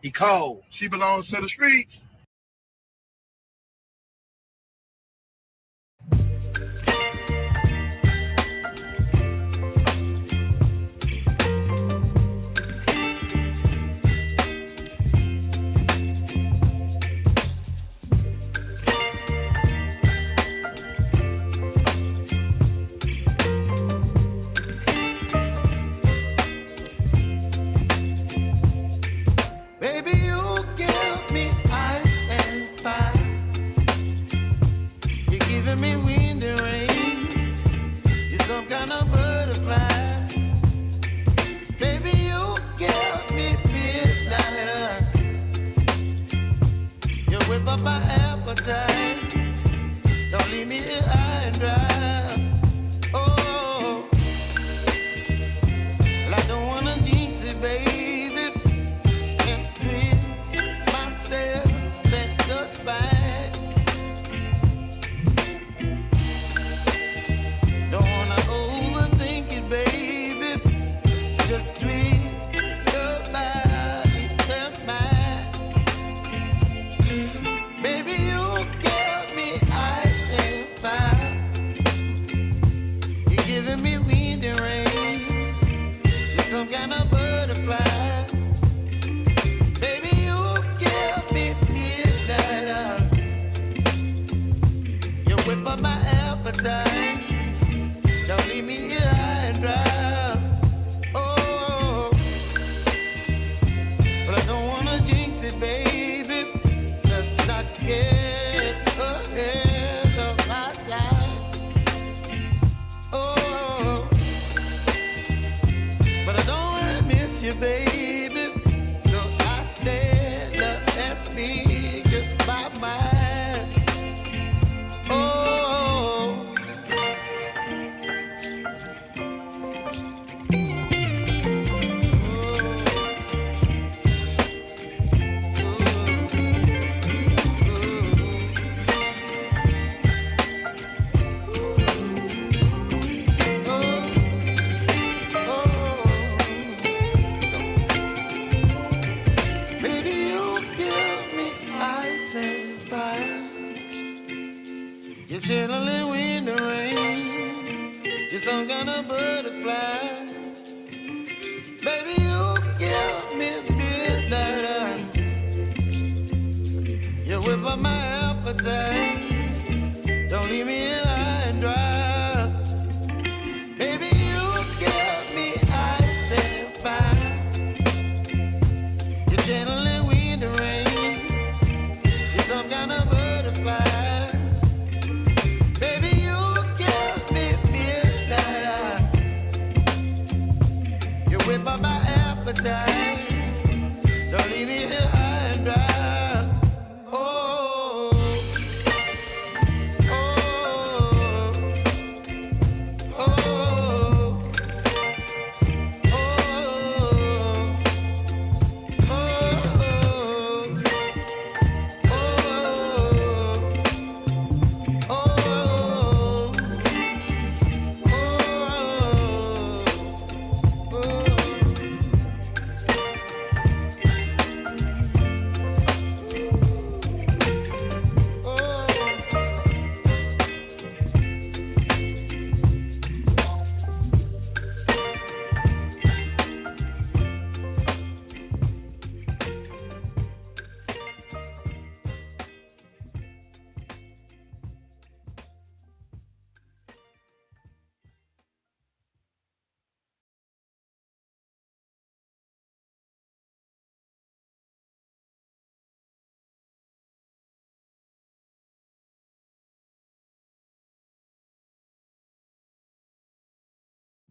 He cold. She belongs to the streets.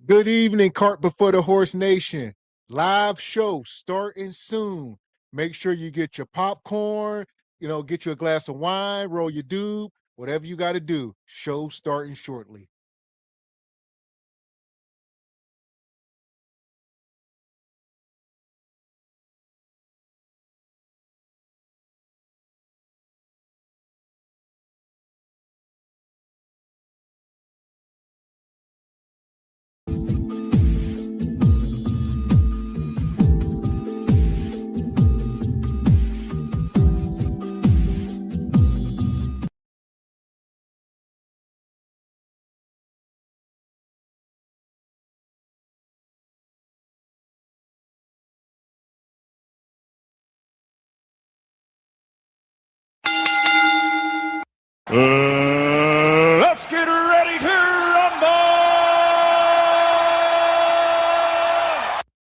Good evening, Cart Before the Horse Nation. Live show starting soon. Make sure you get your popcorn, get you a glass of wine, roll your doob, whatever you got to do. Show starting shortly. Let's get ready to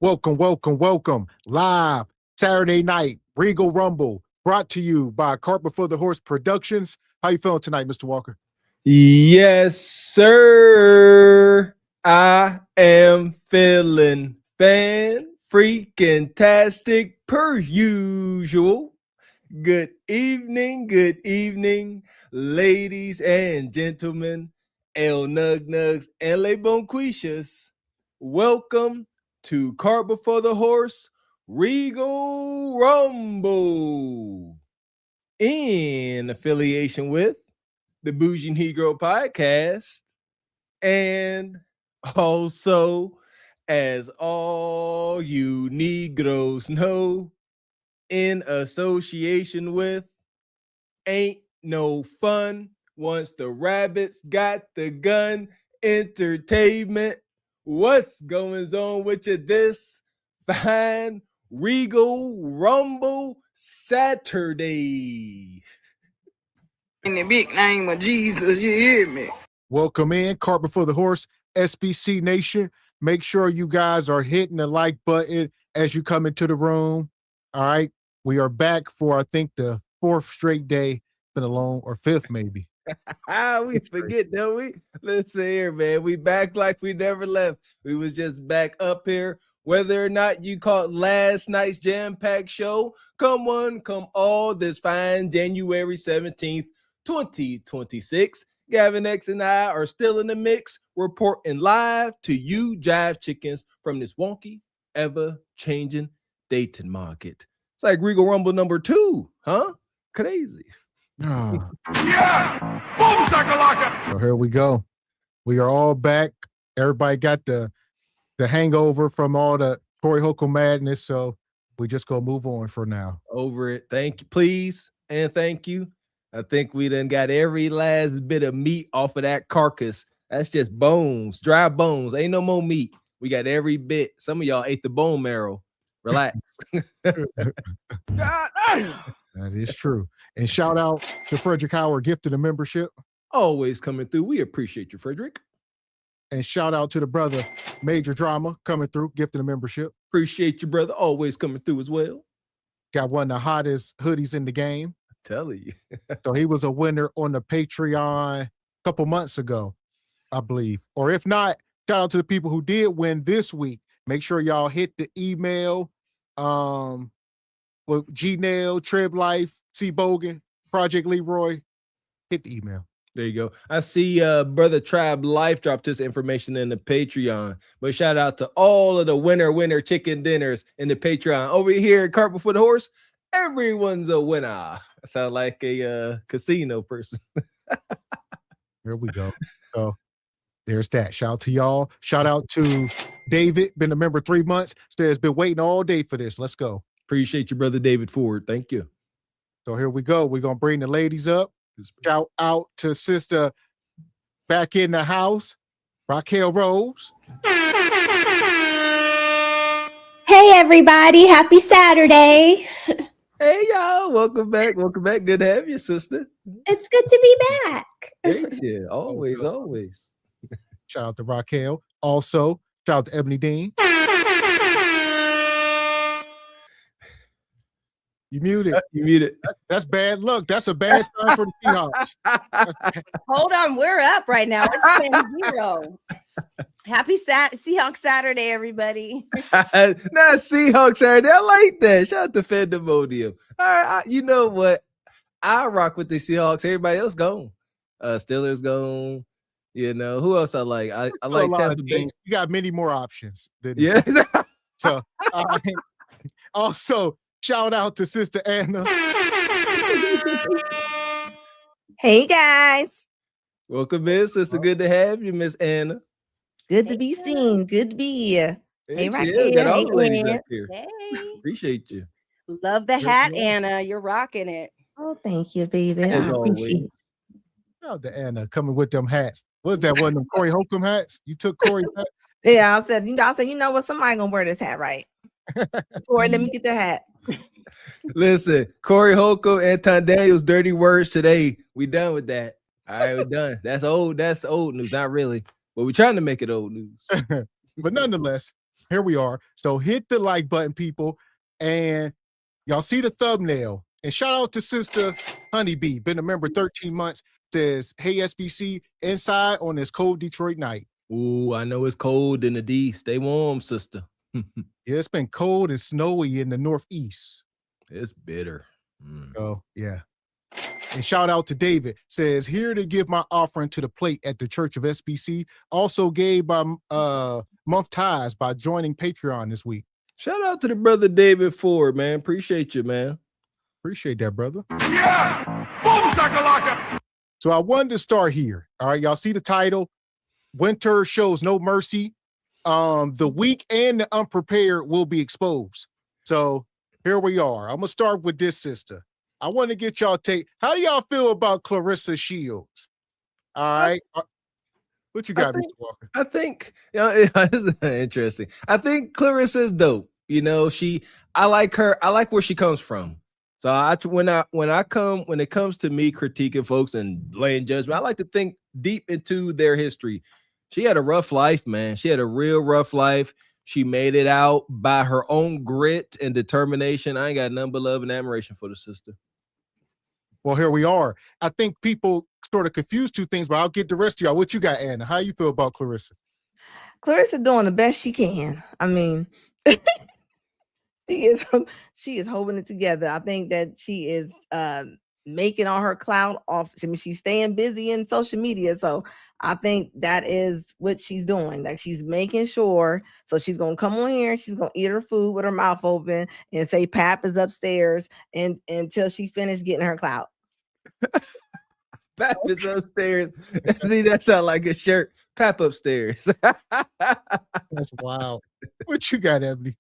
rumble! Welcome. Live Saturday night, Regal Rumble, brought to you by Cart Before the Horse Productions. How you feeling tonight, Mr. Walker? Yes, sir. I am feeling freaking-tastic per usual. Good evening, ladies and gentlemen, El Nug Nugs and Le Bonquishas. Welcome to Cart Before the Horse Regal Rumble, in affiliation with the Bougie Negro Podcast, and also, as all you Negroes know, in association with Ain't No Fun Once the Rabbits Got the Gun Entertainment. What's going on with you this fine Regal Rumble Saturday? In the big name of Jesus, you hear me? Welcome in, Cart Before the Horse, SBC Nation. Make sure you guys are hitting the like button as you come into the room. All right. We are back for, I think, the fourth straight day. Been a long, or fifth maybe. We forget, don't we? Listen here, man. We back like we never left. We was just back up here. Whether or not you caught last night's jam-packed show, come all this fine January 17th, 2026. Gavin X and I are still in the mix, reporting live to you jive chickens from this wonky, ever-changing Dayton market. It's like Regal Rumble number 2, huh? Crazy. Oh. Yeah! Boom, shakalaka! So here we go. We are all back. Everybody got the hangover from all the Corey Holcomb madness, so we just gonna move on for now. Over it. Thank you, please, and thank you. I think we done got every last bit of meat off of that carcass. That's just bones, dry bones. Ain't no more meat. We got every bit. Some of y'all ate the bone marrow. Relax. That is true. And shout out to Frederick Howard, gifted a membership. Always coming through. We appreciate you, Frederick. And shout out to the brother Major Drama coming through, gifted a membership. Appreciate you, brother. Always coming through as well. Got one of the hottest hoodies in the game. I'm telling you. So he was a winner on the Patreon a couple months ago, I believe. Or if not, shout out to the people who did win this week. Make sure y'all hit the email. With G-Nail, Trib Life, C. Bogan, Project Leroy. Hit the email. There you go. I see Brother Tribe Life dropped his information in the Patreon. But shout out to all of the winner chicken dinners in the Patreon. Over here at Cart Before the Horse, everyone's a winner. I sound like a casino person. Here we go. So there's that. Shout out to y'all. Shout out to David, been a member 3 months. Says been waiting all day for this. Let's go. Appreciate you, Brother David Ford. Thank you. So here we go. We're going to bring the ladies up. Shout out to sister back in the house, Raquel Rose. Hey, everybody. Happy Saturday. Hey, y'all. Welcome back. Good to have you, sister. It's good to be back. Yeah, always. Shout out to Raquel. Also, shout out to Ebony Dean. You muted. That's bad luck. That's a bad sign for the Seahawks. Hold on, we're up right now. It's 10-0. Happy Seahawks Saturday, everybody. Not Seahawks Saturday. I like that. Shout out to Fandemonium. All right, you know what? I rock with the Seahawks. Everybody else gone. Steelers gone. You know who else I like? I like Tampa Bay. You got many more options. Yeah. So also. Shout out to Sister Anna. Hey, guys. Welcome in, sister. Good to have you, Miss Anna. Good to be seen. Good to be here. Hey, Raquel. Got all Hey, the ladies Gwen. up here. Hey, Appreciate you. love the hat, Anna. You're rocking it. Oh, thank you, baby. As I appreciate it. Shout out to Anna coming with them hats. What's that one of them Corey Holcomb hats? You took Corey's hat? Yeah, I said, you know what? Somebody gonna wear this hat, right? Corey, let me get the hat. Listen, Corey Holcomb, Anton Daniels, dirty words today. We done with that. All right, we're done. That's old. That's old news. Not really, but we're trying to make it old news. But nonetheless, here we are. So hit the like button, people, and y'all see the thumbnail. And shout out to Sister Honeybee, been a member 13 months. Says, "Hey SBC, inside on this cold Detroit night." Ooh, I know it's cold in the D. Stay warm, sister. Yeah, it's been cold and snowy in the Northeast. It's bitter. Oh, yeah. And shout out to David. Says, "Here to give my offering to the plate at the Church of SBC. Also gave by month ties by joining Patreon this week." Shout out to the brother David Ford, man. Appreciate you, man. Appreciate that, brother. Yeah! Boom shakalaka! So I wanted to start here. All right, y'all see the title. Winter shows no mercy. The weak and the unprepared will be exposed. So here we are. I'm gonna start with this, sister. I want to get y'all take. How do y'all feel about Clarissa Shields? All right. What you got, Mr. Walker? I think, you know, it's interesting. I think Clarissa is dope. You know, I like her. I like where she comes from. So when it comes to me critiquing folks and laying judgment, I like to think deep into their history. She had a rough life, man. She had a real rough life. She made it out by her own grit and determination. I ain't got nothing but love and admiration for the sister. Well, here we are. I think people sort of confuse two things, but I'll get the rest of y'all. What you got, Anna? How you feel about Clarissa? Clarissa doing the best she can. I mean, she is holding it together. I think that she is making all her clout off. I mean, she's staying busy in social media. So I think that is what she's doing. Like, she's making sure. So she's gonna come on here and she's gonna eat her food with her mouth open and say Pap is upstairs and until she finished getting her clout. Pap is upstairs. See, that sound like a shirt. Pap upstairs. That's wild. What you got, Ebony?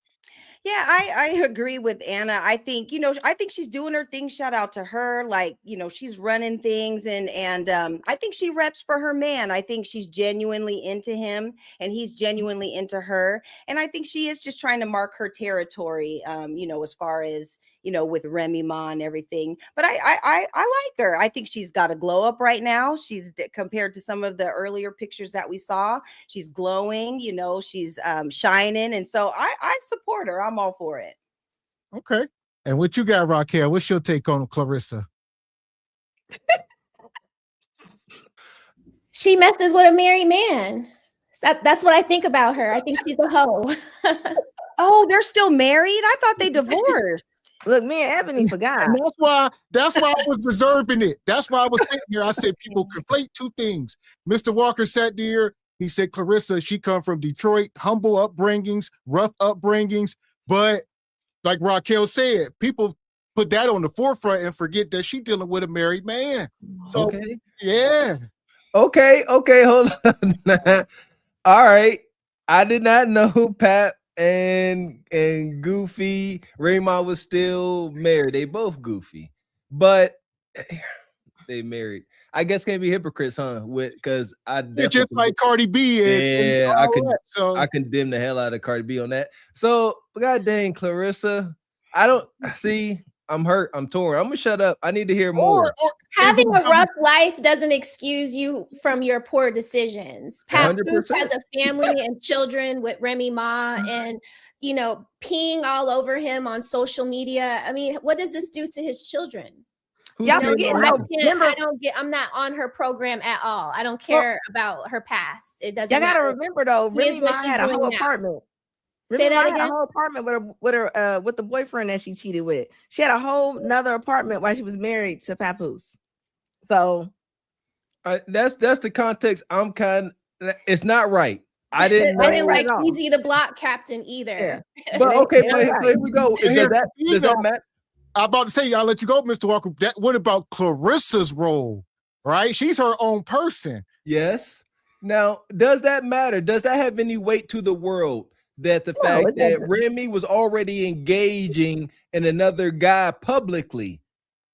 Yeah, I agree with Anna. I think, I think she's doing her thing. Shout out to her. Like, she's running things and I think she reps for her man. I think she's genuinely into him and he's genuinely into her. And I think she is just trying to mark her territory, as far as, with Remy Ma and everything. But I like her. I think she's got a glow up right now. She's compared to some of the earlier pictures that we saw. She's glowing, she's shining. And so I support her. I'm all for it. Okay. And what you got, Raquel? What's your take on Clarissa? She messes with a married man. That's what I think about her. I think she's a hoe. Oh, they're still married? I thought they divorced. Look, me and Ebony forgot. And that's why I was reserving it. That's why I was sitting here. I said people conflate two things. Mr. Walker sat there. He said Clarissa, she come from Detroit, humble upbringings, rough upbringings. But like Raquel said, people put that on the forefront and forget that she's dealing with a married man. So, Okay. Yeah. Okay, hold on. All right. I did not know Pat and Goofy Raymond was still married. They both goofy, but they married. I guess can't be hypocrites, huh? Because It's just like Cardi B. I condemn the hell out of Cardi B on that. So god dang, Clarissa, I don't see. I'm hurt. I'm torn. I'm gonna shut up. I need to hear more. Having a rough life doesn't excuse you from your poor decisions. Pat Goose has a family and children with Remy Ma and, peeing all over him on social media. I mean, what does this do to his children? Y'all I'm not on her program at all. I don't care about her past. It doesn't. Y'all gotta remember though, Remy Ma had a whole apartment. Say that again. A whole apartment with the boyfriend that she cheated with. She had a whole nother apartment while she was married to Papoose. So that's the context. It's not right. I didn't like Easy the Block Captain either. Yeah. But okay, so here we go. Does that matter? I'm about to say, y'all let you go, Mr. Walker. What about Clarissa's role? Right? She's her own person. Yes. Now, does that matter? Does that have any weight to the world? That the fact that Remy was already engaging in another guy publicly,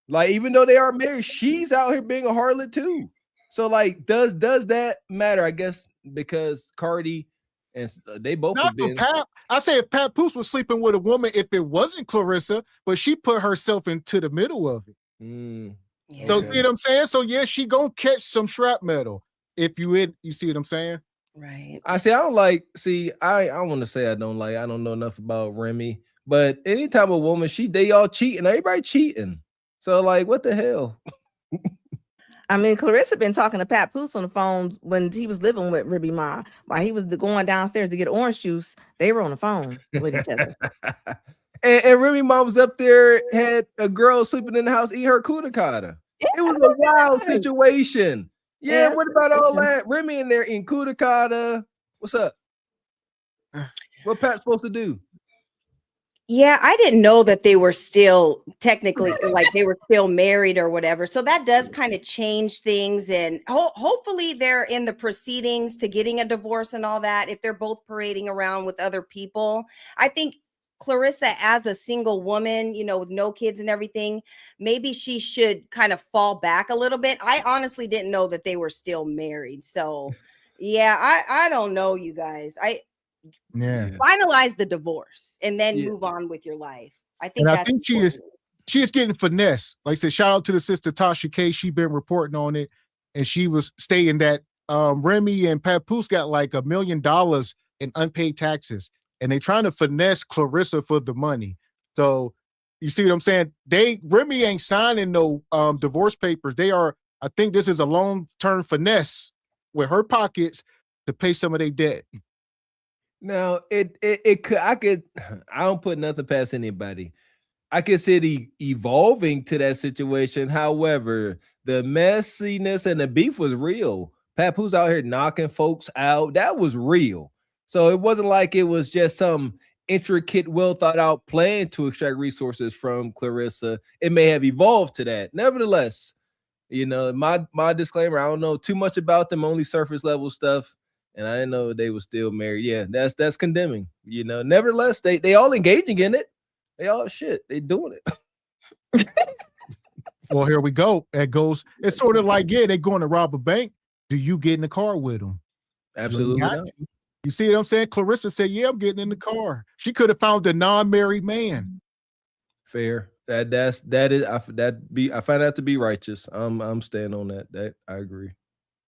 like even though they are married, she's out here being a harlot too. So like, does that matter? I guess because Cardi and they both Not have for been. Pat. I say if Papoose was sleeping with a woman, if it wasn't Clarissa, but she put herself into the middle of it. Yeah. So see what I'm saying? So yeah, she gonna catch some shrapnel if you see what I'm saying? Right. I don't like. I want to say I don't know enough about Remy, but anytime a woman, they all cheating, everybody cheating. So like, what the hell? I mean, Clarissa been talking to Papoose on the phone when he was living with Remy Ma. While he was going downstairs to get orange juice, they were on the phone with each other. and Remy Ma was up there, had a girl sleeping in the house, eating her kudakata. It was a wild situation. Yeah, what about all that? Remy in there in kudakata. What's up? What Pat's supposed to do? Yeah, I didn't know that they were still technically like they were still married or whatever. So that does kind of change things. And hopefully they're in the proceedings to getting a divorce and all that. If they're both parading around with other people, I think Clarissa, as a single woman, with no kids and everything, maybe she should kind of fall back a little bit. I honestly didn't know that they were still married. So yeah, I don't know, you guys. Finalize the divorce and then move on with your life. I think she is getting finesse. Like I said, shout out to the sister Tasha K. She been reporting on it, and she was stating that Remy and Papoose got like $1 million in unpaid taxes, and they trying to finesse Clarissa for the money. So you see what I'm saying? Remy ain't signing no divorce papers. I think this is a long-term finesse with her pockets to pay some of their debt. Now I don't put nothing past anybody. I could see it evolving to that situation. However, the messiness and the beef was real. Papoose out here knocking folks out. That was real. So it wasn't like it was just some intricate, well thought out plan to extract resources from Clarissa. It may have evolved to that. Nevertheless, my disclaimer, I don't know too much about them, only surface level stuff. And I didn't know they were still married. Yeah, that's condemning. Nevertheless, they all engaging in it. They all they doing it. Well, here we go. It's sort of like, they going to rob a bank. Do you get in the car with them? Absolutely not. You see what I'm saying? Clarissa said, yeah, I'm getting in the car. She could have found a non-married man. Fair. I find that to be righteous. I'm staying on that. That I agree.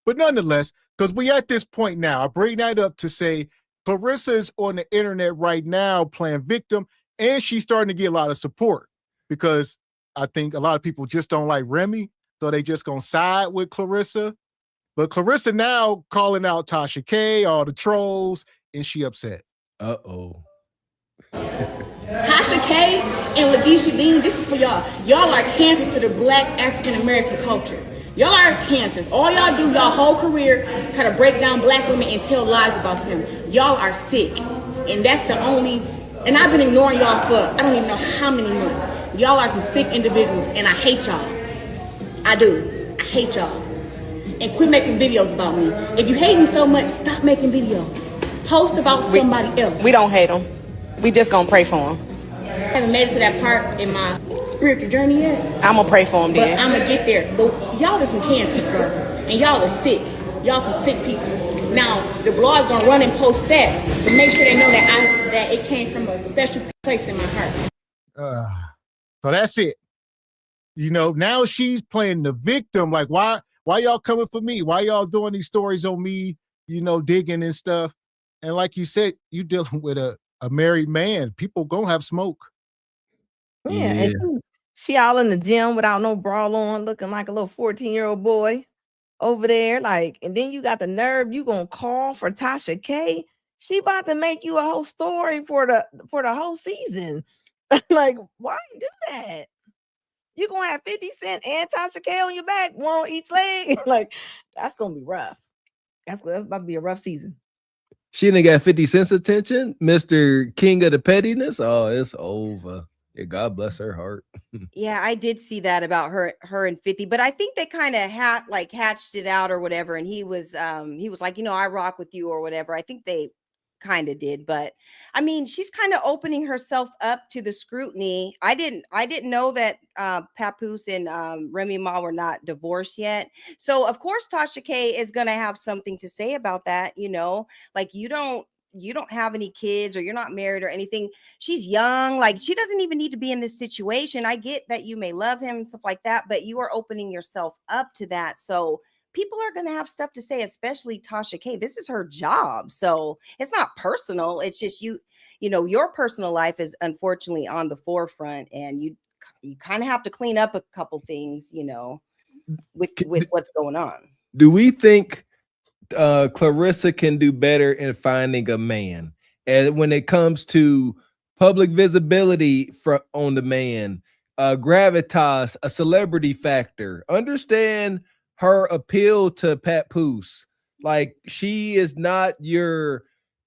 But nonetheless, because we at this point now, I bring that up to say Clarissa's on the internet right now playing victim, and she's starting to get a lot of support because I think a lot of people just don't like Remy, so they just gonna side with Clarissa. But Clarissa now calling out Tasha K, all the trolls, and she upset. Uh-oh. Tasha K and Lakeisha Dean, this is for y'all. Y'all are cancer to the Black African-American culture. Y'all are cancers. All y'all do, y'all whole career, try to break down Black women and tell lies about them. Y'all are sick. And that's the only, and I've been ignoring y'all for, I don't even know how many months. Y'all are some sick individuals, and I hate y'all. I do. I hate y'all. And quit making videos about me. If you hate me so much, stop making videos. Post about somebody else. We don't hate them. We just gonna pray for them. I haven't made it to that part in my spiritual journey yet. I'm gonna pray for them, but I'm gonna get there. But y'all are some cancers, bro, and y'all are sick. Y'all some sick people. Now the blog's gonna run and post that to make sure they know that it came from a special place in my heart. So that's it. Now she's playing the victim. Like, why y'all coming for me? Why y'all doing these stories on me? Digging and stuff. And like you said, you dealing with a married man. People gonna have smoke. Yeah. And she all in the gym without no bra on, looking like a little 14-year-old boy over there. Like, and then you got the nerve, you gonna call for Tasha K. She about to make you a whole story for the whole season. Like, why you do that? You gonna have 50 Cent and Tasha K on your back, one on each leg. Like, that's gonna be rough. That's about to be a rough season. She didn't got 50 Cent's attention, Mr. King of the Pettiness. Oh, it's over. Yeah, God bless her heart. Yeah, I did see that about her and 50, but I think they kind of hatched it out or whatever. And he was like, I rock with you or whatever. I think they kind of did, but I mean, she's kind of opening herself up to the scrutiny. I didn't know that Papoose and Remy Ma were not divorced yet. So of course Tasha K is gonna have something to say about that. Like, you don't you don't have any kids or you're not married or anything. She's young. Like, she doesn't even need to be in this situation. I get that you may love him and stuff like that, but you are opening yourself up to that. So people are going to have stuff to say, especially Tasha K. This is her job. So it's not personal. It's just you know, your personal life is unfortunately on the forefront, and you kind of have to clean up a couple things, you know, with what's going on. Do we think Clarissa can do better in finding a man? And when it comes to public visibility on the man, gravitas, a celebrity factor, understand her appeal to Papoose. Like, she is not your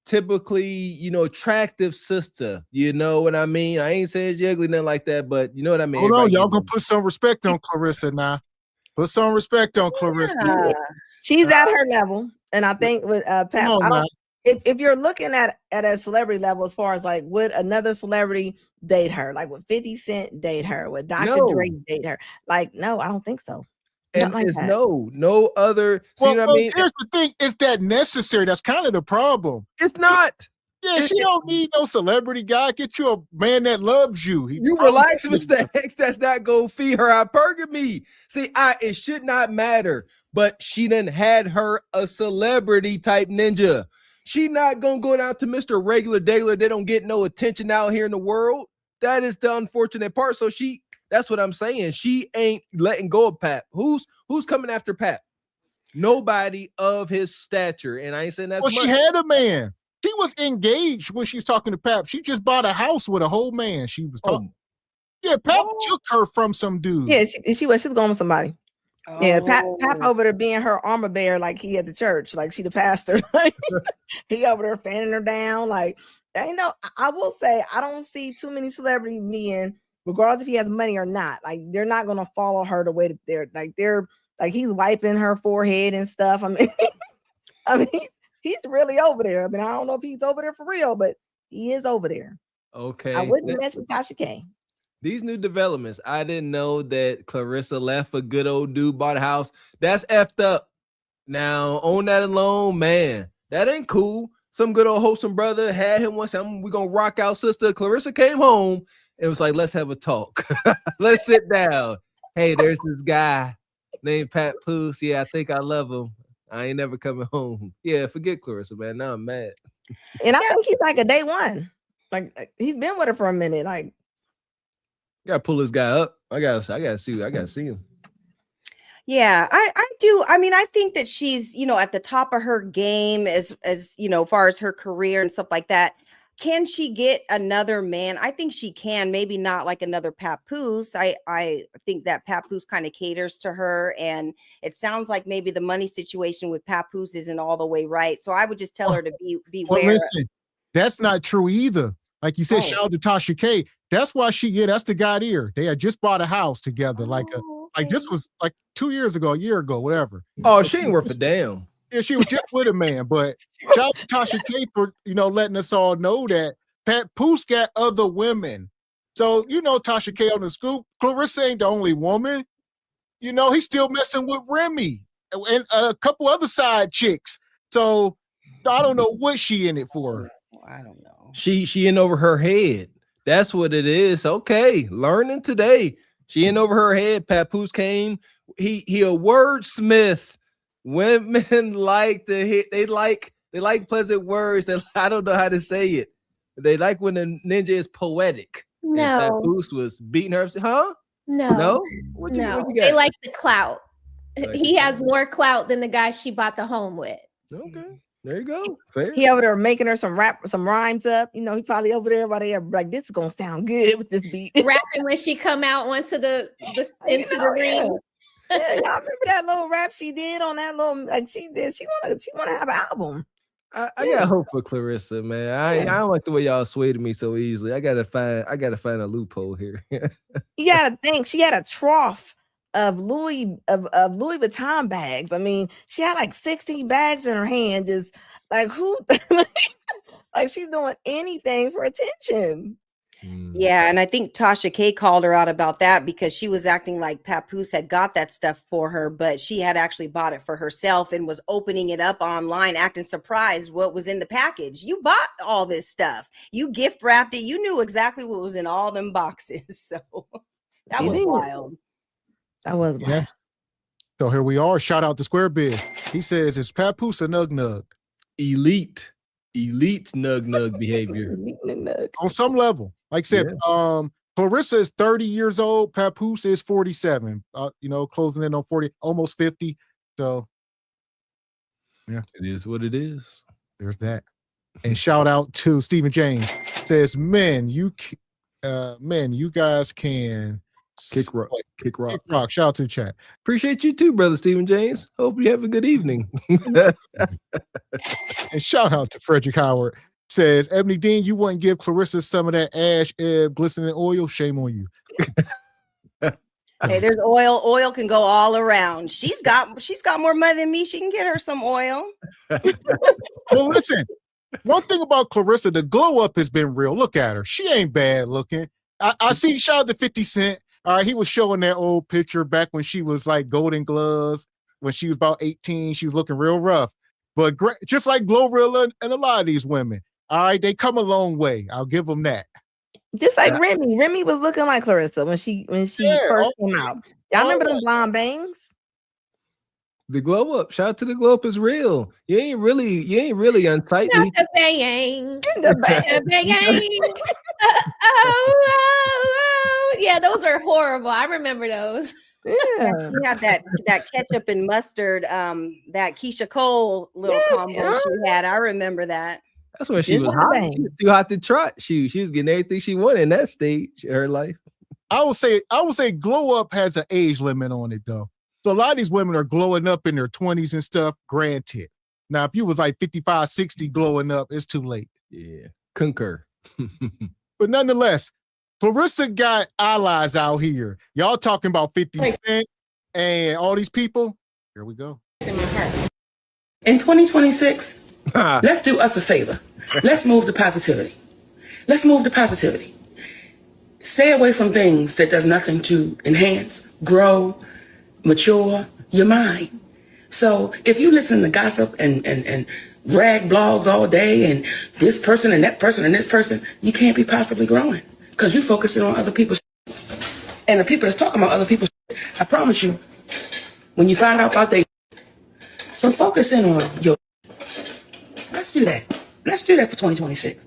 typically, you know, attractive sister. You know what I mean? I ain't saying she's ugly, nothing like that, but you know what I mean? Hold on, y'all gonna put some respect on Clarissa now. Put some respect on Clarissa. Yeah. She's at her level. And I think with Pat, if you're looking at a celebrity level, as far as like, would another celebrity date her? Like, would 50 Cent date her? Would Dr. Dre date her? Like, no, I don't think so. And like it's no other. Well, you know what I mean? Here's the thing: is that necessary? That's kind of the problem. It's not. Yeah, she don't need no celebrity guy. Get you a man that loves you. You relax, Mr. X. That's not gonna feed her hypergamy. See, it should not matter. But she done had her a celebrity type ninja. She not gonna go down to Mr. Regular Daygler. They don't get no attention out here in the world. That is the unfortunate part. So that's what I'm saying. She ain't letting go of Pat. Who's coming after Pat? Nobody of his stature. And I ain't saying that's well, she had a man. She was engaged when she's talking to Pat. She just bought a house with a whole man. She was talking. Yeah, Pat took her from some dude. Yeah, she was going with somebody. Oh. Yeah, Pat over there being her armor bearer, like he at the church, like she the pastor. Like he over there fanning her down. Like, you know, I will say I don't see too many celebrity men, regardless if he has money or not. Like, they're not gonna follow her the way that they're like he's wiping her forehead and stuff. I mean, he's really over there. I mean, I don't know if he's over there for real, but he is over there. Okay, I wouldn't mess with Tasha K. These new developments, I didn't know that Clarissa left a good old dude, bought a house. That's effed up. Now, on that alone, man, that ain't cool. Some good old wholesome brother had him once. We're going to rock out, sister. Clarissa came home and was like, let's have a talk. Let's sit down. Hey, there's this guy named Papoose. Yeah, I think I love him. I ain't never coming home. Yeah, forget Clarissa, man. Now I'm mad. And I think he's like a day one. Like, he's been with her for a minute. Like, gotta pull this guy up. I gotta see him. Yeah, I do. I mean, I think that she's, you know, at the top of her game as you know, as far as her career and stuff like that. Can she get another man? I think she can. Maybe not like another Papoose. I think that Papoose kind of caters to her, and it sounds like maybe the money situation with Papoose isn't all the way right. So I would just tell her to beware. Well, listen, that's not true either. Like you said, shout out to Tasha K. That's why that's the guy there. They had just bought a house together. Like this was like 2 years ago, a year ago, whatever. Oh, she ain't worth a damn. Yeah, she was just with a man. But shout out to Tasha K for, you know, letting us all know that Papoose got other women. So, you know, Tasha K on the scoop, Clarissa ain't the only woman. You know, he's still messing with Remy and a couple other side chicks. So I don't know what she in it for. I don't know. She in over her head. That's what it is. Okay, learning today. She in over her head. Papoose came. He a wordsmith. Women like to hit. They like pleasant words. I don't know how to say it. They like when the ninja is poetic. No, and Papoose was beating her. Huh? No. What no. you got? They like the clout. He has more clout than the guy she bought the home with. Okay. There you go. Fair. He over there making her some rhymes up. You know, he probably over there while they are like, this is gonna sound good with this beat. Rapping when she come out onto the ring. Yeah, y'all remember that little rap she did on that little like she did. She wanna have an album. I got hope for Clarissa, man. I don't like the way y'all sway to me so easily. I gotta find a loophole here. You gotta think she had a trough of Louis Vuitton bags. I mean, she had like 16 bags in her hand, just like who like she's doing anything for attention. Yeah, and I think Tasha K called her out about that because she was acting like Papoose had got that stuff for her, but she had actually bought it for herself and was opening it up online, acting surprised what was in the package. You bought all this stuff. You gift wrapped it. You knew exactly what was in all them boxes. So that was wild. That was wild. Yes. So here we are. Shout out to Square Biz. He says, "Is Papoose a nug nug?" Elite nug behavior. On some level. Like I said, Clarissa is 30 years old. Papoose is 47. Closing in on 40, almost 50. So, yeah, it is what it is. There's that. And shout out to Stephen James. Says, men, you guys can kick rock. Shout out to the chat. Appreciate you too, brother Stephen James. Hope you have a good evening. And shout out to Frederick Howard. Says, Ebony Dean, you wouldn't give Clarissa some of that Ash Ebb glistening oil? Shame on you. Hey, there's oil. Oil can go all around. She's got more money than me. She can get her some oil. Well, listen, one thing about Clarissa, the glow up has been real. Look at her. She ain't bad looking. I see, shout out to 50 Cent. All right, he was showing that old picture back when she was like Golden Gloves, when she was about 18. She was looking real rough. But just like Glorilla and a lot of these women, all right, they come a long way. I'll give them that. Just like Remy. Remy was looking like Clarissa when she first came out. Y'all remember them blonde bangs? The glow up. Shout out to the glow up is real. You ain't really unsightly. Not the bang. The bang. Oh. Yeah, those are horrible. I remember those. Yeah, she had that ketchup and mustard, that Keisha Cole little combo she had. I remember that. That's when she was hot. She was too hot to trot. She was getting everything she wanted in that stage of her life. I would say glow up has an age limit on it though. So a lot of these women are glowing up in their 20s and stuff. Granted. Now, if you was like 55, 60 glowing up, it's too late. Yeah, concur. But nonetheless, Clarissa got allies out here. Y'all talking about 50 Cent and all these people. Here we go. In 2026, let's do us a favor. Let's move to positivity. Stay away from things that does nothing to enhance, grow, mature your mind. So if you listen to gossip and rag blogs all day and this person and that person and this person, you can't be possibly growing because you're focusing on other people's and the people that's talking about other people's. I promise you, when you find out about so focus in on your. Let's do that. Let's do that for 2026.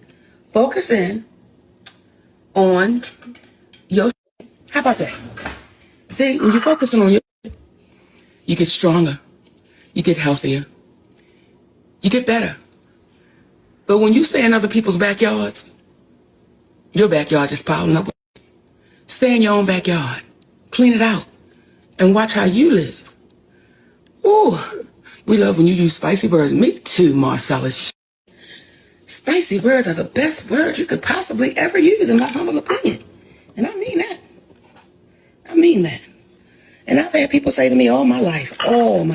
Focus in on your. How about that? See, when you're focusing on your, you get stronger, you get healthier, you get better. But when you stay in other people's backyards, your backyard just piling up. Stay in your own backyard, clean it out, and watch how you live. Ooh, we love when you use spicy words. Me too, Marcellus. Spicy words are the best words you could possibly ever use, in my humble opinion. And I mean that. And I've had people say to me all of my life, girl,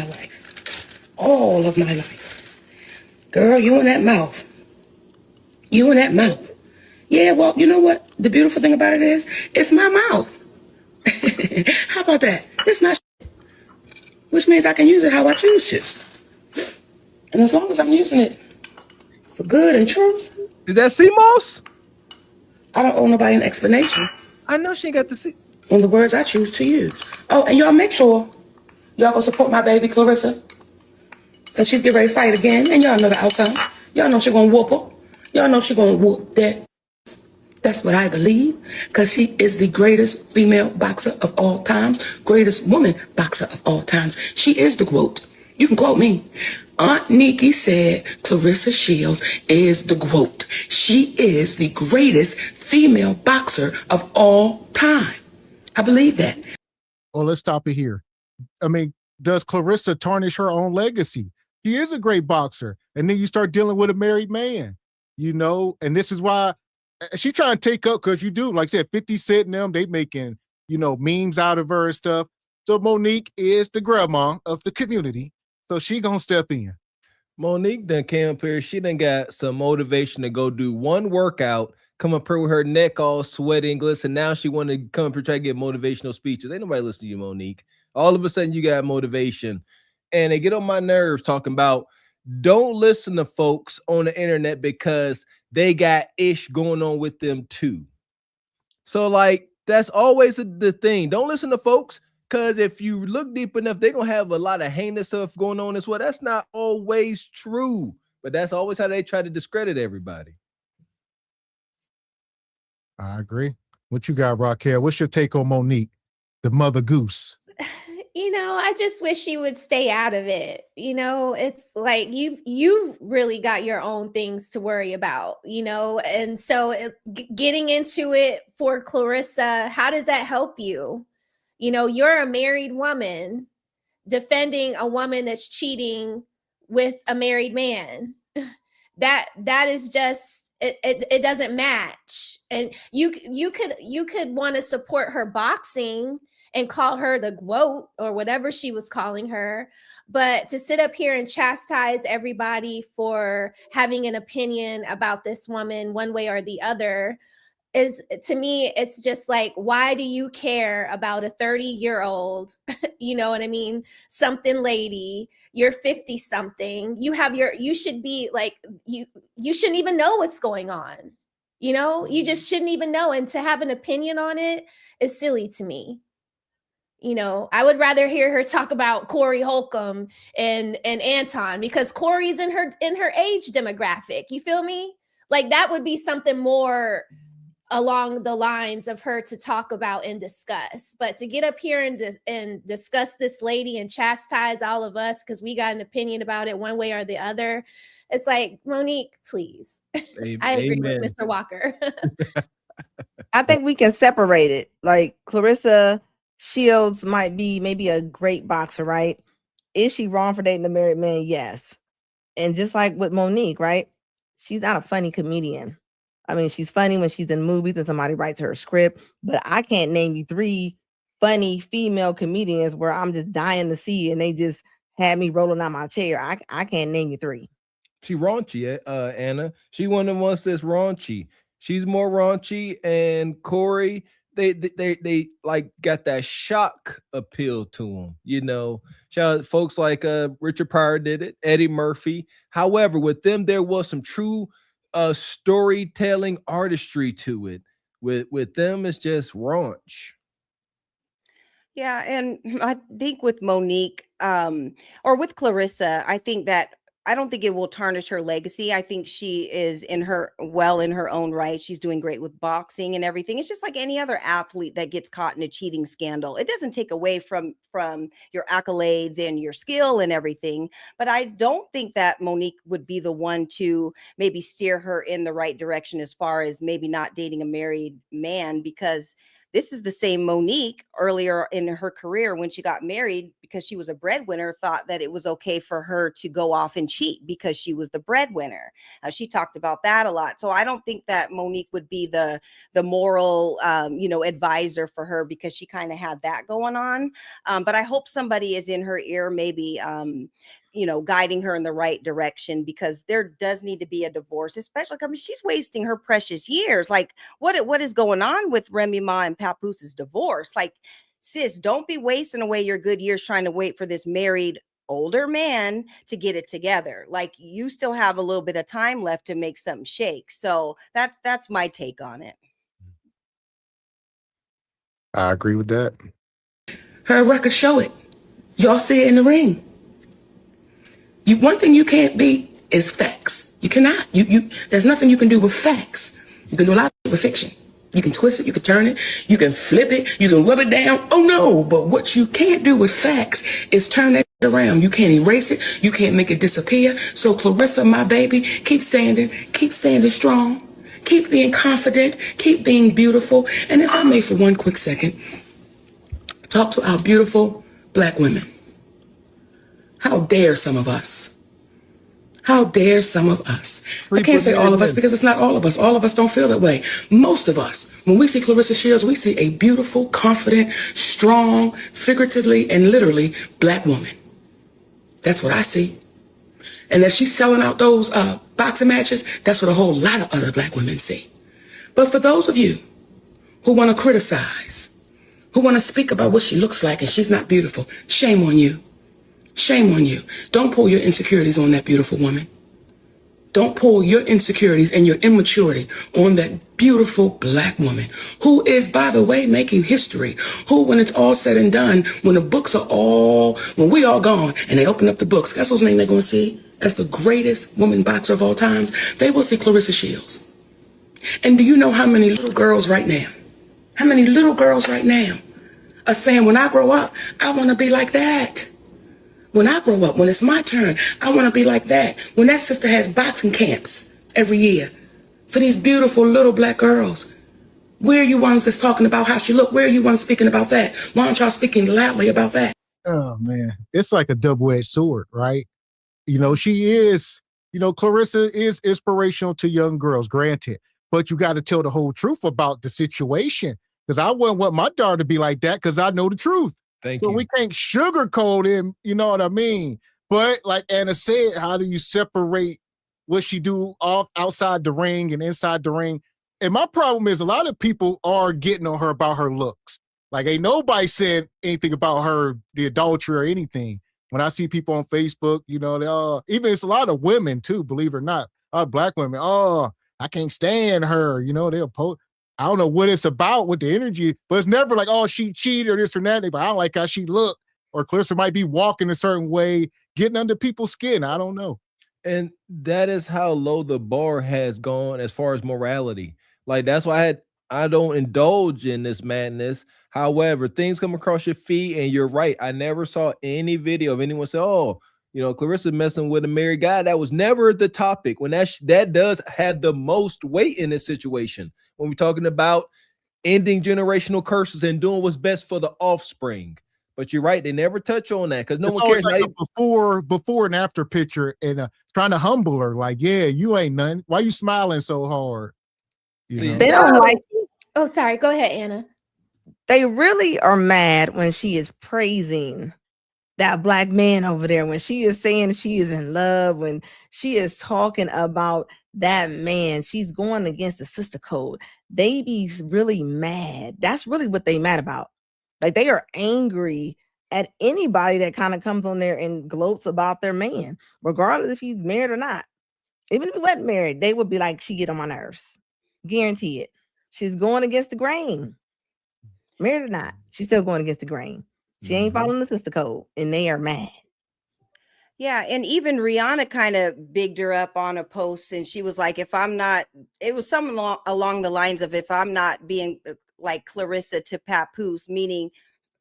you and that mouth. Yeah, well, you know what? The beautiful thing about it is, it's my mouth. How about that? It's my shit. Which means I can use it how I choose to. And as long as I'm using it for good and truth. Is that CMOS? I don't owe nobody an explanation. I know she ain't got to see. On the words I choose to use. Oh, and y'all make sure y'all go support my baby Clarissa. Because she'll get ready to fight again. And y'all know the outcome. Y'all know she's going to whoop her. Y'all know she's going to whoop that. That's what I believe. Because she is the greatest female boxer of all times. Greatest woman boxer of all times. She is the GOAT. You can quote me. Aunt Nikki said Clarissa Shields is the GOAT. She is the greatest female boxer of all time. I believe that. Well, let's stop it here. I mean, does Clarissa tarnish her own legacy? She is a great boxer. And then you start dealing with a married man, and this is why she trying to take up, because you do, like I said, 50 Cent and them, they making, memes out of her and stuff. So Monique is the grandma of the community. So she gonna step in. Monique done came up here. She done got some motivation to go do one workout, come up here with her neck all sweaty and glisten. Now she want to come up here try to get motivational speeches. Ain't nobody listening to you, Monique. All of a sudden you got motivation. And they get on my nerves talking about don't listen to folks on the internet because they got ish going on with them too. So like, that's always the thing. Don't listen to folks because if you look deep enough, they're going to have a lot of heinous stuff going on as well. That's not always true, but that's always how they try to discredit everybody. I agree. What you got, Raquel? What's your take on Monique, the mother goose? You know, I just wish she would stay out of it. You know, it's like you've really got your own things to worry about, you know, and so getting into it for Clarissa, how does that help you? You know, you're a married woman defending a woman that's cheating with a married man. That is just it doesn't match. And you could want to support her boxing and call her the GWOAT or whatever she was calling her. But to sit up here and chastise everybody for having an opinion about this woman one way or the other is, to me, it's just like, why do you care about a 30-year-old, you know what I mean? Something lady, you're 50 something. You should be like, you shouldn't even know what's going on. You know, you just shouldn't even know. And to have an opinion on it is silly to me. You know, I would rather hear her talk about Corey Holcomb and Anton, because Corey's in her age demographic. You feel me? Like that would be something more along the lines of her to talk about and discuss. But to get up here and discuss this lady and chastise all of us because we got an opinion about it one way or the other, it's like, Monique, please. I agree with Mr. Walker. I think we can separate it. Like Clarissa Shields might be maybe a great boxer, right? Is she wrong for dating a married man? Yes. And just like with Monique, right? She's not a funny comedian. I mean, she's funny when she's in movies and somebody writes her a script, but I can't name you 3 funny female comedians where I'm just dying to see and they just had me rolling out my chair. I can't name you 3. She raunchy, Anna. She one of the ones that's raunchy. She's more raunchy, and Corey, they like got that shock appeal to them, you know. Shout out folks like Richard Pryor did it, Eddie Murphy. However, with them, there was some true storytelling artistry to it. With them, it's just raunch. Yeah, and I think with Monique, or with Clarissa, I don't think it will tarnish her legacy. I think she is in her own right. She's doing great with boxing and everything. It's just like any other athlete that gets caught in a cheating scandal. It doesn't take away from your accolades and your skill and everything. But I don't think that Monique would be the one to maybe steer her in the right direction as far as maybe not dating a married man, because this is the same Monique earlier in her career when she got married, because she was a breadwinner, thought that it was okay for her to go off and cheat because she was the breadwinner. She talked about that a lot. So I don't think that Monique would be the moral, advisor for her, because she kind of had that going on. But I hope somebody is in her ear, maybe, guiding her in the right direction, because there does need to be a divorce, especially, I mean, she's wasting her precious years. Like what is going on with Remy Ma and Papoose' divorce? Like, sis, don't be wasting away your good years trying to wait for this married older man to get it together. Like, you still have a little bit of time left to make something shake. So that's my take on it. I agree with that. Her records show it. Y'all see it in the ring. One thing you can't beat is facts. You cannot. There's nothing you can do with facts. You can do a lot with fiction. You can twist it, you can turn it, you can flip it, you can rub it down. Oh no, but what you can't do with facts is turn that around. You can't erase it, you can't make it disappear. So Clarissa, my baby, keep standing strong, keep being confident, keep being beautiful. And if I may for one quick second, talk to our beautiful Black women. How dare some of us? How dare some of us? I can't say all of us, because it's not all of us. All of us don't feel that way. Most of us, when we see Clarissa Shields, we see a beautiful, confident, strong, figuratively and literally Black woman. That's what I see. And as she's selling out those boxing matches, that's what a whole lot of other Black women see. But for those of you who want to criticize, who want to speak about what she looks like and she's not beautiful, shame on you. Shame on you. Don't pull your insecurities on that beautiful woman. Don't pull your insecurities and your immaturity on that beautiful black woman who is, by the way, making history. Who, when it's all said and done, when we all gone and they open up the books, guess whose name they're going to see as the greatest woman boxer of all times? They will see Clarissa Shields. And do you know how many little girls right now are saying, when I grow up, I want to be like that. When I grow up, when it's my turn, I want to be like that. When that sister has boxing camps every year for these beautiful little black girls, where are you ones that's talking about how she look? Where are you ones speaking about that? Why aren't y'all speaking loudly about that? Oh, man. It's like a double-edged sword, right? You know, she is, Clarissa is inspirational to young girls, granted. But you got to tell the whole truth about the situation. Because I wouldn't want my daughter to be like that because I know the truth. Thank you. We can't sugarcoat him, you know what I mean? But like Anna said, how do you separate what she do outside the ring and inside the ring? And my problem is a lot of people are getting on her about her looks. Like ain't nobody said anything about her, the adultery or anything. When I see people on Facebook, they all, even it's a lot of women too, believe it or not, a lot of black women, I can't stand her, they'll post. I don't know what it's about with the energy, but it's never like, she cheated or this or that. But I don't like how she looked. Or Clarissa might be walking a certain way, getting under people's skin. I don't know. And that is how low the bar has gone as far as morality. Like, that's why I don't indulge in this madness. However, things come across your feed, and you're right. I never saw any video of anyone say, Clarissa messing with a married guy. That was never the topic. When that does have the most weight in this situation. When we're talking about ending generational curses and doing what's best for the offspring. But you're right. They never touch on that because no one cares. Like a before and after picture and trying to humble her. Like, yeah, you ain't nothing. Why you smiling so hard? They don't like. Oh, sorry. Go ahead, Anna. They really are mad when she is praising that black man over there, when she is saying she is in love, when she is talking about that man, she's going against the sister code. They be really mad. That's really what they mad about. Like they are angry at anybody that kind of comes on there and gloats about their man, regardless if he's married or not. Even if he wasn't married, they would be like, she get on my nerves. Guarantee it. She's going against the grain. Married or not, she's still going against the grain. She ain't following the sister code, and they are mad. Yeah, and even Rihanna kind of bigged her up on a post, and she was like, it was something along the lines of, if I'm not being like Clarissa to Papoose, meaning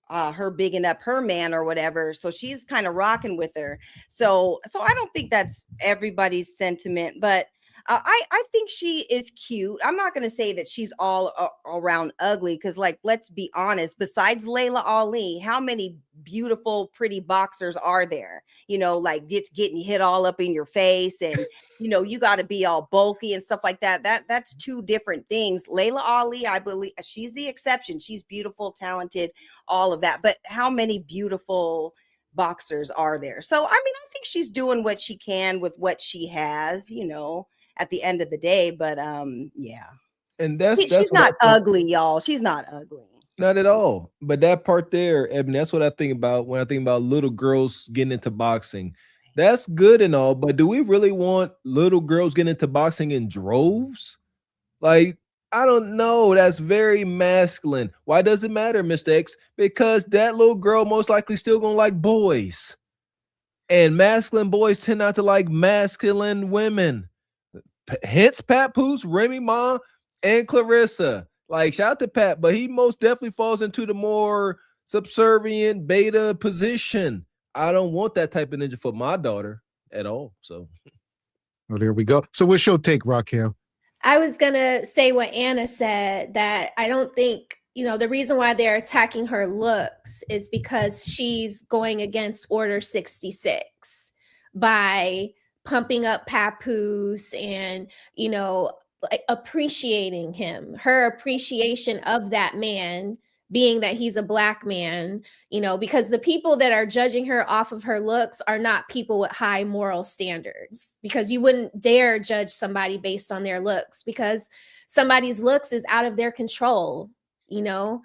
her bigging up her man or whatever. So she's kind of rocking with her. So I don't think that's everybody's sentiment, but I think she is cute. I'm not going to say that she's all around ugly because, like, let's be honest, besides Layla Ali, how many beautiful, pretty boxers are there? Like it's getting hit all up in your face and, you got to be all bulky and stuff like that. That's two different things. Layla Ali, I believe she's the exception. She's beautiful, talented, all of that. But how many beautiful boxers are there? So, I mean, I think she's doing what she can with what she has, at the end of the day, but yeah. And she's not ugly, y'all. She's not ugly. Not at all. But that part there, Ebony, that's what I think about when I think about little girls getting into boxing. That's good and all, but do we really want little girls getting into boxing in droves? Like, I don't know. That's very masculine. Why does it matter, Mr. X? Because that little girl most likely still gonna like boys. And masculine boys tend not to like masculine women. Hence Papoose, Remy Ma, and Clarissa. Like, shout out to Pat, but he most definitely falls into the more subservient beta position. I don't want that type of ninja for my daughter at all. So, there we go. So what's your take, Raquel? I was going to say what Anna said, that I don't think, the reason why they're attacking her looks is because she's going against Order 66 by pumping up Papoose and, like appreciating him. Her appreciation of that man being that he's a Black man, you know, because the people that are judging her off of her looks are not people with high moral standards, because you wouldn't dare judge somebody based on their looks, because somebody's looks is out of their control, you know?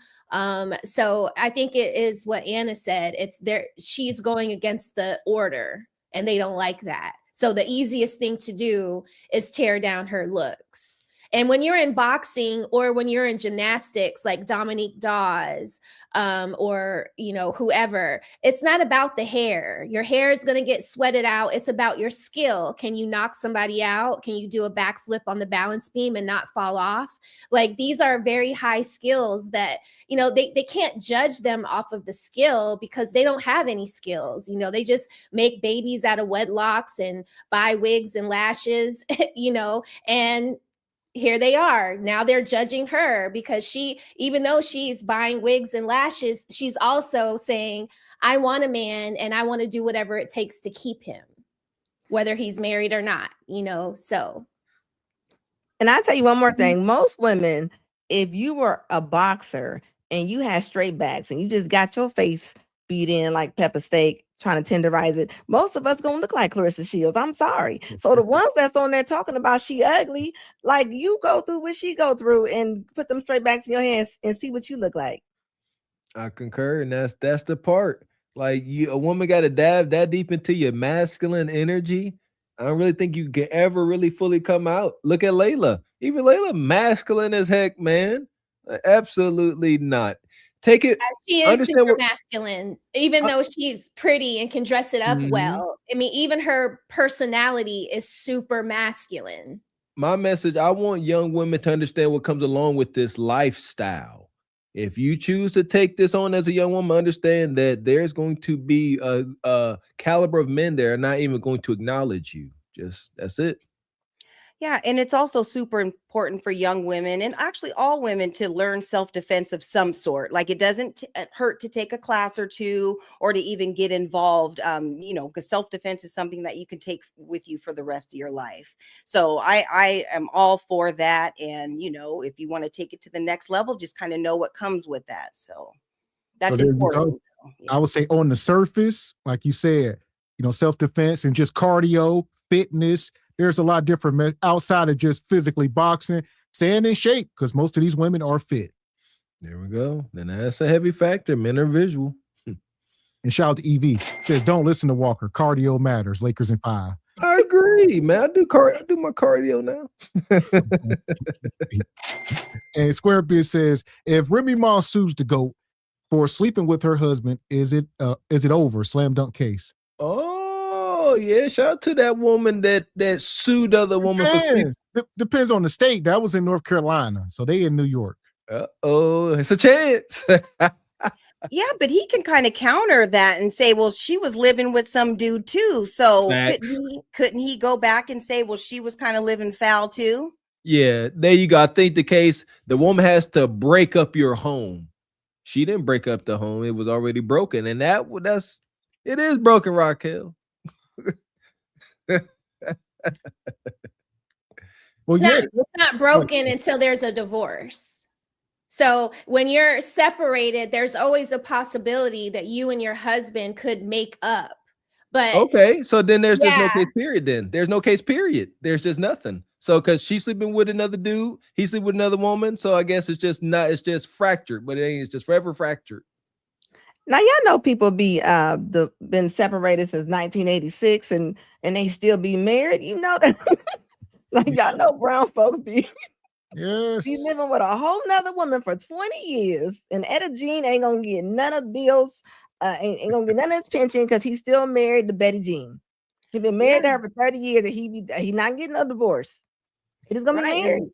So I think it is what Anna said. It's there. She's going against the order and they don't like that. So the easiest thing to do is tear down her looks. And when you're in boxing or when you're in gymnastics, like Dominique Dawes, or, you know, whoever, it's not about the hair. Your hair is going to get sweated out. It's about your skill. Can you knock somebody out? Can you do a backflip on the balance beam and not fall off? Like, these are very high skills that, you know, they can't judge them off of the skill because they don't have any skills. You know, they just make babies out of wedlocks and buy wigs and lashes, you know, and here they are. Now they're judging her because she, even though she's buying wigs and lashes, she's also saying, I want a man and I want to do whatever it takes to keep him, whether he's married or not, you know, so. And I'll tell you one more thing. Most women, if you were a boxer and you had straight backs and you just got your face beat in like pepper steak, trying to tenderize it, most of us gonna look like Clarissa Shields. I'm sorry. So the ones that's on there talking about she ugly, like, you go through what she go through and put them straight backs in your hands and see what you look like. I concur, and that's the part. Like, a woman got to dive that deep into your masculine energy. I don't really think you can ever really fully come out. Look at Layla. Even Layla, masculine as heck, man. Absolutely not. Take it. She is super masculine, even though she's pretty and can dress it up well. I mean, even her personality is super masculine. My message, I want young women to understand what comes along with this lifestyle. If you choose to take this on as a young woman, understand that there's going to be a caliber of men there are not even going to acknowledge you. Just, that's it. Yeah, and it's also super important for young women and actually all women to learn self-defense of some sort. Like, it doesn't hurt to take a class or two or to even get involved, you know, because self-defense is something that you can take with you for the rest of your life. So I am all for that. And, you know, if you want to take it to the next level, just kind of know what comes with that. So that's important. I would say on the surface, like you said, you know, self-defense and just cardio, fitness. There's a lot different outside of just physically boxing, staying in shape, because most of these women are fit. There we go. Then that's a heavy factor. Men are visual. And shout out to EV. Says, don't listen to Walker. Cardio matters. Lakers in 5. I agree, man. I do my cardio now. And Square Biz says, if Remy Ma sues the GOAT for sleeping with her husband, is it over? Slam dunk case. Oh, yeah. Shout out to that woman that sued other woman for sleeping. Depends on the state. That was in North Carolina. So they in New York. Uh-oh, it's a chance. Yeah, but he can kind of counter that and say, well, she was living with some dude too. So couldn't he go back and say, well, she was kind of living foul too? Yeah, there you go. I think the woman has to break up your home. She didn't break up the home. It was already broken. And it is broken, Raquel. It's not broken until there's a divorce. So when you're separated, there's always a possibility that you and your husband could make up. But okay, so then there's just no case period. Then there's no case period. There's just nothing. So because she's sleeping with another dude, he's sleeping with another woman. So I guess it's just fractured, but it ain't. It's just forever fractured. Now y'all know people been separated since 1986 and they still be married. You know that, like y'all know brown folks be. Yes. He's living with a whole nother woman for 20 years, and Etta Jean ain't gonna get none of bills, ain't gonna get none of his pension because he's still married to Betty Jean. He's been married to her for 30 years, and he not getting a divorce. He's gonna be married.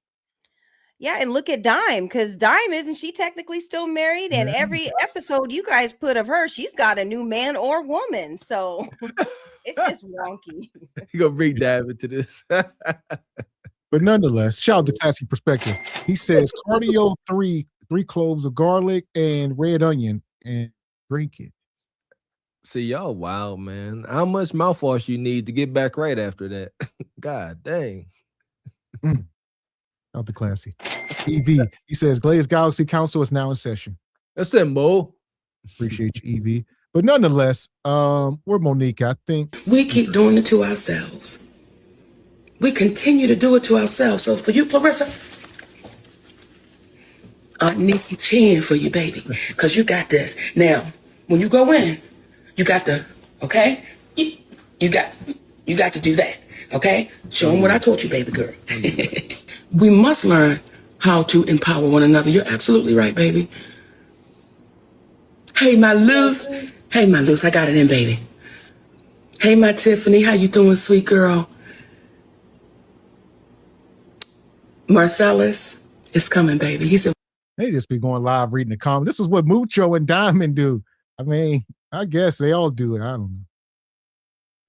Yeah, and look at Dime, because Dime, isn't she technically still married? And every episode you guys put of her, she's got a new man or woman. So it's just wonky. You gonna bring Dime into this? But nonetheless, shout out to Classy Perspective. He says cardio 3 cloves of garlic and red onion and drink it. See, y'all wild, man. How much mouthwash you need to get back right after that? God dang. Out the Classy. EV. He says Glazed Galaxy Council is now in session. That's it, Mo. Appreciate you, Evie. But nonetheless, we're Monique. I think we keep doing it to ourselves. We continue to do it to ourselves. So for you, Clarissa, Aunt Nikki cheering for you, baby, because you got this. Now, when you go in, you got to, okay? You got to do that, okay? Show them what I taught you, baby girl. We must learn how to empower one another. You're absolutely right, baby. Hey, my Luce. I got it in, baby. Hey, my Tiffany. How you doing, sweet girl? Marcellus is coming, baby. He said, they just be going live reading the comments. This is what Mucho and Diamond do. I mean, I guess they all do it. I don't know.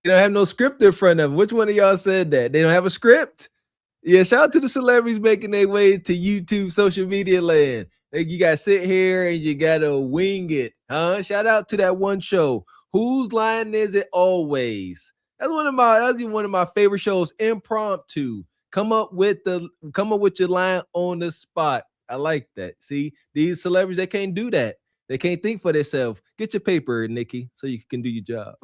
You don't have no script in front of them. Which one of y'all said that? They don't have a script? Yeah, shout out to the celebrities making their way to YouTube, social media land. Like, you got to sit here and you got to wing it, huh? Shout out to that one show. Whose Line Is It Always? That's one of my favorite shows, Impromptu. Come up with your line on the spot. I like that. See, these celebrities, they can't do that. They can't think for themselves. Get your paper, Nikki, so you can do your job.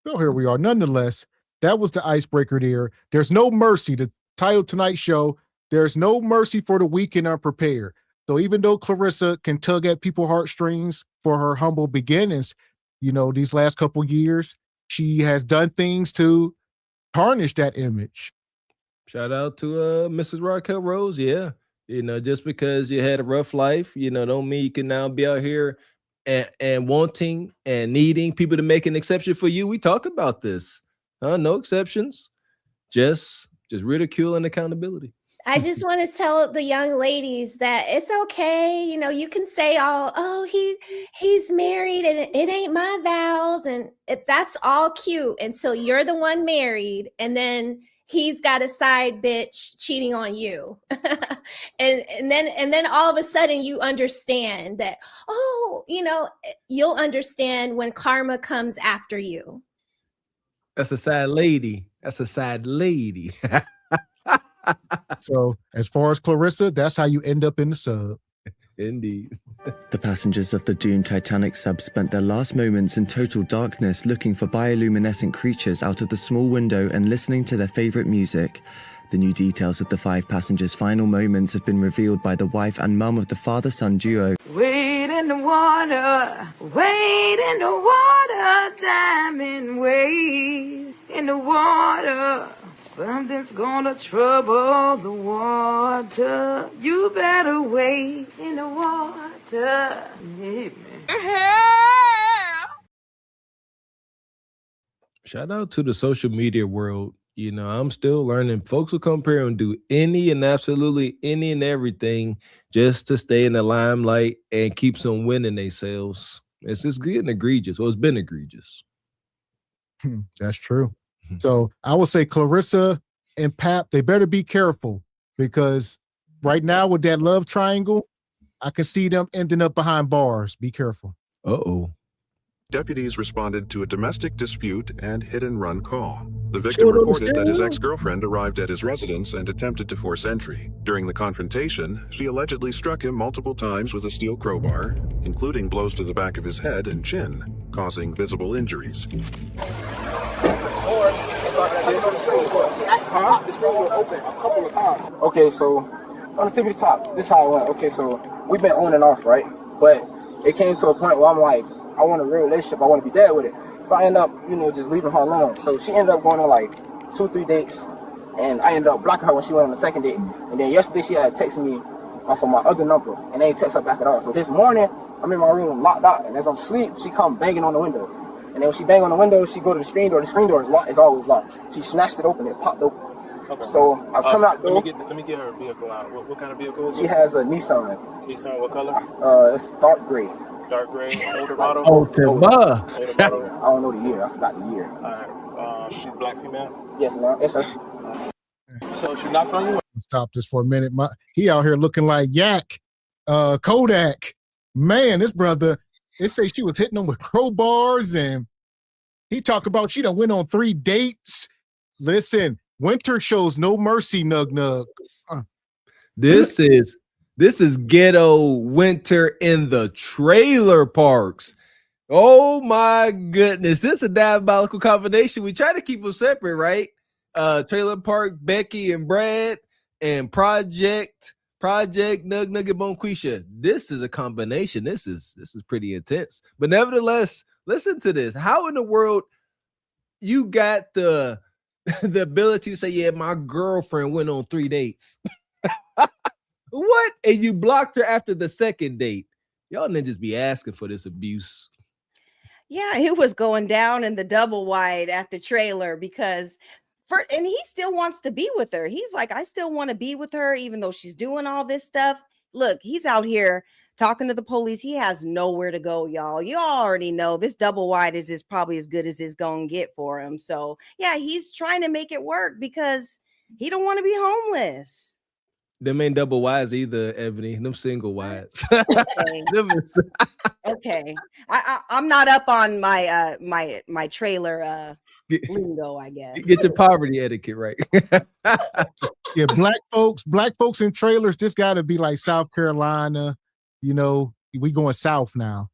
So here we are. Nonetheless, that was the icebreaker there. There's no mercy. The title of tonight's show, there's no mercy for the weak and unprepared. So even though Clarissa can tug at people's heartstrings for her humble beginnings, these last couple years, she has done things to tarnish that image. Shout out to Mrs. Raquel Rose. Yeah. Just because you had a rough life, don't mean you can now be out here and wanting and needing people to make an exception for you. We talk about this. No exceptions. Just ridicule and accountability. I just want to tell the young ladies that it's okay. You can say he's married and it ain't my vows. And that's all cute. And so you're the one married. And then he's got a side bitch cheating on you. and then all of a sudden you understand that, you'll understand when karma comes after you. That's a sad lady. So as far as Clarissa, that's how you end up in the sub. Indeed. The passengers of the doomed Titanic sub spent their last moments in total darkness looking for bioluminescent creatures out of the small window and listening to their favorite music. The new details of the 5 passengers' final moments have been revealed by the wife and mum of the father-son duo. Wade in the water, diamond, wade in the water. Something's gonna trouble the water. You better wade in the water. Yeah, man. Shout out to the social media world. I'm still learning. Folks will come here and do any and absolutely any and everything just to stay in the limelight and keep some winning themselves. It's just getting egregious. Well, it's been egregious. That's true. So I would say Clarissa and Pap, they better be careful because right now with that love triangle, I can see them ending up behind bars. Be careful. Uh-oh. Deputies responded to a domestic dispute and hit-and-run call. The victim reported that his ex-girlfriend arrived at his residence and attempted to force entry. During the confrontation, she allegedly struck him multiple times with a steel crowbar, including blows to the back of his head and chin, causing visible injuries. Okay, so on the tip of the top, this is how it went. Okay, so we've been on and off, right? But it came to a point where I'm like, I want a real relationship. I want to be there with it. So I end up, just leaving her alone. So she ended up going on like 2-3 dates, and I ended up blocking her when she went on the second date. And then yesterday she had texted me off of my other number, and I ain't text her back at all. So this morning I'm in my room locked out, and as I'm asleep, she come banging on the window. And then when she bang on the window, she go to the screen door. The screen door is locked. It's always locked. She snatched it open. It popped open. Okay. So I was coming out the door. Let me get her vehicle out. What kind of vehicle is it? She has a Nissan. Nissan, what color? It's dark gray. Dark gray, older model? Older model. I don't know the year. I forgot the year. All right. She's black female? Yes, ma'am. Yes, sir. So she knocked on you? Stop this for a minute. He out here looking like Yak, Kodak. Man, this brother, they say she was hitting him with crowbars, and he talk about she done went on 3 dates. Listen, winter shows no mercy, Nug Nug. This is This is ghetto winter in the trailer parks. Oh my goodness. This is a diabolical combination. We try to keep them separate, right? Trailer Park, Becky and Brad, and Project Nug Nugget Bonquisha. This is a combination. This is pretty intense. But nevertheless, listen to this. How in the world you got the ability to say, yeah, my girlfriend went on 3 dates? What? And you blocked her after the second date. Y'all ninjas be asking for this abuse. Yeah, it was going down in the double wide at the trailer because and he still wants to be with her. He's like, I still want to be with her, even though she's doing all this stuff. Look, he's out here talking to the police. He has nowhere to go, y'all. You all already know this double wide is probably as good as it's going to get for him. So yeah, he's trying to make it work because he don't want to be homeless. Them ain't double wides either, Ebony. Them single wides. Okay. I'm not up on my my trailer lingo, I guess. Get your poverty etiquette right. Yeah, black folks in trailers, this gotta be like South Carolina. You know, we going south now.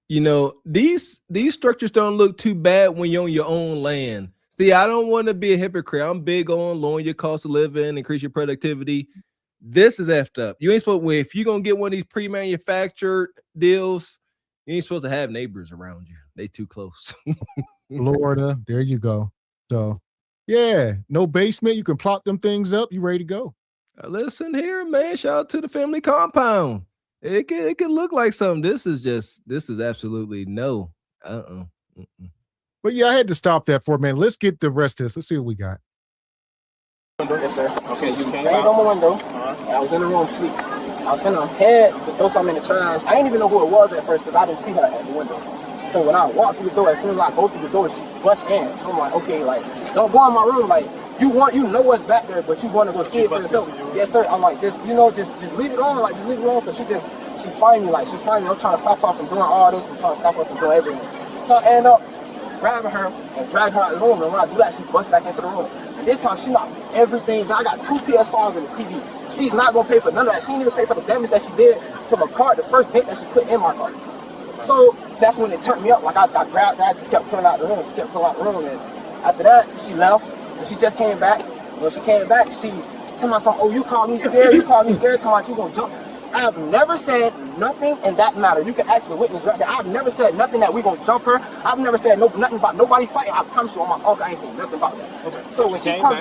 You know, these structures don't look too bad when you're on your own land. See, I don't want to be a hypocrite. I'm big on lowering your cost of living, increase your productivity. This is effed up. You ain't supposed to, if you're going to get one of these pre-manufactured deals, you ain't supposed to have neighbors around you. They too close. Florida, there you go. So, yeah, no basement. You can plop them things up. You ready to go. Listen here, man. Shout out to the family compound. It can look like something. This is absolutely no. But yeah, I had to stop that for a minute. Let's get the rest of this. Let's see what we got. Yes, sir. Okay, you came out on my window. I was in the room sleep. I was finna head to throw something in the trash. I didn't even know who it was at first because I didn't see her at the window. So when I walked through the door, as soon as I go through the door, she busts in. So I'm like, okay, like, don't go in my room. Like, you know what's back there, but you want to go see it for yourself. Yes, sir. I'm like, just leave it on. Like, just leave it on. So she find me. I'm trying to stop her from doing all this. I'm trying to stop her from doing everything. So I end up grabbing her and dragging her out of the room. And when I do that, she busts back into the room. And this time, she knocked everything down. I got 2 PS5s and a TV. She's not going to pay for none of that. She didn't even pay for the damage that she did to my car, the first dent that she put in my car. So that's when it turned me up. Like, I grabbed her. I just kept pulling out the room. And after that, she left. And she just came back. When she came back, she told me something, oh, you called me scared. Tell me you going to jump. I have never said nothing in that matter. You can ask the witness right there. I've never said nothing that we gonna jump her. I've never said nothing about nobody fighting. I promise you on my uncle, I ain't saying nothing about that. Okay. So when she come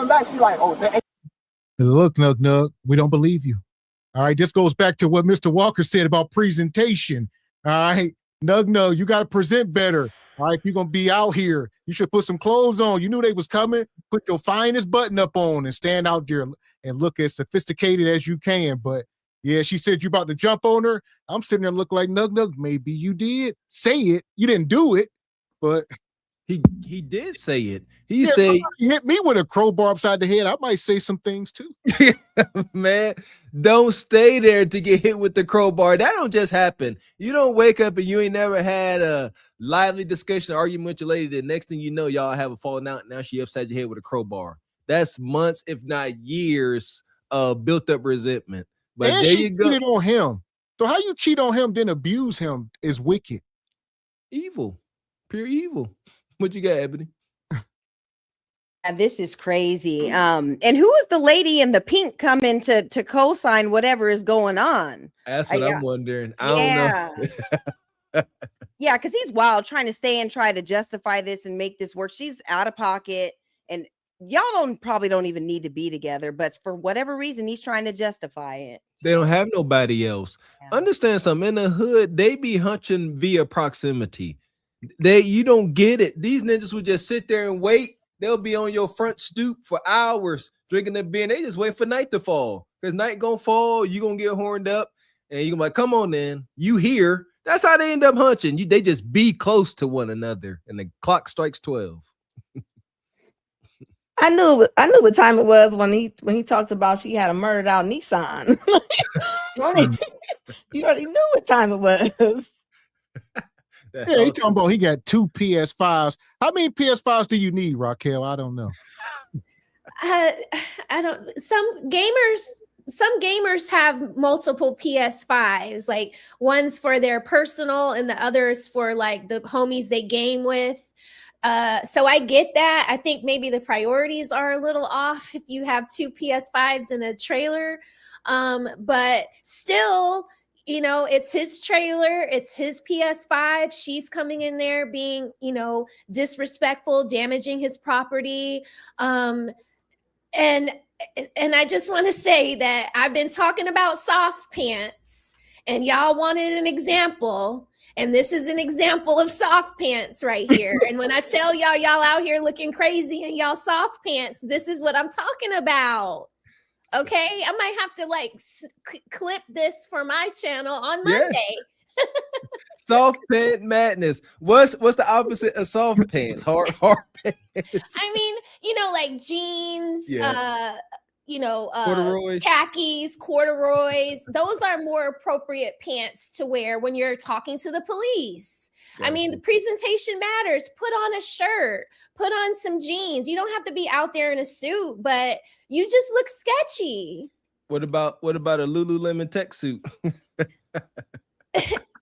back, she like, oh, look, Nug, we don't believe you. All right, this goes back to what Mr. Walker said about presentation. All right, Nug, you got to present better. All right, if you're gonna be out here, you should put some clothes on. You knew they was coming. Put your finest button up on and stand out there and look as sophisticated as you can. But yeah, she said you about to jump on her. I'm sitting there looking like Nug. Maybe you did say it. You didn't do it, but he did say it. He said somebody hit me with a crowbar upside the head. I might say some things too. Man, don't stay there to get hit with the crowbar. That don't just happen. You don't wake up and you ain't never had a lively discussion, argument with your lady. The next thing you know, y'all have a falling out. Now she upside your head with a crowbar. That's months, if not years, of built up resentment. But and there she you go. Cheated on him. So how you cheat on him then abuse him is wicked. Evil. Pure evil. What you got, Ebony? This is crazy. And who is the lady in the pink coming to co-sign whatever is going on? That's what I'm wondering. I don't know. Yeah, because he's wild trying to stay and try to justify this and make this work. She's out of pocket, and y'all probably don't even need to be together, but for whatever reason, he's trying to justify it. They don't have nobody else. Yeah. Understand something. In the hood, they be hunching via proximity. You don't get it. These ninjas would just sit there and wait. They'll be on your front stoop for hours drinking their beer. And they just wait for night to fall. Because night gonna fall, you gonna get horned up, and you're gonna be like, come on then. You here. That's how they end up hunching. They just be close to one another, and the clock strikes 12. I knew what time it was when he talked about she had a murdered out Nissan. You already knew what time it was. Yeah, he talking about he got 2 PS5s. How many PS5s do you need, Raquel? I don't know. I don't. Some gamers some gamers have multiple PS5s, like one's for their personal and the others for like the homies they game with. So I get that. I think maybe the priorities are a little off if you have 2 PS5s in a trailer. But still, you know, it's his trailer, it's his PS5. She's coming in there being, you know, disrespectful, damaging his property. And I just want to say that I've been talking about soft pants and y'all wanted an example. And this is an example of soft pants right here. And when I tell y'all out here looking crazy in y'all soft pants, this is what I'm talking about. Okay, I might have to like clip this for my channel on Monday. Yes. Soft pant madness. What's the opposite of soft pants? Hard pants. I mean, you know, like jeans, corduroys. Khakis, corduroys. Those are more appropriate pants to wear when you're talking to the police. Gotcha. I mean, the presentation matters. Put on a shirt, put on some jeans. You don't have to be out there in a suit, but you just look sketchy. What about a Lululemon tech suit?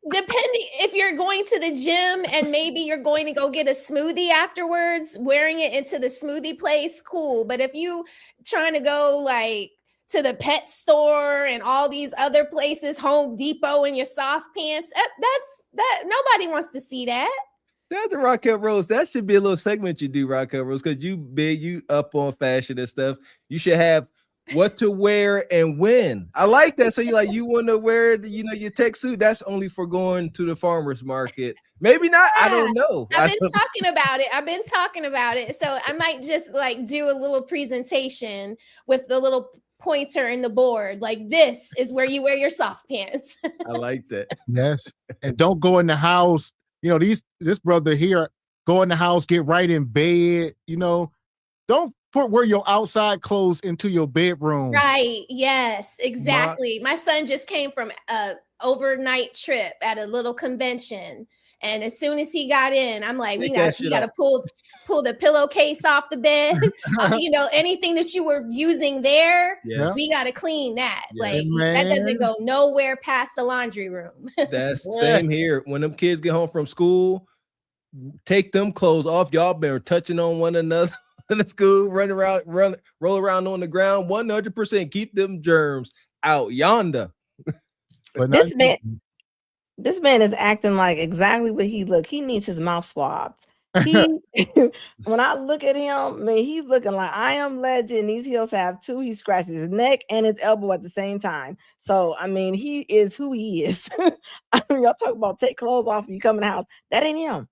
Depending if you're going to the gym and maybe you're going to go get a smoothie afterwards, wearing it into the smoothie place, cool. But if you trying to go like to the pet store and all these other places, Home Depot in your soft pants, that nobody wants to see that. That's a Raquel Rose. That should be a little segment you do, Raquel Rose, because you up on fashion and stuff. You should have what to wear and when. I like that. So you want to wear, your tech suit. That's only for going to the farmer's market. Maybe not. Yeah, I don't know. I've been talking about it. So I might just like do a little presentation with the little pointer and the board. Like, this is where you wear your soft pants. I like that. Yes. And don't go in the house. This brother here, go in the house, get right in bed. Don't wear your outside clothes into your bedroom. Right. Yes, exactly. My son just came from a overnight trip at a little convention. And as soon as he got in, I'm like, we got to pull the pillowcase off the bed. Anything that you were using there, yes. We got to clean that. Yes, that doesn't go nowhere past the laundry room. That's same here. When them kids get home from school, take them clothes off. Y'all been touching on one another in the school, roll around on the ground. 100% keep them germs out yonder. But this man is acting like exactly what he look. He needs his mouth swabbed. When I look at him, man, he's looking like I Am Legend. These heels have two. He scratches his neck and his elbow at the same time. So, I mean, he is who he is. Y'all talk about take clothes off when you come in the house. That ain't him.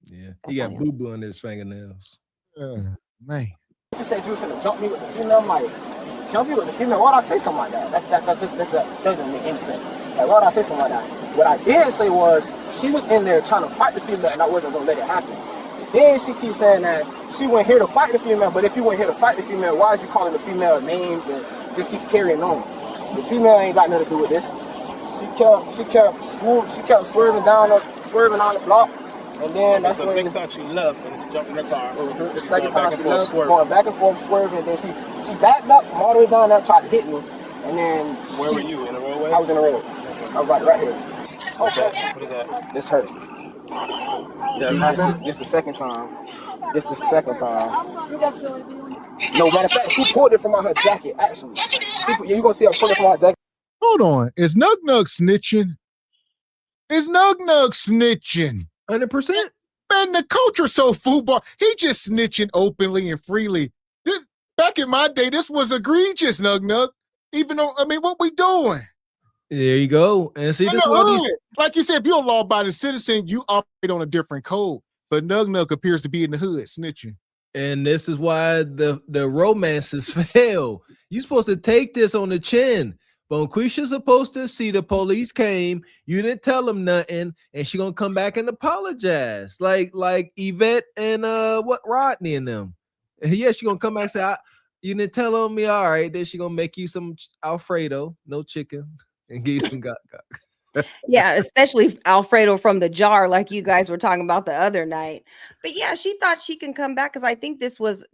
Yeah, he got boo-boo on his fingernails. Man. You said you was gonna jump me with the female. I'm like, jump me with the female? Why would I say something like that? That doesn't make any sense. Like, why would I say something like that? What I did say was, she was in there trying to fight the female and I wasn't gonna let it happen. Then she keeps saying that she went here to fight the female, but if you went here to fight the female, why is you calling the female names and just keep carrying on? The female ain't got nothing to do with this. She kept swerving on the block. And then that's the second time she left and she jumped in her car. Mm-hmm. The second time she left, going back and forth, swerving. And then she backed up from all the way down there, tried to hit me. And then where were you? In the roadway? I was in the road. I was right here. Okay. What is that? This hurt. This the second time. No, matter of fact, she pulled it from out her jacket, actually. You're going to see her pull it from her jacket. Hold on. Is Nug Nug snitching? 100%. Man, the culture's so football. He just snitching openly and freely. Back in my day, this was egregious, Nug Nug. Even though, what we doing? There you go. And see, this like you said, if you're a law-abiding citizen, you operate on a different code. But Nug Nug appears to be in the hood snitching. And this is why the romances fail. You're supposed to take this on the chin. Bonquisha's supposed to see the police came. You didn't tell them nothing, and she gonna come back and apologize, like Yvette and Rodney and them. And yeah, she gonna come back and say, "You didn't tell on me, all right." Then she gonna make you some Alfredo, no chicken, and give you some gaga. Yeah, especially Alfredo from the jar, like you guys were talking about the other night. But yeah, she thought she can come back because I think this was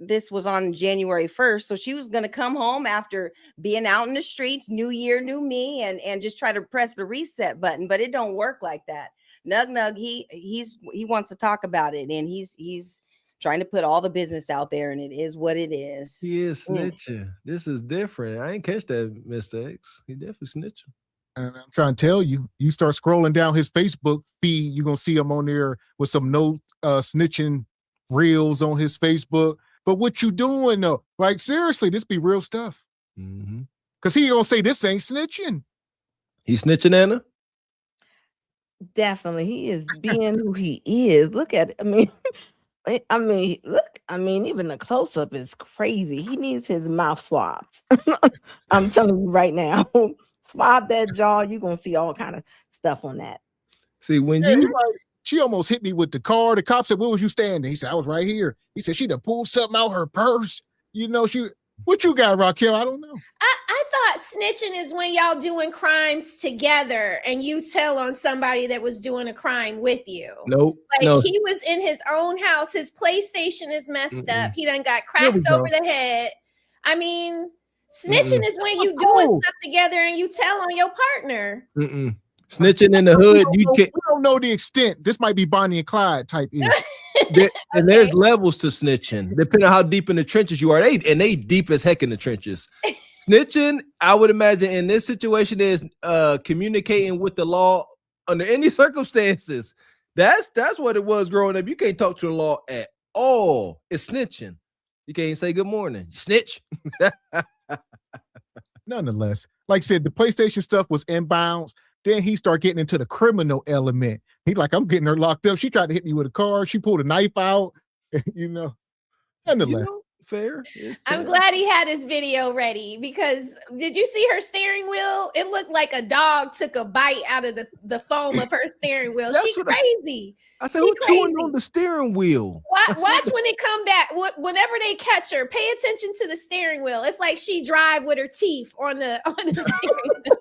on January 1st. So she was gonna come home after being out in the streets, new year, new me, and just try to press the reset button. But it don't work like that. Nug, he wants to talk about it, and he's trying to put all the business out there, and it is what it is. He is snitching. This is different. I ain't catch that, Mr. X. He definitely snitching. And I'm trying to tell you, you start scrolling down his Facebook feed, you're going to see him on there with some snitching reels on his Facebook. But what you doing though? Like, seriously, this be real stuff. Because he going to say this ain't snitching. He's snitching, Anna? Definitely. He is being who he is. Look at it. Look, even the close-up is crazy. He needs his mouth swabbed. I'm telling you right now. Swab that jaw, you're gonna see all kind of stuff on that. See, when she almost hit me with the car. The cop said, "Where was you standing?" He said, "I was right here." He said, "She done pulled something out her purse." You know, what you got, Raquel? I don't know. I thought snitching is when y'all doing crimes together and you tell on somebody that was doing a crime with you. Nope. He was in his own house. His PlayStation is messed up. He done got cracked over the head. I mean, snitching is when you doing stuff together and you tell on your partner. Snitching in the hood, we don't know the extent. This might be Bonnie and Clyde type issue. And there's levels to snitching, depending on how deep in the trenches you are. They deep as heck in the trenches. Snitching, I would imagine in this situation is communicating with the law under any circumstances. That's what it was growing up. You can't talk to the law at all. It's snitching. You can't say good morning. You snitch. Nonetheless, like I said, the PlayStation stuff was inbounds. Then he started getting into the criminal element. He's like, I'm getting her locked up. She tried to hit me with a car. She pulled a knife out. Nonetheless. Fair. I'm glad he had his video ready because did you see her steering wheel? It looked like a dog took a bite out of the foam of her steering wheel. She crazy. I said, who's chewing on the steering wheel? Watch when it come back. Whenever they catch her, pay attention to the steering wheel. It's like she drive with her teeth on the steering wheel.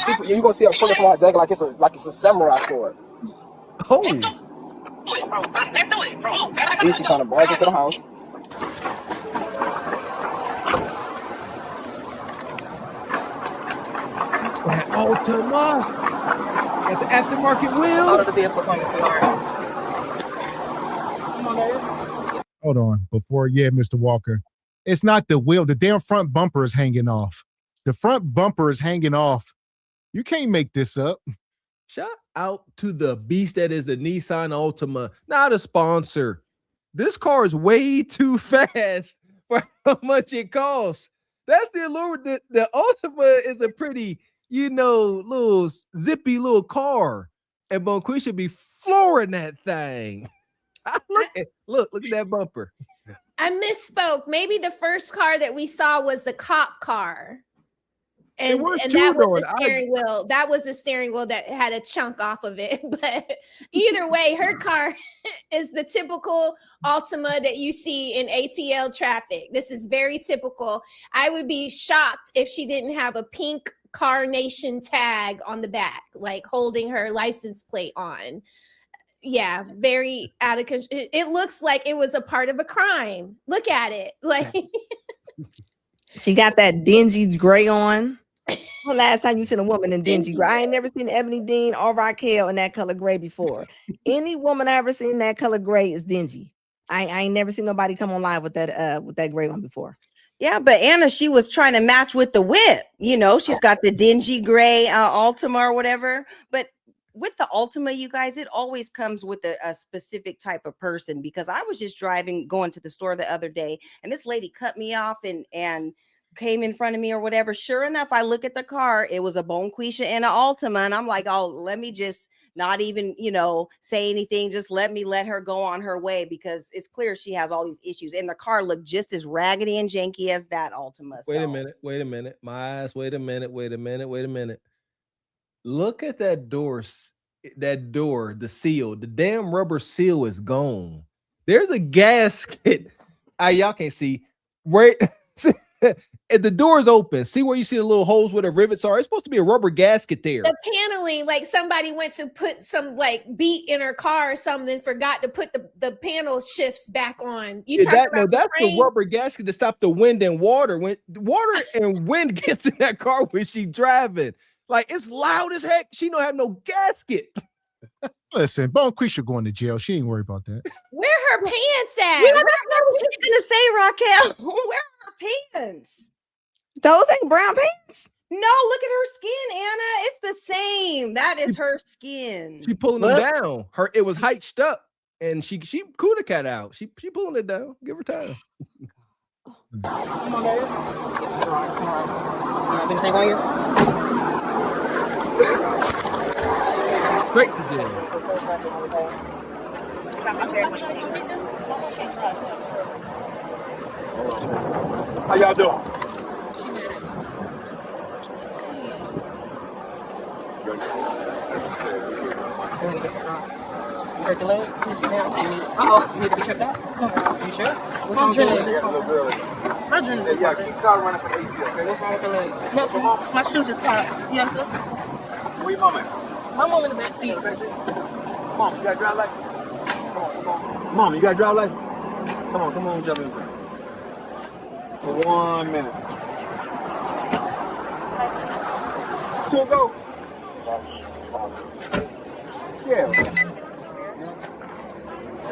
See, you're gonna see her pull it from her jacket like it's a samurai sword. Holy. See, she's trying to barge into the house. Ultima at the aftermarket wheels. Out of the vehicle coming, sweetheart. Come on, guys. Hold on. Mr. Walker. It's not the wheel. The damn front bumper is hanging off. The front bumper is hanging off. You can't make this up. Shout out to the beast that is the Nissan Altima, not a sponsor. This car is way too fast for how much it costs. That's the allure. The Altima is a pretty, little zippy little car. And Bonquisha should be flooring that thing. Look at that bumper. I misspoke. Maybe the first car that we saw was the cop car. And that was the steering wheel. That was the steering wheel that had a chunk off of it. But either way, her car is the typical Altima that you see in ATL traffic. This is very typical. I would be shocked if she didn't have a pink Carnation tag on the back, like holding her license plate on. Yeah, very out of control. It looks like it was a part of a crime. Look at it. Like she got that dingy gray on. When last time you seen a woman in dingy gray? I ain't never seen Ebony Dean or Raquel in that color gray before. Any woman I ever seen that color gray is dingy. I ain't never seen nobody come on live with that gray one before. Yeah, but Anna, she was trying to match with the whip. She's got the dingy gray Altima or whatever. But with the Altima, you guys, it always comes with a specific type of person, because I was just going to the store the other day, and this lady cut me off and came in front of me or whatever. Sure enough, I look at the car. It was a Bonquisha and an Altima, and I'm like, oh, let me just not even, say anything. Just let her go on her way, because it's clear she has all these issues, and the car looked just as raggedy and janky as that Altima. Wait a minute. My eyes. Wait a minute. Look at that door. The seal, the damn rubber seal is gone. There's a gasket. Y'all can't see. Right. If the door is open, see where you see the little holes where the rivets are. It's supposed to be a rubber gasket there. The paneling, like somebody went to put some like beat in her car or something, forgot to put the panel shifts back on. You talking about that's the rubber gasket to stop the wind and water. When water and wind gets in that car when she's driving, like it's loud as heck. She don't have no gasket. Listen, Bonquisha going to jail. She ain't worried about that. Where her pants at? Yeah, that's what I was just gonna say, Raquel. Where are her pants? Those ain't brown pants. No, look at her skin, Anna. It's the same. That is her skin. She pulling them down. It was hitched up, and she cool the cat out. She pulling it down. Give her time. Come on, guys. It's dry. Come on. You have anything on you? Straight to jail. How y'all doing? You hurt the leg? Uh-oh. You need to be checked out? You sure? What's wrong with your leg? My adrenaline. Yeah, keep car running for AC, okay? What's wrong with your leg? No, my shoe just caught. Yes, sir. Where your mom at? My mom in the back seat. Mom, you got drive license? Come on. Mom, you got drive license? Come on, jump in. For 1 minute. 2 go. Yeah.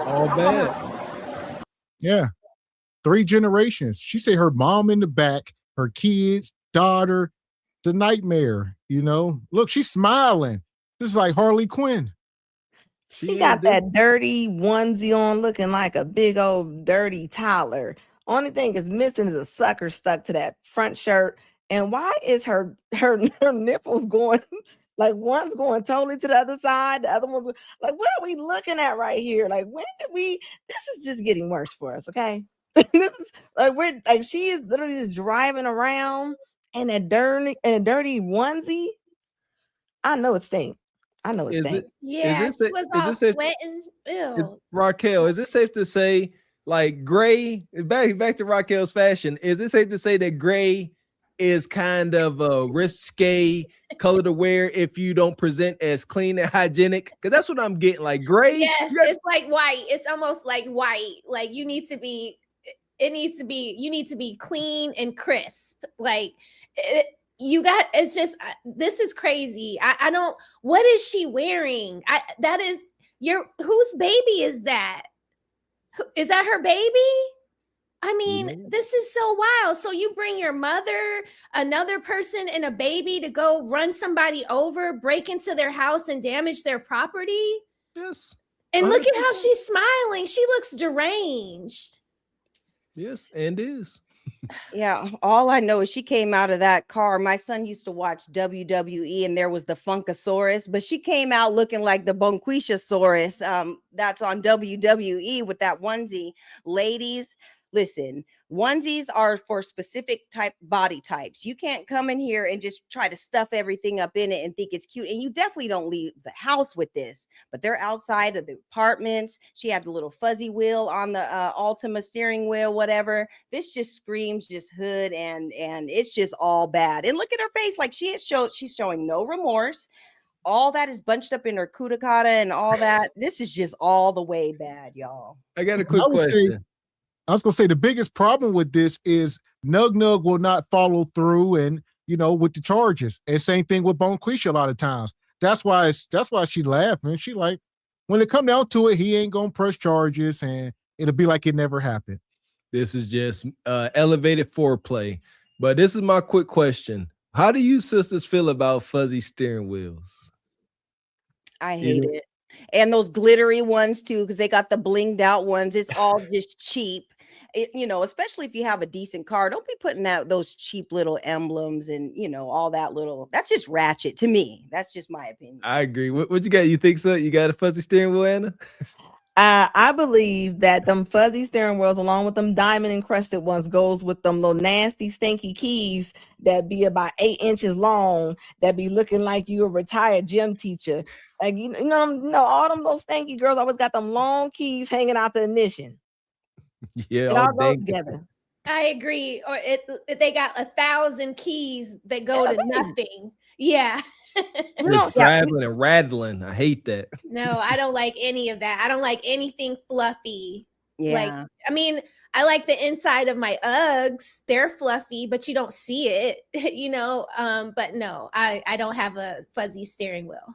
All bad. Yeah. 3 generations. She say her mom in the back, her kids, daughter, the nightmare, you know. Look, she's smiling. This is like Harley Quinn. She got that dirty onesie on looking like a big old dirty toddler. Only thing is missing is a sucker stuck to that front shirt. And why is her nipples going like one's going totally to the other side, the other one's like, what are we looking at right here? Like, when did this is just getting worse for us, okay? This is like she is literally just driving around in a dirty onesie. I know it's stink. Yeah, she was all sweating. Ew. Raquel, is it safe to say, like, gray, back to Raquel's fashion, is it safe to say that gray is kind of a risque color to wear if you don't present as clean and hygienic? Because that's what I'm getting, like gray. Yes, it's like white. It's almost like white. Like you need to be clean and crisp. Like it's just, this is crazy. I don't, what is she wearing? Whose baby is that? Is that her baby? I mean, this is so wild. So you bring your mother, another person, and a baby to go run somebody over, break into their house and damage their property? Yes. And look at how she's smiling. She looks deranged. Yes, and is. Yeah, all I know is she came out of that car. My son used to watch WWE, and there was the Funkasaurus, but she came out looking like the Bonquisha-saurus. That's on WWE with that onesie. Ladies, listen, onesies are for specific body types. You can't come in here and just try to stuff everything up in it and think it's cute. And you definitely don't leave the house with this. But they're outside of the apartments. She had the little fuzzy wheel on the Altima steering wheel, whatever. This just screams just hood, and it's just all bad. And look at her face, like she's showing no remorse. All that is bunched up in her cuticata and all that. This is just all the way bad, y'all. I got a quick question. I was going to say the biggest problem with this is Nug will not follow through and, with the charges. And same thing with Bonquisha a lot of times. That's why she laughed, man. She like, when it come down to it, he ain't going to press charges and it'll be like it never happened. This is just elevated foreplay. But this is my quick question. How do you sisters feel about fuzzy steering wheels? I hate it. And those glittery ones too, because they got the blinged out ones. It's all just cheap. Especially if you have a decent car, don't be putting out those cheap little emblems and all that little. That's just ratchet to me. That's just my opinion. I agree. What you got? You think so? You got a fuzzy steering wheel, Anna? I believe that them fuzzy steering wheels, along with them diamond encrusted ones, goes with them little nasty, stinky keys that be about 8 inches long, that be looking like you a retired gym teacher. Like all them little stinky girls always got them long keys hanging out the ignition. Yeah, it all goes together. I agree. Or they got 1,000 keys that go to nothing. Yeah. Just rattling and rattling. I hate that. No, I don't like any of that. I don't like anything fluffy. Yeah. Like, I mean, I like the inside of my Uggs. They're fluffy, but you don't see it, you know. But no, I don't have a fuzzy steering wheel.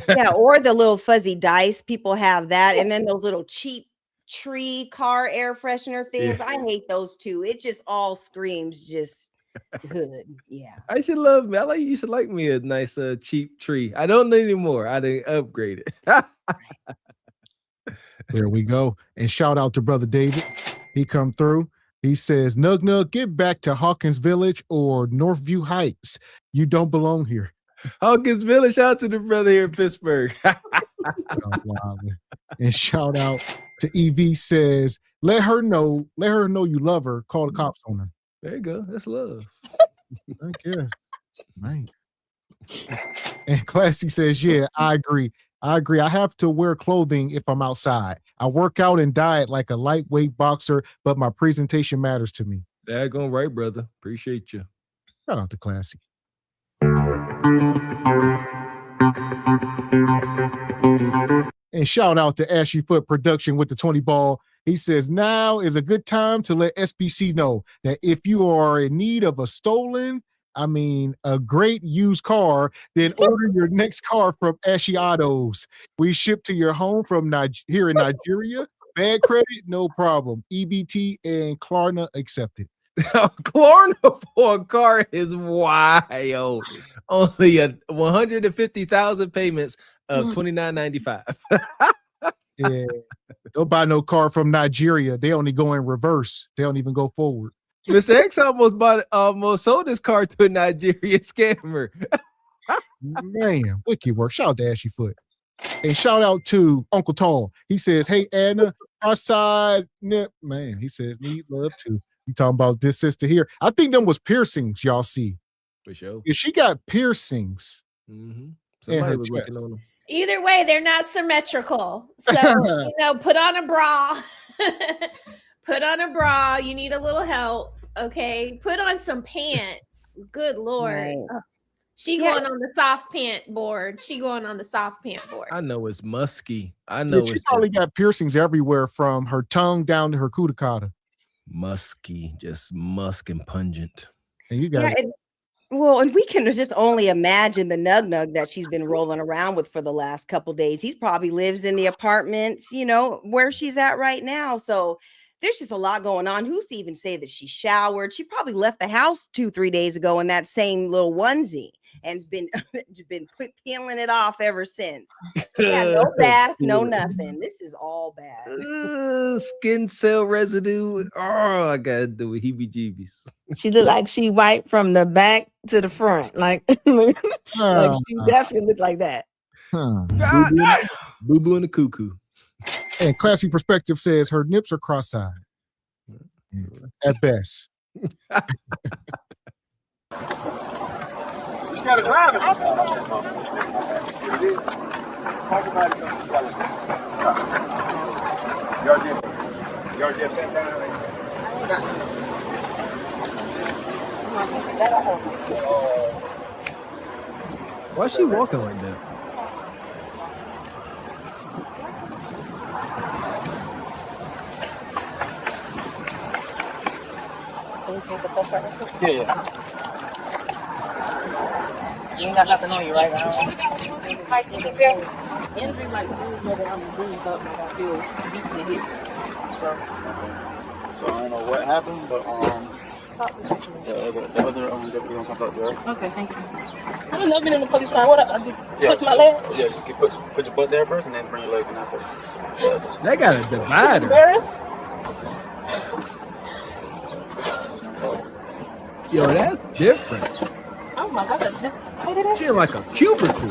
Yeah, or the little fuzzy dice. People have that, and then those little cheap tree car air freshener things. I hate those too. It just all screams just good. Yeah. I should love me. You should like me a nice cheap tree. I don't need anymore. I didn't upgrade it. There we go. And shout out to Brother David. He come through. He says, Nug, get back to Hawkins Village or Northview Heights. You don't belong here. Hawkins Village, shout out to the brother here in Pittsburgh. And shout out to EV says, let her know you love her. Call the cops on her. There you go. That's love. Thank you. Man. And Classy says, yeah, I agree. I have to wear clothing if I'm outside. I work out and diet like a lightweight boxer, but my presentation matters to me. Daggone right, brother. Appreciate you. Shout out to Classy. And shout out to Ashy Foot Production with the 20 ball. He says, now is a good time to let SBC know that if you are in need of a great used car, then order your next car from Ashy Autos. We ship to your home from here in Nigeria. Bad credit, no problem. EBT and Klarna accepted. Klarna for a car is wild. Only 150,000 payments of $29.95. Yeah, don't buy no car from Nigeria. They only go in reverse. They don't even go forward. Mr. X almost sold his car to a Nigerian scammer. Man, wicked work. Shout out to Ashy Foot. And shout out to Uncle Tall. He says, hey, Anna, our side nip. Man, he says, need love too. You talking about this sister here. I think them was piercings, y'all see. For sure. Yeah, she got piercings. Mm-hmm. Somebody was working on them. Either way, they're not symmetrical. So, put on a bra. Put on a bra. You need a little help. Okay. Put on some pants. Good Lord. Right. She going on the soft pant board. I know it's musky. I know she probably got piercings everywhere from her tongue down to her cuticle. Musky, just musk and pungent. And you got and we can just only imagine the nug that she's been rolling around with for the last couple days. He probably lives in the apartments, where she's at right now. So there's just a lot going on. Who's to even say that she showered? She probably left the house 2-3 days ago in that same little onesie and's been peeling it off ever since. Yeah, no bath, no nothing. This is all bad. Skin cell residue. Oh, I gotta do it. Heebie-jeebies. She looked like she wiped from the back to the front. Like she definitely looked like that. Boo boo and the cuckoo. And Classy Perspective says her nips are cross-eyed. At best. You gotta drive it. Why is she walking like that? Yeah. You ain't got nothing on you right now. Injury might be whether I'm bruised up and I feel beaten and hits. So I don't know what happened, but the other deputy gonna come talk to her. Okay, thank you. I've never been in the police car. What? I just twist my leg. Yeah, just put your butt there first, and then bring your legs in after. They got a divider. Embarrassed. Yo, that's different. Oh my God, this tight ass. She's like a cubicle.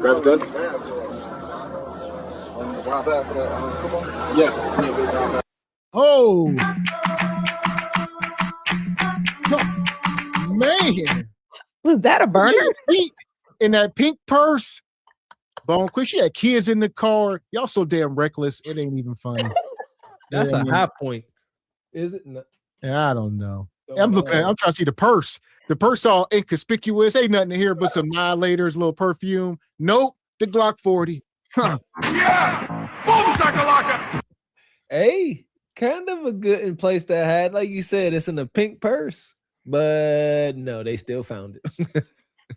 Grab the gun. Yeah. Oh. man. Was that a burner? In that pink purse. Bone Quick, she had kids in the car. Y'all so damn reckless. It ain't even funny. That's a high point. Is it? No. Yeah, I don't know. I'm looking at, I'm trying to see the purse. The purse all inconspicuous. Ain't nothing in here but some annihilators, a little perfume. Nope. The Glock 40. Huh. Yeah! Boom, shakalaka! Hey, kind of a good place that had, like you said, it's in a pink purse. But no, they still found it.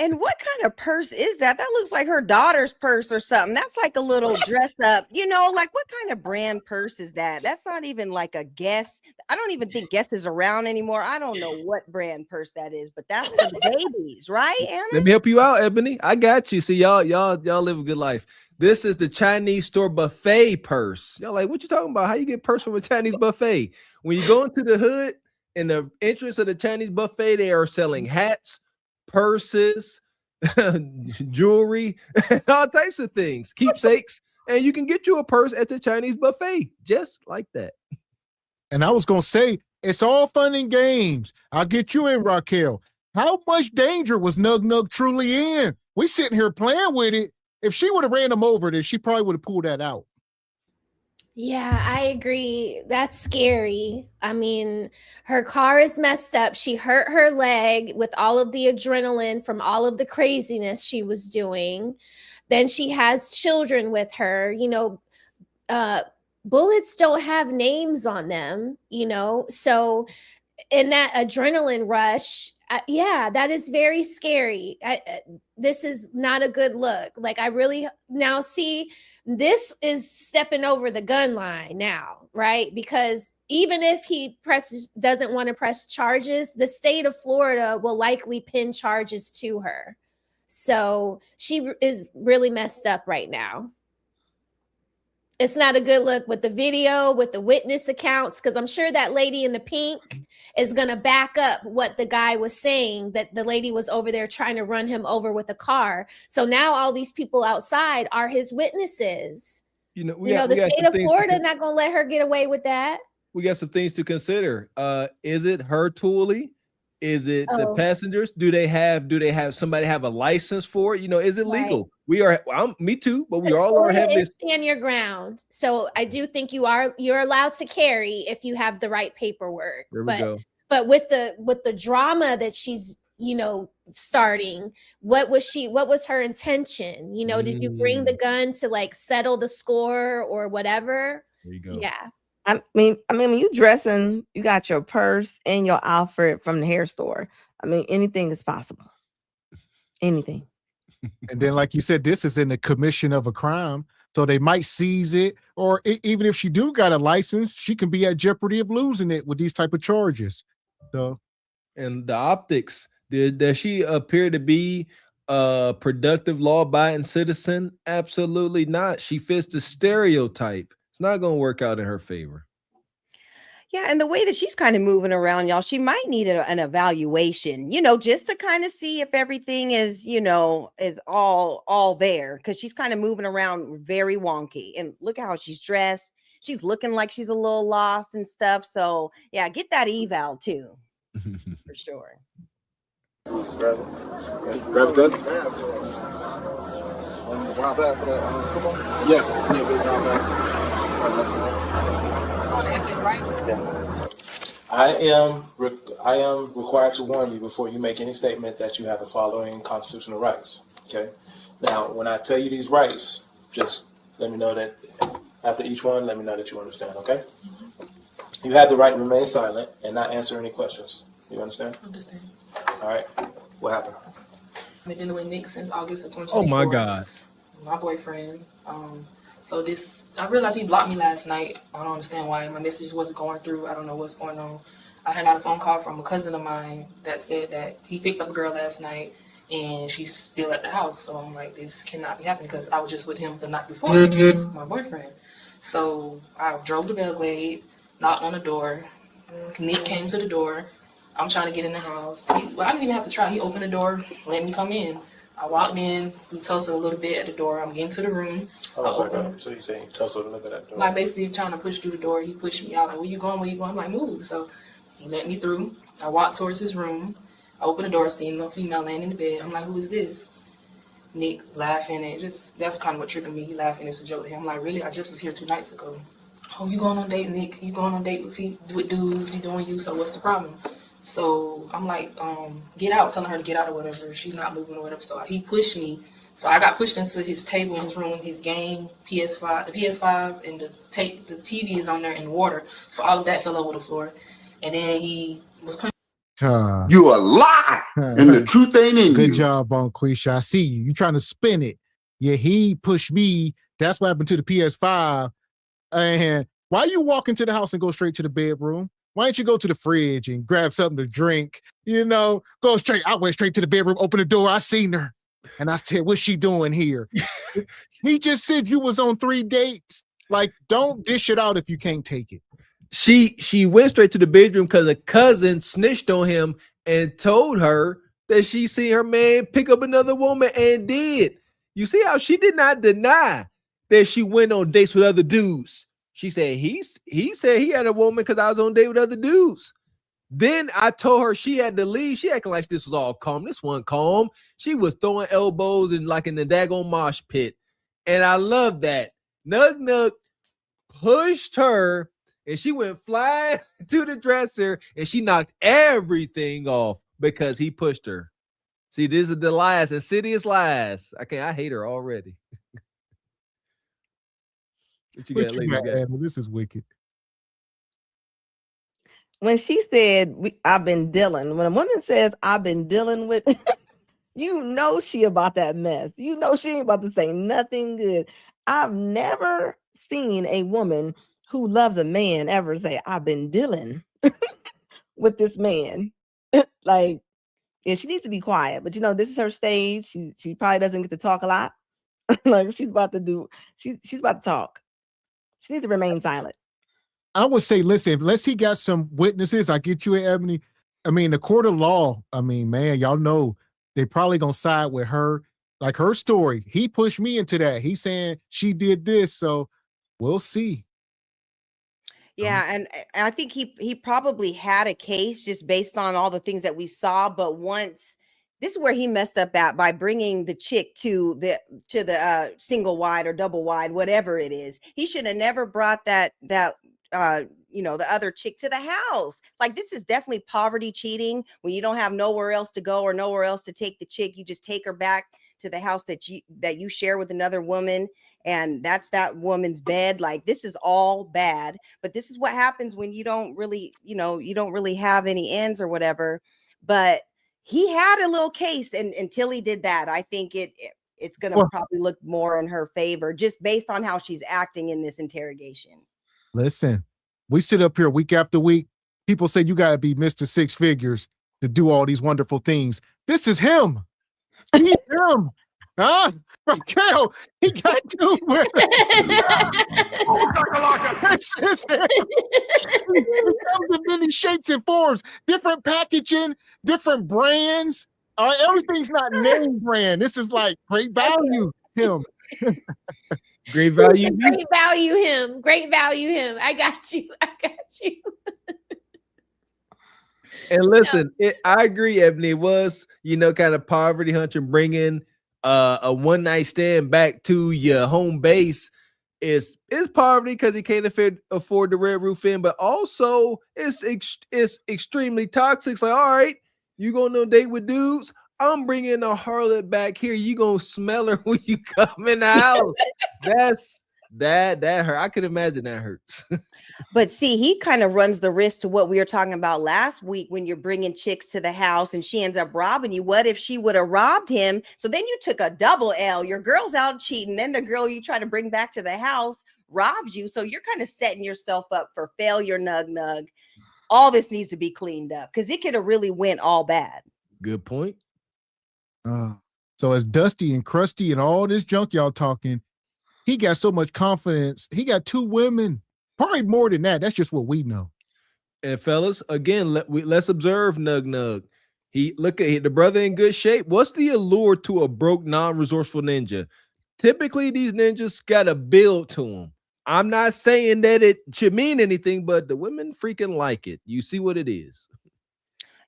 And what kind of purse is that? That looks like her daughter's purse or something. That's like a little dress up, like what kind of brand purse is that? That's not even like a Guess. I don't even think Guess is around anymore. I don't know what brand purse that is, but that's for the babies, right, Anna? Let me help you out, Ebony. I got you. See, y'all live a good life. This is the Chinese store buffet purse. Y'all like, what you talking about? How you get purse from a Chinese buffet? When you go into the hood, in the entrance of the Chinese buffet, they are selling hats, purses, jewelry, all types of things, keepsakes, and you can get you a purse at the Chinese buffet just like that. And I was gonna say, it's all fun and games. I'll get you in, Raquel. How much danger was Nug Nug truly in? We sitting here playing with it. If she would have ran him over, then she probably would have pulled that out. Yeah, I agree. That's scary. I mean, her car is messed up. She hurt her leg with all of the adrenaline from all of the craziness she was doing. Then she has children with her. Bullets don't have names on them, So in that adrenaline rush, that is very scary. This is not a good look. Like, I really now see this is stepping over the gun line now, right? Because even if he doesn't want to press charges, the state of Florida will likely pin charges to her. So she is really messed up right now. It's not a good look with the video, with the witness accounts, because I'm sure that lady in the pink is going to back up what the guy was saying, that the lady was over there trying to run him over with a car. So now all these people outside are his witnesses. The state of Florida not going to let her get away with that. We got some things to consider. Is it her toolie? Is it the passengers? Do they have somebody have a license for it? Is it legal? Right. Me too, but we all are heavily stand your ground. So I do think you're allowed to carry if you have the right paperwork. But with the drama that she's starting, what was her intention? Did you bring the gun to like settle the score or whatever? There you go. Yeah. I mean, when you dressing, you got your purse and your outfit from the hair store. I mean, anything is possible. Anything. And then, like you said, this is in the commission of a crime. So they might seize it, or even if she do got a license, she can be at jeopardy of losing it with these type of charges. So, and the optics, does she appear to be a productive, law-abiding citizen? Absolutely not. She fits the stereotype. It's not going to work out in her favor. Yeah, and the way that she's kind of moving around, y'all, she might need an evaluation, just to kind of see if everything is, is all there, because she's kind of moving around very wonky. And look at how she's dressed. She's looking like she's a little lost and stuff. So yeah, get that eval too, for sure. Grab that. Brown bag for that football? Yeah, big brown bag. On the evidence, right? Yeah. I am required to warn you before you make any statement that you have the following constitutional rights. Okay. Now, when I tell you these rights, just let me know that after each one, let me know that you understand. Okay. You have the right to remain silent and not answer any questions. You understand? Understand. All right. What happened? I've been dealing with Nick since August of 2024. Oh my God. My boyfriend. So I realized he blocked me last night. I don't understand why. My messages wasn't going through. I don't know what's going on. I had got a phone call from a cousin of mine that said that he picked up a girl last night and she's still at the house. So I'm like, this cannot be happening because I was just with him the night before. He's my boyfriend. So I drove to Belgrade, knocked on the door. Nick came to the door. I'm trying to get in the house. I didn't even have to try. He opened the door, let me come in. I walked in. We tussled a little bit at the door. I'm getting to the room. So you say you tussled a little bit at the door? Like basically trying to push through the door. He pushed me out. Like, where you going? Where you going? I'm like, move. So he let me through. I walked towards his room. I open the door, seen a female laying in the bed. I'm like, who is this? Nick laughing, and just that's kind of what triggered me. He laughing, it's a joke to him. I'm like, really? I just was here 2 nights ago. Oh, you going on a date, Nick? You going on a date with dudes? You doing you? So what's the problem? So I'm like, get out, telling her to get out or whatever. She's not moving or whatever. So he pushed me. So I got pushed into his table in his room, his game, PS5, the PS5, and the TV is on there in water. So all of that fell over the floor. And then he was punching. You a lie, and the truth ain't in you. Good job, Bonquisha. I see you. You trying to spin it. Yeah, he pushed me. That's what happened to the PS5. And why you walk into the house and go straight to the bedroom? Why don't you go to the fridge and grab something to drink? You know, go straight. I went straight to the bedroom, opened the door. I seen her. And I said, what's she doing here? He just said you was on 3 dates. Like, don't dish it out if you can't take it. She went straight to the bedroom because a cousin snitched on him and told her that she seen her man pick up another woman and did. You see how she did not deny that she went on dates with other dudes. She said he said he had a woman because I was on date with other dudes. Then I told her she had to leave. She acting like this was all calm. This wasn't calm. She was throwing elbows and like in the daggone mosh pit. And I love that. Nug pushed her and she went flying to the dresser and she knocked everything off because he pushed her. See, this is the lies, insidious lies. I hate her already. What you got, lady? Anna? This is wicked. When she said, I've been dealing, when a woman says, I've been dealing with, you know she about that mess. You know she ain't about to say nothing good. I've never seen a woman who loves a man ever say, I've been dealing with this man. Like, yeah, she needs to be quiet. But, you know, this is her stage. She probably doesn't get to talk a lot. Like, she's about to talk. She needs to remain silent. I would say, listen, unless he got some witnesses, I get you at Ebony. I mean, the court of law, I mean, man, y'all know they probably gonna side with her. Like her story, he pushed me into that. He's saying she did this, so we'll see. Yeah, and I think he probably had a case just based on all the things that we saw. But once this is where he messed up at by bringing the chick to the single wide or double wide, whatever it is. He should have never brought that you know, the other chick to the house. Like, this is definitely poverty cheating when you don't have nowhere else to go or nowhere else to take the chick. You just take her back to the house that you share with another woman, and that's that woman's bed. Like, this is all bad, but this is what happens when you don't really, you know, you don't really have any ends or whatever. But he had a little case, and until he did that, I think it's going to probably look more in her favor just based on how she's acting in this interrogation. Listen, we sit up here week after week. People say you got to be Mr. Six Figures to do all these wonderful things. This is him. He's him. Huh? Raquel, he got 2 women. This is him. It comes in many shapes and forms, different packaging, different brands. Everything's not name brand. This is like great value. Him. Great value. Great value him. Great value him. I got you. And listen, I agree, Ebony. It was, you know, kind of poverty hunting, bringing a one night stand back to your home base is poverty because he can't afford the Red Roof Inn, but also it's extremely toxic. It's like, all right, you going on a date with dudes? I'm bringing a harlot back here. You gonna smell her when you come in the house. That hurt. I could imagine that hurts. But see, he kind of runs the risk to what we were talking about last week when you're bringing chicks to the house and she ends up robbing you. What if she would have robbed him? So then you took a double L. Your girl's out cheating. Then the girl you try to bring back to the house robs you. So you're kind of setting yourself up for failure, Nug. All this needs to be cleaned up because it could have really went all bad. Good point. So as Dusty and Krusty and all this junk y'all talking, he got so much confidence. He got 2 women, probably more than that. That's just what we know. And fellas, again, let's observe Nug. Look at the brother in good shape. What's the allure to a broke, non-resourceful ninja? Typically, these ninjas got a build to them. I'm not saying that it should mean anything, but the women freaking like it. You see what it is.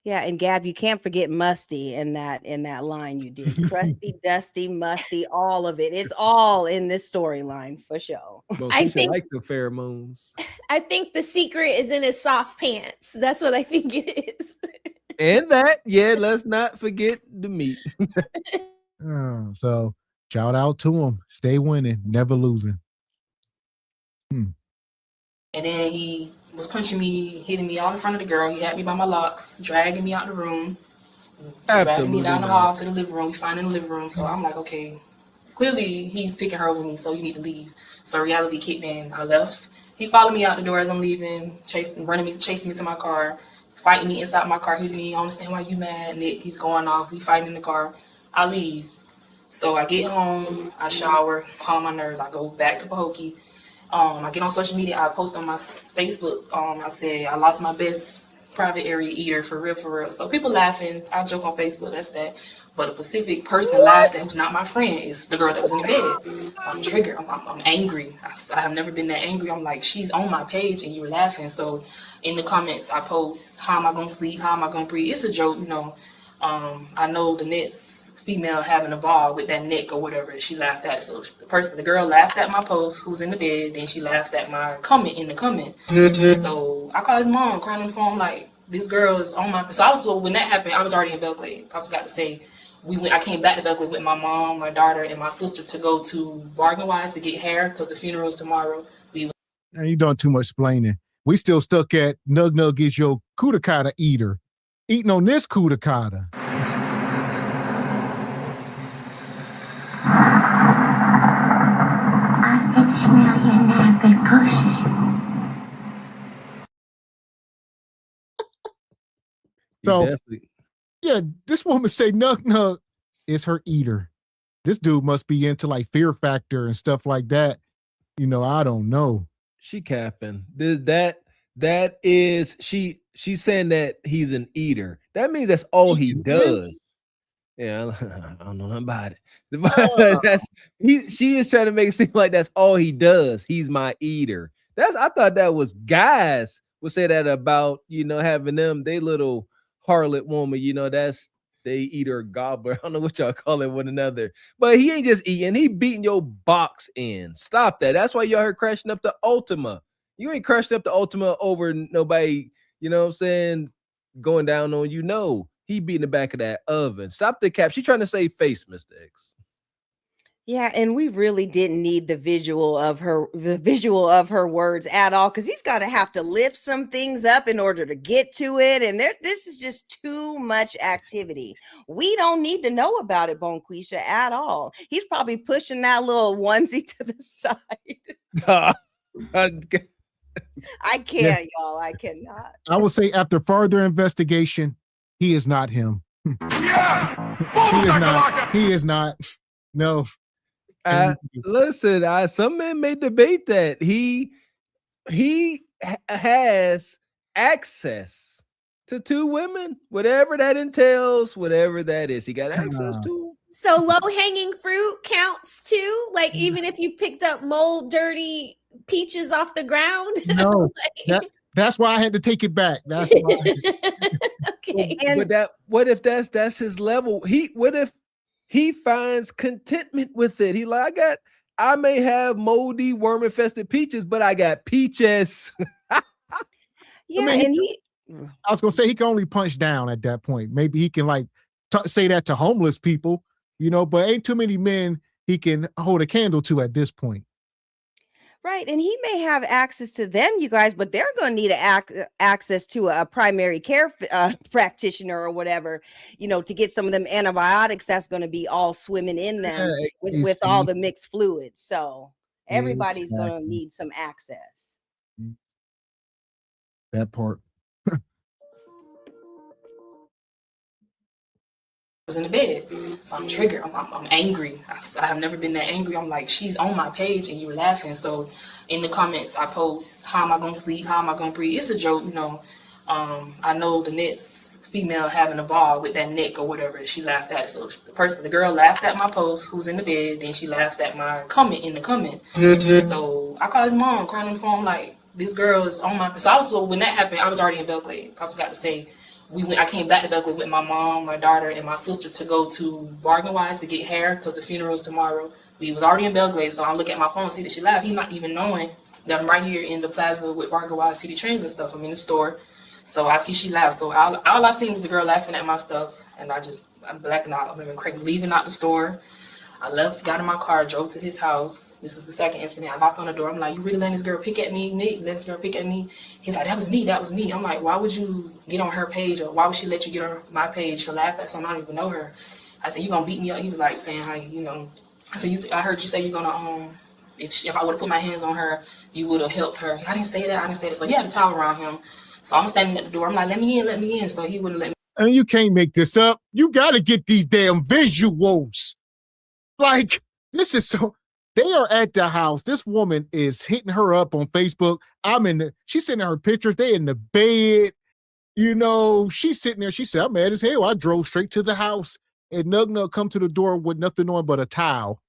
Yeah, and Gav, you can't forget musty in that line you did. Crusty, dusty, musty, all of it. It's all in this storyline for sure. Well, I I think- like the pheromones. I think the secret is in his soft pants. That's what I think it is. And that, yeah, let's not forget the meat. So shout out to him. Stay winning, never losing. And then he was punching me, hitting me all in front of the girl. He had me by my locks, dragging me out the room, dragging me down the hall to the living room. We find in the living room. So I'm like, okay, clearly he's picking her over me, so you need to leave. So reality kicked in. I left. He followed me out the door as I'm leaving, chasing me to my car, fighting me inside my car, hitting me. I don't understand why you mad, Nick. He's going off. We fighting in the car. I leave. So I get home, I shower, calm my nerves. I go back to Pahokee. I get on social media. I post on my Facebook. I say I lost my best private area eater for real. So people laughing. I joke on Facebook. That's that. But a specific person laughed that who's not my friend is the girl that was in the bed. So I'm triggered. I'm angry. I have never been that angry. I'm like, she's on my page and you're laughing. So in the comments, I post, how am I gonna sleep? How am I gonna breathe? It's a joke, you know. I know the next female having a ball with that neck or whatever, she laughed at it. So the girl laughed at my post, who's in the bed, then she laughed at my comment in the comment. So I called his mom, crying on the phone, like, this girl is on my. So when that happened, I was already in Belgrade. I forgot to say, I came back to Belgrade with my mom, my daughter, and my sister to go to Bargain Wise to get hair because the funeral is tomorrow. You doing too much explaining. We still stuck at Nug Nug is your kudakata eater. Eating on this kudakata. I can smell your nappy pussy. So, yeah, this woman say Nug Nug is her eater. This dude must be into like Fear Factor and stuff like that. You know, I don't know. She capping. That is she's saying that he's an eater. That means that's all he does. Yeah, I don't know nothing about it. She is trying to make it seem like that's all he does. He's my eater. I thought that was guys would say that about, you know, having them, they little harlot woman, you know, that's they eater gobbler. I don't know what y'all call it one another. But he ain't just eating, he beating your box in. Stop that. That's why y'all heard crashing up the Ultima. You ain't crashing up the Ultima over nobody, you know what I'm saying, going down on you. No, he beating the back of that oven. Stop the cap. She trying to save face, Mr. X. Yeah, and we really didn't need the visual of her words at all, because he's got to have to lift some things up in order to get to it, and this is just too much activity. We don't need to know about it, Bonquisha, at all. He's probably pushing that little onesie to the side. I can't, y'all. I cannot. I will say after further investigation, he is not him. He is not. No. Listen, some men may debate that he has access to two women, whatever that entails, whatever that is, he got access to. So low-hanging fruit counts too? Like even if you picked up mold dirty peaches off the ground? No, that's why I had to take it back. That's why. Okay. But what if that's his level? What if he finds contentment with it? He like, I may have moldy, worm-infested peaches, but I got peaches. Yeah, I was gonna say he can only punch down at that point. Maybe he can like say that to homeless people, you know, but ain't too many men he can hold a candle to at this point. Right, and he may have access to them, you guys, but they're going to need access to a primary care practitioner or whatever, you know, to get some of them antibiotics that's going to be all swimming in them with all the mixed fluids. So everybody's going to need some access. That part. Was in the bed, so I'm triggered. I'm angry. I have never been that angry. I'm like, she's on my page and you're laughing. So in the comments, I post, how am I gonna sleep? How am I gonna breathe? It's a joke, you know. I know the next female having a ball with that neck or whatever, she laughed at it. So the girl laughed at my post, who's in the bed, then she laughed at my comment in the comment. So I called his mom, crying on the phone, like, this girl is on my. So when that happened, I was already in Belgrade. I forgot to say, I came back to Belgrade with my mom, my daughter, and my sister to go to Bargain Wise to get hair because the funeral is tomorrow. We was already in Belgrade, so I look at my phone and see that she left. He not even knowing that I'm right here in the plaza with Bargain Wise City Trains and stuff. I'm in the store. So I see she laughed. So all I seen was the girl laughing at my stuff. And I'm blacking out. I'm leaving out the store. I left, got in my car, drove to his house. This is the second incident. I knocked on the door. I'm like, you really letting this girl pick at me? Nick, let this girl pick at me? He's like, that was me. I'm like, why would you get on her page? Or why would she let you get on my page to laugh at someone I don't even know her? I said, you gonna beat me up? He was like saying, how I said, I heard you say you're gonna, if I would have put my hands on her, you would have helped her. I didn't say that. So he had a towel around him. So I'm standing at the door. I'm like, let me in. So he wouldn't let me. And you can't make this up. You got to get these damn visuals. Like, this is so, they are at the house. This woman is hitting her up on Facebook. She's sending her pictures. They in the bed. She's sitting there. She said, I'm mad as hell. I drove straight to the house and Nug come to the door with nothing on but a towel.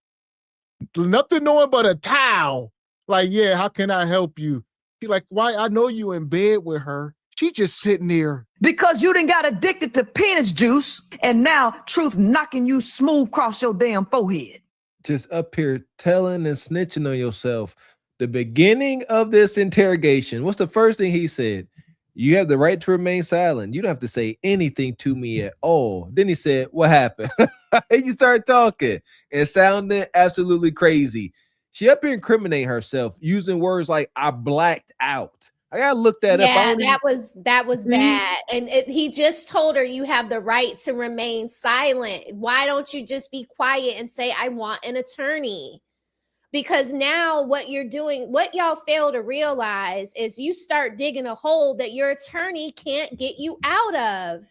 Nothing on but a towel. Like, yeah, how can I help you? She's like, why? I know you in bed with her. She's just sitting there. Because you done got addicted to penis juice, and now truth knocking you smooth across your damn forehead. Just up here telling and snitching on yourself. The beginning of this interrogation, what's the first thing he said? You have the right to remain silent. You don't have to say anything to me at all. Then he said, what happened? And you start talking and sounding absolutely crazy. She up here incriminating herself using words like, I blacked out. I gotta look that up. Yeah, that was bad. And he just told her you have the right to remain silent. Why don't you just be quiet and say, I want an attorney? Because now what you're doing, what y'all fail to realize is you start digging a hole that your attorney can't get you out of.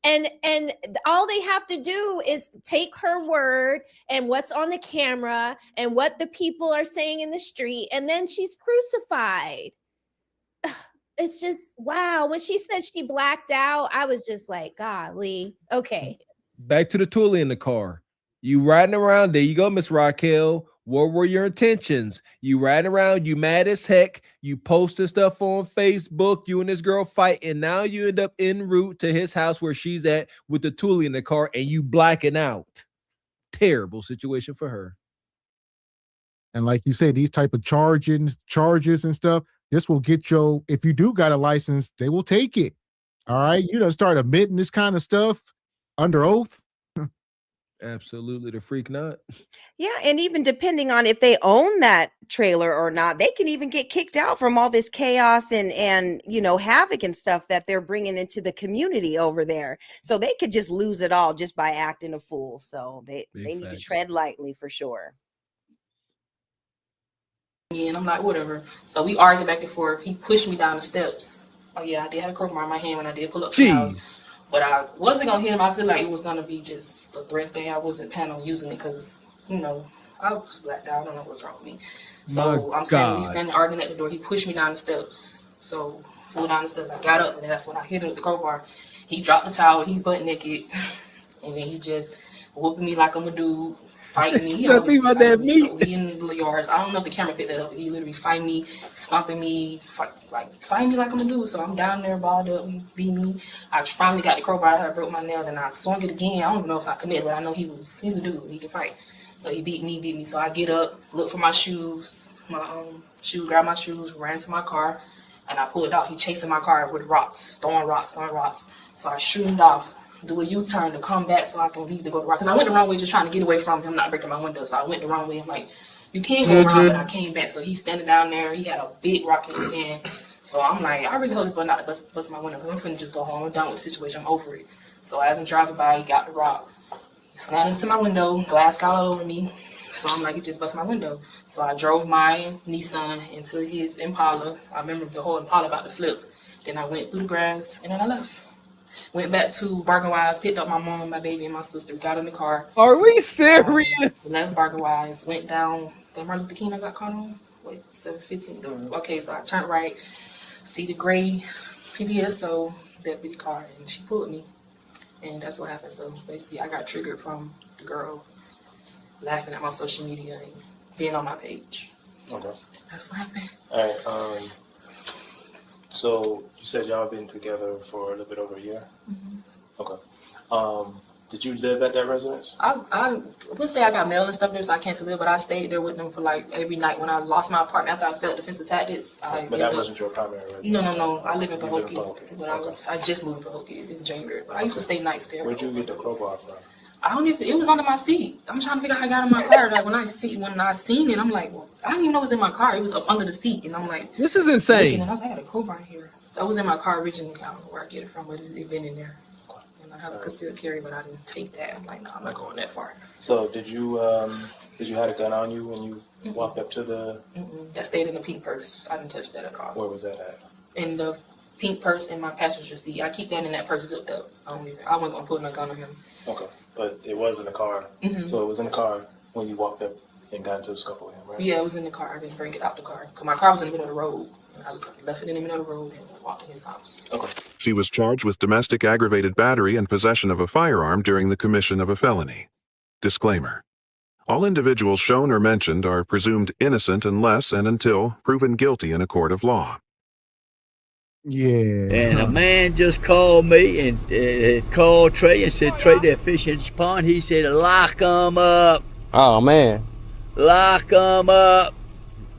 And all they have to do is take her word and what's on the camera and what the people are saying in the street, and then she's crucified. It's just, wow. When she said she blacked out, I was just like, golly. Okay. Back to the toolie in the car. You riding around. There you go, Miss Raquel. What were your intentions? You riding around, you mad as heck. You posted stuff on Facebook, you and this girl fight, and now you end up en route to his house where she's at with the toolie in the car, and you blacking out. Terrible situation for her. And like you said, these type of charges and stuff, this will get if you do got a license, they will take it. All right. You don't start admitting this kind of stuff under oath. Absolutely. The freak nut. Yeah. And even depending on if they own that trailer or not, they can even get kicked out from all this chaos and havoc and stuff that they're bringing into the community over there. So they could just lose it all just by acting a fool. So they need to tread lightly for sure. And I'm like, whatever. So we argued back and forth. He pushed me down the steps. Oh yeah, I did have a crowbar in my hand when I did pull up to the house. But I wasn't gonna hit him. I feel like it was gonna be just a threat thing. I wasn't planning on using it because, I was blacked out. I don't know what's wrong with me. So we standing arguing at the door. He pushed me down the steps. So flew down the steps. I got up and that's when I hit him with the crowbar. He dropped the towel. He's butt naked. And then he just whooping me like I'm a dude. Fighting me. So we in the yards. I don't know if the camera picked that up. He literally fight me, stomping me, fighting me like I'm a dude. So I'm down there, balled up. He beat me. I finally got the crowbar. I broke my nail, and I swung it again. I don't know if I connected, but I know he's a dude. He can fight. So he beat me. So I get up, look for my shoes, grab my shoes, ran to my car, and I pulled off. He chasing my car with rocks, throwing rocks. So I shooted off. Do a U-turn to come back so I can leave to go to rock. Because I went the wrong way just trying to get away from him not breaking my window. So I went the wrong way. I'm like, you can't go wrong, but I came back. So he's standing down there. He had a big rock in his hand. So I'm like, I really hope this boy not to bust my window because I'm finna just go home. I'm done with the situation. I'm over it. So as I'm driving by, he got the rock. He slammed into my window. Glass got all over me. So I'm like, he just busted my window. So I drove my Nissan into his Impala. I remember the whole Impala about to flip. Then I went through the grass and then I left. Went back to Bargain Wise, picked up my mom, my baby, and my sister, got in the car. Are we serious? Left Bargain Wise, went down. Then Martin Luther King I got caught on. Wait, 7:15. Okay, so I turned right, see the gray PBSO deputy car, and she pulled me. And that's what happened. So basically, I got triggered from the girl laughing at my social media and being on my page. Okay. That's what happened. All right. So you said y'all been together for a little bit over a year? Mm-hmm. Okay. Did you live at that residence? I would say I got mail and stuff there, so I can't still live, but I stayed there with them for like every night when I lost my apartment after I felt defensive tactics. But that wasn't your primary residence? No. I live in Pahokee. But I just moved to Pahokee in January, but I used to stay nights there. Where'd you get the crowbar from? I don't even, it was under my seat. I'm trying to figure out how I got in my car. Like when I seen it, I'm like, well, I didn't even know it was in my car. It was up under the seat, and I'm like, this is insane. And I was like, I got a crowbar in here. So it was in my car originally. I don't know where I get it from, but it's been in there. I have a concealed carry, but I didn't take that. I'm like, no, I'm not going that far. So did you have a gun on you when you walked up to the? That stayed in the pink purse. I didn't touch that at all. Where was that at? In the pink purse in my passenger seat. I keep that in that purse zipped up. I wasn't gonna put my gun on him. Okay, but it was in the car. So it was in the car when you walked up and got into a scuffle with him, right? Yeah, it was in the car. I didn't bring it out the car because my car was in the middle of the road. I left it in the middle of the road and walked in his house. Okay. She was charged with domestic aggravated battery and possession of a firearm during the commission of a felony. Disclaimer. All individuals shown or mentioned are presumed innocent unless and until proven guilty in a court of law. Yeah. And a man just called me and called Trey and said, Trey, they're fishing in this pond. He said, lock them up. Oh, man. Lock them up.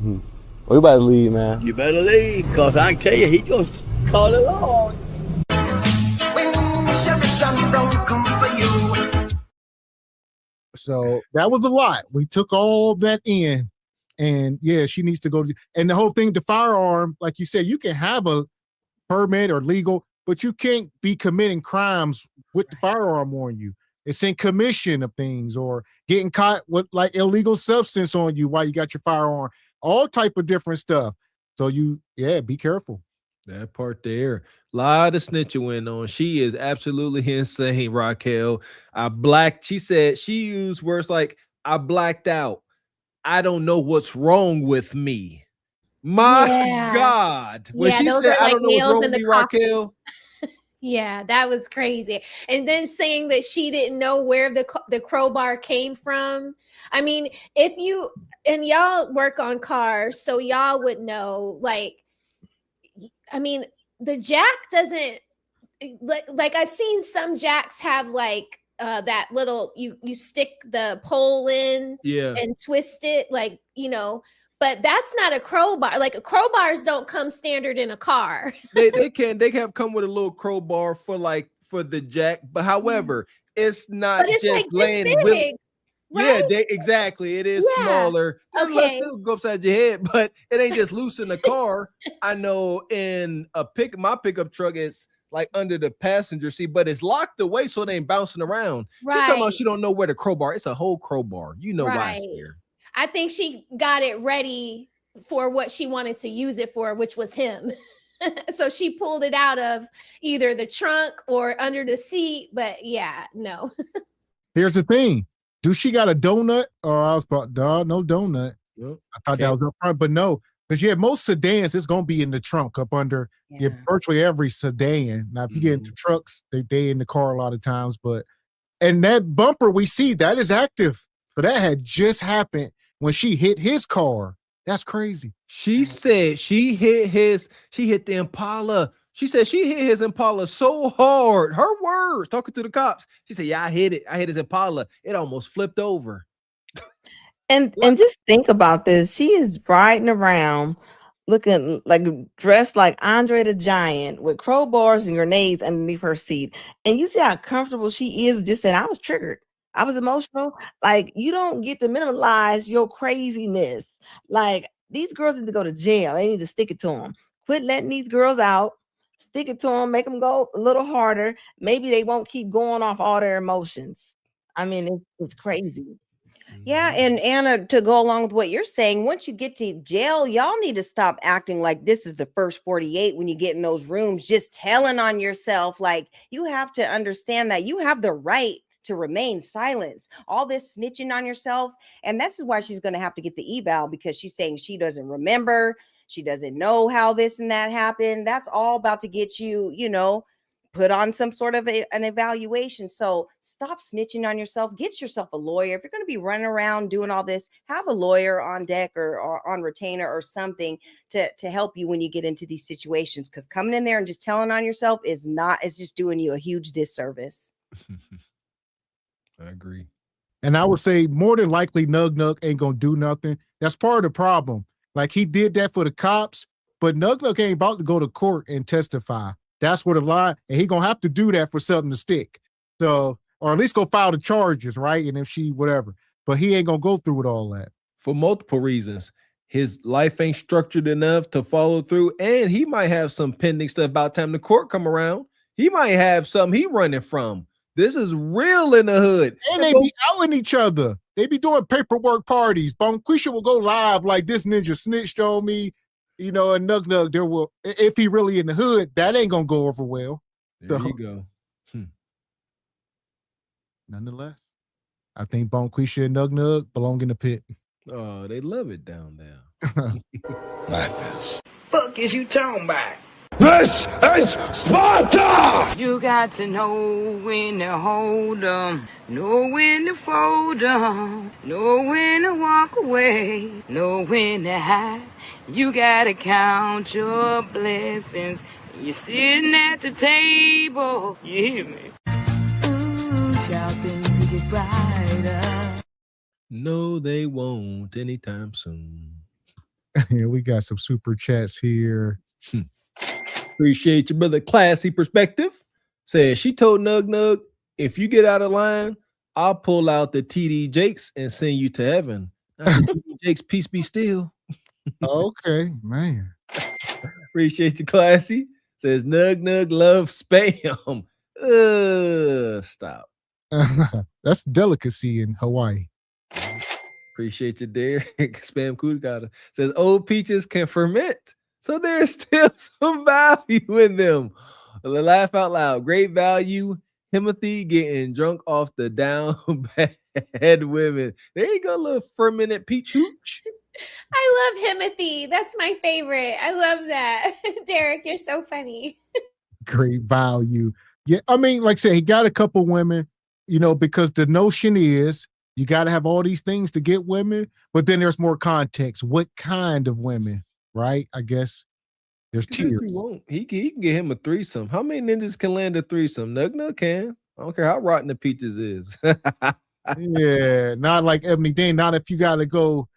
We better leave, man. You better leave, because I can tell you, he going to call it on. So that was a lot. We took all that in. And yeah, she needs to go to, and the whole thing, the firearm, like you said, you can have a permit or legal, but you can't be committing crimes with the firearm on you. It's in commission of things or getting caught with like illegal substance on you while you got your firearm, all type of different stuff. So be careful. That part there. A lot of snitching went on. She is absolutely insane, Raquel. She said she used words like, I blacked out. I don't know what's wrong with me. My God. When she said, I don't know what's wrong with me, Raquel. Yeah, that was crazy. And then saying that she didn't know where the crowbar came from. I mean, if you, and y'all work on cars, so y'all would know, like, I mean, the jack doesn't, like I've seen some jacks have like that little, you stick the pole in and twist it, like, but that's not a crowbar. Like crowbars don't come standard in a car. they have come with a little crowbar for the jack, but however, it's not just like laying with. Right? Yeah, exactly. It is smaller. Let's still go upside your head, but it ain't just loose in the car. I know in my pickup truck, it's like under the passenger seat, but it's locked away so it ain't bouncing around. Right. She's talking about she don't know where the crowbar. It's a whole crowbar. Why it's there. I think she got it ready for what she wanted to use it for, which was him. So she pulled it out of either the trunk or under the seat. But yeah, no. Here's the thing. Do she got a donut? Or I was about, no donut. Yep. I thought that was up front, but no. Because most sedans, it's going to be in the trunk up under virtually every sedan. Now, if you get into trucks, they in the car a lot of times. And that bumper we see, that is active. So that had just happened when she hit his car. That's crazy. She said she hit the Impala. She said she hit his Impala so hard. Her words, talking to the cops. She said, yeah, I hit it. I hit his Impala. It almost flipped over. And just think about this. She is riding around looking like dressed like Andre the Giant with crowbars and grenades underneath her seat. And you see how comfortable she is. Just saying, I was triggered. I was emotional. Like, you don't get to minimize your craziness. Like, these girls need to go to jail. They need to stick it to them. Quit letting these girls out. Stick it to them, make them go a little harder. Maybe they won't keep going off all their emotions. I mean, it's crazy. Yeah, and Anna, to go along with what you're saying, once you get to jail, y'all need to stop acting like this is the first 48 when you get in those rooms, just telling on yourself. Like, you have to understand that you have the right to remain silent. All this snitching on yourself, and this is why she's going to have to get the eval, because she's saying she doesn't remember. She doesn't know how this and that happened. That's all about to get you, put on some sort of an evaluation. So stop snitching on yourself. Get yourself a lawyer. If you're going to be running around doing all this, have a lawyer on deck or on retainer or something to help you when you get into these situations. Because coming in there and just telling on yourself is just doing you a huge disservice. I agree. And I would say more than likely Nug Nug ain't gonna do nothing. That's part of the problem. Like he did that for the cops, but Nug Nug ain't about to go to court and testify. That's where the line, and he gonna have to do that for something to stick. So, or at least go file the charges, right? And if she whatever, but he ain't gonna go through with all that for multiple reasons. His life ain't structured enough to follow through, and he might have some pending stuff about time the court come around. He might have something he running from. This is real in the hood. And they be outing each other. They be doing paperwork parties. Bonquisha will go live like this nigga snitched on me. You know, and Nug Nug, there will, if he really in the hood, that ain't gonna go over well. There you go. Nonetheless, I think Bonquisha and Nug Nug belong in the pit. Oh, they love it down there. Madness. Fuck is you talking about? This is Sparta! You got to know when to hold 'em, know when to fold 'em, know when to walk away, know when to hide. You gotta count your blessings. You're sitting at the table. You hear me? Ooh, child, things will get brighter. No, they won't anytime soon. Yeah, we got some super chats here. Appreciate your brother. Classy Perspective says she told Nug Nug, if you get out of line, I'll pull out the TD Jakes and send you to heaven. TD Jakes, peace be still. Okay, man. Appreciate you, Classy. Says Nug Nug loves spam. Stop. That's delicacy in Hawaii. Appreciate you, Derek. Spam Kudakata says old peaches can ferment, so there's still some value in them. Laugh out loud. Great value. Timothy getting drunk off the down bad women. There you go, little fermented peach hooch. I love Himothy. That's my favorite. I love that. Derek, you're so funny. Great value. Yeah, I mean, like I said, he got a couple women, you know, because the notion is you got to have all these things to get women, but then there's more context. What kind of women, right? I guess there's tiers. He can get him a threesome. How many ninjas can land a threesome? Nug Nug can. I don't care how rotten the peaches is. Yeah, not like Ebony Dane. Not if you got to go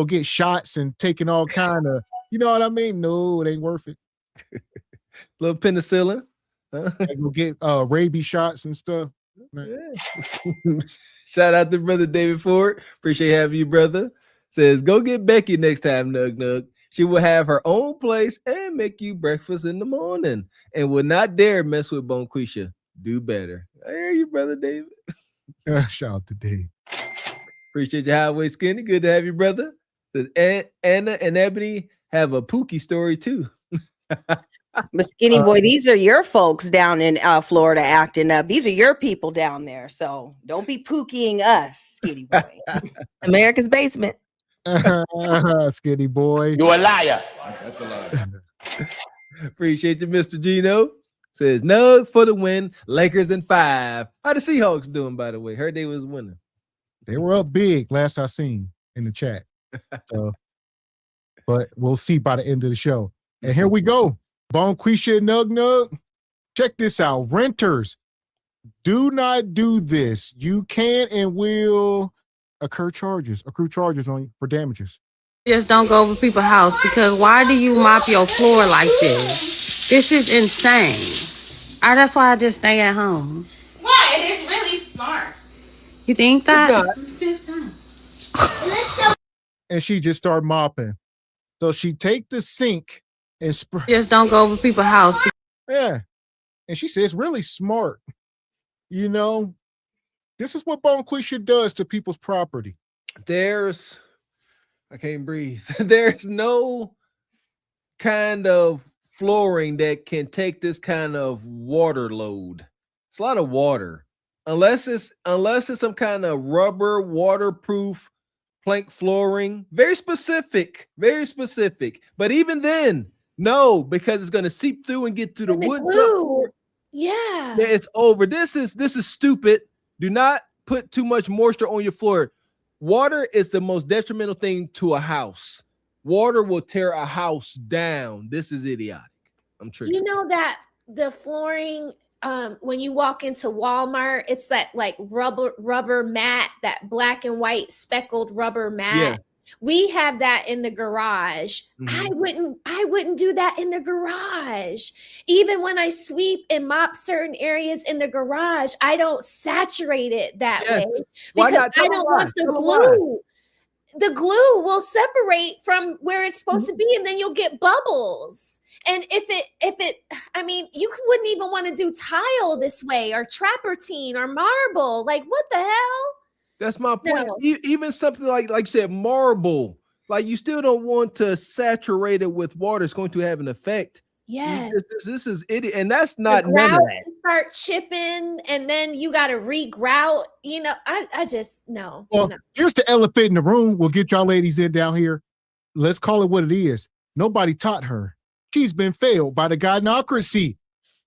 get shots and taking all kind of, you know what I mean? No, it ain't worth it. Little penicillin. Go get rabies shots and stuff. Yeah. Shout out to brother David Ford. Appreciate having you, brother. Says go get Becky next time, Nug Nug. She will have her own place and make you breakfast in the morning and will not dare mess with Bonquisha. Do better. I hear you, brother David. Shout out to Dave. Appreciate your highway skinny. Good to have you, brother. Says Anna and Ebony have a Pookie story too. But Skinny Boy, these are your folks down in Florida acting up. These are your people down there. So don't be pookieing us, Skinny Boy. America's basement. Skinny Boy. You a liar. That's a lie. Appreciate you, Mr. Gino. Says Nug for the win. Lakers in 5. How the Seahawks doing, by the way? Heard they was winning. They were up big last I seen in the chat. But we'll see by the end of the show. And here we go. Bonquisha Nug Nug. Check this out. Renters, do not do this. You can and will accrue charges on you for damages. Just don't go over people's house, because why do you mop your floor like this? This is insane. That's why I just stay at home. What? It is really smart. You think that? And she just started mopping. So she take the sink and spray. Just don't go over people's house. Yeah. And she says, really smart. You know, this is what Bonquisha does to people's property. I can't breathe. There's no kind of flooring that can take this kind of water load. It's a lot of water. Unless it's some kind of rubber waterproof plank flooring. Very specific. But even then, no, because it's going to seep through and get through the wood. Glue. Yeah. It's over. This is stupid. Do not put too much moisture on your floor. Water is the most detrimental thing to a house. Water will tear a house down. This is idiotic. I'm triggered. You know that the flooring, when you walk into Walmart, it's that like rubber mat, that black and white speckled rubber mat. Yeah. We have that in the garage. I wouldn't do that in the garage. Even when I sweep and mop certain areas in the garage, I don't saturate it that way because I don't want the glue. The glue will separate from where it's supposed to be, and then you'll get bubbles. And if it, I mean, you wouldn't even want to do tile this way or travertine or marble. Like, what the hell? That's my point. No. Even something like you said, marble, like you still don't want to saturate it with water. It's going to have an effect. Yes. This is idiot, and that's not the none of grout that. start chipping, and then you got to regrout. You know, I just no. Well, here's the elephant in the room. We'll get y'all ladies in down here. Let's call it what it is. Nobody taught her. She's been failed by the gynocracy.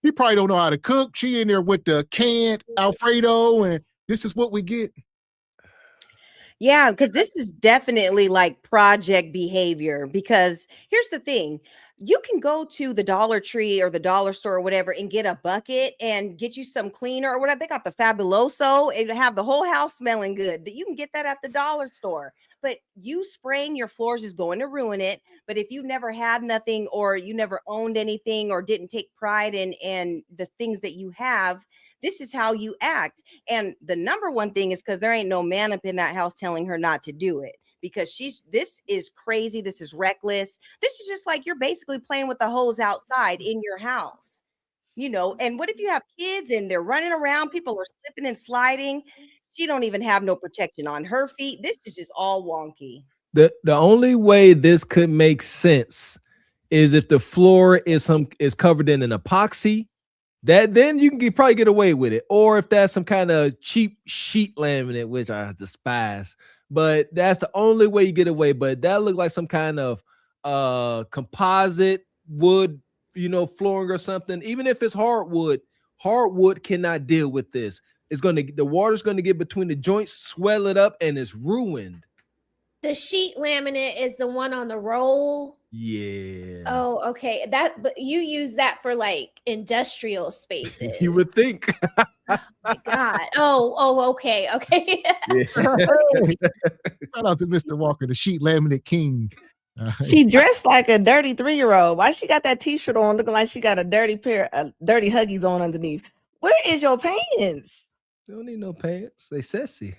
He probably don't know how to cook. She in there with the canned Alfredo, and this is what we get. Yeah, because this is definitely like project behavior. Because here's the thing. You can go to the Dollar Tree or the dollar store or whatever and get a bucket and get you some cleaner or whatever. They got the Fabuloso and have the whole house smelling good. You can get that at the dollar store. But you spraying your floors is going to ruin it. But if you never had nothing or you never owned anything or didn't take pride in the things that you have, this is how you act. And the number one thing is because there ain't no man up in that house telling her not to do it. Because this is crazy. This is reckless. This is just like you're basically playing with the hose outside in your house, you know. And what if you have kids and they're running around? People are slipping and sliding. She don't even have no protection on her feet. This is just all wonky. The only way this could make sense is if the floor is covered in an epoxy. That then you can probably get away with it, or if that's some kind of cheap sheet laminate, which I despise. But that's the only way you get away. But that looked like some kind of composite wood, flooring or something. Even if it's hardwood cannot deal with this. The water's gonna get between the joints, swell it up, and it's ruined. The sheet laminate is the one on the roll. Yeah. Oh, okay. But you use that for like industrial spaces. You would think. Oh my God. Oh, okay. Okay. Yeah. Shout out to Mr. Walker, the sheet laminate king. She dressed like a dirty 3-year-old. Why she got that t-shirt on looking like she got a dirty pair of dirty Huggies on underneath? Where is your pants? You don't need no pants. They sassy.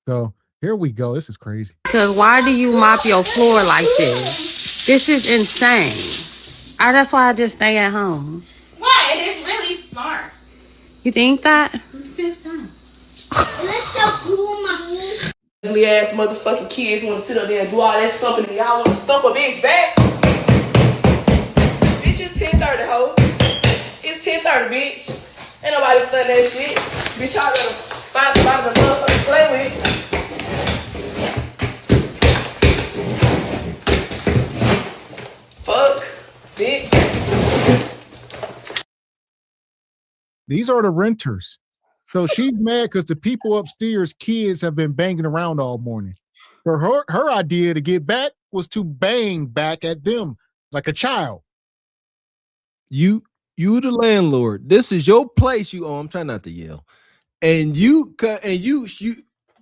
So here we go. This is crazy. Because why do you mop your floor like this? This is insane. That's why I just stay at home. What? It is really smart. You think that? Sit down. Let's so cool, mommy. Ugly ass motherfucking kids want to sit up there and do all that stumping, and y'all want to stump a bitch back. Bitch, it's 10:30, ho. It's 10:30, bitch. Ain't nobody studying that shit. Bitch, y'all gotta find somebody to motherfucking play with. Fuck, bitch. These are the renters. So she's mad because the people upstairs, kids, have been banging around all morning. For her idea to get back was to bang back at them like a child. You the landlord. This is your place you own. I'm trying not to yell. And you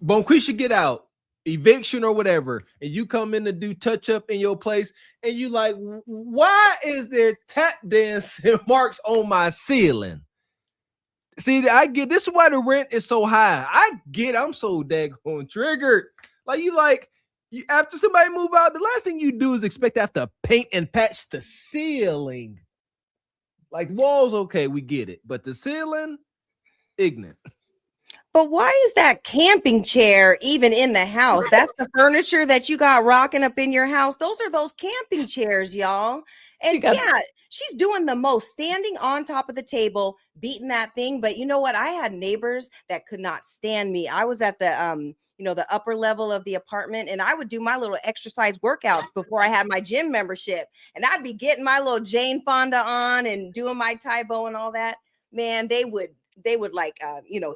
Bonquisha get out, eviction or whatever, and you come in to do touch up in your place, and you like, why is there tap dancing marks on my ceiling? See, I get this is why the rent is so high. I'm so daggone triggered. After somebody move out, the last thing you do is expect to have to paint and patch the ceiling. Like walls, okay, we get it, but the ceiling, ignorant. But why is that camping chair even in the house? That's the furniture that you got rocking up in your house. Those are those camping chairs, y'all. And yeah, she's doing the most, standing on top of the table, beating that thing. But you know what? I had neighbors that could not stand me. I was at the the upper level of the apartment, and I would do my little exercise workouts before I had my gym membership. And I'd be getting my little Jane Fonda on and doing my Taibo and all that. Man, they would like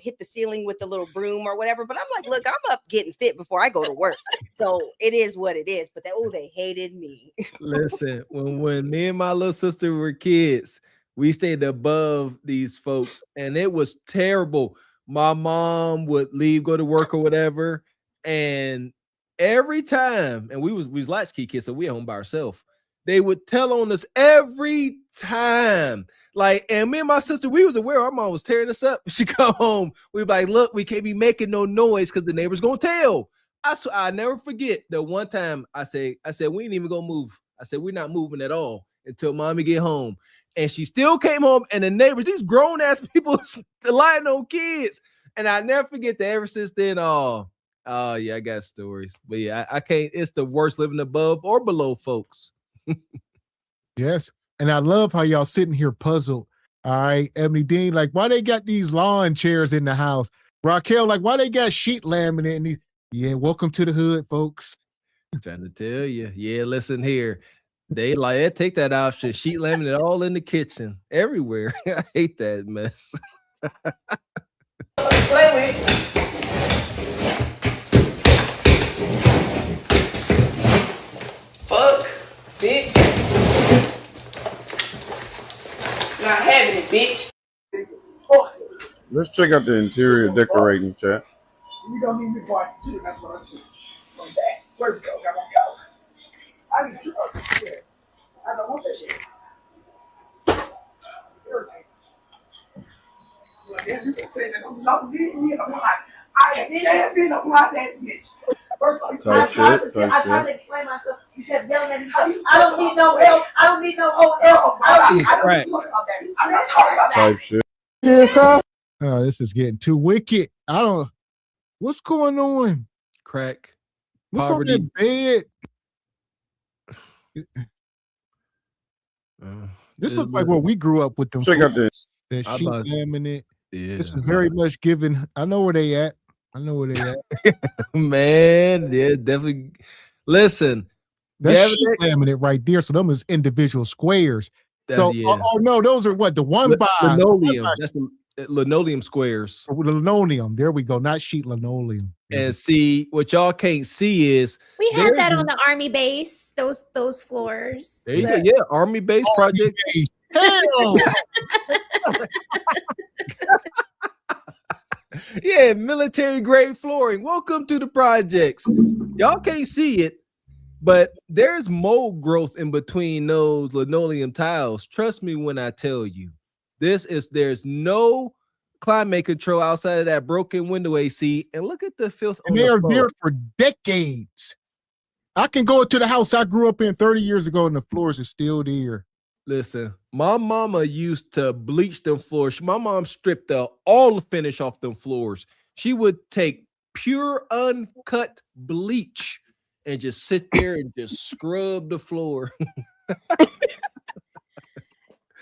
hit the ceiling with the little broom or whatever. But I'm like, look, I'm up getting fit before I go to work. So it is what it is. But they hated me. Listen, when me and my little sister were kids, we stayed above these folks, and it was terrible. My mom would leave, go to work or whatever, and every time, and we was latchkey kids, so we at home by ourselves. They would tell on us every time. Like, and me and my sister, we was aware our mom was tearing us up. She come home, we be like, look, we can't be making no noise because the neighbor's gonna tell. I never forget the one time I said, we ain't even gonna move. I said, we're not moving at all until mommy get home. And she still came home, and the neighbors, these grown ass people lying on kids. And I never forget that ever since then. Oh yeah, I got stories. But yeah, I can't, it's the worst living above or below folks. Yes. And I love how y'all sitting here puzzled. All right, Ebony Dean, like, why they got these lawn chairs in the house? Raquel, like, why they got sheet laminate in these? Yeah, welcome to the hood, folks. I'm trying to tell you. Yeah, listen here. They like take that option, sheet laminate all in the kitchen, everywhere. I hate that mess. Play with. Fuck, bitch. Not having it, bitch. Let's check out the interior decorating, chat. You don't need me for it. That's what I'm doing. So I'm saying, where's the coke? I want coke. I just I don't want that shit. Everything. Well, then you can say that I'm not leaving me in a block. I ain't in a block, ass bitch. First of all, I tried to explain myself. You kept yelling at me. I don't need no help. I don't need no old help. I don't talk about that. I'm not talking about that. Type shit. Yeah. Oh, this is getting too wicked. What's going on? Crack. What's Poverty. on that bed? This looks like what we grew up with them. Check out this. That sheet laminate. Yeah. This is very much given. I know where they at. Man, yeah, definitely. Listen, that's sheet laminate right there. So them is individual squares. So, oh no, those are what the one by linoleum. That's the linoleum squares. Linoleum. There we go. Not sheet linoleum. And see, what y'all can't see is we had that on the Army base. Those floors. There you go. Yeah, Army base project. Hell. Yeah, military grade flooring. Welcome to the projects. Y'all can't see it, but there's mold growth in between those linoleum tiles. Trust me when I tell you. There's no climate control outside of that broken window AC. And look at the filth on they're there for decades. I can go to the house I grew up in 30 years ago, and the floors are still there. Listen, my mama used to bleach them floors. My mom stripped all the finish off them floors. She would take pure uncut bleach and just sit there and just scrub the floor.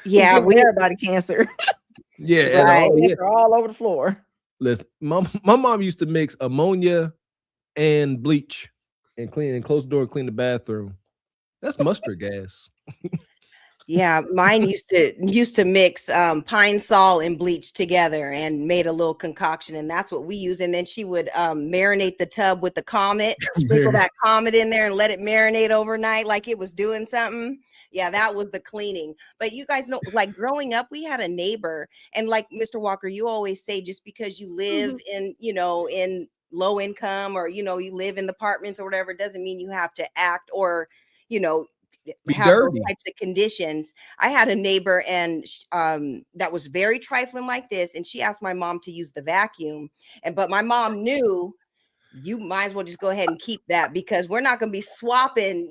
Yeah, we heard about cancer. Yeah, right. All over the floor. Listen, my mom used to mix ammonia and bleach and clean and close the door and clean the bathroom. That's mustard gas. Yeah, mine used to mix pine sol and bleach together and made a little concoction, and that's what we use. And then she would marinate the tub with the Comet, sprinkle that Comet in there and let it marinate overnight like it was doing something. Yeah, that was the cleaning. But you guys know, like growing up, we had a neighbor, and like Mr. Walker, you always say just because you live in low income or you live in apartments or whatever, doesn't mean you have to act or have those types of conditions. I had a neighbor and that was very trifling like this, and she asked my mom to use the vacuum, but my mom knew you might as well just go ahead and keep that because we're not going to be swapping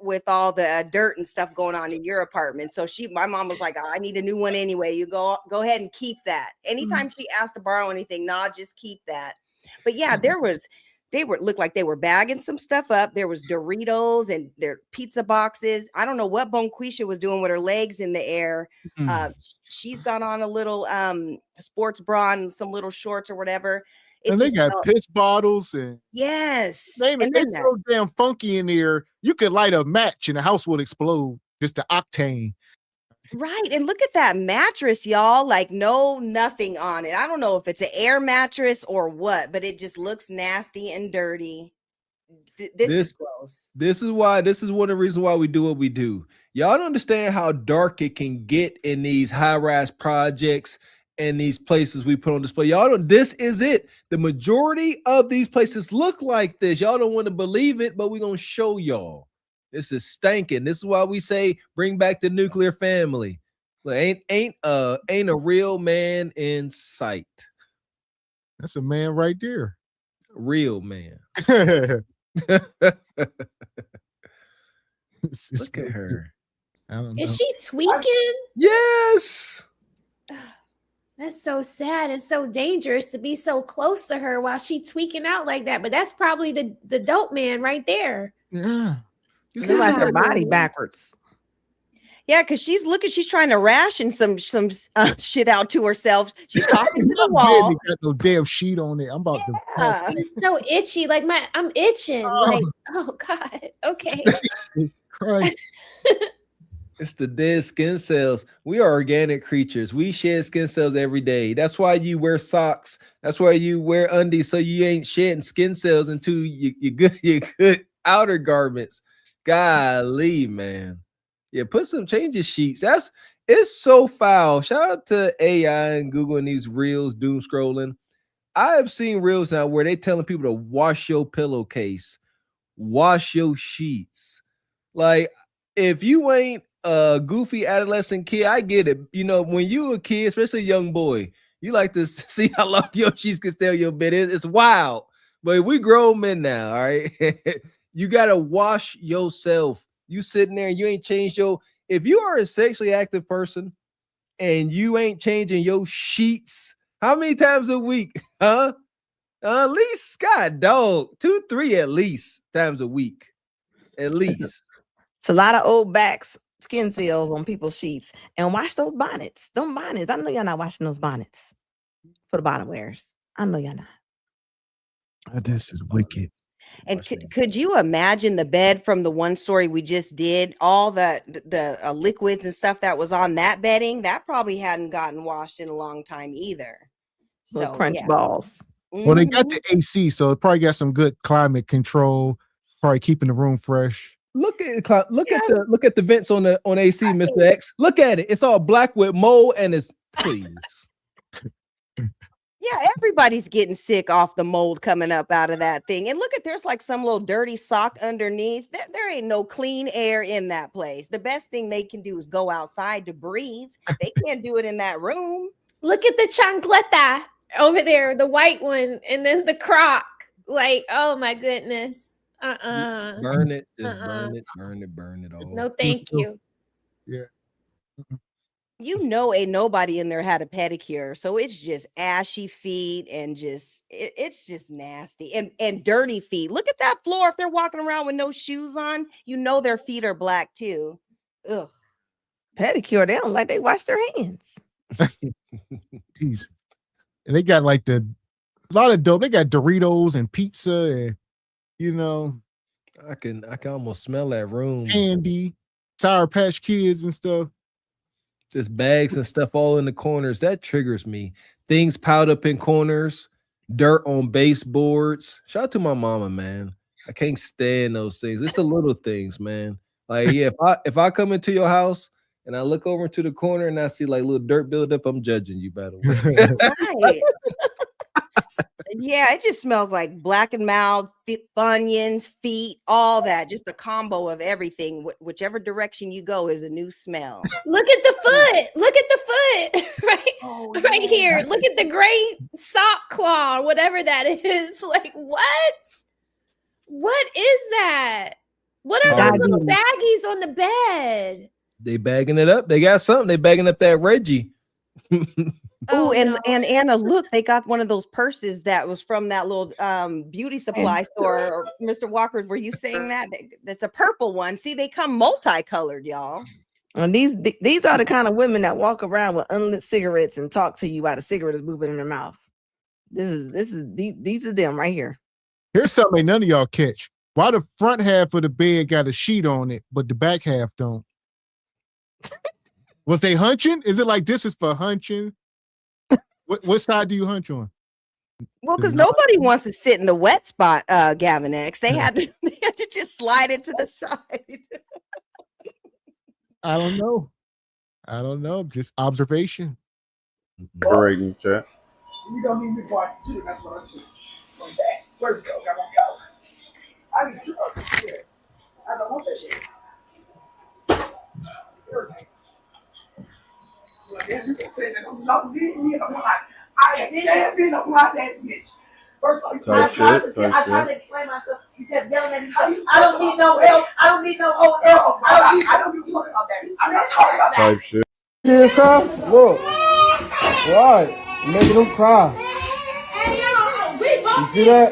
with all the dirt and stuff going on in your apartment. So my mom was like, I need a new one anyway, you go ahead and keep that. Anytime she asked to borrow anything, just keep that. But yeah, there was They looked like they were bagging some stuff up. There was Doritos and their pizza boxes. I don't know what Bonquisha was doing with her legs in the air. She's got on a little sports bra and some little shorts or whatever. And they got piss bottles and yes, it's so damn funky in there. You could light a match and the house would explode. Just the octane. Right. And look at that mattress, y'all. Like nothing on it. I don't know if it's an air mattress or what, but it just looks nasty and dirty. This is gross. This is one of the reasons why we do what we do. Y'all don't understand how dark it can get in these high-rise projects and these places we put on display. Y'all don't, this is it. The majority of these places look like this. Y'all don't want to believe it, but we're going to show y'all. This is stinking. This is why we say bring back the nuclear family. Look, ain't a real man in sight. That's a man right there. A real man. Look at her. I don't know. Is she tweaking? Yes. That's so sad and so dangerous to be so close to her while she tweaking out like that. But that's probably the dope man right there. Yeah. It's like her body backwards. Yeah, because she's trying to ration some shit out to herself. She's talking to the wall. They got no damn sheet on it. I'm about to pass. It's so itchy. Like I'm itching. Like, oh God. Okay. Jesus Christ. It's the dead skin cells. We are organic creatures. We shed skin cells every day. That's why you wear socks. That's why you wear undies, so you ain't shedding skin cells into your good outer garments. Golly, man. Yeah, change your sheets. It's so foul. Shout out to AI and Google and these reels, doom scrolling. I have seen reels now where they telling people to wash your pillowcase, wash your sheets. Like, if you ain't a goofy adolescent kid, I get it. You know, when you a kid, especially a young boy, you like to see how long your sheets can stay on your bed. It's wild. But we grown men now, all right? You got to wash yourself. You sitting there and you ain't changed if you are a sexually active person and you ain't changing your sheets, how many times a week? Huh? At least, God, dog, 2, 3 at least times a week. At least. It's a lot of old backs, skin cells on people's sheets. And wash those bonnets. Them bonnets. I know y'all not washing those bonnets for the bottom wearers. I know y'all not. This is wicked. And could you imagine the bed from the one story we just did? All the liquids and stuff that was on that bedding, that probably hadn't gotten washed in a long time either. So crunch balls. Well, they got the AC, so it probably got some good climate control, probably keeping the room fresh. Look at the vents on AC, Mr. X. Look at it. It's all black with mold and it's please. Yeah, everybody's getting sick off the mold coming up out of that thing. And look there's like some little dirty sock underneath. There ain't no clean air in that place. The best thing they can do is go outside to breathe. They can't do it in that room. Look at the chancleta over there, the white one, and then the croc. Like, oh my goodness. Burn it. Just burn it all. No, thank you. Yeah. You know, ain't nobody in there had a pedicure, so it's just ashy feet and it's just nasty and dirty feet. Look at that floor. If they're walking around with no shoes on, you know their feet are black too. Ugh. Pedicure, they don't like they wash their hands. Jeez. And they got like a lot of dope. They got Doritos and pizza and I can almost smell that room. Candy, Sour Patch Kids and stuff. Just bags and stuff all in the corners. That triggers me. Things piled up in corners, dirt on baseboards. Shout out to my mama, man. I can't stand those things. It's the little things, man. Like, yeah, if I come into your house and I look over into the corner and I see like little dirt buildup, I'm judging you, by the way. Right. Yeah, it just smells like blackened mouth, Funyuns, feet, all that. Just a combo of everything. Whichever direction you go is a new smell. Look at the foot. Look at the foot. Right here. Look at the gray sock claw, whatever that is. Like, what? What is that? What are those little baggies on the bed? They bagging it up. They got something. They bagging up that Reggie. Oh, and Anna, look, they got one of those purses that was from that little beauty supply store. Or Mr. Walker, were you saying that? That's a purple one. See, they come multicolored, y'all. And these are the kind of women that walk around with unlit cigarettes and talk to you while the cigarette is moving in their mouth. These are them right here. Here's something ain't none of y'all catch. Why the front half of the bed got a sheet on it, but the back half don't? Was they hunching? Is it like this is for hunching? What side do you hunch on? Well, because nobody wants to sit in the wet spot, Gavin X. They had to just slide it to the side. I don't know. Just observation. Breaking chat. You don't need me for it. That's what I'm doing. So I'm saying, where's the coke? I want coke. I just drunk this shit. I don't want that shit. Well, then you can say that don't leave me alone. I ain't being a blind ass bitch. First of all, I tried to explain myself. You kept yelling at me. I don't need no help. I don't need no old help. I don't need talking about that. I'm not talking about that. Type shit. Kids cry? Look. Right. You're making them cry. You see that?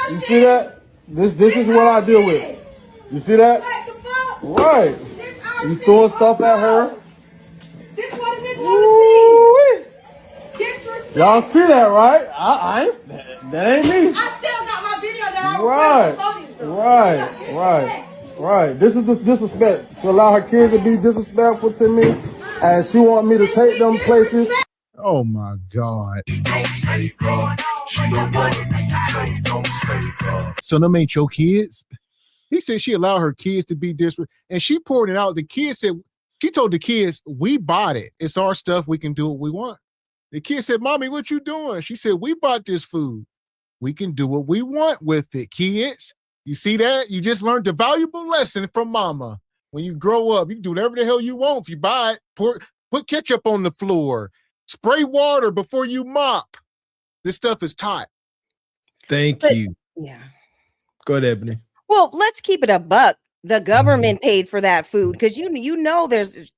You see that? This is what I deal with. You see that? Right. You throwing stuff at her. Y'all see that, right? I ain't, that ain't me. I still got my video that I was Right. This is the disrespect. She allow her kids to be disrespectful to me, and she want me to take them places. Oh my God. So them ain't your kids? He said she allowed her kids to be disrespectful, and she poured it out. The kids said, she told the kids, we bought it. It's our stuff. We can do what we want. The kid said, Mommy, what you doing? She said, we bought this food. We can do what we want with it, kids. You see that? You just learned a valuable lesson from mama. When you grow up, you can do whatever the hell you want. If you buy it, put ketchup on the floor. Spray water before you mop. This stuff is taught. Thank you. Yeah. Go ahead, Ebony. Well, let's keep it a buck. The government paid for that food because you know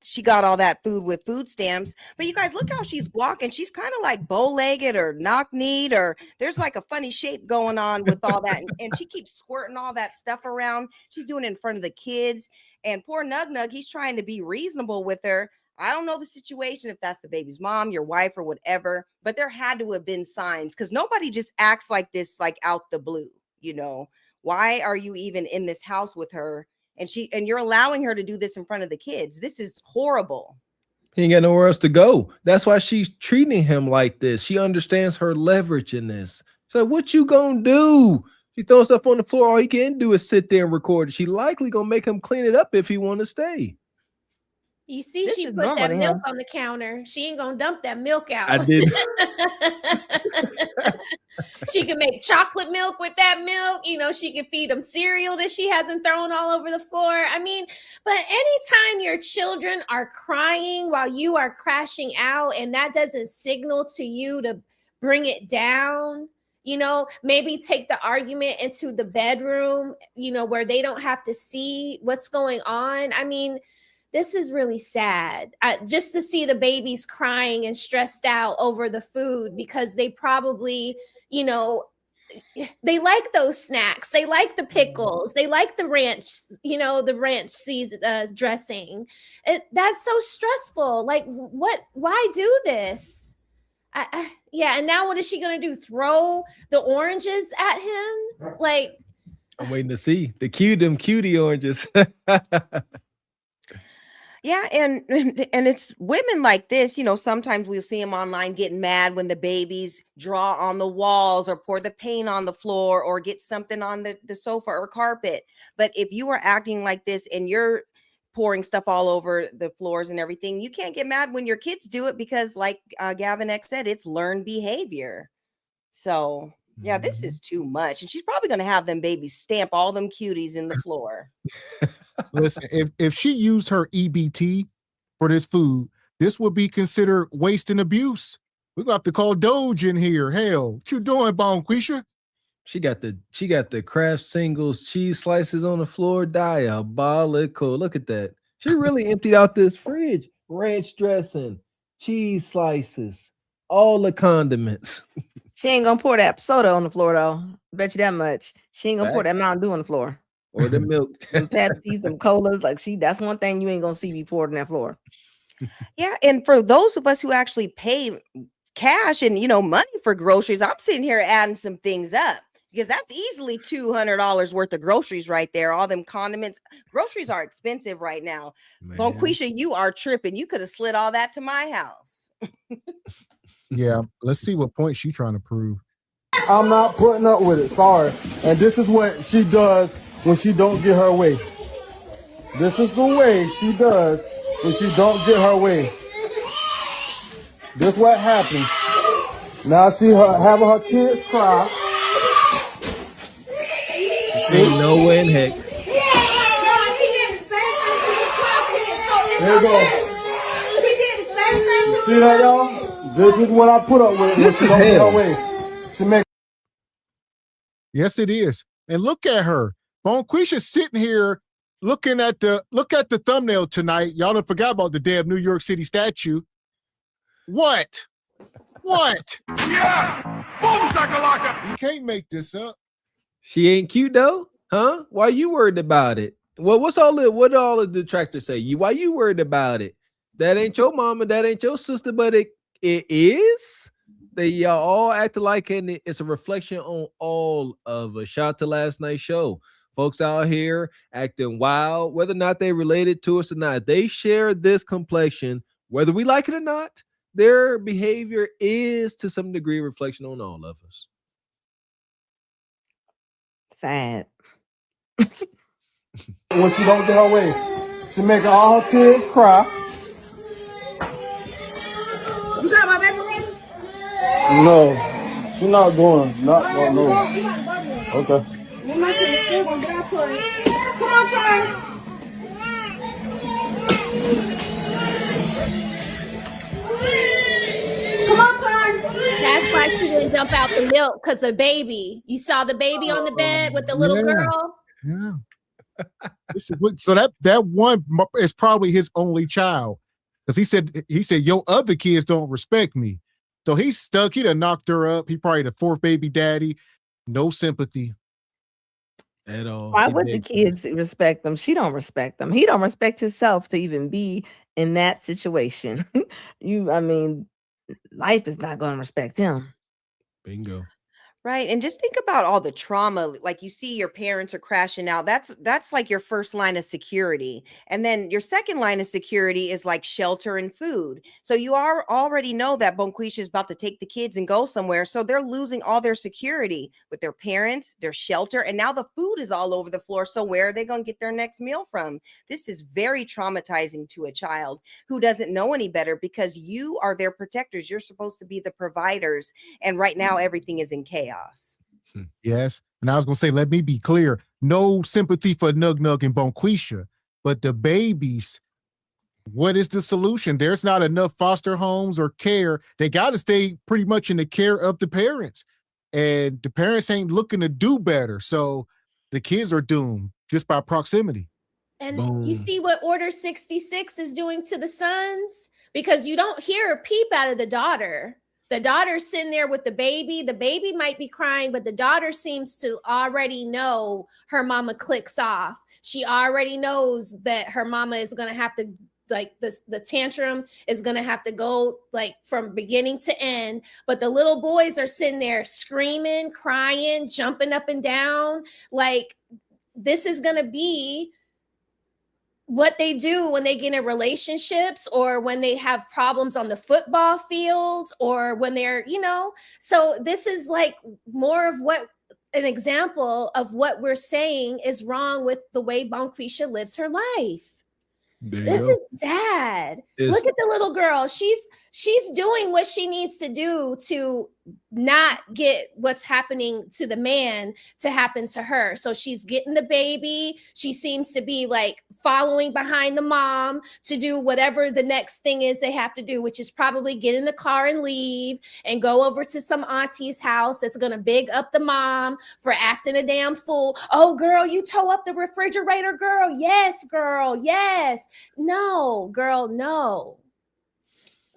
she got all that food with food stamps. But you guys, look how she's walking. She's kind of like bow-legged or knock-kneed, or there's like a funny shape going on with all that. And she keeps squirting all that stuff around. She's doing it in front of the kids. And poor Nug, he's trying to be reasonable with her. I don't know the situation, if that's the baby's mom, your wife, or whatever, but there had to have been signs because nobody just acts like this, like out the blue, you know. Why are you even in this house with her? And you're allowing her to do this in front of the kids. This is horrible. He ain't got nowhere else to go. That's why she's treating him like this. She understands her leverage in this. So what you gonna do? She throwing stuff on the floor. All he can do is sit there and record. She likely gonna make him clean it up if he want to stay. You see, she put that milk on the counter. She ain't gonna dump that milk out. I did. She can make chocolate milk with that milk. You know, she can feed them cereal that she hasn't thrown all over the floor. I mean, but anytime your children are crying while you are crashing out and that doesn't signal to you to bring it down, you know, maybe take the argument into the bedroom, you know, where they don't have to see what's going on. I mean, this is really sad. Just to see the babies crying and stressed out over the food because they probably, you know, they like those snacks. They like the pickles. They like the ranch, you know, the ranch dressing. That's so stressful. Like, what? Why do this? Yeah, and now what is she gonna do? Throw the oranges at him? Like, I'm waiting to see them cutie oranges. Yeah, and it's women like this, you know, sometimes we'll see them online getting mad when the babies draw on the walls or pour the paint on the floor or get something on the sofa or carpet. But if you are acting like this and you're pouring stuff all over the floors and everything, you can't get mad when your kids do it because like Gavin X said, it's learned behavior. So yeah, this is too much. And she's probably going to have them babies stamp all them cuties in the floor. Listen, if she used her EBT for this food, this would be considered waste and abuse. We're gonna have to call Doge in here. Hell, what you doing, Bonquisha? She got the Kraft Singles cheese slices on the floor. Diabolical. Look at that. She really emptied out this fridge. Ranch dressing, cheese slices, all the condiments. She ain't gonna pour that soda on the floor though. Bet you that much. She ain't gonna pour that Facts. Mountain Dew on the floor. Or the milk. Some Pepsis, some colas. Like that's one thing you ain't gonna see be poured on that floor. Yeah, and for those of us who actually pay cash and money for groceries, I'm sitting here adding some things up because that's easily $200 worth of groceries right there. All them condiments. Groceries are expensive right now. Bonquisha, you are tripping. You could have slid all that to my house. Yeah, let's see what point she's trying to prove. I'm not putting up with it. Sorry. And this is what she does when she don't get her way. This is the way she does when she don't get her way. This what happens. Now I see her having her kids cry. Ain't no way in heck. Here we go. You see that, y'all? This is what I put up with. This is don't get her hell. way. She make. Yes, it is. And look at her. Bonquisha's sitting here looking at the thumbnail tonight. Y'all done forgot about the damn New York City statue. What? Yeah! You can't make this up. She ain't cute though, huh? Why you worried about it? Well, what all the detractors say? Why you worried about it? That ain't your mama, that ain't your sister, but it is. They y'all all acting like it's a reflection on all of us. Shout out to last night's show. Folks out here acting wild, whether or not they related to us or not. They share this complexion, whether we like it or not. Their behavior is to some degree a reflection on all of us. Sad. When she don't get her way, she making all her kids cry. You got my baby ready? No, she's not going. Not going. No. Okay. Come on, Charlie. Come on, Charlie. That's why she didn't dump out the milk, because the baby. You saw the baby on the bed with the little girl. Yeah. So that one is probably his only child, because he said your other kids don't respect me, so he's stuck. He done knocked her up. He probably the fourth baby daddy. No sympathy at all. Why would the kids respect them? She don't respect them. He don't respect himself to even be in that situation. Life is not going to respect him. Bingo. Right. And just think about all the trauma. Like, you see your parents are crashing out. That's like your first line of security. And then your second line of security is like shelter and food. So you already know that Bonquisha is about to take the kids and go somewhere. So they're losing all their security with their parents, their shelter, and now the food is all over the floor. So where are they going to get their next meal from? This is very traumatizing to a child who doesn't know any better, because you are their protectors. You're supposed to be the providers. And right now everything is in chaos. Yes. And I was going to say, let me be clear. No sympathy for Nug Nug and Bonquisha, but the babies, what is the solution? There's not enough foster homes or care. They got to stay pretty much in the care of the parents, and the parents ain't looking to do better. So the kids are doomed just by proximity. And Boom. You see what Order 66 is doing to the sons, because you don't hear a peep out of the daughter. The daughter's sitting there with the baby. The baby might be crying, but the daughter seems to already know her mama clicks off. She already knows that her mama is going to have to, like, the tantrum is going to have to go like from beginning to end. But the little boys are sitting there screaming, crying, jumping up and down. Like, this is going to be what they do when they get in relationships, or when they have problems on the football field, or when they're, so this is like more of an example of what we're saying is wrong with the way Bonquisha lives her life. This is sad. Look at the little girl. She's doing what she needs to do to not get what's happening to the man to happen to her. So she's getting the baby. She seems to be like following behind the mom to do whatever the next thing is they have to do, which is probably get in the car and leave and go over to some auntie's house that's going to big up the mom for acting a damn fool. Oh, girl, you tow up the refrigerator, girl. Yes, girl. Yes. No, girl, no.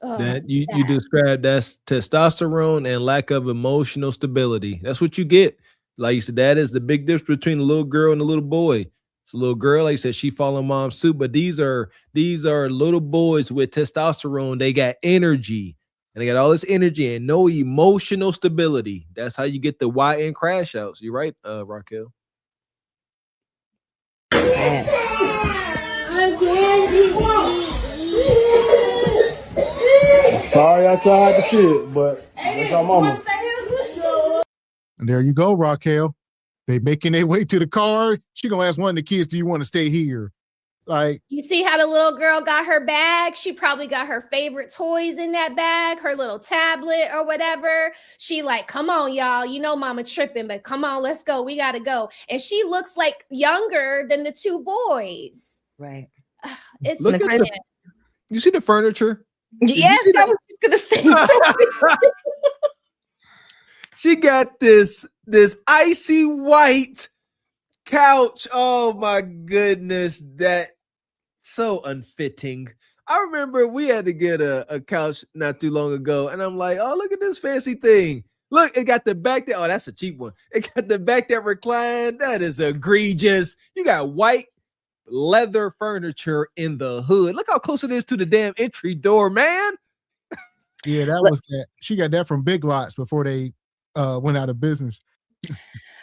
That you described that's testosterone and lack of emotional stability. That's what you get. Like you said, that is the big difference between the little girl and the little boy. It's a little girl, like you said, she following mom's suit, but these are little boys with testosterone. They got energy, and they got all this energy and no emotional stability. That's how you get the YN crash outs. You're right, Raquel. Sorry I tried to shit, but that's our mama. And there you go, Raquel. They making their way to the car. She gonna ask one of the kids, "Do you want to stay here?" Like, you see how the little girl got her bag? She probably got her favorite toys in that bag, her little tablet or whatever. She like, come on, y'all. You know mama tripping, but come on, let's go. We gotta go. And she looks like younger than the two boys. Right. It's Look at you see the furniture? Yes, I was just gonna say. She got this icy white couch. Oh my goodness, that so unfitting. I remember we had to get a couch not too long ago, and I'm like, oh, look at this fancy thing. Look, it got the back there. Oh, that's a cheap one. It got the back that recline. That is egregious. You got white leather furniture in the hood. Look how close it is to the damn entry door, man. Yeah, that was that. She got that from Big Lots before they went out of business.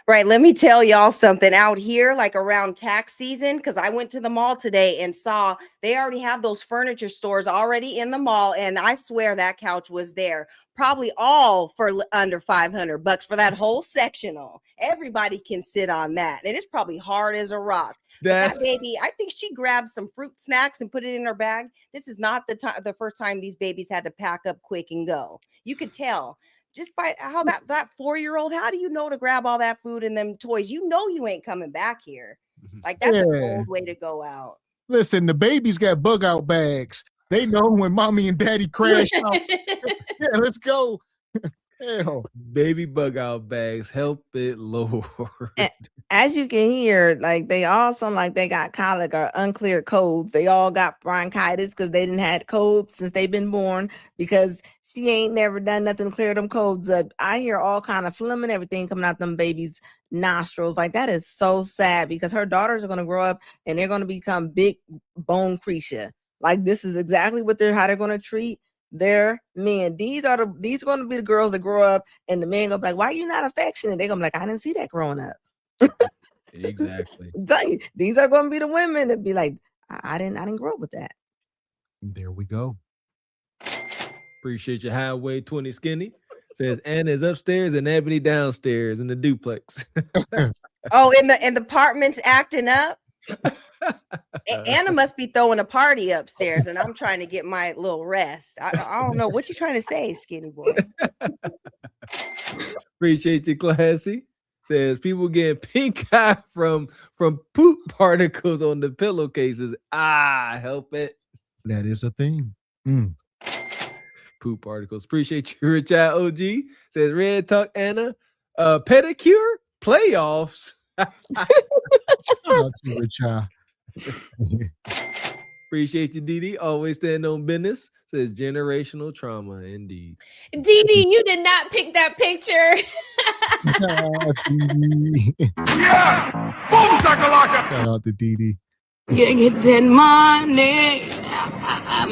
Right. Let me tell y'all something out here, like around tax season, because I went to the mall today and saw they already have those furniture stores already in the mall. And I swear that couch was there, probably all for under $500 for that whole sectional. Everybody can sit on that. And it's probably hard as a rock. That baby, I think she grabbed some fruit snacks and put it in her bag. This is not the first time these babies had to pack up quick and go. You could tell. Just by how that 4-year-old, how do you know to grab all that food and them toys? You know you ain't coming back here. Like that's a bold way to go out. Listen, the babies got bug out bags. They know when mommy and daddy crash out. Yeah, let's go. Hell. Baby bug out bags, help it, Lord. As you can hear, like they all sound like they got colic or unclear colds. They all got bronchitis because they didn't had colds since they've been born because she ain't never done nothing to clear them colds up. I hear all kind of phlegm and everything coming out them babies' nostrils. Like that is so sad because her daughters are going to grow up and they're going to become big bone creature. Like this is exactly what how they're going to treat their men. These are going to be the girls that grow up and the men go like, why are you not affectionate? They're going to be like, I didn't see that growing up. Exactly. These are going to be the women that be like, I didn't grow up with that. There we go. Appreciate your Highway 20 Skinny. Says Anna's upstairs and Ebony downstairs in the duplex. Oh, in the apartments acting up. Anna must be throwing a party upstairs, and I'm trying to get my little rest. I don't know what you trying to say, skinny boy. Appreciate you, Classy. Says people get pink eye from poop particles on the pillowcases. Help it. That is a thing. Poop particles. Appreciate you, Rich Eye OG. Says Red Talk Anna. Pedicure playoffs. Shout out to Rich Eye. Appreciate you, Didi. Always stand on business. Says generational trauma, indeed. Didi, you did not pick that picture. Shout out to Didi. Gotta get that money,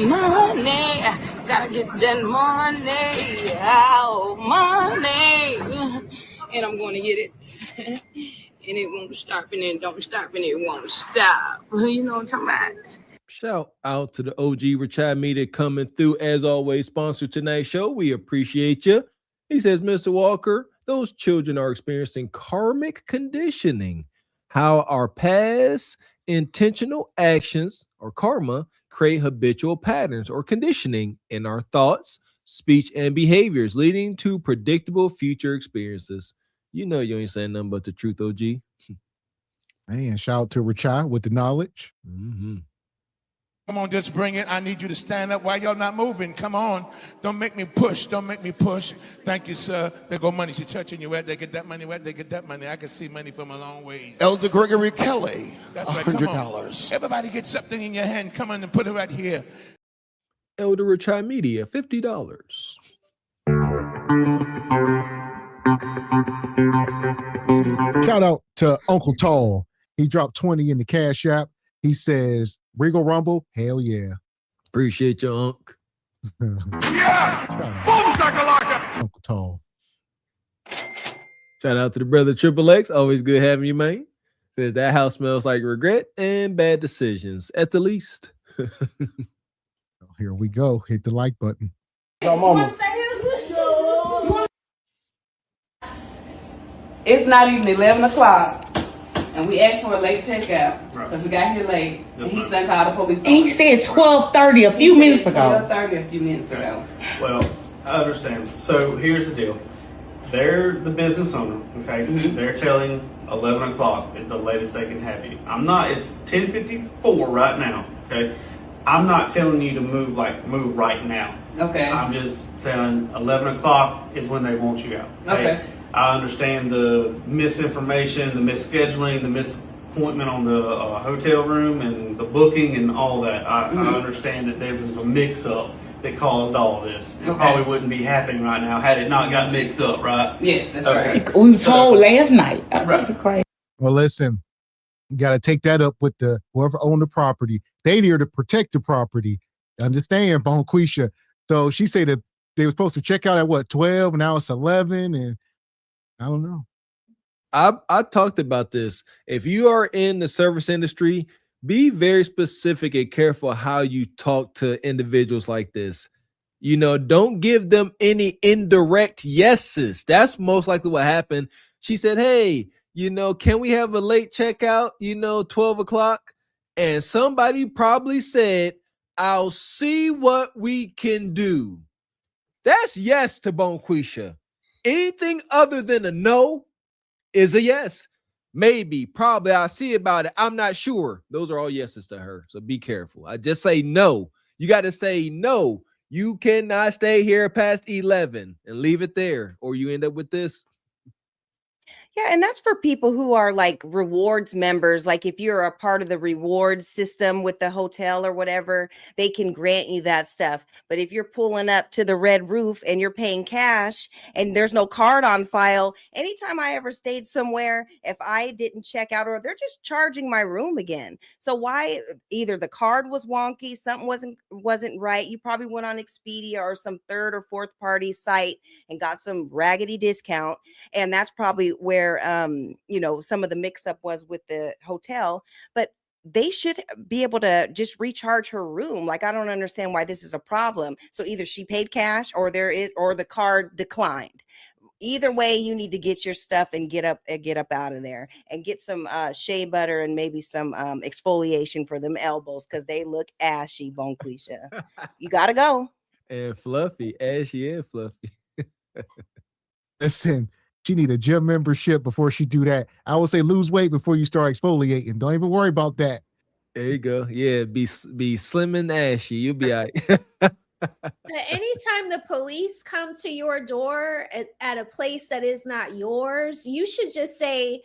money. Gotta get that money, money. And I'm gonna get it. And it won't stop, and it don't stop, and it won't stop. You know what I'm talking about? Shout out to the OG Richard Media coming through, as always, sponsor tonight's show. We appreciate you. He says, Mr. Walker, those children are experiencing karmic conditioning. How our past intentional actions or karma create habitual patterns or conditioning in our thoughts, speech, and behaviors, leading to predictable future experiences. You know you ain't saying nothing but the truth, OG. Man, shout out to Richard with the knowledge. Mm-hmm. Come on, just bring it. I need you to stand up. Why y'all not moving? Come on. Don't make me push. Don't make me push. Thank you, sir. There go money. She's touching you. Where they get that money? Where they get that money? I can see money from a long way. Elder Gregory Kelly, That's right. $100. Everybody get something in your hand. Come on and put it right here. Elder Chai Media, $50. Shout out to Uncle Tall. He dropped 20 in the Cash App. He says, Regal Rumble, hell yeah. Appreciate you, Unc. Uncle Tall. Shout out to the brother Triple X. Always good having you, man. Says that house smells like regret and bad decisions, at the least. Here we go. Hit the like button. It's not even 11 o'clock, and we asked for a late checkout because we got here late, and he sent out the police. He said 12:30 a few minutes ago. 12:30 a few minutes ago. Well, I understand. So here's the deal. They're the business owner, okay? Mm-hmm. They're telling 11 o'clock is the latest they can have you. I'm not, it's 10:54 right now, okay? I'm not telling you to move right now. Okay. I'm just saying 11 o'clock is when they want you out. Okay. I understand the misinformation, the misscheduling, the misappointment on the hotel room and the booking and all that. I understand that there was a mix-up that caused all of this. It probably wouldn't be happening right now had it not got mixed up, right? Yes, that's right. We was told last night. That's crazy. Well, listen, you got to take that up with the whoever owned the property. They there to protect the property. Understand, Bonquisha. So she said that they were supposed to check out at what, 12, and now it's 11, and I don't know. I talked about this. If you are in the service industry, be very specific and careful how you talk to individuals like this. You know, don't give them any indirect yeses. That's most likely what happened. She said, hey, you know, can we have a late checkout, 12 o'clock? And somebody probably said, I'll see what we can do. That's yes to Bonquisha. Anything other than a no is a yes. Maybe, probably, I'll see about it. I'm not sure. Those are all yeses to her. So be careful. I just say no. You got to say no. You cannot stay here past 11 and leave it there, or you end up with this. Yeah, and that's for people who are like rewards members. Like if you're a part of the rewards system with the hotel or whatever, they can grant you that stuff. But if you're pulling up to the red roof and you're paying cash and there's no card on file, anytime I ever stayed somewhere, if I didn't check out, or they're just charging my room again. So why? Either the card was wonky, something wasn't right. You probably went on Expedia or some third or fourth party site and got some raggedy discount. And that's probably where some of the mix-up was with the hotel, but they should be able to just recharge her room. Like, I don't understand why this is a problem. So either she paid cash or the card declined. Either way, you need to get your stuff and get up out of there and get some shea butter and maybe some exfoliation for them elbows because they look ashy, Bonquisha. You gotta go. And fluffy, ashy and fluffy. Listen, she need a gym membership before she do that. I would say lose weight before you start exfoliating. Don't even worry about that. There you go. Yeah, be slim and ashy. You'll be all right. Anytime the police come to your door at a place that is not yours, you should just say,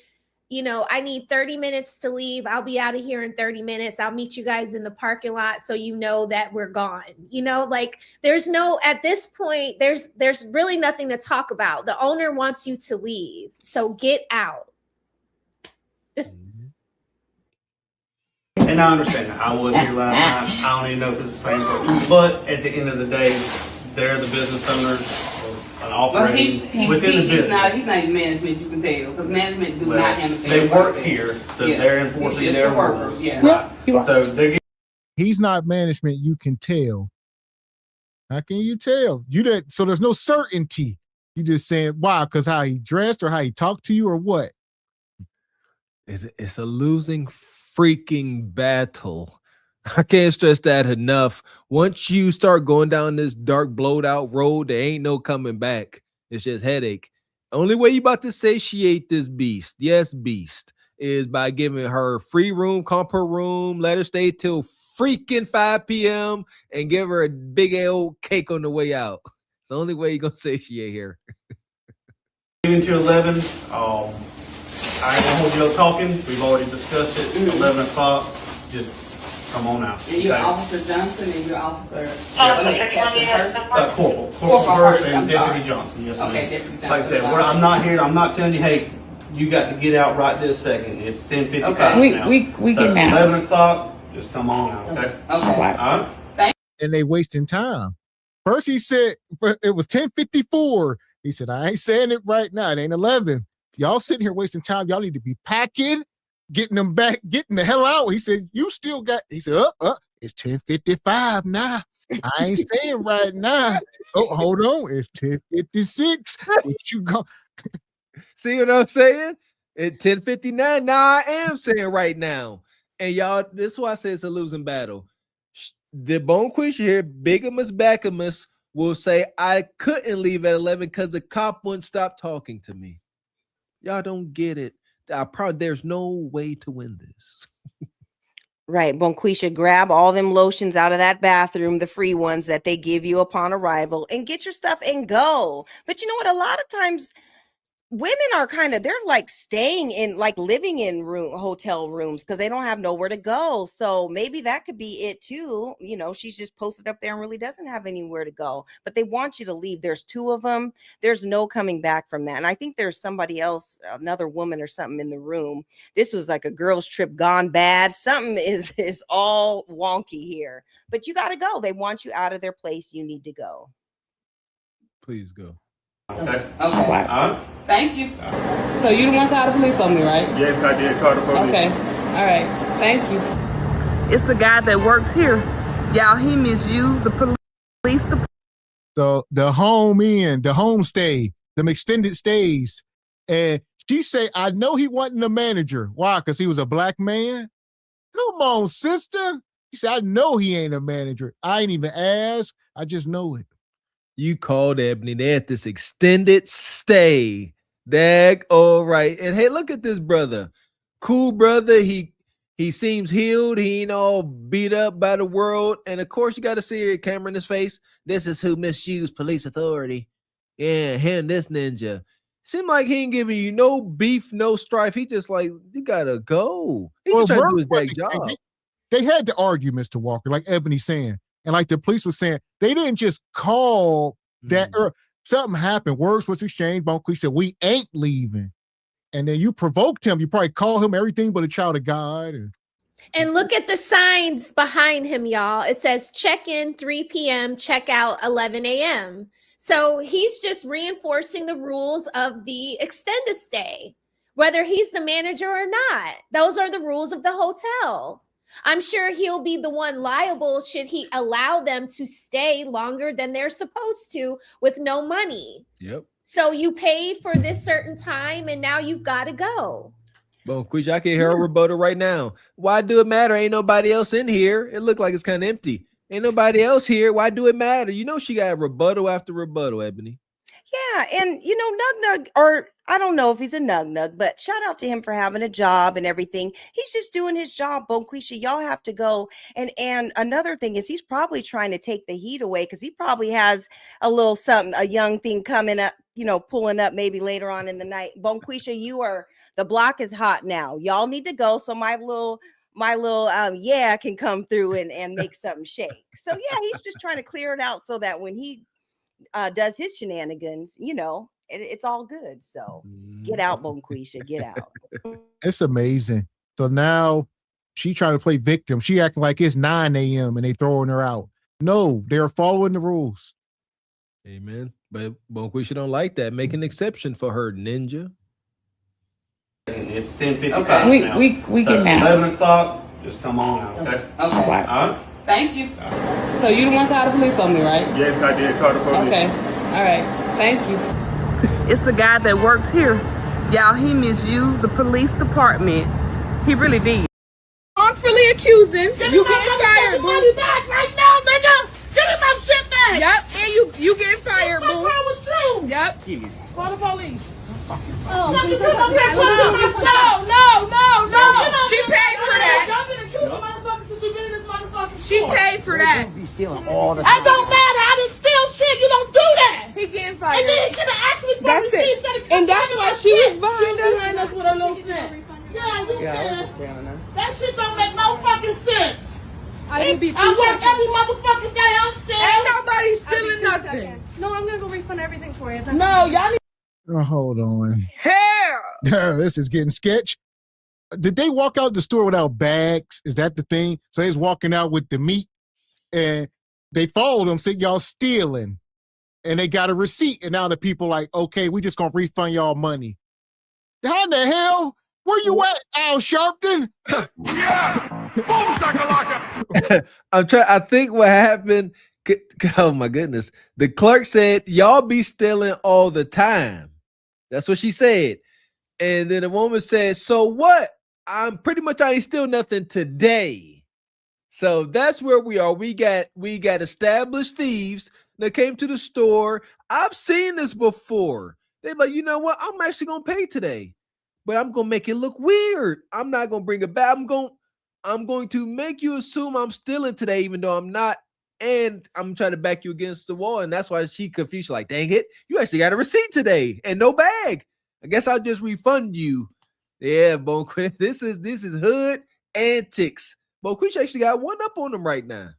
I need 30 minutes to leave. I'll be out of here in 30 minutes. I'll meet you guys in the parking lot so you know that we're gone. There's no, at this point, there's really nothing to talk about. The owner wants you to leave. So get out. And I understand that. I wasn't here last night. I don't even know if it's the same person. But at the end of the day, they're the business owners and operating within the business. He's not even management, you can tell, because management do not handle things. They work here, so they're enforcing their rules. So he's not management, you can tell. How can you tell? So there's no certainty. You just saying, why? Because how he dressed or how he talked to you or what? It's a losing freaking battle. I can't stress that enough. Once you start going down this dark, blowed out road, there ain't no coming back. It's just headache. Only way you about to satiate this beast, yes, beast, is by giving her free room, comp her room, let her stay till freaking 5 p.m. and give her a big old cake on the way out. It's the only way you're gonna satiate here. Even to 11, I ain't gonna hold you up talking. We've already discussed it. 11 o'clock, just come on out. And you're Officer Johnson and you're Officer... Corporal Hirsch and Deputy Johnson. Yes, ma'am. Okay, Deputy Johnson. Like I said, I'm not here. I'm not telling you, hey, you got to get out right this second. It's 10:55 now. We So can now. 11 o'clock, just come on out, okay? All right. All right? And they wasting time. First he said it was 10:54. He said, I ain't saying it right now. It ain't 11. Y'all sitting here wasting time. Y'all need to be packing, getting them back, getting the hell out. He said, you still got, he said, it's 10:55 now. I ain't saying right now. Oh, hold on. It's 10:56. What you go? See what I'm saying? At 10:59, now I am saying right now. And y'all, this is why I say it's a losing battle. The Bonquisha here, bigamous backamus, will say I couldn't leave at 11 because the cop wouldn't stop talking to me. Y'all don't get it. There's no way to win this. Right, Bonquisha, grab all them lotions out of that bathroom, the free ones that they give you upon arrival, and get your stuff and go. But you know what? A lot of times women are they're like staying in, like living in hotel rooms because they don't have nowhere to go. So maybe that could be it too. You know, she's just posted up there and really doesn't have anywhere to go, but they want you to leave. There's two of them. There's no coming back from that. And I think there's somebody else, another woman or something in the room. This was like a girl's trip gone bad. Something is all wonky here, but you got to go. They want you out of their place. You need to go. Please go. Okay. All right. Thank you. So you the one called the police on me, right? Yes, I did call the police. Okay. All right. Thank you. It's a guy that works here. Y'all, he misused the police department. So the homestay, them extended stays. And she say, I know he wasn't a manager. Why? Because he was a black man? Come on, sister. She said, I know he ain't a manager. I ain't even asked. I just know it. You called Ebony. They had this extended stay. Dag, all right. And hey, look at this brother. Cool brother. He seems healed. He ain't all beat up by the world. And of course, you got to see a camera in his face. This is who misused police authority. Yeah, him, this ninja. Seemed like he ain't giving you no beef, no strife. He just like, you gotta go. He just trying to do his dang job. They had to argue, Mr. Walker, like Ebony's saying. And like the police was saying, they didn't just call that something happened. Words was exchanged. Bonquisha said, we ain't leaving. And then you provoked him. You probably call him everything but a child of God. And look at the signs behind him, y'all. It says check in 3 p.m., check out 11 a.m. So he's just reinforcing the rules of the extended stay, whether he's the manager or not. Those are the rules of the hotel. I'm sure he'll be the one liable should he allow them to stay longer than they're supposed to with no money. Yep. So you paid for this certain time and now you've got to go. Bonquisha, I can hear a rebuttal right now. Why do it matter? Ain't nobody else in here. It looked like it's kind of empty. Ain't nobody else here. Why do it matter? You know she got rebuttal after rebuttal, Ebony. Yeah, and you know, Nug, or I don't know if he's a Nug, but shout out to him for having a job and everything. He's just doing his job, Bonquisha. Y'all have to go. And another thing is he's probably trying to take the heat away because he probably has a little something, a young thing coming up, you know, pulling up maybe later on in the night. Bonquisha, the block is hot now. Y'all need to go so my little can come through and make something shake. So yeah, he's just trying to clear it out so that when he does his shenanigans, you know, it's all good. So get out, Bonquisha, get out. It's amazing. So now she trying to play victim. She acting like it's 9 a.m. and they throwing her out. No, they're following the rules. Amen. But Bonquisha don't like that. Make an exception for her, ninja. It's 10:55 Okay. now. We So can now. 11 o'clock, just come on out, okay? Okay. All right. Thank you. So you the one called the police on me, right? Yes, I did call the police. Okay. All right. Thank you. It's a guy that works here. Y'all, he misused the police department. He really did. Wrongfully accusing. Give You me my getting fired, boo. money back right now, nigga. Give me my shit back. Yep, and you getting fired, boo. What's wrong with you? Yep. Call the police. Oh, you come up here touching my stuff. No. She paid for that. Y'all been accusing motherfuckers since we been in this motherfucking store. She paid for that. Be stealing all the That don't matter. I didn't steal shit. You don't do that. He getting fired. And then he should have asked me for That's receipts. it. And that's why she was behind us with her little snap. Yeah, you can. standing there. That shit don't make no fucking sense. Ain't nobody stealing nothing. No, I'm gonna go refund everything for you. No, y'all need. Hold on. Hell. This is getting sketch. Did they walk out the store without bags? Is that the thing? So he's walking out with the meat, and they followed him, said y'all stealing, and they got a receipt. And now the people like, okay, we just gonna refund y'all money. How in the hell? Where you at, Al Sharpton? I think what happened. Oh my goodness! The clerk said, "Y'all be stealing all the time." That's what she said. And then the woman said, "So what? I ain't steal nothing today." So that's where we are. We got established thieves that came to the store. I've seen this before. They're like, you know what? I'm actually gonna pay today, but I'm gonna make it look weird. I'm not gonna bring it back. I'm going to make you assume I'm stealing today, even though I'm not. And I'm trying to back you against the wall. And that's why she confused. Like, dang it, you actually got a receipt today and no bag. I guess I'll just refund you. Yeah, Bonquist. This is hood antics. Bonquist actually got one up on them right now.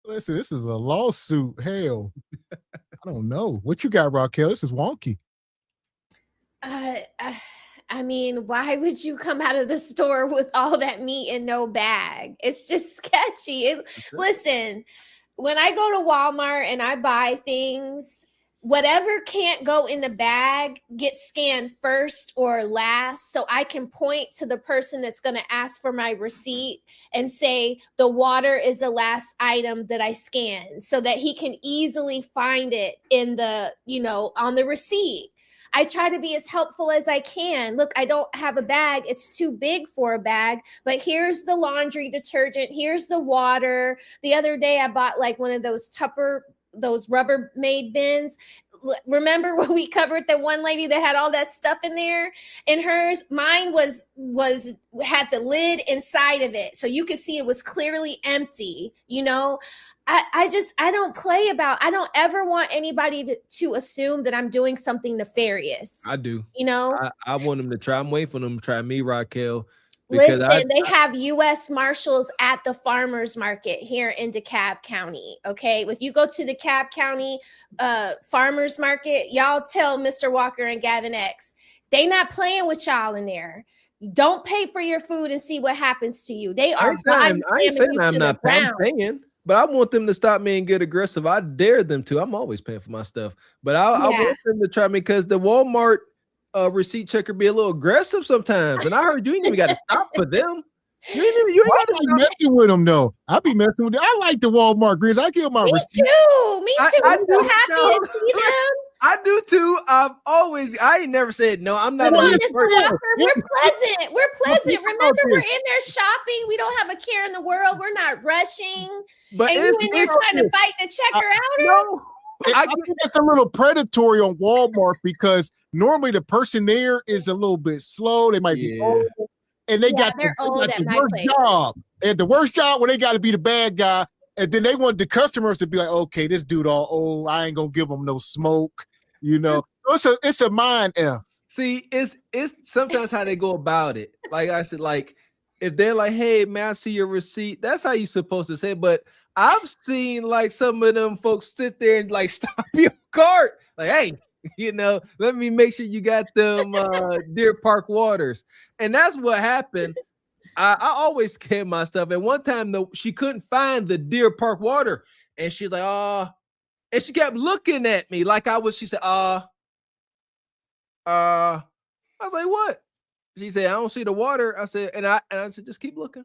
Listen, this is a lawsuit. Hell, I don't know. What you got, Raquel? This is wonky. I mean, why would you come out of the store with all that meat and no bag? It's just sketchy. Listen, when I go to Walmart and I buy things, whatever can't go in the bag gets scanned first or last, so I can point to the person that's going to ask for my receipt and say the water is the last item that I scanned, so that he can easily find it in the, on the receipt. I try to be as helpful as I can. Look, I don't have a bag. It's too big for a bag, but here's the laundry detergent. Here's the water. The other day I bought like one of those those Rubbermaid bins. Remember when we covered the one lady that had all that stuff in there in hers? Mine had the lid inside of it. So you could see it was clearly empty, I don't ever want anybody to assume that I'm doing something nefarious. I do. I want them to try. I'm waiting for them to try me, Raquel. Listen, they have U.S. Marshals at the farmers market here in DeKalb County. Okay, if you go to the DeKalb County farmers market, y'all tell Mr. Walker and Gavin X, they not playing with y'all in there. Don't pay for your food and see what happens to you. They are. I ain't saying I'm not paying. But I want them to stop me and get aggressive. I dare them to. I'm always paying for my stuff. But I want them to try me because the Walmart receipt checker be a little aggressive sometimes. And I heard you ain't even got to stop for them. You ain't got to be messing with them, though. I be messing with them. I like the Walmart greens. I give my receipt. Me too. I'm so happy to see them. I do too. I ain't never said no. I'm not. Come on, Mr. Walker. We're pleasant. Remember, we're in there shopping. We don't have a care in the world. We're not rushing. But and you in there trying to fight the checker outer? I think it's a little predatory on Walmart because normally the person there is a little bit slow. They might be old, and they got the worst job. They had the worst job when they got to be the bad guy. And then they want the customers to be like, okay, this dude all old. I ain't gonna give him no smoke, So it's a mind F. See, it's sometimes how they go about it. Like I said, like if they're like, hey man, I see your receipt. That's how you're supposed to say it. But I've seen like some of them folks sit there and like stop your cart. Like, hey, let me make sure you got them Deer Park waters. And that's what happened. I always scan my stuff. And one time, though, she couldn't find the Deer Park water. And she's like, and she kept looking at me like she said, I was like, what? She said, I don't see the water. I said, and I said, just keep looking.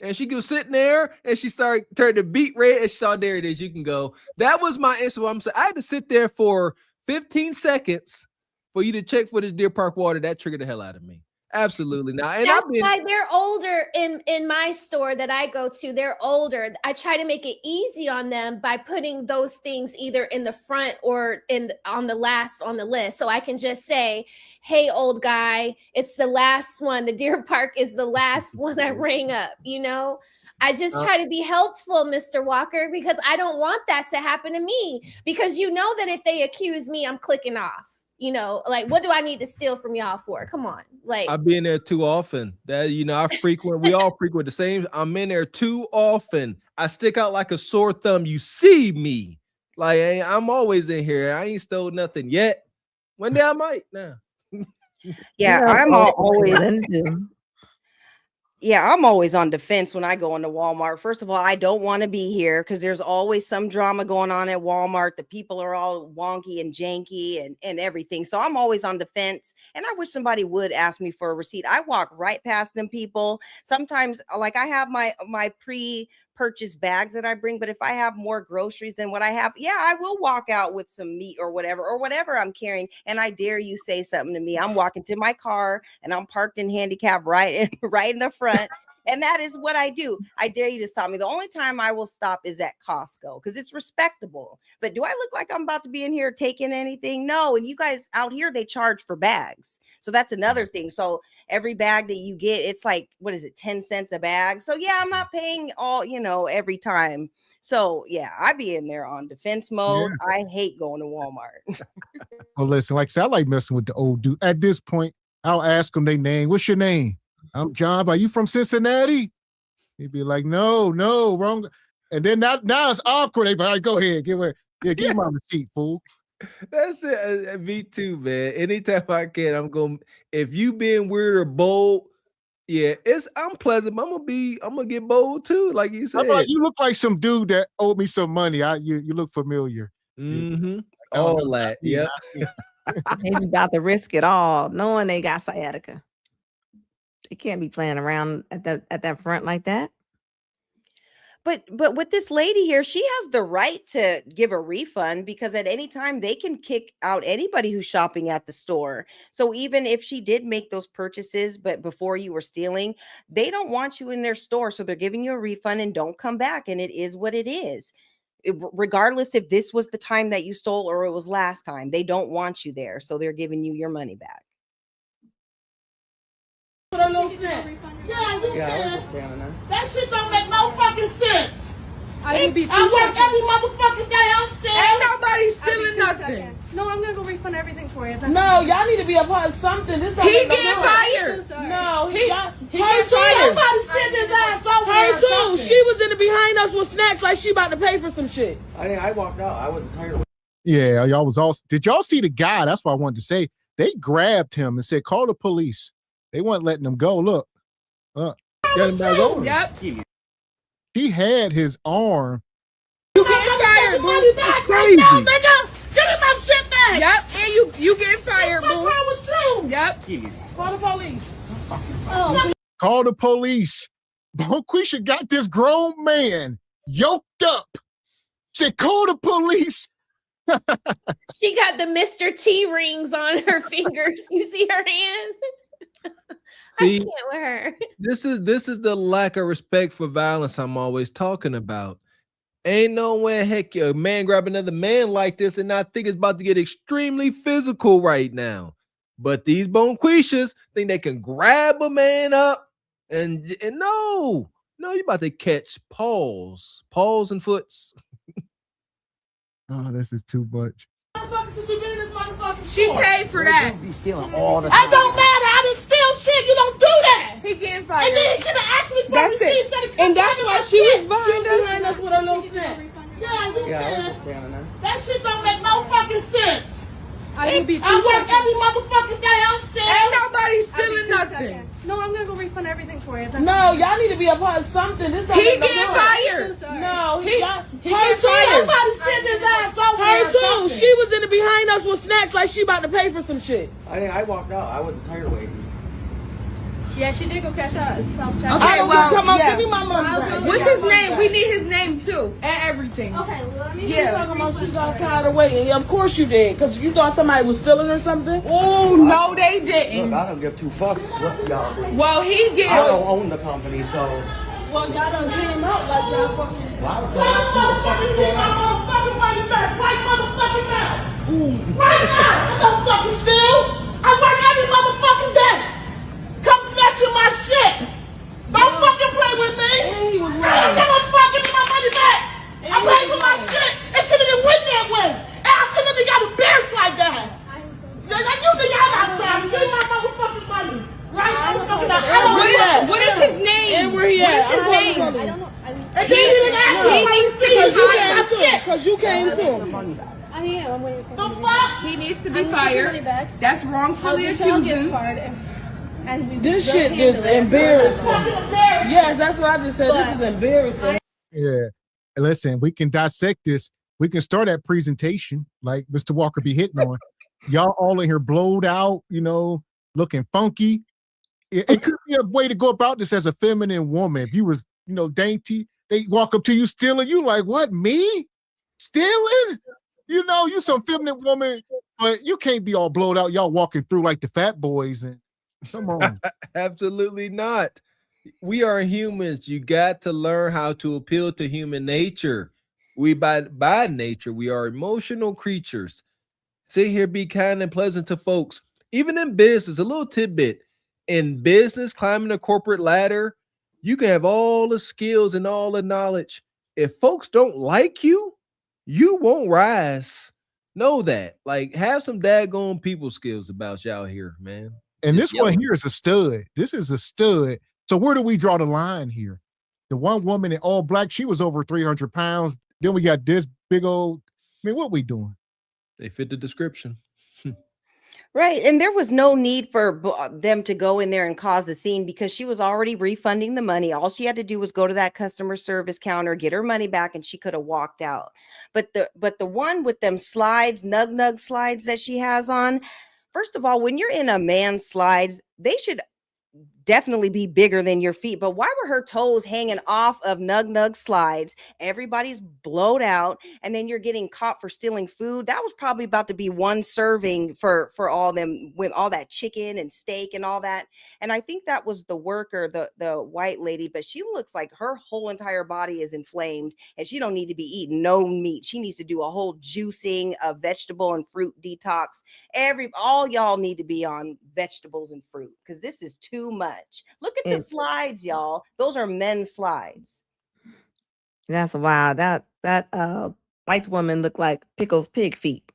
And she was sitting there and she turned to beet red and she saw, there it is. You can go. That was my answer. I'm saying I had to sit there for 15 seconds for you to check for this Deer Park water. That triggered the hell out of me. Absolutely not. And that's why they're older in my store that I go to. They're older. I try to make it easy on them by putting those things either in the front or on the last on the list. So I can just say, hey, old guy, it's the last one. The Deer Park is the last one I rang up, I just try to be helpful, Mr. Walker, because I don't want that to happen to me. Because that if they accuse me, I'm clicking off. You know, like, what do I need to steal from y'all for? Come on. Like, I've been there too often. That, you know, we all frequent the same. I'm in there too often. I stick out like a sore thumb. You see me. Like, I'm always in here. I ain't stole nothing yet. One day I might now. Yeah, I'm always. Yeah, I'm always on defense when I go into Walmart. First of all, I don't want to be here because there's always some drama going on at Walmart. The people are all wonky and janky and everything. So I'm always on defense. And I wish somebody would ask me for a receipt. I walk right past them people. Sometimes, like, I have my pre-purchase bags that I bring, but if I have more groceries than what I have, yeah, I will walk out with some meat or whatever I'm carrying. And I dare you say something to me. I'm walking to my car and I'm parked in handicap right in the front. And that is what I do. I dare you to stop me. The only time I will stop is at Costco because it's respectable. But do I look like I'm about to be in here taking anything? No. And you guys out here, they charge for bags. So that's another thing. So every bag that you get, it's like, what is it, 10 cents a bag? So yeah, I'm not paying all, every time. So yeah, I be in there on defense mode. Yeah. I hate going to Walmart. Well, listen, like I said, I like messing with the old dude. At this point, I'll ask them their name. What's your name? I'm John. Are you from Cincinnati? He'd be like, no, wrong. And then now it's awkward. They be like, go ahead, give my receipt, fool. That's it. Me too, man. Anytime I can, I'm going. If you being weird or bold, yeah, I'm pleasant. But I'm gonna get bold too, like you said. Like, you look like some dude that owed me some money. You look familiar. Mm-hmm. All that, yeah. Ain't about to risk it all, knowing they got sciatica. They can't be playing around at that front like that. But with this lady here, she has the right to give a refund because at any time they can kick out anybody who's shopping at the store. So even if she did make those purchases, but before you were stealing, they don't want you in their store. So they're giving you a refund and don't come back. And it is what it is. Regardless if this was the time that you stole or it was last time, they don't want you there. So they're giving you your money back. Yeah, you can. That shit don't make no fucking sense. I work every motherfucking day. I'm still. Ain't nobody stealing nothing. No, I'm gonna go refund everything for you. No, y'all need to be a part of something. This he getting fired. No, he getting fired. Somebody sent his ass over. Her too. She was in the behind us with snacks like she about to pay for some shit. I walked out. I wasn't tired. Yeah, y'all was all. Did y'all see the guy? That's what I wanted to say. They grabbed him and said, "Call the police." They weren't letting him go. Look. Got him back over. Yep. He had his arm. You getting fired, boo. That's crazy. Now, nigga. Give me my shit back. Yep. And you getting fired, boo. What's wrong with you? Yep. Call the police. Call the police. Bonquisha got this grown man yoked up. Said, call the police. She got the Mr. T rings on her fingers. You see her hand? See, I can't with her. This is the lack of respect for violence I'm always talking about. Ain't no way, heck, a man grab another man like this and I think it's about to get extremely physical right now. But these Bonquishas think they can grab a man up and no, you're about to catch paws and foots. Oh, this is too much. She paid for that. Be stealing all the time. It don't matter. I didn't steal shit. You don't do that. He getting fired. And then he should have asked me for that's it. And that's why she was behind us with her little snap. I was just standing there. That shit don't make no fucking sense. I work every motherfucking day. I'm still. Ain't nobody stealing nothing. No, I'm gonna go refund everything for you. No, y'all need to be a part of something. This he getting fired. No, he getting fired. Somebody sent his ass over. Her too. She was in the behind us with snacks like she about to pay for some shit. I walked out. I wasn't tired waiting. Yeah, she did go cash out. Okay, well, come on, give me my money. What's his name? We need his name too and everything. Okay, let me. Yeah, talking about she got tired of waiting. Yeah, of course you did, because you thought somebody was stealing or something. Oh no, they didn't. Look, I don't give two fucks what y'all do. Well, he did. I don't own the company, so. Well, y'all done came out like y'all fucking. Motherfucking get my motherfucking money back right motherfucking now. Right now, don't fucking steal. I work every motherfucking day. Come snatching my shit. Don't fucking play with me. I ain't gonna fucking get my money back. I paid for my shit. It shouldn't have went that way. And I shouldn't have got embarrassed like that. where he at? What is his name? I don't know. He needs to be fired because you came to him. I am. I'm waiting for him. He needs to be fired. That's wrongfully accusing. This shit is embarrassing. Yes, that's what I just said. This is embarrassing. Yeah. And listen, we can dissect this. We can start at presentation, like Mr. Walker be hitting on. Y'all all in here blowed out, you know, looking funky. It could be a way to go about this as a feminine woman. If you was, you know, dainty, they walk up to you stealing, you like, what, me? Stealing? You know, you some feminine woman, but you can't be all blowed out. Y'all walking through like the fat boys and come on. Absolutely not. We are humans. You got to learn how to appeal to human nature. We by nature, we are emotional creatures. Sit here, be kind and pleasant to folks. Even in business, a little tidbit. In business, climbing the corporate ladder, you can have all the skills and all the knowledge. If folks don't like you, you won't rise. Know that. Like, have some daggone people skills about y'all here, man. And this one here is a stud. This is a stud. So where do we draw the line here? The one woman in all black, she was over 300 pounds. Then we got this big old, I mean, what we doing? They fit the description. Right. And there was no need for them to go in there and cause the scene because she was already refunding the money. All she had to do was go to that customer service counter, get her money back, and she could have walked out. But the one with them slides, nug slides that she has on, first of all, when you're in a man's slides, they should definitely be bigger than your feet. But why were her toes hanging off of nug slides? Everybody's blowed out, and then you're getting caught for stealing food. That was probably about to be one serving for all them with all that chicken and steak and all that. And I think that was the worker, the white lady, but she looks like her whole entire body is inflamed, and she don't need to be eating no meat. She needs to do a whole juicing of vegetable and fruit detox. All y'all need to be on vegetables and fruit because this is too much. Look at the slides, y'all. Those are men's slides. That's wild. That white woman looked like Pickle's pig feet.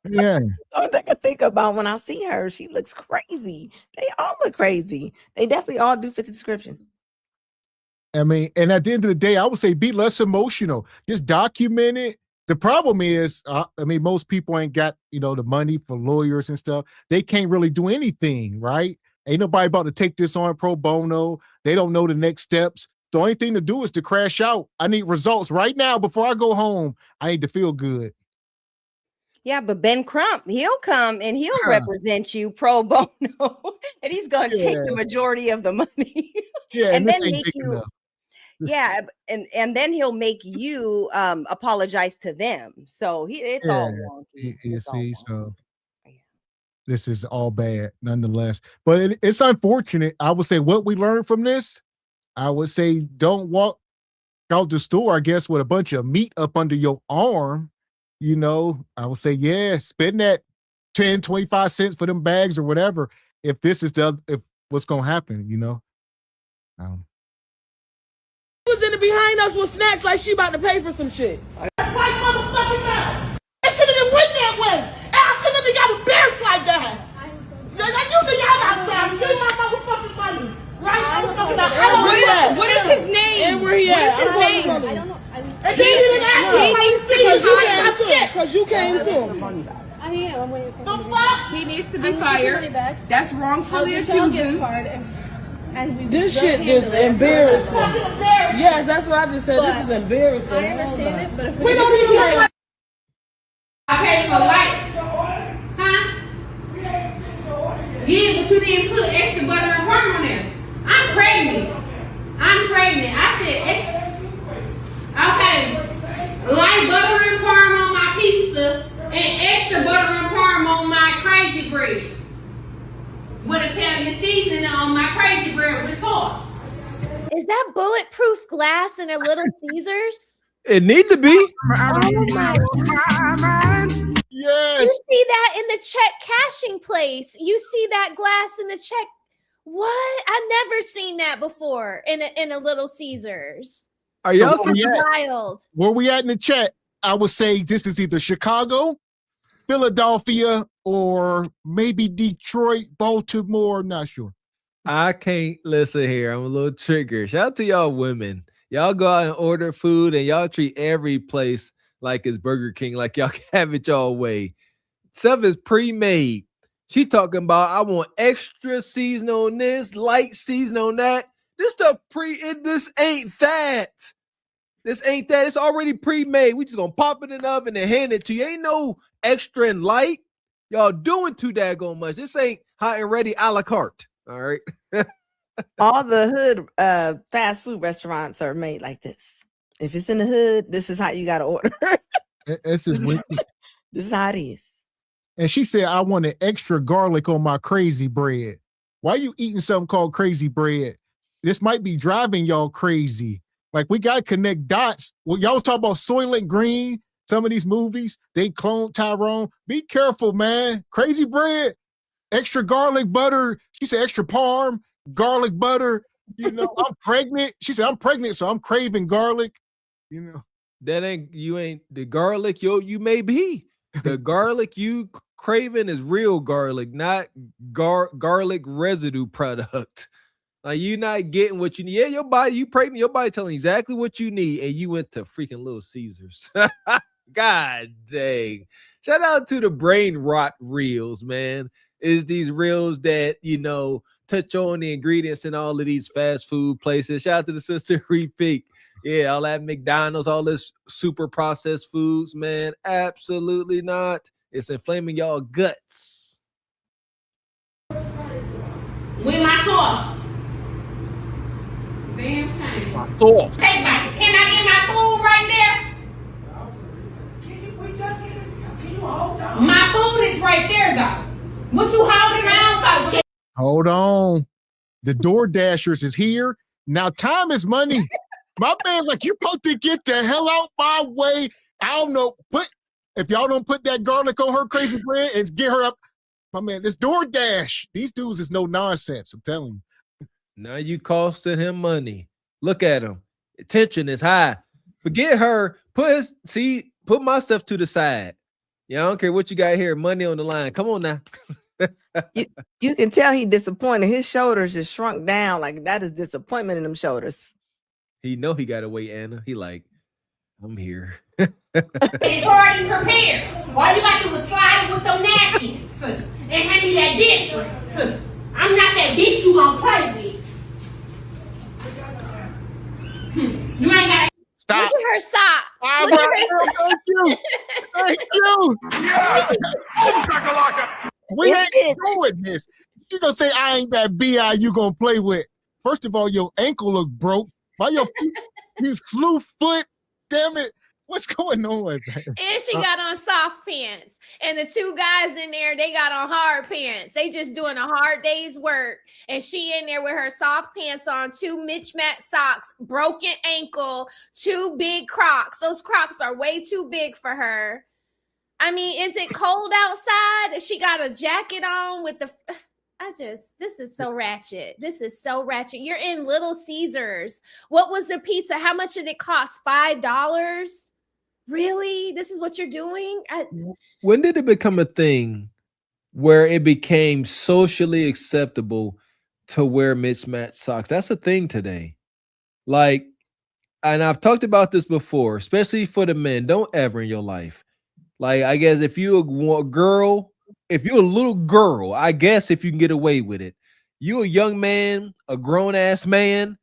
Yeah. All I can think about when I see her, she looks crazy. They all look crazy. They definitely all do fit the description. I mean, and at the end of the day, I would say be less emotional. Just document it. The problem is, I mean, most people ain't got, you know, the money for lawyers and stuff. They can't really do anything, right? Ain't nobody about to take this on pro bono. They don't know the next steps. The only thing to do is to crash out. I need results right now before I go home. I need to feel good. Yeah, but Ben Crump, he'll come and he'll represent you pro bono, and he's going to take the majority of the money. Yeah, and then make you. Yeah, and then he'll make you apologize to them. So it's all wonky. You see, so this is all bad nonetheless. But it's unfortunate. I would say what we learned from this, I would say don't walk out the store, I guess, with a bunch of meat up under your arm. You know, I would say, yeah, spend that 10, 25 cents for them bags or whatever. If this is if what's going to happen, you know. Was in the behind us with snacks like she about to pay for some shit. That white motherfucking mouth. I should have went that way. And I should have got a bear fly down. Like you think y'all outside. Give my motherfucking money. Right? What is his name? And where he at? What is his name? I don't know. He needs to be fired because you came to him. I am. I'm waiting for him. He needs to be fired. That's wrongfully accusing. This shit is embarrassing. Yes, that's what I just said. This is embarrassing. I understand it, but if we don't need to. I paid for life. Huh? Yeah, but you didn't put extra butter and parm on there. I'm pregnant. I said extra. Okay. Light butter and parm on my pizza and extra butter and parm on my crazy bread. With Italian seasoning on my crazy bread with sauce. Is that bulletproof glass in a Little Caesars? It need to be. Oh my God. Yes. You see that in the check cashing place. You see that glass in the check. What? I never seen that before in a Little Caesars. Are y'all wild? Where we at in the chat? I would say this is either Chicago, Philadelphia, or maybe Detroit, Baltimore. Not sure. I can't listen here. I'm a little triggered. Shout out to y'all women. Y'all go out and order food and y'all treat every place like it's Burger King, like y'all can have it y'all way. Stuff is pre-made. She talking about I want extra season on this, light season on that. This stuff this ain't that. This ain't that. It's already pre-made. We just gonna pop it in the oven and hand it to you. Ain't no extra and light. Y'all doing too daggone much. This ain't hot and ready a la carte. All right. All the hood fast food restaurants are made like this. If it's in the hood, this is how you gotta order. This is how it is. And she said, I wanted extra garlic on my crazy bread. Why are you eating something called crazy bread? This might be driving y'all crazy. Like, we got to connect dots. Well, y'all was talking about Soylent Green, some of these movies, they cloned Tyrone. Be careful, man. Crazy bread, extra garlic butter. She said extra parm, garlic butter. You know, I'm pregnant. She said, I'm pregnant, so I'm craving garlic. You know. You ain't the garlic, you may be. The garlic you craving is real garlic, not garlic residue product. Like, you're not getting what you need. Yeah, your body, you pregnant, your body telling you exactly what you need, and you went to freaking Little Caesars. God dang. Shout out to the brain rot reels, man. Is these reels that, you know, touch on the ingredients in all of these fast food places. Shout out to the sister Repeat. Yeah, all that McDonald's, all this super processed foods, man. Absolutely not. It's inflaming y'all guts. With my sauce. Damn shame. My sauce. Hey, guys, can I get my food right there? Can you hold on? My food is right there, though. What you holding on for? Hold on. The Door Dashers is here. Now time is money. My man, like, you supposed to get the hell out my way. I don't know. If y'all don't put that garlic on her crazy bread and get her up, my man, this DoorDash. These dudes is no nonsense. I'm telling you. Now you costing him money. Look at him. Tension is high. Forget her. Put my stuff to the side. Yeah, I don't care what you got here. Money on the line. Come on now. You can tell he disappointed. His shoulders just shrunk down. Like, that is disappointment in them shoulders. He know he got to wait, Anna. He like, I'm here. It's already prepared. All you got to do is slide it with them napkins and hand me that difference. I'm not that bitch you gonna play with. You ain't got to stop. Look at her socks. Thank you. Thank you. Yeah. We ain't doing this. You gonna say I ain't that BI you gonna play with. First of all, your ankle look broke. Why your you slew foot? Damn it. What's going on, man? And she got on soft pants. And the two guys in there, they got on hard pants. They just doing a hard day's work. And she in there with her soft pants on, 2 mismatched socks, broken ankle, 2 big Crocs. Those Crocs are way too big for her. I mean, is it cold outside? She got a jacket on with the... this is so ratchet. This is so ratchet. You're in Little Caesars. What was the pizza? How much did it cost? $5? Really? This is what you're doing? When did it become a thing where it became socially acceptable to wear mismatched socks? That's a thing today. Like, and I've talked about this before, especially for the men. Don't ever in your life. Like, I guess if you're a girl, if you're a little girl, I guess if you can get away with it, you a young man, a grown ass man,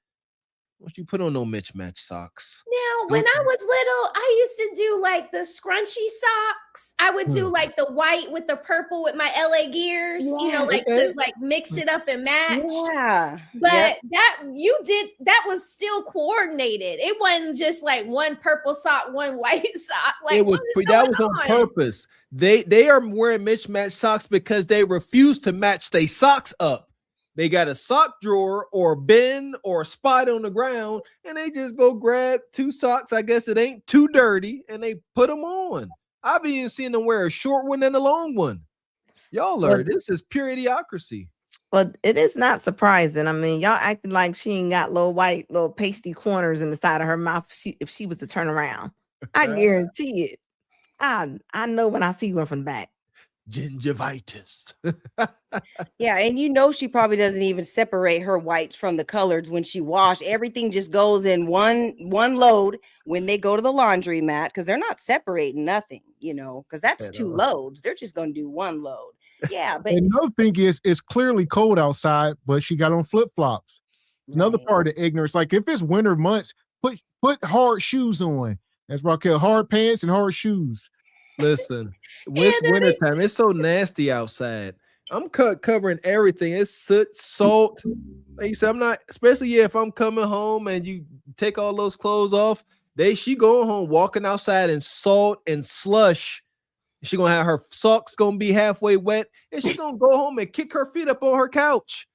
don't you put on no mismatched socks? Now, when I was little, I used to do like the scrunchy socks. I would do like the white with the purple with my LA Gears, you know, like to like mix it up and match. Yeah. But that was still coordinated. It wasn't just like one purple sock, one white sock. Like, that was on purpose. They are wearing mismatched socks because they refuse to match their socks up. They got a sock drawer or a bin or a spot on the ground, and they just go grab 2 socks. I guess it ain't too dirty, and they put them on. I've even seen them wear a short one and a long one. Y'all learn this is pure idiocracy. Well, it is not surprising. I mean, y'all acting like she ain't got little pasty corners in the side of her mouth if she was to turn around. I guarantee it. I know when I see one from the back. gingivitis. Yeah, and you know she probably doesn't even separate her whites from the colors when she wash. Everything just goes in one load when they go to the laundromat because they're not separating nothing, you know, because that's At 2 all. loads. They're just gonna do 1 load. Yeah, but And another thing is, it's clearly cold outside, but she got on flip flops. Another part of ignorance. Like if it's winter months, put hard shoes on. That's Raquel. Hard pants and hard shoes. Listen, with wintertime, it's so nasty outside. I'm covering everything. It's soot, salt. Like you said, I'm not, especially if I'm coming home and you take all those clothes off. She going home walking outside in salt and slush. She gonna have her socks gonna be halfway wet, and she gonna go home and kick her feet up on her couch.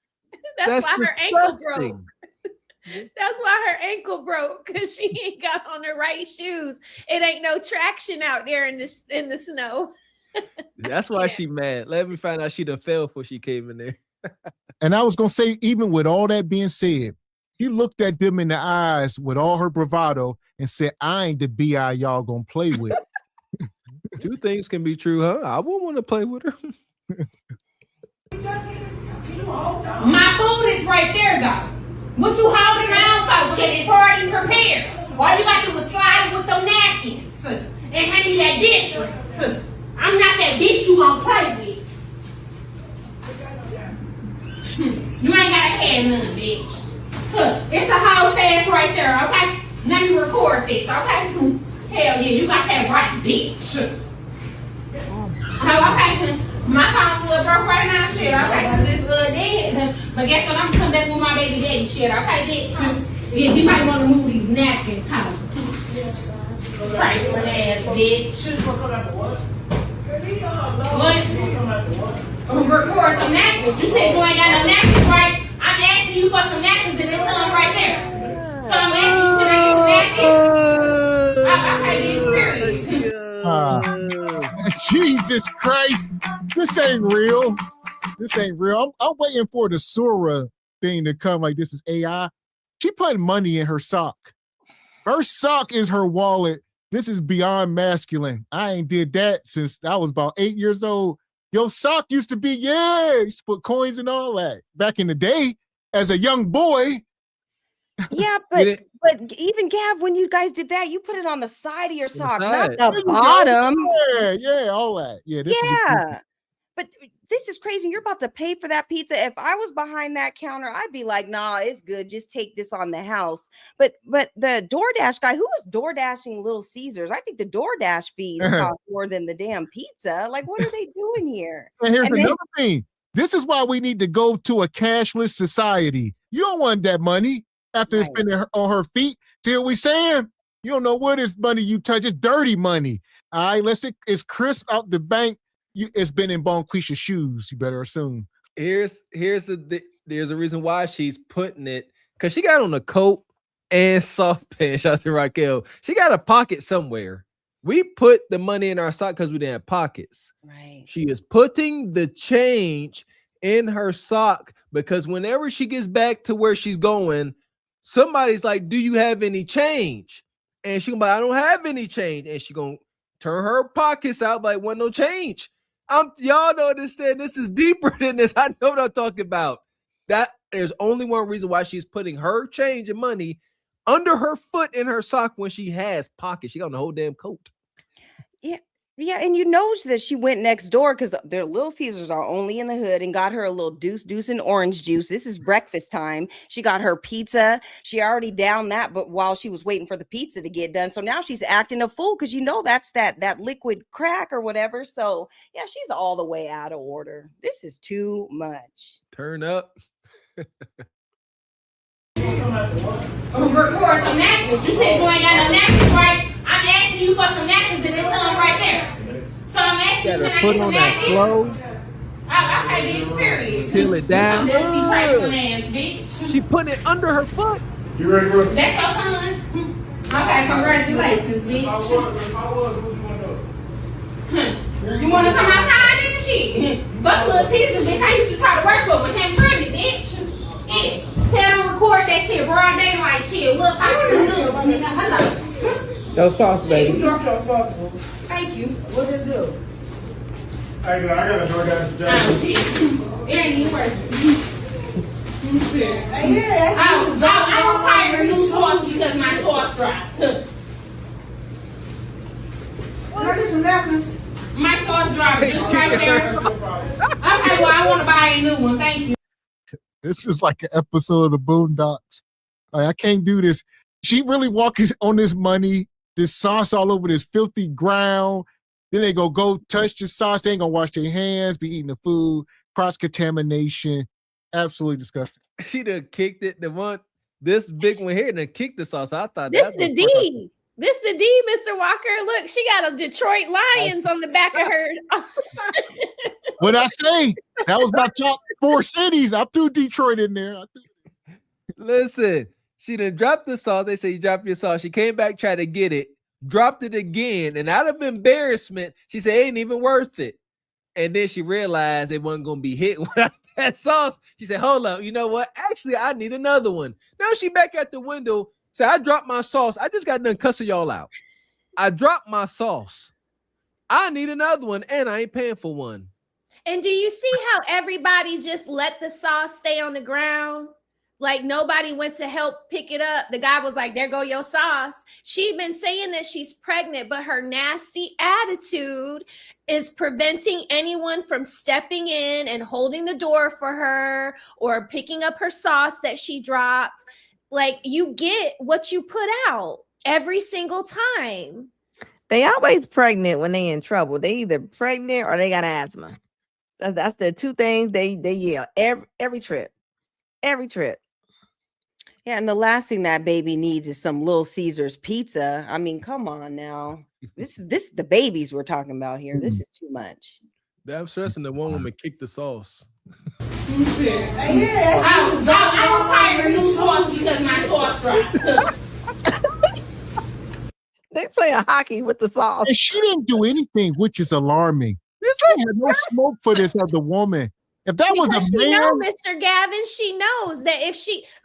That's why her ankle disgusting. broke. That's why her ankle broke, because she ain't got on the right shoes. It ain't no traction out there in the snow. That's why she mad. Let me find out she done fell before she came in there. And I was gonna say, even with all that being said, he looked at them in the eyes with all her bravado and said, "I ain't the BI y'all gonna play with." 2 things can be true, huh? I wouldn't want to play with her. My food is right there, though. What you holding on for? Shit, it's already prepared. All you got to do is slide with them napkins and hand me that difference. I'm not that bitch you gonna play with. You ain't gotta have none, bitch. It's a whole stash right there, okay? Let me record this, okay? Hell yeah, you got that right, bitch. Okay, my phone's a little broke right now, shit, okay, because it's a little dead. But guess what, I'm coming back with my baby daddy, shit, okay, bitch? Yeah, you might want to move these napkins home. Trifling ass bitch. What? Record some napkins. You said you ain't got no napkins, right? I'm asking you for some napkins and there's some right there. So I'm asking you, can I get some napkins? Okay, period. Jesus Christ, this ain't real. This ain't real. I'm waiting for the Sura thing to come. Like, this is AI. She putting money in her sock. Her sock is her wallet. This is beyond masculine. I ain't did that since I was about 8 years old. Your sock used to be, used to put coins and all that back in the day as a young boy. Yeah, but even Gav, when you guys did that, you put it on the side of your sock, not the bottom. Yeah, all that. Yeah, but this is crazy. You're about to pay for that pizza. If I was behind that counter, I'd be like, nah, it's good. Just take this on the house. But the DoorDash guy, who was DoorDashing Little Caesars? I think the DoorDash fees cost more than the damn pizza. Like, what are they doing here? And here's another thing. This is why we need to go to a cashless society. You don't want that money after it's been on her feet. See what we saying? You don't know what is money you touch. It's dirty money. All right, it's crisp out the bank. It's been in Bonquisha's shoes. You better assume. There's a reason why she's putting it, because she got on a coat and soft pants. Shout out to Raquel. She got a pocket somewhere. We put the money in our sock because we didn't have pockets. Right. She is putting the change in her sock because whenever she gets back to where she's going, somebody's like, "Do you have any change?" And she gonna be like, "I don't have any change." And she gonna turn her pockets out like, "Wasn't no change." Y'all don't understand. This is deeper than this. I know what I'm talking about. That there's only one reason why she's putting her change and money under her foot in her sock when she has pockets. She got on the whole damn coat. Yeah, and you know that she went next door because their Little Caesars are only in the hood and got her a little deuce and orange juice. This is breakfast time. She got her pizza. She already downed that, but while she was waiting for the pizza to get done. So now she's acting a fool because you know that's that liquid crack or whatever. So yeah, she's all the way out of order. This is too much. Turn up. Record some napkins. You said you ain't got no napkins, right? I'm asking you for some napkins and there's some right there. So I'm asking you, can I put get on some that napkins? clothes. Okay, bitch, period. Peel it down. Just be trifling ass, bitch. She putting it under her foot. You ready, bro? That's your son? Okay, congratulations, bitch. You want to come outside and shit? Fuck Little Caesars, bitch. I used to try to work for, but can't trim it, bitch. Yeah. Tell them record that shit, broad daylight shit. Look, I see noodles, nigga. Hello. Your sauce, baby. Who dropped your sauce? Thank you. What did it do? I got a DoorDash. It ain't even worth it. I don't fire a new sauce because my sauce dropped. Can I get some napkins? My sauce dropped just right there. Okay, well, I want to buy a new one. Thank you. This is like an episode of the Boondocks. Like, I can't do this. She really walking on this money, this sauce all over this filthy ground. Then they go touch the sauce. They ain't gonna wash their hands, be eating the food, cross-contamination. Absolutely disgusting. She done kicked it. This big one here, and then kicked the sauce. I thought This the D. This the D, Mr. Walker. Look, she got a Detroit Lions on the back of her. What I say? That was my top 4 cities. I threw Detroit in there. Listen, she done dropped the sauce. They say you dropped your sauce. She came back, tried to get it, dropped it again, and out of embarrassment, she said it ain't even worth it. And then she realized it wasn't gonna be hit without that sauce. She said, "Hold up, you know what? Actually, I need another one." Now she back at the window. Said, "I dropped my sauce. I just got done cussing y'all out. I dropped my sauce. I need another one, and I ain't paying for one." And do you see how everybody just let the sauce stay on the ground? Like nobody went to help pick it up. The guy was like, "There go your sauce." She's been saying that she's pregnant, but her nasty attitude is preventing anyone from stepping in and holding the door for her or picking up her sauce that she dropped. Like, you get what you put out every single time. They always pregnant when they in trouble. They either pregnant or they got asthma. That's the two things they yell every trip. Every trip. Yeah, and the last thing that baby needs is some Little Caesars pizza. I mean, come on now. This the babies we're talking about here. This is too much. I'm stressing the one woman kicked the sauce. I don't fire a new sauce because my sauce dropped. They playing hockey with the sauce. And she didn't do anything, which is alarming. She had no smoke for this other woman. If that was a man, know, Mr. Gavin, she knows that if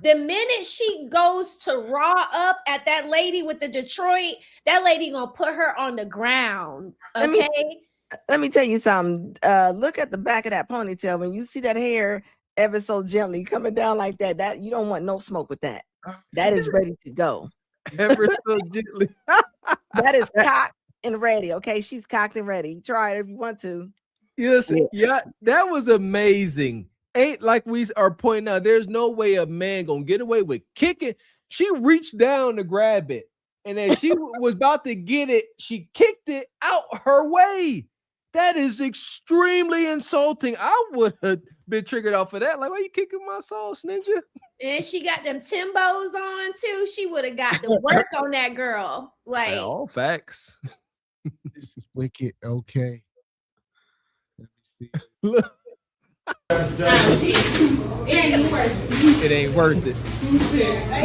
the minute she goes to raw up at that lady with the Detroit, that lady gonna put her on the ground. Okay. Let me tell you something. Look at the back of that ponytail. When you see that hair ever so gently coming down like that you don't want no smoke with that. That is ready to go. Ever so gently. That is cocked and ready. Okay, she's cocked and ready. Try it if you want to. Yes, yeah, that was amazing. Ain't like we are pointing out, there's no way a man gonna get away with kicking. She reached down to grab it, and as she was about to get it, she kicked it out her way. That is extremely insulting. I would have been triggered off of that. Like, why you kicking my sauce, ninja? And she got them Timbos on too. She would have got to work on that girl. Like, all facts. This is wicked. Okay. Look. It ain't even worth it. It ain't worth it. I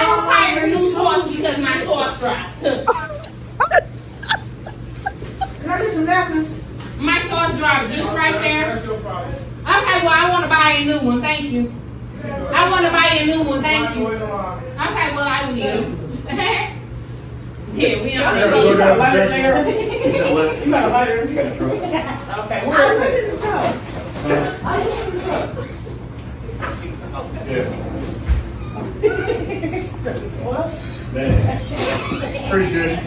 don't fire a new sauce because my sauce dropped. Can I get some napkins? My sauce dropped just right there. Okay, well, I want to buy a new one. Thank you. I want to buy a new one. Thank you. Okay, well, I will. Yeah, we on the You got a lighter there? You got a lighter? Okay, where is it? Appreciate it.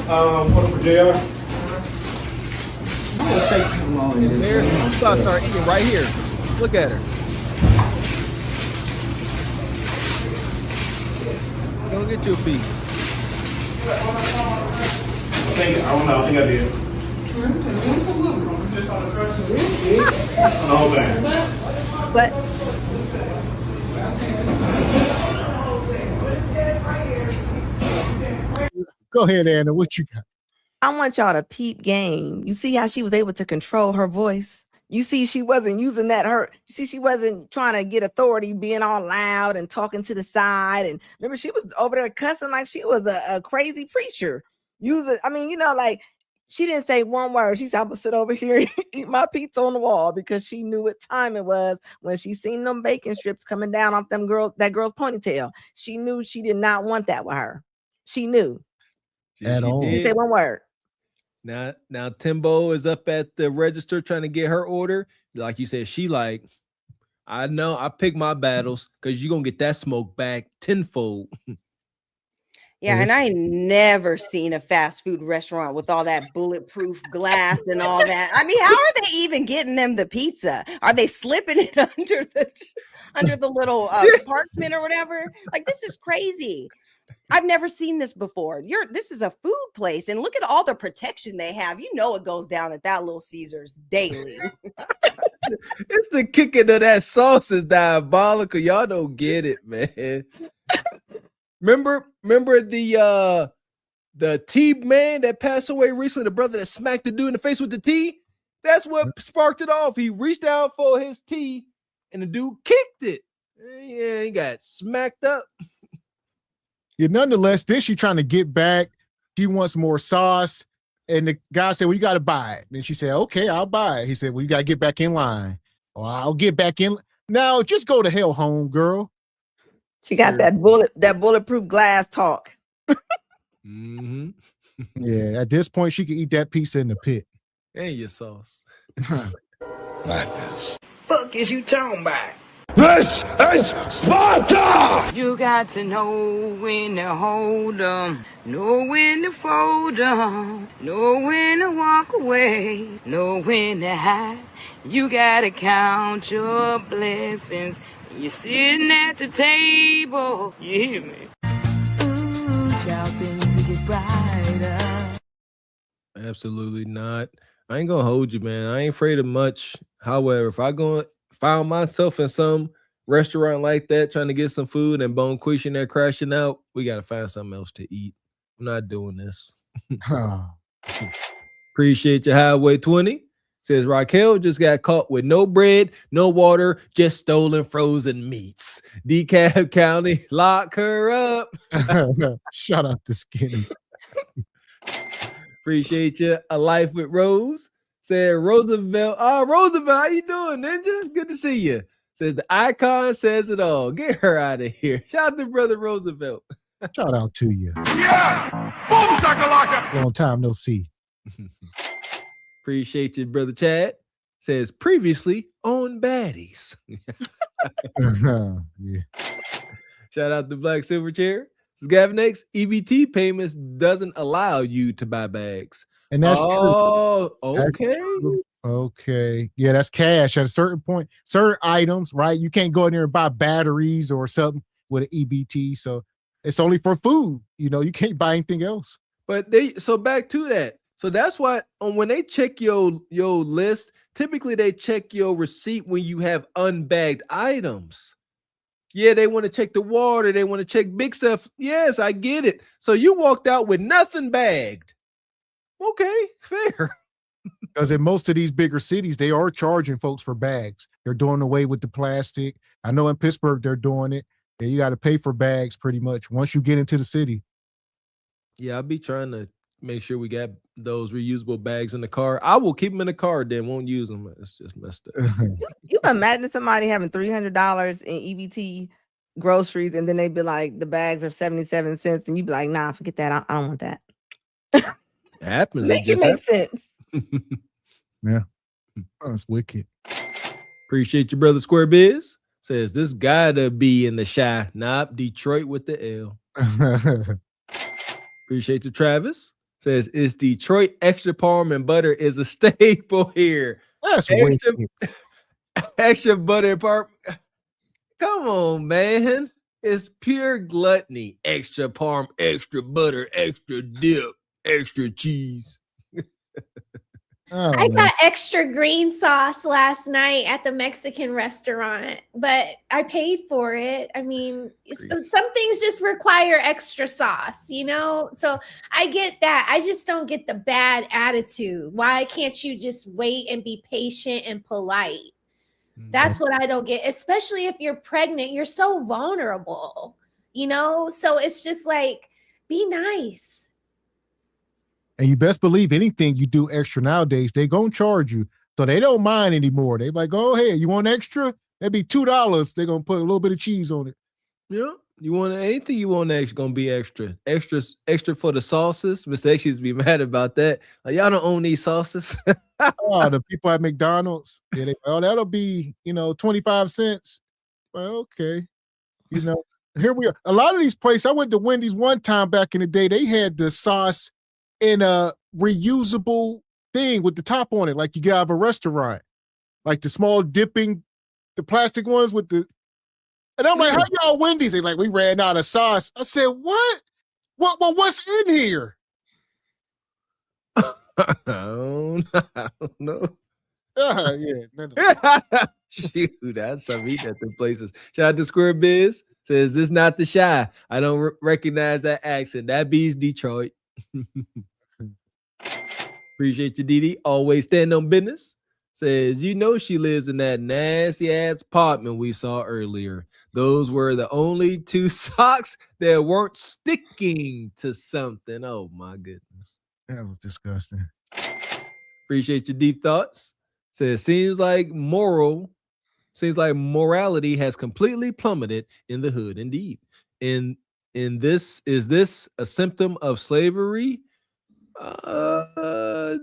What for JR? I'm gonna take you along. I'm about to start eating right here. Look at her. Go get you a piece. I don't know. I think I did. Oh, man. But go ahead, Anna. What you got? I want y'all to peep game. You see how she was able to control her voice? You see, she wasn't using that you see, she wasn't trying to get authority, being all loud and talking to the side. And remember, she was over there cussing like she was a crazy preacher. Like she didn't say one word. She said, "I'm gonna sit over here and eat my pizza on the wall," because she knew what time it was when she seen them bacon strips coming down off that girl's ponytail. She knew she did not want that with her. She knew. At all. She said one word. Now Timbo is up at the register trying to get her order. Like you said, she like, I know I pick my battles because you're gonna get that smoke back tenfold. Yeah, and I never seen a fast food restaurant with all that bulletproof glass and all that. I mean, how are they even getting them the pizza? Are they slipping it under the little compartment or whatever? Like, this is crazy. I've never seen this before. This is a food place, and look at all the protection they have. You know it goes down at that Little Caesars daily. It's the kicking of that sauce is diabolical. Y'all don't get it, man. Remember the tea man that passed away recently, the brother that smacked the dude in the face with the tea? That's what sparked it off. He reached out for his tea and the dude kicked it. Yeah, he got smacked up. Yeah, nonetheless, then she trying to get back. She wants more sauce. And the guy said, well, you got to buy it. And she said, okay, I'll buy it. He said, well, you got to get back in line. Well, I'll get back in. Now, just go to hell home, girl. She got that bulletproof glass talk. Mm-hmm. Yeah, at this point, she could eat that pizza in the pit. And your sauce. Fuck is you talking about? This is Sparta! You got to know when to hold 'em, know when to fold 'em, know when to walk away, know when to hide. You gotta count your blessings. You're sitting at the table. You hear me? Ooh, child, things will get brighter. Absolutely not. I ain't gonna hold you, man. I ain't afraid of much. However, if I found myself in some restaurant like that trying to get some food and Bone Quishin there crashing out, we gotta find something else to eat. I'm not doing this. Appreciate your Highway 20. Says Raquel just got caught with no bread, no water, just stolen frozen meats. DeKalb County, lock her up. Shout out to Skinny. Appreciate you. A Life with Rose. Said Roosevelt. Roosevelt, how you doing, Ninja? Good to see you. Says the icon says it all. Get her out of here. Shout out to Brother Roosevelt. Shout out to you. Yeah! Boom, shakalaka! Long time no see. Appreciate you, Brother Chad. Says previously on Baddies. Yeah. Shout out to Black Silver Chair. Says Gavin X, EBT payments doesn't allow you to buy bags. And that's true. Oh, okay. That's true. Okay. Yeah, that's cash at a certain point. Certain items, right? You can't go in there and buy batteries or something with an EBT. So it's only for food. You know, you can't buy anything else. But so back to that. So that's why when they check your list, typically they check your receipt when you have unbagged items. Yeah, they want to check the water. They want to check big stuff. Yes, I get it. So you walked out with nothing bagged. Okay, fair. Because in most of these bigger cities, they are charging folks for bags. They're doing away with the plastic. I know in Pittsburgh, they're doing it. Yeah, you got to pay for bags pretty much once you get into the city. Yeah, I'll be trying to make sure we got those reusable bags in the car. I will keep them in the car, then won't use them. It's just messed up. You imagine somebody having $300 in EBT groceries, and then they'd be like, the bags are 77 cents, and you'd be like, nah, forget that. I don't want that. It happens. Make it make sense. Yeah, that's wicked. Appreciate your brother Square Biz. Says this gotta be in the Shy. Nope, Detroit with the L. Appreciate you, Travis. Says it's Detroit extra parm and butter is a staple here. That's extra butter and parm. Come on, man. It's pure gluttony. Extra parm, extra butter, extra dip, extra cheese. I got extra green sauce last night at the Mexican restaurant, but I paid for it. I mean, some things just require extra sauce, you know? So I get that. I just don't get the bad attitude. Why can't you just wait and be patient and polite? That's what I don't get, especially if you're pregnant. You're so vulnerable, you know? So it's just like, be nice. And you best believe anything you do extra nowadays, they gonna charge you. So they don't mind anymore. They like, go ahead, you want extra? That'd be $2. They're gonna put a little bit of cheese on it. Yeah, You want anything you want extra gonna be extra for the sauces. Mr. X used to be mad about that. Like, y'all don't own these sauces. Oh, the people at McDonald's. Yeah, that'll be 25 cents. Well, okay. Here we are. A lot of these places. I went to Wendy's one time back in the day. They had the sauce in a reusable thing with the top on it, like you get out of a restaurant, like the small dipping, the plastic ones with the. And I'm like, how y'all Wendy's? They like, we ran out of sauce. I said, what? What's in here? I don't know. Yeah. Shoot, that's some eat at the places. Shout out to Square Biz. Says, this not the Shy. I don't recognize that accent. That be's Detroit. Appreciate you, Didi. Always stand on business. Says, she lives in that nasty ass apartment we saw earlier. Those were the only 2 socks that weren't sticking to something. Oh my goodness. That was disgusting. Appreciate your deep thoughts. Says, seems like morality has completely plummeted in the hood. Indeed. Is this a symptom of slavery? So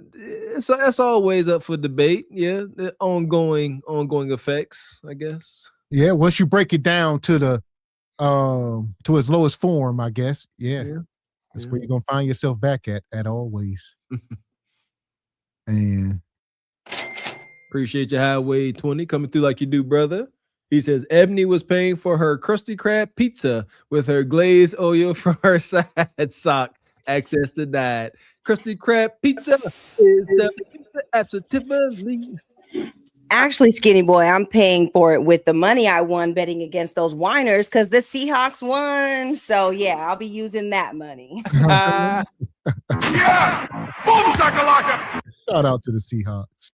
that's always up for debate. Yeah, the ongoing effects, I guess. Yeah, once you break it down to the to its lowest form, I guess. Yeah. That's where you're gonna find yourself back at always. And appreciate your Highway 20 coming through like you do, brother. He says Ebony was paying for her Krusty Krab pizza with her glazed Oreo from her side sock. Access denied. Krusty Krab pizza is the pizza absolutely. Actually, Skinny Boy, I'm paying for it with the money I won betting against those whiners because the Seahawks won. So yeah, I'll be using that money. Shout out to the Seahawks.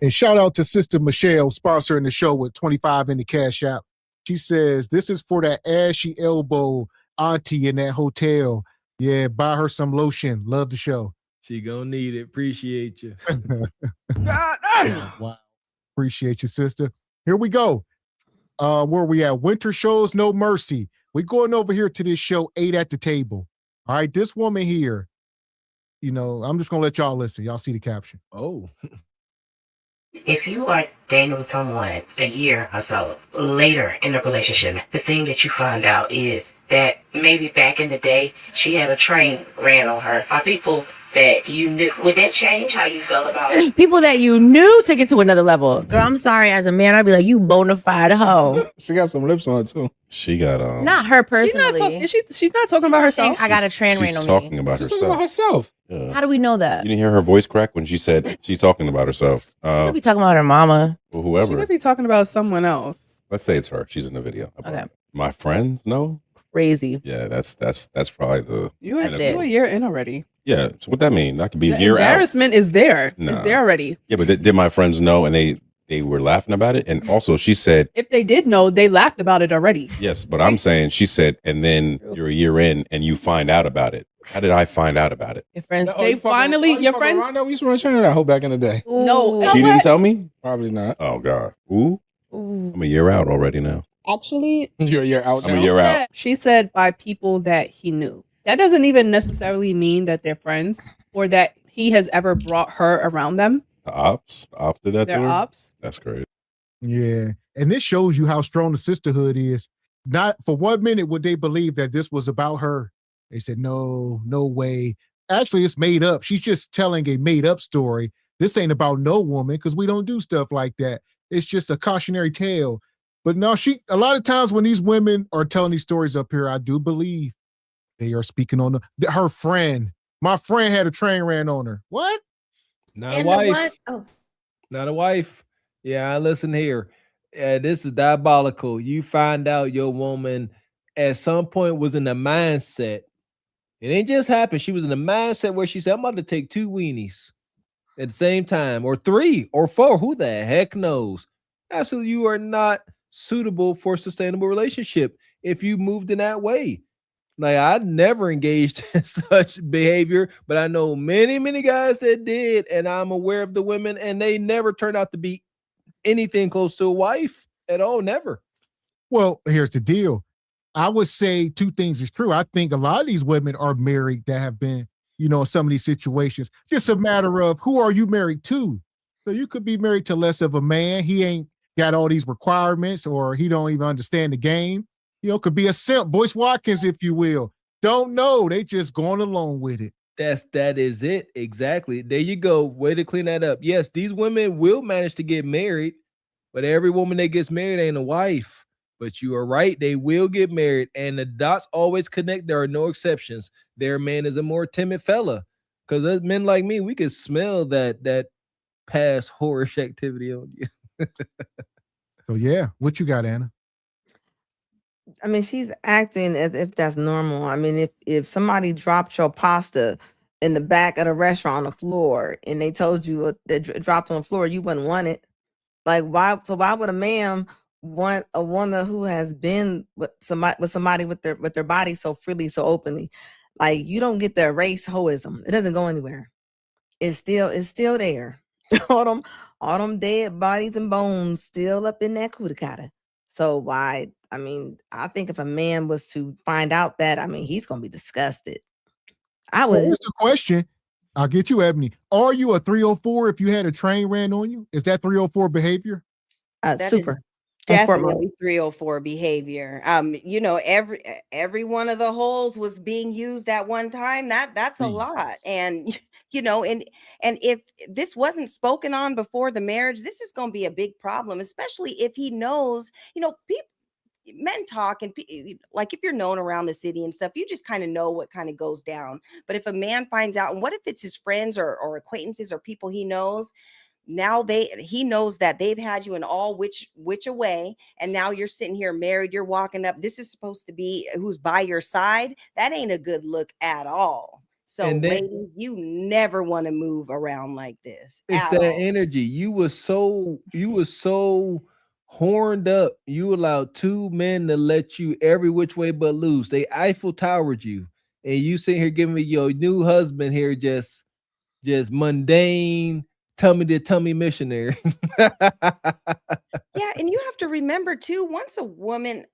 And shout out to Sister Michelle sponsoring the show with 25 in the cash app. She says, this is for that ashy elbow auntie in that hotel. Yeah, buy her some lotion. Love the show. She gonna need it. Appreciate you. Wow. Appreciate you, sister. Here we go. Where we at? Winter shows no mercy. We going over here to this show, 8 at the table. All right, this woman here, I'm just gonna let y'all listen. Y'all see the caption. Oh. If you are dating someone a year or so later in the relationship, the thing that you find out is that maybe back in the day, she had a train ran on her. Are people that you knew, would that change how you felt about it? People that you knew took it to another level. Girl, I'm sorry, as a man, I'd be like, you bona fide hoe. She got some lips on it too. She got Not her personally. She's not talking about herself. I got a train ran on me. She's talking about She's herself. talking about herself. Yeah. How do we know that? You didn't hear her voice crack when she said she's talking about herself. Could be talking about her mama. Well, She whoever. could be talking about someone else. Let's say it's her. She's in the video. Okay. My friends, no. Crazy. Yeah, that's probably the. You a year in already. Yeah. So what that mean? That could be The a year out. embarrassment is there. Nah. It's there already. Yeah, but did my friends know and they were laughing about it? And also she said, If they did know, they laughed about it already. yes, but I'm saying she said, and then you're a year in and you find out about it. How did I find out about it? Your friends. They finally, your friends. Rondo, we used to run train that hoe back in the day. No, She didn't tell me? Probably not. Oh God. Ooh. I'm a year out already now. Actually, You're a year out I'm now. a year out. she said by people that he knew. That doesn't even necessarily mean that they're friends or that he has ever brought her around them. The ops did that to They're her? ops. That's great. Yeah. And this shows you how strong the sisterhood is. Not for 1 minute would they believe that this was about her. They said, no way. Actually, it's made up. She's just telling a made up story. This ain't about no woman because we don't do stuff like that. It's just a cautionary tale. But no, a lot of times when these women are telling these stories up here, I do believe they are speaking on her friend. My friend had a train ran on her. What? Not a wife. Not a wife. Yeah, listen here. This is diabolical. You find out your woman at some point was in the mindset. It ain't just happened. She was in the mindset where she said, I'm about to take 2 weenies at the same time, or 3 or 4. Who the heck knows? Absolutely, you are not suitable for a sustainable relationship if you moved in that way. Like, I never engaged in such behavior, but I know many guys that did, and I'm aware of the women, and they never turned out to be anything close to a wife at all. Never. Well, here's the deal. I would say two things is true. I think a lot of these women are married that have been, in some of these situations. Just a matter of who are you married to? So you could be married to less of a man. He ain't got all these requirements, or he don't even understand the game. Could be a simp, Boyce Watkins, if you will. Don't know. They just going along with it. That is it. Exactly. There you go. Way to clean that up. Yes, these women will manage to get married, but every woman that gets married ain't a wife. But you are right. They will get married, and the dots always connect. There are no exceptions. Their man is a more timid fella, because men like me, we can smell that past whorish activity on you. So yeah, what you got, Anna? I mean, she's acting as if that's normal. I mean, if somebody dropped your pasta in the back of the restaurant on the floor and they told you that dropped on the floor, you wouldn't want it. Like, why? So why would a man want a woman who has been with somebody with their body so freely, so openly? Like, you don't get to erase hoism. It doesn't go anywhere. It's still there. all them dead bodies and bones still up in that cootie-cutter. So why? I mean, I think if a man was to find out that, I mean, he's gonna be disgusted. I would. Here's the question. I'll get you, Ebony. Are you a 304 if you had a train ran on you? Is that 304 behavior? That Super. is definitely 304 behavior. Every one of the holes was being used at one time. That's a lot. And and if this wasn't spoken on before the marriage, this is going to be a big problem, especially if he knows, men talk, and like if you're known around the city and stuff, you just kind of know what kind of goes down. But if a man finds out, and what if it's his friends or acquaintances or people he knows, now he knows that they've had you in all which way, and now you're sitting here married, you're walking up, this is supposed to be who's by your side. That ain't a good look at all. So ladies, you never want to move around like this. It's that energy. You was so horned up. You allowed two men to let you every which way but loose. They Eiffel Towered you, and you sitting here giving me your new husband here just mundane tummy to tummy missionary. Yeah, and you have to remember too, once a woman,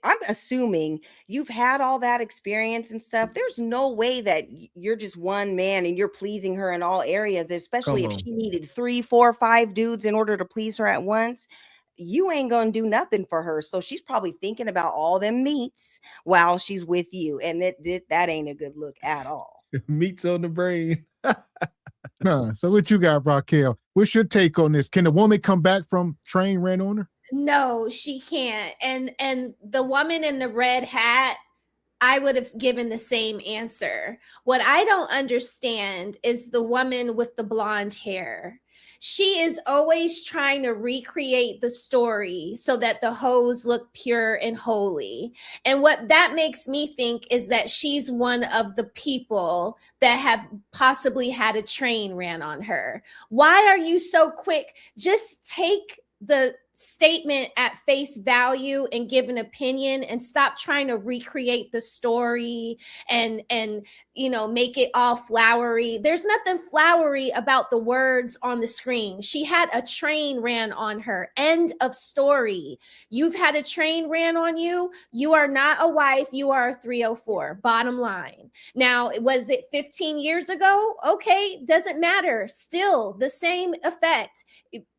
I'm assuming you've had all that experience and stuff. There's no way that you're just one man and you're pleasing her in all areas, especially if she needed 3, 4, 5 dudes in order to please her at once. You ain't gonna do nothing for her. So she's probably thinking about all them meats while she's with you, and that ain't a good look at all. Meats on the brain. So what you got, Raquel? What's your take on this? Can a woman come back from train ran on her? No, she can't. And the woman in the red hat, I would have given the same answer. What I don't understand is the woman with the blonde hair. She is always trying to recreate the story so that the hoes look pure and holy. And what that makes me think is that she's one of the people that have possibly had a train ran on her. Why are you so quick? Just take the statement at face value and give an opinion, and stop trying to recreate the story and make it all flowery. There's nothing flowery about the words on the screen. She had a train ran on her. End of story. You've had a train ran on you. You are not a wife. You are a 304. Bottom line. Now, was it 15 years ago? Okay, doesn't matter. Still the same effect.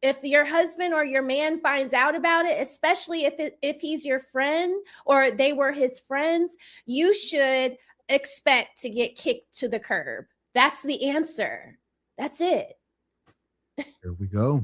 If your husband or your man finds out about it, especially if he's your friend or they were his friends, you should expect to get kicked to the curb. That's the answer. That's it. There we go.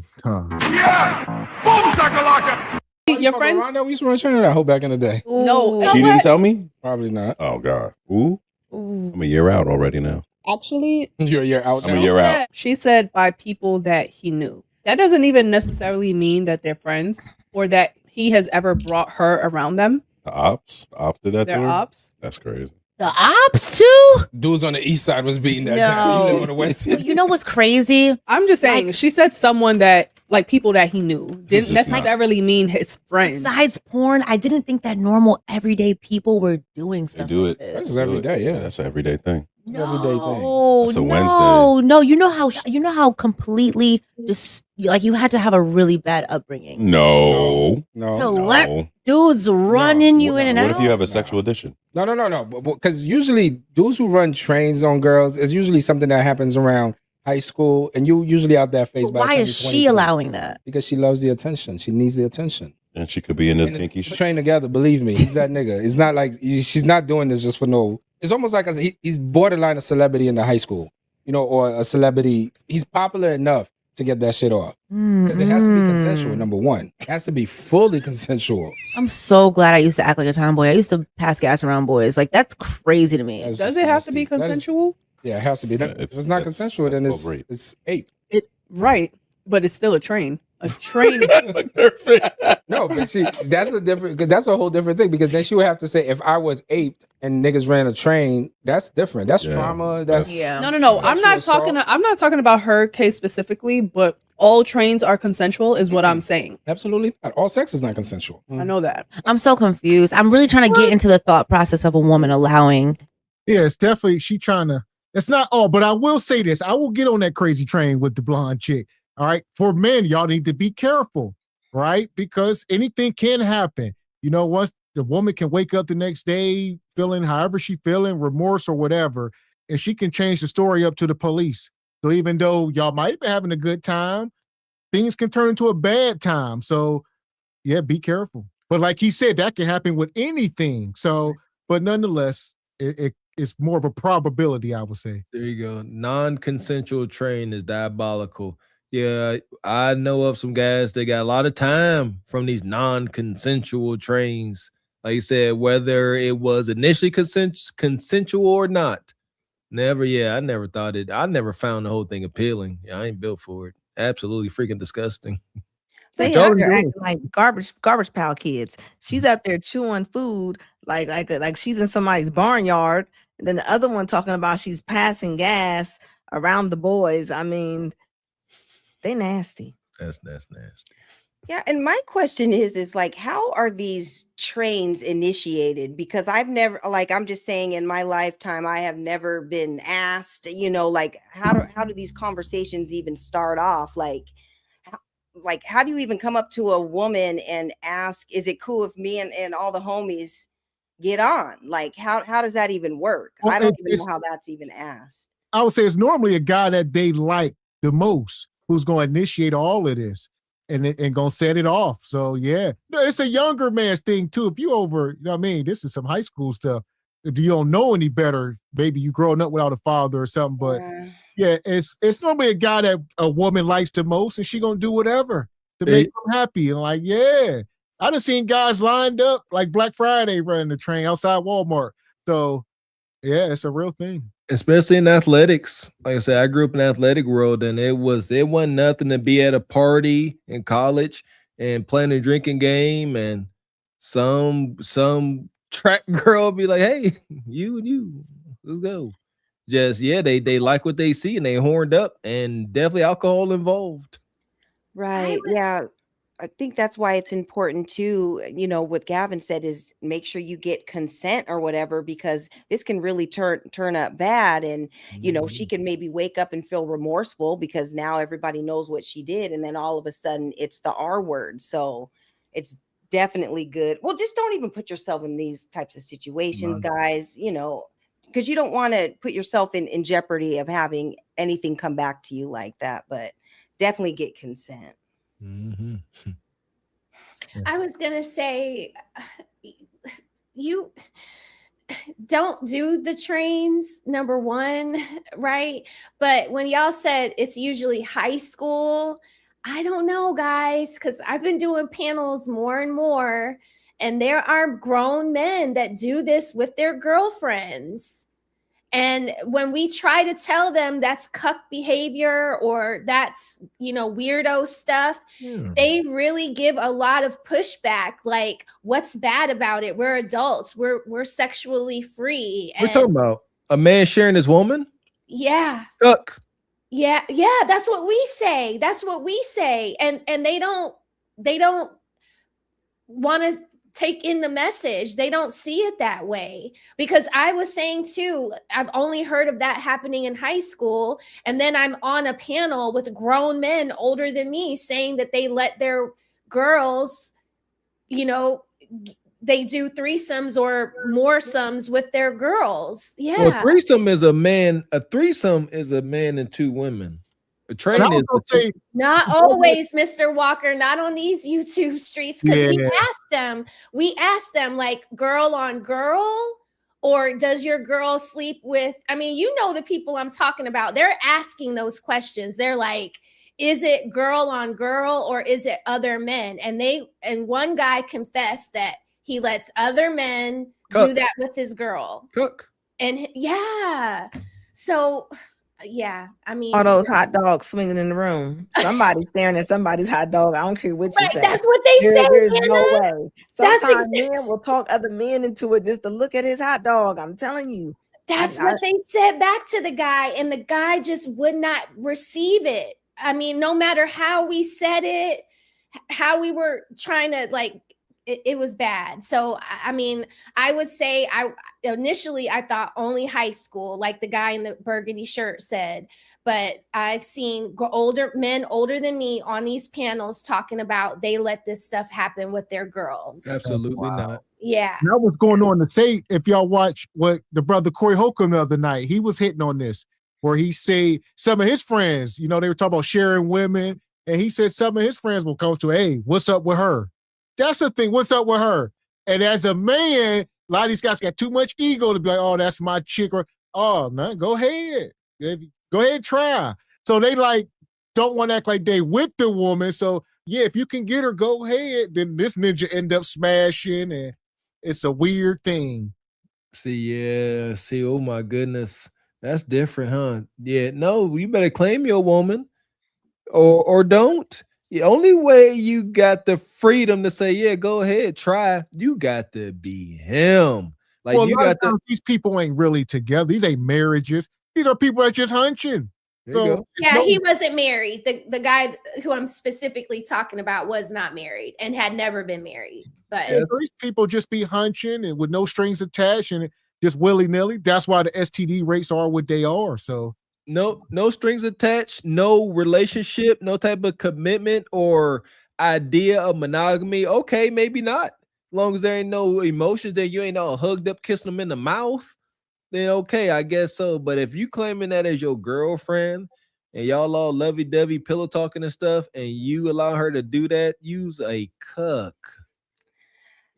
Your friends? Rondo, we used to run train that hoe back in the day. No, She didn't tell me? Probably not. Oh, God. Ooh. I'm a year out already now. Actually, You're a year out I'm now? a year out. she said by people that he knew. That doesn't even necessarily mean that they're friends or that he has ever brought her around them. The ops? The ops did that to They're her? ops. That's crazy. The ops too? Dudes on the east side was beating that down. You live on the west side. You know what's crazy? I'm just saying, she said someone that, like, people that he knew. This Didn't is not- necessarily mean his friends. Besides porn, I didn't think that normal everyday people were doing They stuff. do it. like this. That's every day, yeah. That's an everyday thing. It's an everyday thing. Oh, That's a no. You know how completely just like you had to have a really bad upbringing. No. To let dudes running you in and out. What if you have a sexual addiction? No. Because usually dudes who run trains on girls is usually something that happens around high school, and you usually out that phase. Why is she allowing that? Because she loves the attention. She needs the attention. And she could be in the kinky shit. Train together, believe me. He's that nigga. It's not like she's not doing this just for no. It's almost like he's borderline a celebrity in the high school, or a celebrity. He's popular enough to get that shit off because it has to be consensual. Number one, it has to be fully consensual. I'm so glad I used to act like a tomboy. I used to pass gas around boys. Like that's crazy to me. Does it have to be consensual? Yeah, it has to be. If it's not consensual, then it's ape. Right, but it's still a train. A train. No, but that's a whole different thing because then she would have to say, if I was aped and niggas ran a train, that's different. That's trauma. That's No. I'm not talking about her case specifically, but all trains are consensual is what I'm saying. Absolutely. All sex is not consensual. I know that. I'm so confused. I'm really trying to get into the thought process of a woman allowing. Yeah, it's definitely she trying to. It's not all, but I will say this. I will get on that crazy train with the blonde chick. All right. For men, y'all need to be careful, right? Because anything can happen. Once the woman can wake up the next day feeling however she feeling, remorse or whatever, and she can change the story up to the police. So even though y'all might be having a good time, things can turn into a bad time. So yeah, be careful. But like he said, that can happen with anything. So, but nonetheless, it's more of a probability, I would say. There you go. Non-consensual train is diabolical. Yeah, I know of some guys that got a lot of time from these non-consensual trains. Like you said, whether it was initially consensual or not. I never thought it. I never found the whole thing appealing. I ain't built for it. Absolutely freaking disgusting. They out there acting like garbage pile kids. She's out there chewing food like she's in somebody's barnyard, and then the other one talking about she's passing gas around the boys. I mean, they nasty. That's nasty. Yeah, and my question is like, how are these trains initiated? Because I've never, I'm just saying, in my lifetime, I have never been asked. How do these conversations even start off? How do you even come up to a woman and ask, is it cool if me and all the homies get on? How does that even work? Well, I don't even know how that's even asked. I would say it's normally a guy that they like the most who's going to initiate all of this and going to set it off. So yeah, no, it's a younger man's thing too. If you over, this is some high school stuff. If you don't know any better, maybe you growing up without a father or something, but yeah, it's normally a guy that a woman likes the most, and she gonna do whatever to make them happy. And I done seen guys lined up like Black Friday running the train outside Walmart. So yeah, it's a real thing. Especially in athletics. Like I said, I grew up in the athletic world, and it wasn't nothing to be at a party in college and playing a drinking game, and some track girl be like, hey, you and you, let's go. They like what they see, and they horned up, and definitely alcohol involved. Right. Yeah. I think that's why it's important too, what Gavin said is make sure you get consent or whatever, because this can really turn up bad. And, she can maybe wake up and feel remorseful because now everybody knows what she did. And then all of a sudden it's the R word. So it's definitely good. Well, just don't even put yourself in these types of situations, guys, because you don't want to put yourself in jeopardy of having anything come back to you like that, but definitely get consent. Mm-hmm. I was gonna say, you don't do the trains, number one, right? But when y'all said it's usually high school, I don't know, guys, because I've been doing panels more and more, and there are grown men that do this with their girlfriends. And when we try to tell them that's cuck behavior or that's, weirdo stuff, they really give a lot of pushback. Like, what's bad about it? We're adults. We're sexually free. We're talking about a man sharing his woman? Yeah. Cuck. Yeah. That's what we say. And they don't want to take in the message. They don't see it that way. Because I was saying too, I've only heard of that happening in high school. And then I'm on a panel with grown men older than me saying that they let their girls, you know, they do threesomes or more sums with their girls. Yeah. Well, a threesome is a man and two women. A training is not always, Mr. Walker, not on these YouTube streets, because we asked them like girl on girl, or does your girl sleep with, I mean, you know the people I'm talking about. They're asking those questions. They're like, is it girl on girl or is it other men? And one guy confessed that he lets other men do that with his girl. And yeah. So yeah, I mean, all those hot dogs swinging in the room. Somebody staring at somebody's hot dog. I don't care what you say. That's what they say. There's Anna. no way. That's Sometimes men will talk other men into it just to look at his hot dog. I'm telling you. That's what they said back to the guy, and the guy just would not receive it. I mean, no matter how we said it, how we were trying to like, it was bad. So, I mean, I would say initially I thought only high school, like the guy in the burgundy shirt said, but I've seen men older than me on these panels talking about they let this stuff happen with their girls. Absolutely not. Yeah. Now what's going on to say, if y'all watch what the brother Corey Holcomb the other night, he was hitting on this, where he say some of his friends, you know, they were talking about sharing women, and he said some of his friends will come to, hey, what's up with her? That's the thing. What's up with her? And as a man, a lot of these guys got too much ego to be like, oh, that's my chick. Or, oh, no, go ahead. Go ahead and try. So they like don't want to act like they with the woman. So yeah, if you can get her, go ahead. Then this ninja end up smashing, and it's a weird thing. See, oh my goodness. That's different, huh? Yeah, no, you better claim your woman or don't. The only way you got the freedom to say, yeah, go ahead, try, you got to be him. Like, well, you got these people ain't really together. These ain't marriages. These are people that's just hunching. So, yeah, he wasn't married. The guy who I'm specifically talking about was not married and had never been married. But these people just be hunching and with no strings attached and just willy-nilly. That's why the STD rates are what they are. So no strings attached, no relationship, no type of commitment or idea of monogamy. Okay, maybe not. As long as there ain't no emotions, that you ain't all hugged up, kissing them in the mouth, then okay, I guess so. But if you claiming that as your girlfriend and y'all all lovey-dovey pillow talking and stuff, and you allow her to do that, you's a cuck.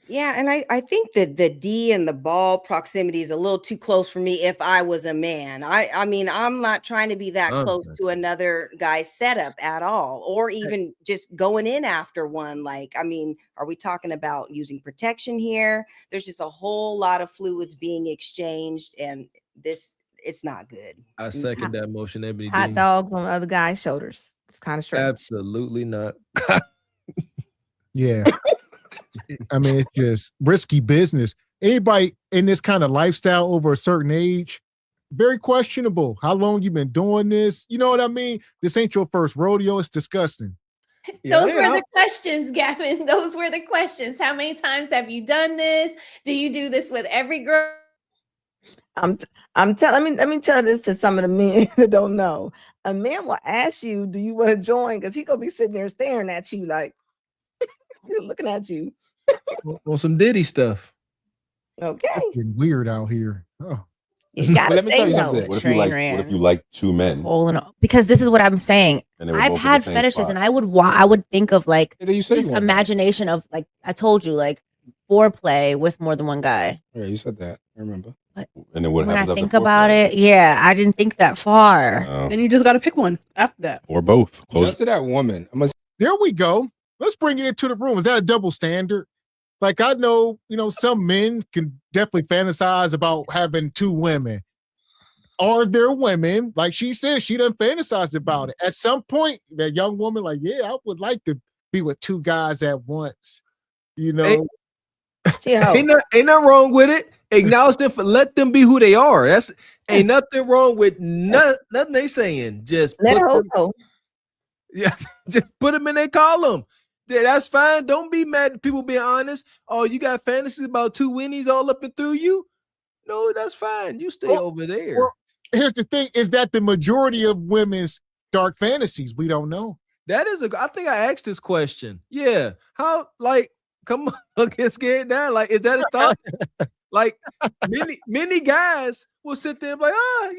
Yeah, and I think that the D and the ball proximity is a little too close for me if I was a man. I mean, I'm not trying to be that close to another guy's setup at all, or even just going in after one. Like, I mean, are we talking about using protection here? There's just a whole lot of fluids being exchanged, and it's not good. I second that motion, Ebony. Hot dogs on other guys' shoulders. It's kind of strange. Absolutely not. Yeah. I mean, it's just risky business. Anybody in this kind of lifestyle over a certain age, very questionable. How long you been doing this? You know what I mean? This ain't your first rodeo. It's disgusting. Those were the questions, Gavin. Those were the questions. How many times have you done this? Do you do this with every girl? Let me tell this to some of the men that don't know. A man will ask you, do you want to join? Because he gonna be sitting there staring at you like looking at you. On some Diddy stuff. Okay. It's getting weird out here. Oh. Let me tell you something. What if you like two men? Because this is what I'm saying. I've had fetishes, and I would think of like just imagination of like I told you, like foreplay with more than one guy. Yeah, you said that. I remember. And then what when happens I after think about it, yeah, I didn't think that far. Then you just got to pick one after that, or both. Just to that woman. There we go. Let's bring it into the room. Is that a double standard? Like, I know, some men can definitely fantasize about having two women. Are there women, like she said, she done fantasized about it. At some point, that young woman, like, yeah, I would like to be with two guys at once. Ain't nothing wrong with it. Acknowledge them, let them be who they are. Ain't nothing wrong with nothing they saying. Just put them in their column. Yeah, that's fine. Don't be mad at people being honest. Oh, you got fantasies about two Winnies all up and through you? No, that's fine. You stay over there. Well, here's the thing: is that the majority of women's dark fantasies? We don't know. That is I think I asked this question. Yeah. How, like, come on, don't get scared now. Like, is that a thought? Like, many guys will sit there and be like, I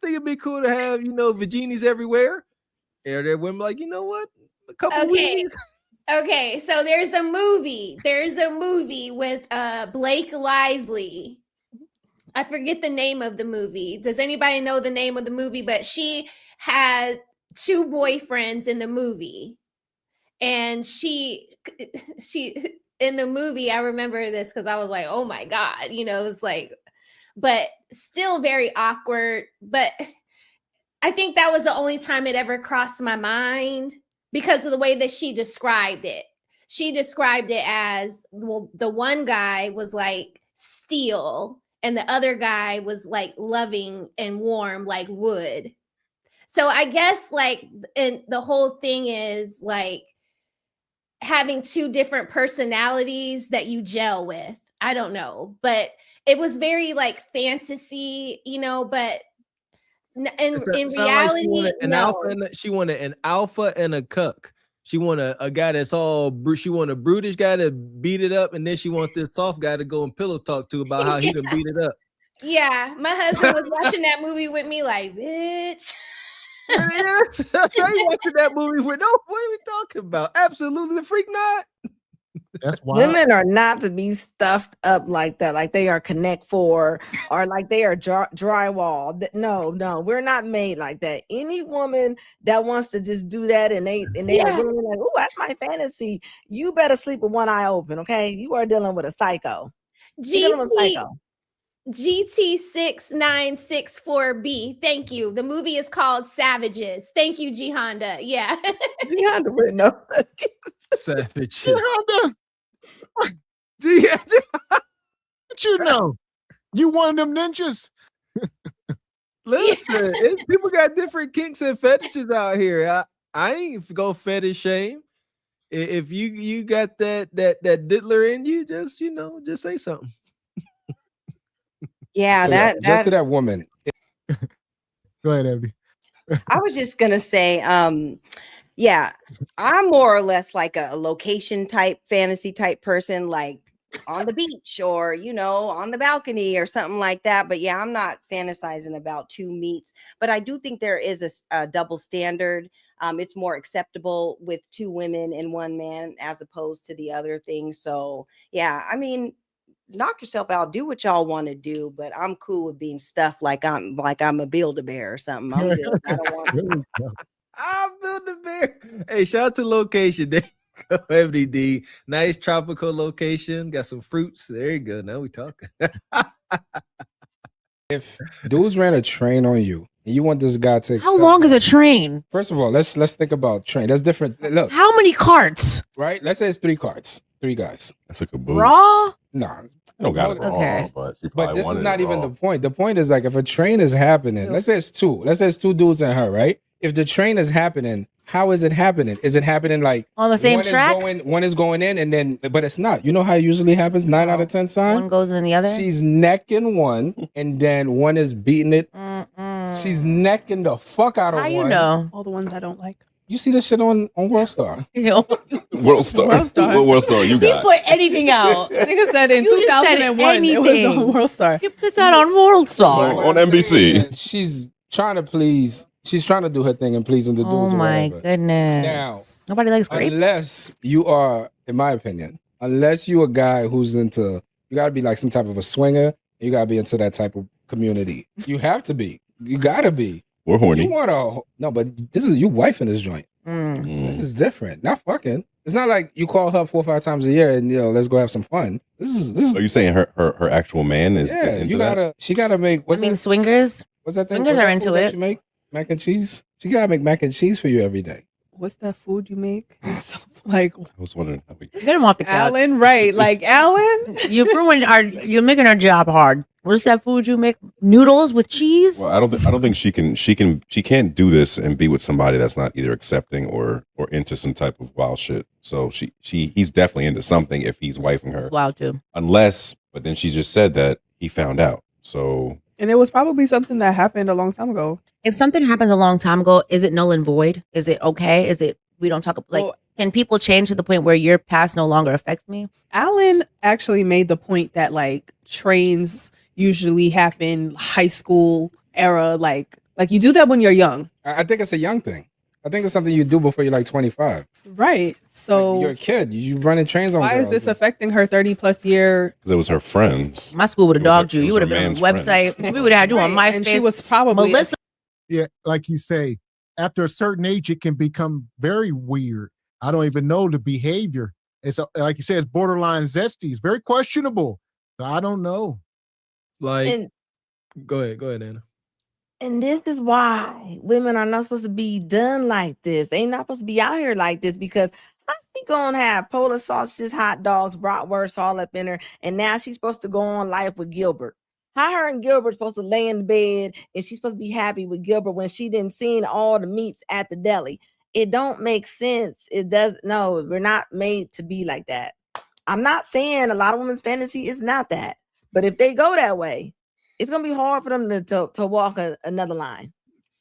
think it'd be cool to have, vaginis everywhere. Are there women like, you know what? A couple weeks. Okay, so there's a movie. There's a movie with Blake Lively. I forget the name of the movie. Does anybody know the name of the movie? But she had 2 boyfriends in the movie. And she in the movie, I remember this because I was like, oh my God, it's like, but still very awkward. But I think that was the only time it ever crossed my mind because of the way that she described it. She described it as, well, the one guy was like steel and the other guy was like loving and warm like wood. So I guess like, and the whole thing is like having 2 different personalities that you gel with. I don't know, but it was very like fantasy, but in reality, like she wanted an alpha and a cuck. She wanted a guy that's she wanted a brutish guy to beat it up, and then she wants this soft guy to go and pillow talk to about how he done beat it up. Yeah, my husband was watching that movie with me like, bitch. That's how you watching that movie with what are we talking about? Absolutely the freak not. That's why women are not to be stuffed up like that, like they are Connect 4 or like they are drywall. No, we're not made like that. Any woman that wants to just do that and they are really like, oh, that's my fantasy. You better sleep with one eye open, okay? You are dealing with a psycho. GT6964B. Thank you. The movie is called Savages. Thank you, G Honda. Yeah. G Honda wouldn't know. Savages. What you know? You one of them ninjas? Listen, people got different kinks and fetishes out here. I ain't go fetish shame. If you got that diddler in you, just say something. Yeah, just to that woman. Go ahead, Abby. I was just gonna say, yeah, I'm more or less like a location type, fantasy type person, like on the beach or on the balcony or something like that. But yeah, I'm not fantasizing about 2 meets. But I do think there is a double standard. It's more acceptable with 2 women and 1 man as opposed to the other things. So yeah, I mean, knock yourself out, do what y'all want to do, but I'm cool with being stuffed like I'm a Build-A-Bear or something. I'm good. I don't want I'll build a bear. Hey, shout out to location. There you go, MDD. Nice tropical location. Got some fruits. There you go. Now we talking. If dudes ran a train on you and you want this guy to How long is a train? First of all, let's think about train. That's different. Look, how many carts? Right? Let's say it's 3 carts, 3 guys. That's like a booth. Raw? Nah. I don't got it Okay. raw, but this is not even the point. The point is like if a train is happening, let's say it's 2. Let's say it's 2 dudes and her, right? If the train is happening, how is it happening? Is it happening like on the same track? One is going in and then, but it's not. You know how it usually happens 9 out of 10 times? One goes in the other? She's necking one and then one is beating it. She's necking the fuck out of How one. you know? All the ones I don't like. You see this shit on World Star. World Star. What World Star you got? He put anything out. Nigga said in You just said 2001 it was anything. on World Star. You put this out on World Star. On NBC. She's trying to please. She's trying to do her thing and pleasing the dudes. Oh or my whatever. goodness. Now, nobody likes grape. unless you are, in my opinion, unless you a guy who's into, you got to be like some type of a swinger. You got to be into that type of community. You have to be. You got to be. We're horny. You want no, but this is you wife in this joint. This is different. Not fucking. It's not like you call her 4 or 5 times a year and let's go have some fun. This is. Are you saying her actual man is into you gotta. that? She gotta make. Swingers. What's that thing? Swingers What's are that into food that it. you make mac and cheese. She gotta make mac and cheese for you every day. What's that food you make? It's so Like, I was wondering how we. Get him off the couch. Alan, right? Like Alan, you're making our job hard. What's that food you make? Noodles with cheese? Well, I don't think she can't do this and be with somebody that's not either accepting or into some type of wild shit. So he's definitely into something if he's wifing her. That's wild too. Unless, but then she just said that he found out. So and it was probably something that happened a long time ago. If something happens a long time ago, is it null and void? Is it okay? Is it we don't talk like? Well, can people change to the point where your past no longer affects me? Alan actually made the point that like trains usually happen high school era, like you do that when you're young. I think it's a young thing. I think it's something you do before you're like 25. Right. So like you're a kid. You running trains on. Why girls. Is this affecting her 30+ year? Because it was her friends. My school would have dogged you. You would have been on the website. We would have had you on MySpace. And she was probably Melissa. Yeah, like you say, after a certain age, it can become very weird. I don't even know the behavior. It's like you said, it's borderline zesty. It's very questionable. So I don't know. Like, go ahead, Anna. And this is why women are not supposed to be done like this. They not supposed to be out here like this because how she gonna have Polish sausages, hot dogs, bratwurst all up in her, and now she's supposed to go on life with Gilbert. How her and Gilbert supposed to lay in bed and she's supposed to be happy with Gilbert when she didn't see all the meats at the deli? It don't make sense. It does. No, we're not made to be like that. I'm not saying a lot of women's fantasy is not that, but if they go that way, it's gonna be hard for them to walk another line.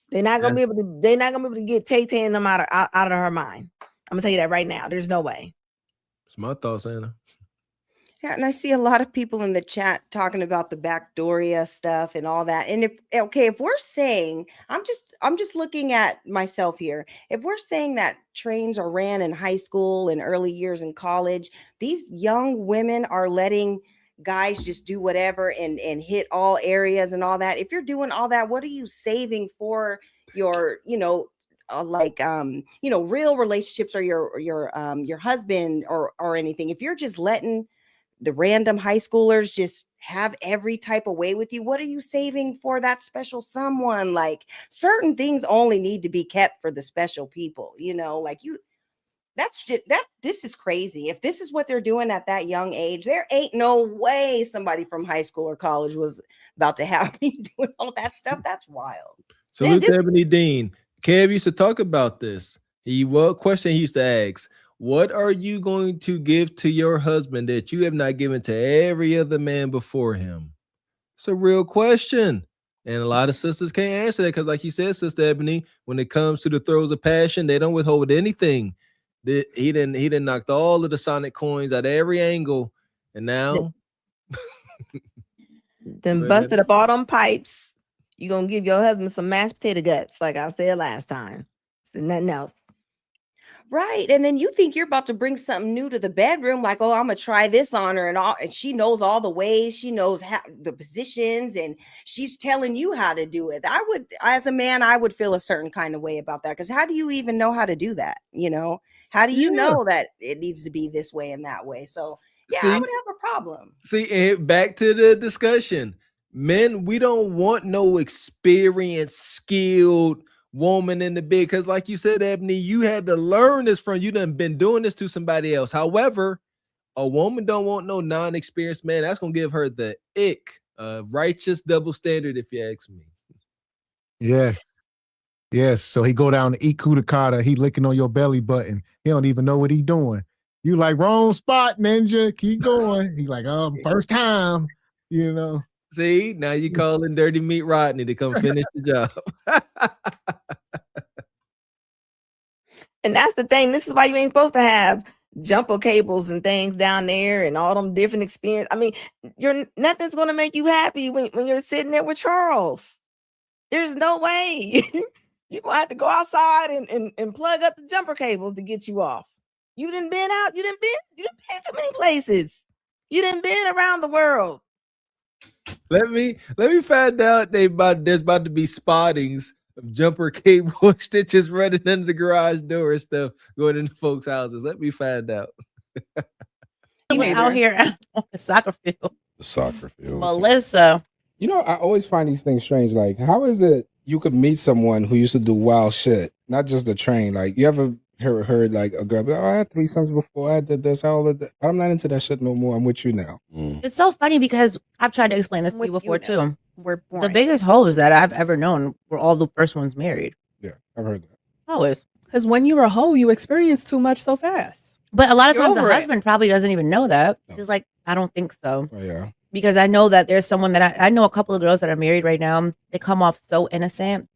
They're not gonna be able to. They're not gonna be able to get Tay-Tay and them out of her mind. I'm gonna tell you that right now. There's no way. It's my thoughts, Anna. Yeah, and I see a lot of people in the chat talking about the Backdooria stuff and all that. And if we're saying, I'm just looking at myself here. If we're saying that trains are ran in high school and early years in college, these young women are letting guys just do whatever and hit all areas and all that. If you're doing all that, what are you saving for your, real relationships or your husband or anything? If you're just letting the random high schoolers just have every type of way with you, what are you saving for that special someone? Like certain things only need to be kept for the special people, this is crazy. If this is what they're doing at that young age, there ain't no way somebody from high school or college was about to have me doing all that stuff. That's wild. Salute to Ebony Dean. Kev used to talk about this. Question he used to ask, what are you going to give to your husband that you have not given to every other man before him? It's a real question. And a lot of sisters can't answer that because, like you said, Sister Ebony, when it comes to the throes of passion, they don't withhold anything. He didn't knocked all of the Sonic coins at every angle. And now then busted up all them pipes. You're going to give your husband some mashed potato guts, like I said last time. So nothing else. Right. And then you think you're about to bring something new to the bedroom, like, oh, I'm gonna try this on her and she knows all the ways, she knows the positions, and she's telling you how to do it. As a man, I would feel a certain kind of way about that, because how do you even know how to do that? How do you know that it needs to be this way and that way? So I would have a problem. See, back to the discussion. Men, we don't want no experienced, skilled woman in the bed, because like you said, Ebony, you had to learn this from you done been doing this to somebody else. However, a woman don't want no non-experienced man. That's gonna give her the ick, righteous double standard, if you ask me. Yes. So he go down to eat kudakata, he licking on your belly button. He don't even know what he doing. You like, wrong spot, ninja. Keep going. He like, first time. See, now you calling Dirty Meat Rodney to come finish the job. And that's the thing. This is why you ain't supposed to have jumper cables and things down there and all them different experience. I mean, nothing's going to make you happy when you're sitting there with Charles. There's no way. You're going to have to go outside and plug up the jumper cables to get you off. You done been out. You done been to many places. You done been around the world. Let me find out there's about to be spottings of jumper cable stitches running under the garage door and stuff going into folks' houses. Let me find out. He was out here on the soccer field. The soccer field. Melissa. I always find these things strange. Like, how is it you could meet someone who used to do wild shit, not just the train? Like, you ever heard like a girl be like, oh, I had threesomes before, I did this, all of that. I'm not into that shit no more. I'm with you now. It's so funny because I've tried to explain this to you before too. The biggest hoes that I've ever known were all the first ones married. Yeah, I've heard that. Always. Because when you're a hoe, you experience too much so fast. But a lot of You're times the over it. husband probably doesn't even know that. Just like, I don't think so. Oh, yeah. Because I know that there's someone that I know a couple of girls that are married right now. They come off so innocent.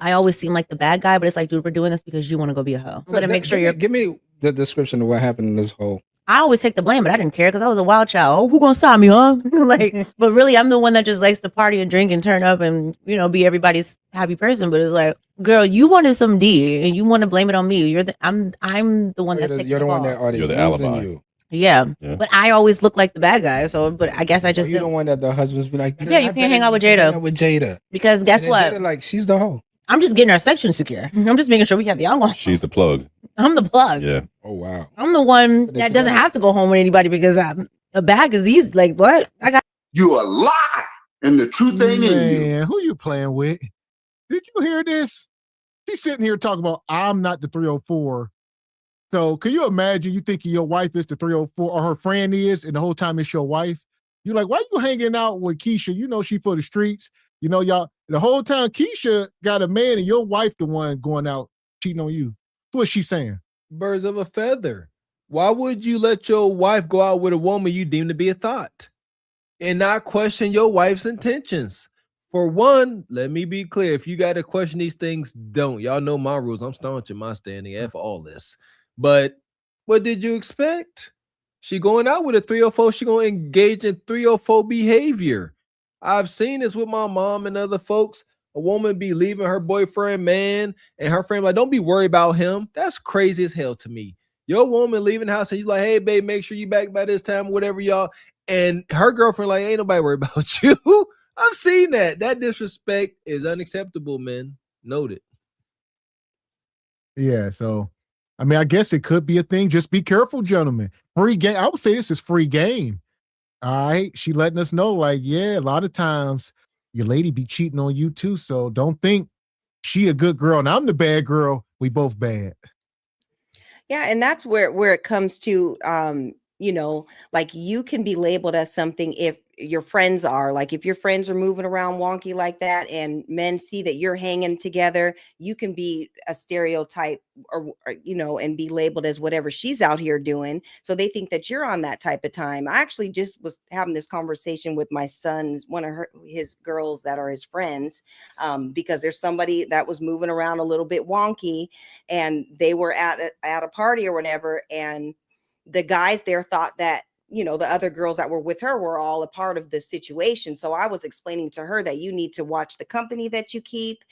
I always seem like the bad guy, but it's like, dude, we're doing this because you want to go be a hoe. I'm gonna make sure you're. Give me the description of what happened in this hoe. I always take the blame, but I didn't care because I was a wild child. Oh, who gonna stop me, huh? Like, but really, I'm the one that just likes to party and drink and turn up and be everybody's happy person. But it's like, girl, you wanted some D and you want to blame it on me. I'm the one that's taking You're the one that are You're the using alibi. you. Yeah, but I always look like the bad guy. So, but I guess I just you don't want that the husbands be like, yeah, you can't hang out with Jada. Because guess And then what? Jada, like, she's the hoe. I'm just getting our section secure. I'm just making sure we have the alcohol. She's the plug. I'm the plug. Yeah. Oh wow. I'm the one that doesn't have to go home with anybody because I'm a bag is easy. Like what? I got You a lie, and the truth ain't in you. Man, who you playing with? Did you hear this? She's sitting here talking about I'm not the 304. So can you imagine you thinking your wife is the 304 or her friend is, and the whole time it's your wife? You're like, why you hanging out with Keisha? You know she for the streets. You know, y'all, the whole time Keisha got a man and your wife the one going out cheating on you. What's she saying? Birds of a feather. Why would you let your wife go out with a woman you deem to be a thought and not question your wife's intentions? For one, let me be clear. If you got to question these things, don't. Y'all know my rules. I'm staunch in my standing. F all this. But what did you expect? She going out with a 304. She going to engage in 304 behavior. I've seen this with my mom and other folks. A woman be leaving her boyfriend, man, and her friend like, don't be worried about him. That's crazy as hell to me. Your woman leaving the house and you like, hey, babe, make sure you back by this time, whatever, y'all. And her girlfriend like, ain't nobody worried about you. I've seen that. That disrespect is unacceptable, man. Noted. Yeah, so I mean, I guess it could be a thing. Just be careful, gentlemen. Free game. I would say this is free game. All right. She letting us know, like, yeah, a lot of times your lady be cheating on you too. So don't think she a good girl and I'm the bad girl. We both bad. Yeah, and that's where it comes to like you can be labeled as something if your friends are like, if your friends are moving around wonky like that and men see that you're hanging together, you can be a stereotype or and be labeled as whatever she's out here doing. So they think that you're on that type of time. I actually just was having this conversation with my son's, one of his girls that are his friends, because there's somebody that was moving around a little bit wonky and they were at a party or whatever. And the guys there thought that, the other girls that were with her were all a part of the situation. So I was explaining to her that you need to watch the company that you keep,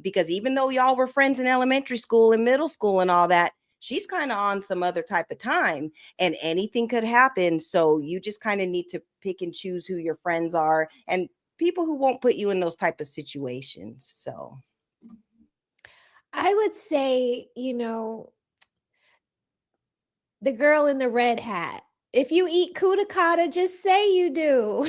because even though y'all were friends in elementary school and middle school and all that, she's kind of on some other type of time and anything could happen. So you just kind of need to pick and choose who your friends are and people who won't put you in those type of situations. So I would say, the girl in the red hat. If you eat cuticata, just say you do.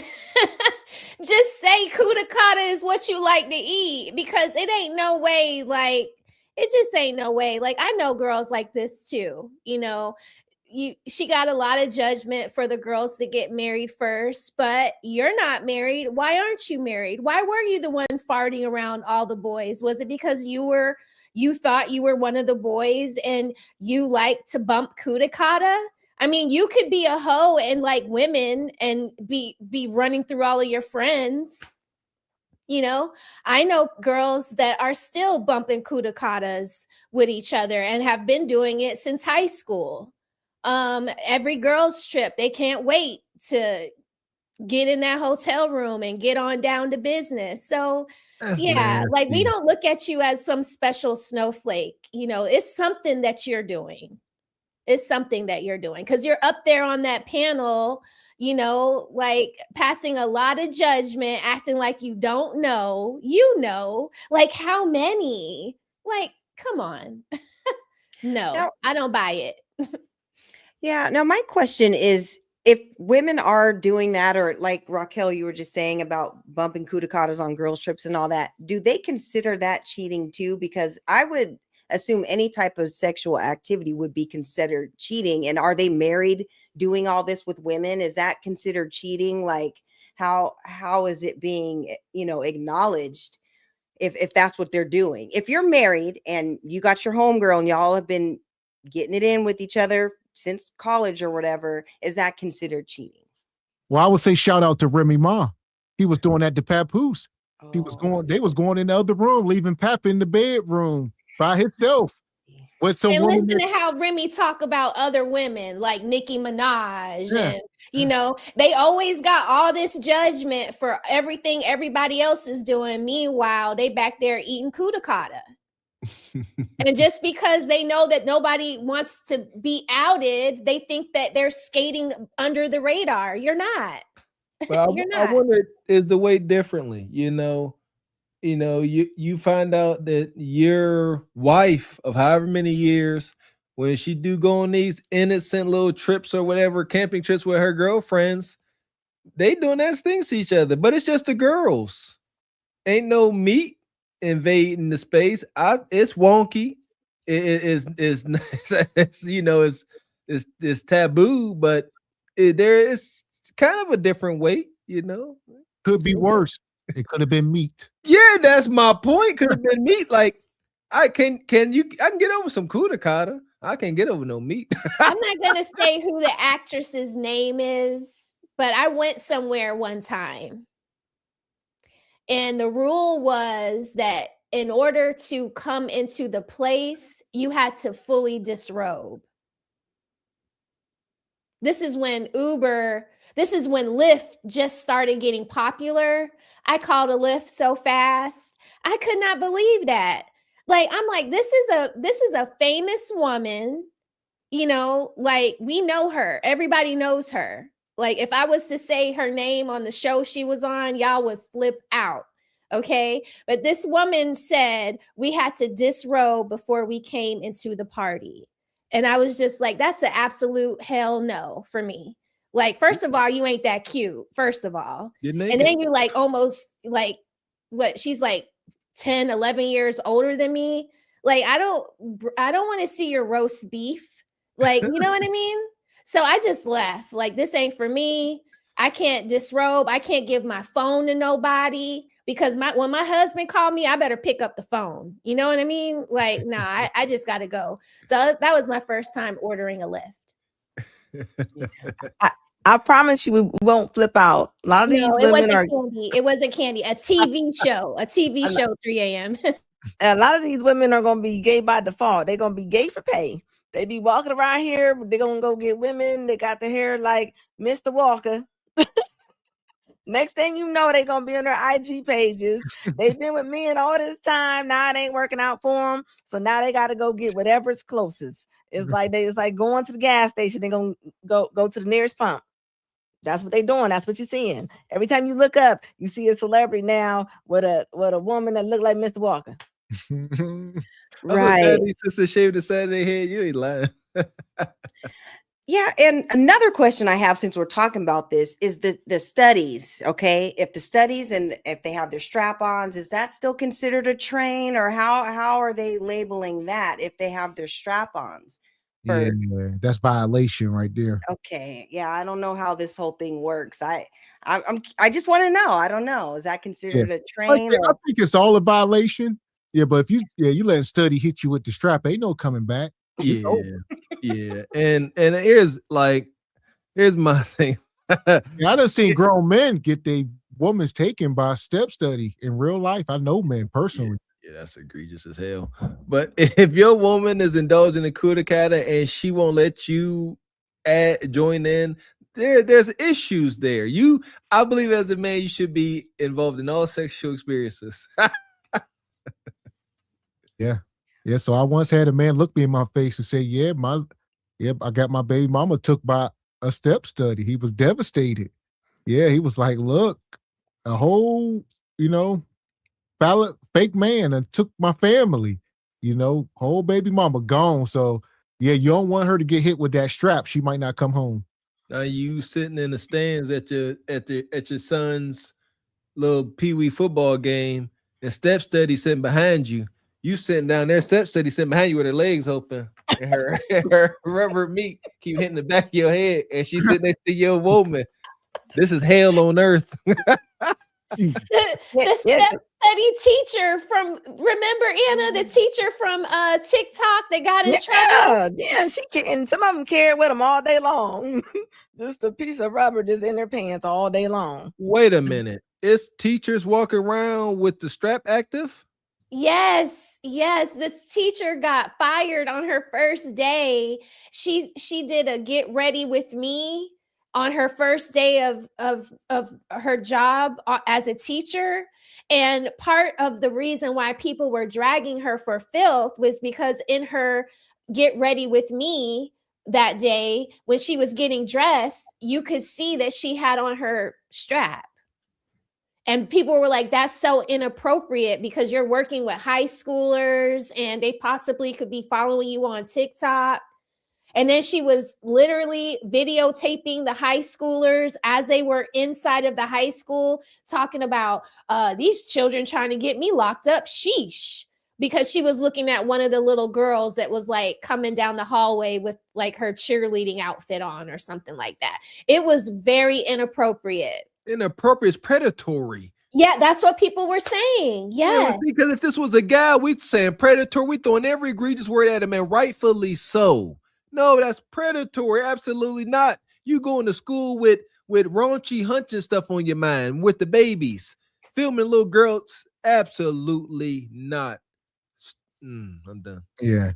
Just say cuticata is what you like to eat, because it ain't no way, like, it just ain't no way. Like, I know girls like this too. She got a lot of judgment for the girls that get married first, but you're not married. Why aren't you married? Why were you the one farting around all the boys? Was it because you thought you were one of the boys and you like to bump cuticata? I mean, you could be a hoe and like women and be running through all of your friends. I know girls that are still bumping cuticatas with each other and have been doing it since high school. Every girls trip, they can't wait to get in that hotel room and get on down to business. So That's like we nasty. don't look at you as some special snowflake. It's something that you're doing. It's something that you're doing because you're up there on that panel, like passing a lot of judgment, acting like you don't know, like how many? Like, come on. No, I don't buy it. yeah. Now my question is, if women are doing that, or like Raquel, you were just saying about bumping cuticatas on girls trips and all that, do they consider that cheating too? Because I would assume any type of sexual activity would be considered cheating. And are they married doing all this with women? Is that considered cheating? Like how is it being, acknowledged if that's what they're doing? If you're married and you got your homegirl and y'all have been getting it in with each other since college or whatever, is that considered cheating? Well, I would say shout out to Remy Ma. He was doing that to Papoose. They was going in the other room, leaving Pap in the bedroom by himself. With some and woman listen to how Remy talk about other women like Nicki Minaj. Yeah. And, they always got all this judgment for everything everybody else is doing. Meanwhile, they back there eating kudakata. And just because they know that nobody wants to be outed, they think that they're skating under the radar. You're not. But You're I not. wonder, is the way differently? You find out that your wife of however many years, when she do go on these innocent little trips or whatever, camping trips with her girlfriends, they doing nice things to each other, but it's just the girls. Ain't no meat invading the space. It's wonky. It's taboo, but there is kind of a different weight, could be worse. It could have been meat. Yeah, that's my point. Could have been meat. Like I can get over some kudakata. I can't get over no meat. I'm not gonna say who the actress's name is, but I went somewhere one time, and the rule was that in order to come into the place, you had to fully disrobe. This is when Lyft just started getting popular. I called a Lyft so fast. I could not believe that. Like, I'm like, this is a famous woman, like we know her. Everybody knows her. Like, if I was to say her name on the show she was on, y'all would flip out. Okay. But this woman said we had to disrobe before we came into the party. And I was just like, that's an absolute hell no for me. Like, first of all, you ain't that cute, first of all. And then you like almost like what she's like 10, 11 years older than me. Like, I don't want to see your roast beef. Like, you know what I mean? So I just left. Like, this ain't for me. I can't disrobe. I can't give my phone to nobody because when my husband called me, I better pick up the phone. You know what I mean? Like, nah, I just got to go. So that was my first time ordering a Lyft. I promise you, we won't flip out. A lot of these women are. It wasn't candy. A TV show. A TV show. 3 a.m. A lot of these women are gonna be gay by default. They're gonna be gay for pay. They be walking around here. They're gonna go get women. They got the hair like Mr. Walker. Next thing you know, they're gonna be on their IG pages. They've been with men all this time. Now it ain't working out for them. So now they got to go get whatever's closest. It's like going to the gas station. They're gonna go to the nearest pump. That's what they're doing. That's what you're seeing. Every time you look up, you see a celebrity now with a woman that look like Mr. Walker. Right. Sister shaved the side of their head. You ain't lying. Yeah, and another question I have, since we're talking about this, is the studies. Okay, if the studies and if they have their strap-ons, is that still considered a train, or how are they labeling that if they have their strap-ons? Yeah, that's violation right there. Okay, yeah, I don't know how this whole thing works. I just want to know. I don't know. Is that considered a train? I think it's all a violation. Yeah, but if you let study hit you with the strap, ain't no coming back. Yeah. And here's my thing. I done seen grown men get their women's taken by step study in real life. I know men personally. Yeah, that's egregious as hell. But if your woman is indulging in kudakata and she won't let you join in, there's issues there. I believe as a man, you should be involved in all sexual experiences. Yeah. So I once had a man look me in my face and say, I got my baby mama took by a step study. He was devastated. Yeah, he was like, look, a whole, fake man and took my family, whole baby mama gone. So yeah, you don't want her to get hit with that strap. She might not come home. Now you sitting in the stands at your son's little peewee football game and step study sitting behind you. You sitting down there, Steph said he's sitting behind you with her legs open. And her rubber meat keep hitting the back of your head, and she's sitting next to your woman. This is hell on earth. The step study teacher from, remember Anna, the teacher from TikTok that got in trouble? Yeah, she can. And some of them carry with them all day long. Just a piece of rubber just in their pants all day long. Wait a minute. Is teachers walking around with the strap active? Yes, this teacher got fired on her first day. She did a get ready with me on her first day of her job as a teacher. And part of the reason why people were dragging her for filth was because in her get ready with me that day, when she was getting dressed, you could see that she had on her strap. And people were like, that's so inappropriate because you're working with high schoolers and they possibly could be following you on TikTok. And then she was literally videotaping the high schoolers as they were inside of the high school, talking about these children trying to get me locked up. Sheesh. Because she was looking at one of the little girls that was like coming down the hallway with like her cheerleading outfit on or something like that. It was very inappropriate. Inappropriate is predatory. Yeah, that's what people were saying. Yeah. Because if this was a guy, we'd saying predatory, we throwing every egregious word at him, and rightfully so. No, that's predatory. Absolutely not. You going to school with raunchy hunching stuff on your mind with the babies, filming little girls. Absolutely not. I'm done. Yeah,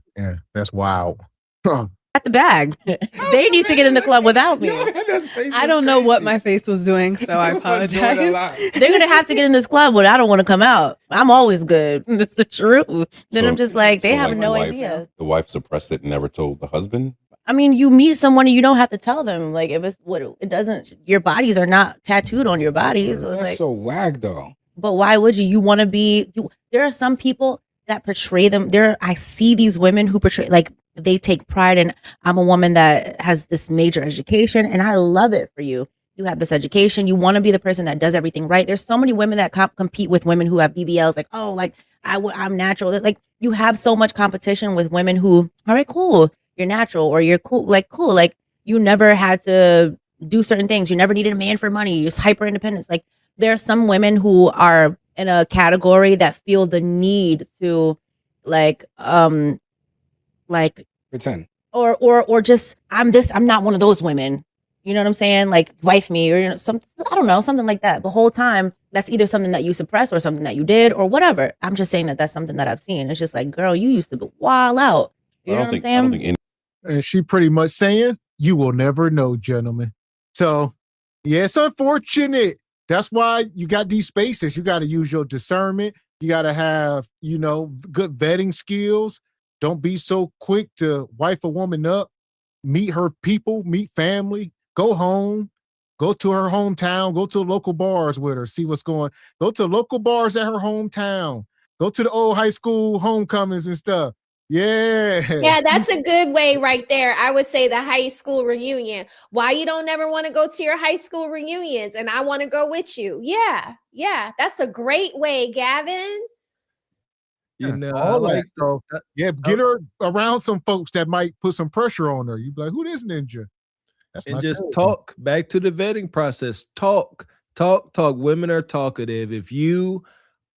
that's wild. At the bag. They need to get in the club without me. I don't know what my face was doing, so I apologize. They're gonna have to get in this club, but I don't want to come out. I'm always good. That's the truth. Then I'm just like, they have no idea. The wife suppressed it and never told the husband. I mean, you meet someone and you don't have to tell them. Like, if it's what it doesn't, your bodies are not tattooed on your bodies. So it's That's like, so whack though. but why would you? You want to be? There are some people that portray them. I see these women who portray like they take pride in. I'm a woman that has this major education, and I love it for you. You have this education. You want to be the person that does everything right. There's so many women that compete with women who have BBLs. Like, oh, like I'm natural. Like you have so much competition with women who, all right, cool. You're natural or you're cool. Like you never had to do certain things. You never needed a man for money. You're just hyper independence. Like there are some women who are in a category that feel the need to pretend or just I'm not one of those women. You know what I'm saying? Like wife me or something like that. The whole time that's either something that you suppress or something that you did or whatever. I'm just saying that's something that I've seen. It's just like, girl, you used to be wild out. You know what I'm saying? And she pretty much saying, you will never know, gentlemen. So, yeah, it's unfortunate. That's why you got these spaces. You got to use your discernment. You got to have, good vetting skills. Don't be so quick to wife a woman up. Meet her people, meet family, go home, go to her hometown, go to local bars with her, see what's going. Go to local bars at her hometown. Go to the old high school homecomings and stuff. Yeah, that's a good way right there. I would say the high school reunion. Why you don't never want to go to your high school reunions and I want to go with you. Yeah, that's a great way, Gavin. Get her around some folks that might put some pressure on her. You be like, who this ninja? And just talk. Back to the vetting process. Talk. Women are talkative. If you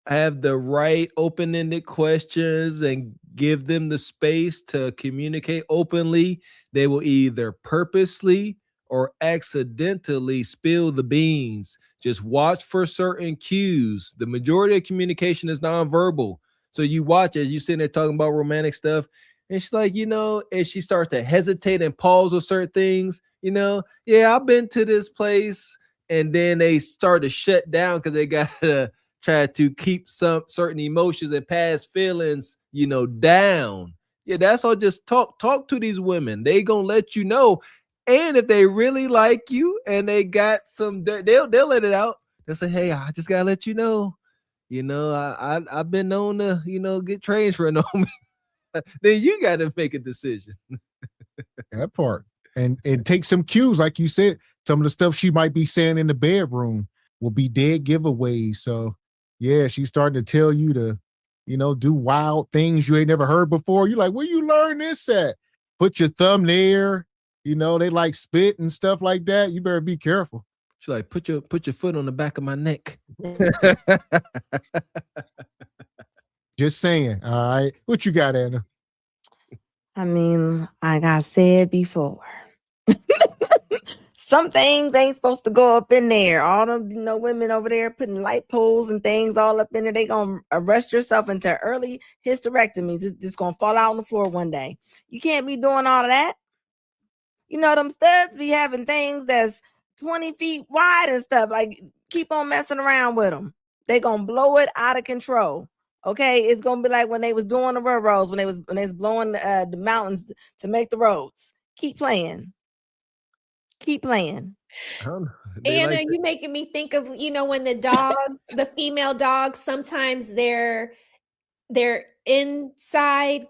have the right open-ended questions and give them the space to communicate openly, they will either purposely or accidentally spill the beans. Just watch for certain cues. The majority of communication is nonverbal. So you watch as you sitting there talking about romantic stuff, and she's like, and she starts to hesitate and pause with certain things, yeah, I've been to this place, and then they start to shut down because they got to try to keep some certain emotions and past feelings, down. Yeah, that's all. Just talk to these women. They gonna let you know. And if they really like you and they got some dirt, they'll let it out. They'll say, hey, I just gotta let you know. I've been known to, get transferred on me. Then you gotta make a decision. That part. And take some cues, like you said. Some of the stuff she might be saying in the bedroom will be dead giveaways. So yeah, she's starting to tell you to, do wild things you ain't never heard before. You're like, where you learn this at? Put your thumb there. They like spit and stuff like that. You better be careful. She's like, put your foot on the back of my neck. Just saying. All right. What you got, Anna? I mean, like I said before, some things ain't supposed to go up in there. All them, women over there putting light poles and things all up in there. They gonna arrest yourself into early hysterectomy. It's gonna fall out on the floor one day. You can't be doing all of that. Them studs be having things that's 20 feet wide and stuff. Like, keep on messing around with them. They gonna blow it out of control. Okay, it's gonna be like when they was doing the railroads, when they was blowing the mountains to make the roads. Keep playing. Anna, you making me think of when the dogs, the female dogs, sometimes their inside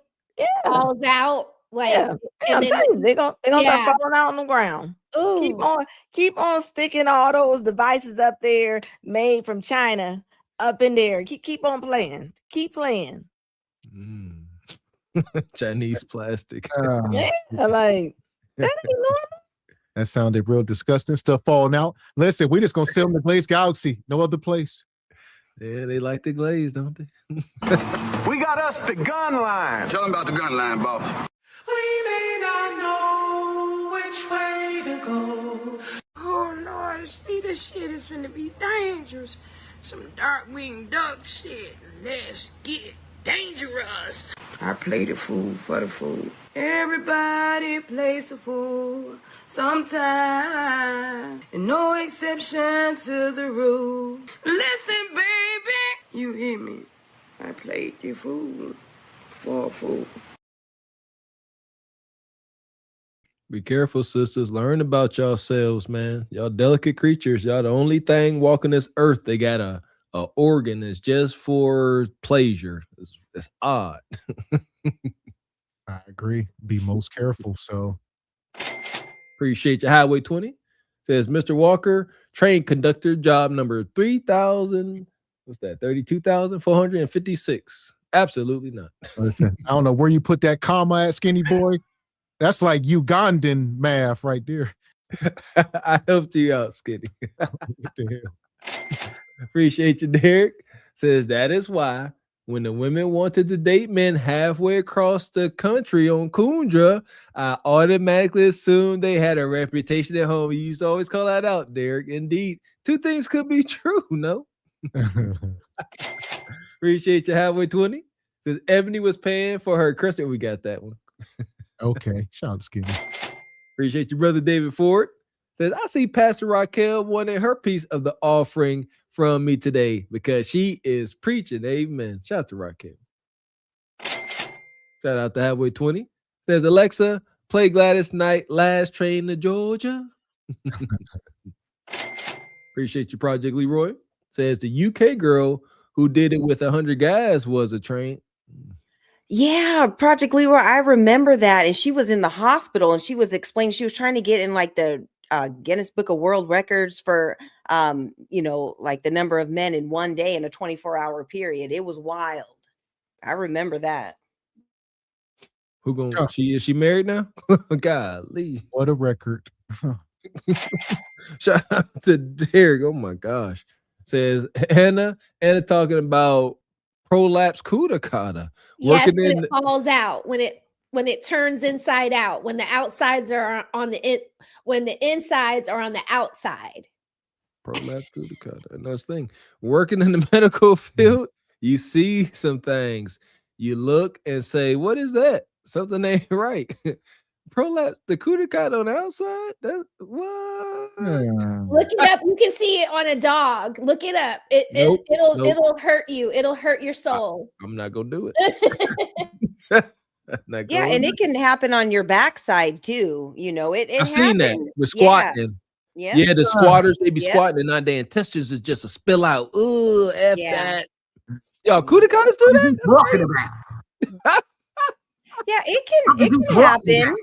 falls out. Like, yeah, I'm telling you, they're gonna start falling out on the ground. Ooh. Keep on sticking all those devices up there made from China up in there. Keep on playing. Keep playing. Chinese plastic. Yeah, like that ain't normal. That sounded real disgusting. Stuff falling out. Listen, we just gonna sell them the Glaze Galaxy. No other place. Yeah, they like the glaze, don't they? We got us the gun line. Tell them about the gun line, boss. We may not know which way to go. Oh Lord, see, this shit is gonna be dangerous. Some dark-winged duck shit. Let's get dangerous. I play the fool for the fool. Everybody plays the fool sometime. And no exception to the rule. Listen, baby, you hear me? I played the fool for a fool. Be careful, sisters. Learn about yourselves, man. Y'all delicate creatures. Y'all the only thing walking this earth. They got a organ that's just for pleasure. It's odd. I agree. Be most careful. So appreciate your Highway 20. Says Mr. Walker, train conductor, job number 3,000. What's that? 32,456. Absolutely not. Listen, I don't know where you put that comma at, skinny boy. That's like Ugandan math right there. I helped you out, Skinny. What the hell? Appreciate you, Derek. Says that is why when the women wanted to date men halfway across the country on Kundra, I automatically assumed they had a reputation at home. You used to always call that out, Derek. Indeed. Two things could be true, no? Appreciate you, Halfway 20. Says Ebony was paying for her Christmas. We got that one. Okay. Shout out to Skinny. Appreciate your brother David Ford. Says, I see Pastor Raquel wanted her piece of the offering from me today because she is preaching. Amen. Shout out to Raquel. Shout out to Halfway 20. Says, Alexa, play Gladys Knight, Last Train to Georgia. Appreciate you, Project Leroy. Says the UK girl who did it with 100 guys was a train. Yeah, Project Leroy, I remember that. And she was in the hospital and she was explaining, she was trying to get in like the Guinness Book of World Records for, like the number of men in one day in a 24-hour period. It was wild. I remember that. Who gonna, is she married now? Golly. What a record. Shout out to Derek. Oh my gosh. Says Anna talking about prolapse kudakata. Yes, when it falls out, when it turns inside out, when the outsides are on when the insides are on the outside. Prolapse kudakata. Another thing. Working in the medical field, you see some things. You look and say, "What is that? Something ain't right." Prolapse, the kudakata on the outside. That's what? Look it up. You can see it on a dog. Look it up. It'll hurt you. It'll hurt your soul. I'm not gonna do it. Yeah, and it can happen on your backside too. It I've happens. seen that with squatting. Yeah. The squatters, they be squatting and not their intestines is just a spill out. Ooh, F that. Yo, kudakatas do that? Walking around. Yeah, it can happen.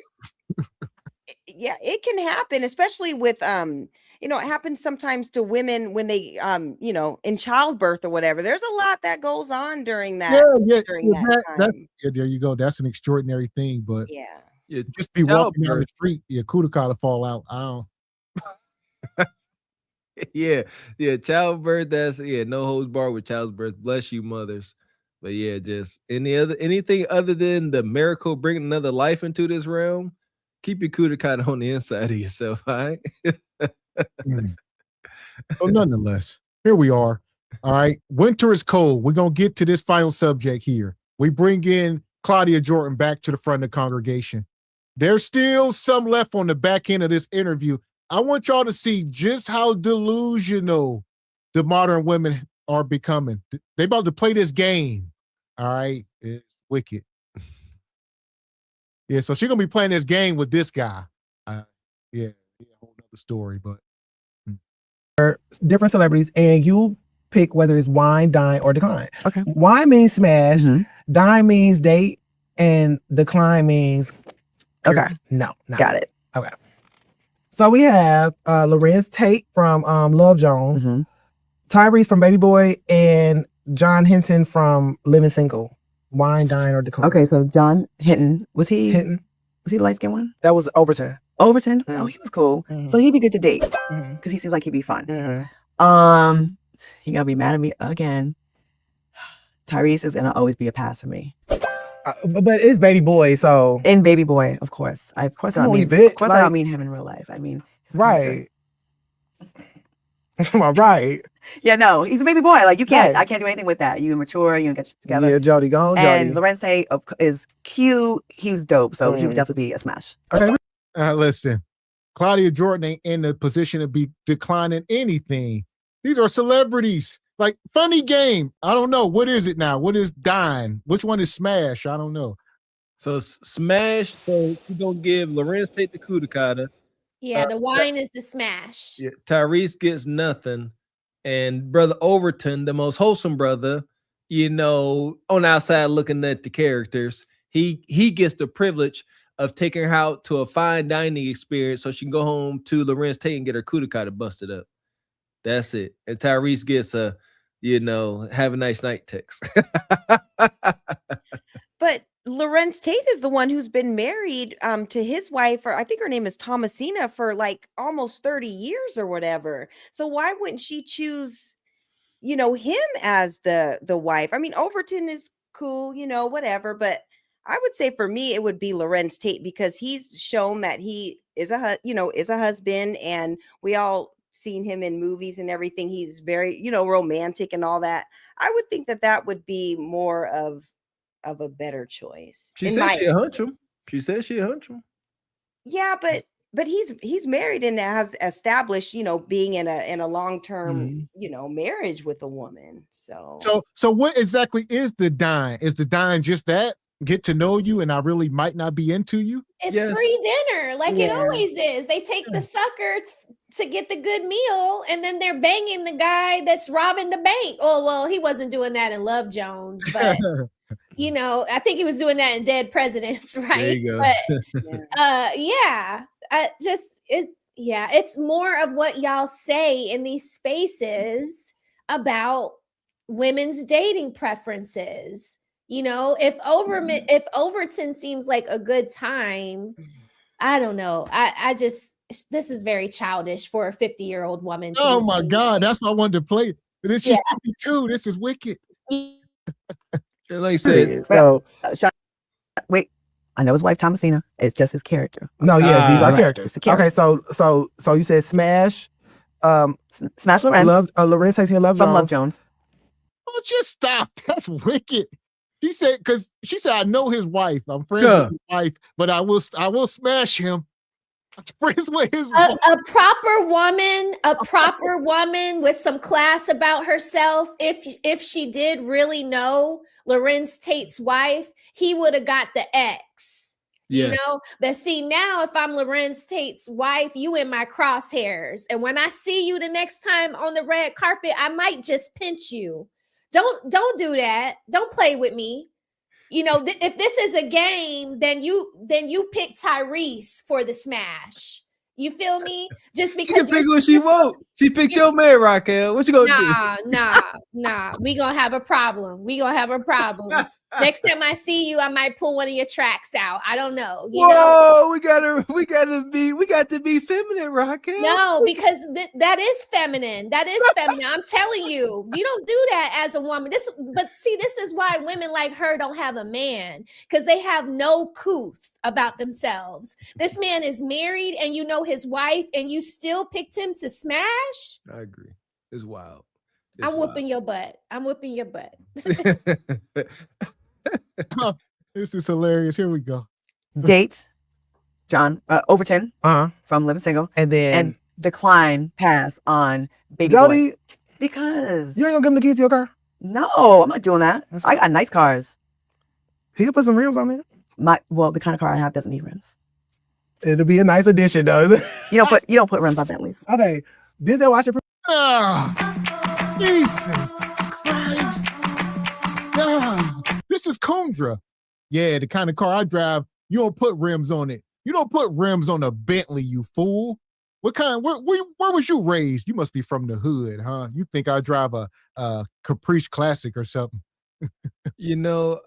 Yeah, it can happen, especially with you know, it happens sometimes to women when they, you know, in childbirth or whatever. There's a lot that goes on during that, during that time. There you go. That's an extraordinary thing, but Yeah. just be walking down the Childbirth. street, your cuticle to fall out. I don't. Yeah, childbirth. That's no holds barred with childbirth. Bless you, mothers. But yeah, just anything other than the miracle bringing another life into this realm. Keep your cuticle on the inside of yourself, all right? So nonetheless, here we are. All right, winter is cold. We're gonna get to this final subject here. We bring in Claudia Jordan back to the front of the congregation. There's still some left on the back end of this interview. I want y'all to see just how delusional the modern women are becoming. They about to play this game. All right. It's wicked. Yeah, so she's gonna be playing this game with this guy. Yeah, a whole nother story, but different celebrities, and you pick whether it's wine, dine, or decline. Okay. Wine means smash, dine means date, and decline means no. Got it. Okay. So we have Lorenz Tate from Love Jones, Tyrese from Baby Boy, and John Hinton from Living Single. Wine, dine, or decline. Okay, so John Hinton, was he the light skinned one? That was Overton. Overton? Oh, he was cool. So he'd be good to date because he seems like he'd be fun. He gonna be mad at me again. Tyrese is gonna always be a pass for me. But it's Baby Boy, so in Baby Boy, of course. I don't mean him in real life. I mean right. Right. Yeah, no, he's a baby boy. Like you can't, I can't do anything with that. You immature, you don't get together. Yeah, Jody, go on, And Jody. Lorenz Tate is cute. He was dope, so he would definitely be a smash. Okay. Listen, Claudia Jordan ain't in the position to be declining anything. These are celebrities. Like, funny game. I don't know. What is it now? What is dine? Which one is smash? I don't know. So smash. So you don't give Lorenz Tate the cuticle. Yeah, the wine is the smash. Yeah, Tyrese gets nothing. And Brother Overton, the most wholesome brother, you know, on the outside looking at the characters, he gets the privilege of taking her out to a fine dining experience so she can go home to Lorenz Tate and get her cuticle busted up. That's it. And Tyrese gets a, you know, have a nice night text. But Lorenz Tate is the one who's been married to his wife, or I think her name is Thomasina, for like almost 30 years or whatever. So why wouldn't she choose, you know, him as the wife? I mean, Overton is cool, you know, whatever, but I would say for me it would be Lorenz Tate because he's shown that he is is a husband, and we all seen him in movies and everything. He's very, you know, romantic and all that. I would think that would be more of a better choice. She said she'll hunch him. She said she'll hunch him. Yeah, but he's married and has established, you know, being in a long-term, you know, marriage with a woman. So what exactly is the dine? Is the dine just that? Get to know you, and I really might not be into you? It's free dinner, like it always is. They take the sucker to get the good meal, and then they're banging the guy that's robbing the bank. Oh, well, he wasn't doing that in Love Jones, but you know, I think he was doing that in Dead Presidents, right? There you go. But it's more of what y'all say in these spaces about women's dating preferences. You know, if Overton seems like a good time, I don't know. I just, this is very childish for a 50-year-old woman. Oh my God, that's what I wanted to play. This is 52. This is wicked. Like I said, So, wait, I know his wife Thomasina. It's just his character. No, yeah, these are Right. characters. It's the character. Okay, so you said smash. Smash Lorenz. Lorenz Tate here, Love From Jones. Love Jones. Oh, just stop. That's wicked. She said, I know his wife. I'm friends with his wife, but I will smash him. I'm friends with his wife. A proper woman with some class about herself. If she did really know Lorenz Tate's wife, he would have got the X. Yes. You know, but see, now if I'm Lorenz Tate's wife, you in my crosshairs. And when I see you the next time on the red carpet, I might just pinch you. Don't do that. Don't play with me. You know, if this is a game, then you pick Tyrese for the smash. You feel me? Just She because can pick what she want. She picked your man, Raquel. What you gonna do? Nah. We gonna have a problem. Next time I see you, I might pull one of your tracks out. I don't know. You know? We got to be feminine, Raquel. No, because that is feminine. I'm telling you, you don't do that as a woman. This is why women like her don't have a man, because they have no couth about themselves. This man is married, and you know his wife, and you still picked him to smash. I agree. It's wild. I'm whooping your butt. This is hilarious. Here we go. Date John Overton from Living Single, and decline pass on Baby Jody, Boy. Because you ain't gonna give him the keys to your car? No, I'm not doing that. I got nice cars. He can put some rims on it. The kind of car I have doesn't need rims. It'll be a nice addition, though. You don't put rims on Bentleys. Okay, Denzel Washington. Jesus Christ. This is Kundra. Yeah, the kind of car I drive, you don't put rims on it. You don't put rims on a Bentley, you fool. Where was you raised? You must be from the hood, huh? You think I drive a Caprice Classic or something.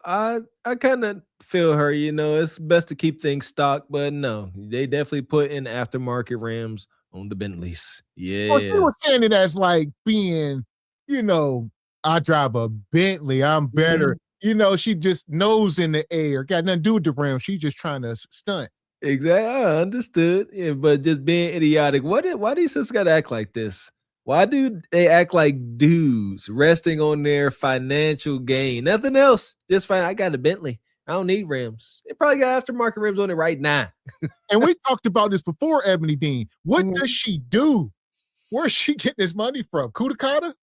I kind of feel her. It's best to keep things stock, but no, they definitely put in aftermarket rims on the Bentleys. Yeah. Well, you were saying it as like being, I drive a Bentley, I'm better. Mm-hmm. She just nose in the air. Got nothing to do with the rim. She's just trying to stunt. Exactly. I understood. Yeah, but just being idiotic. Why do these sisters gotta act like this? Why do they act like dudes resting on their financial gain? Nothing else. Just fine. I got a Bentley. I don't need rims. They probably got aftermarket rims on it right now. And we talked about this before, Ebony Dean. What does she do? Where's she getting this money from? Kudakata?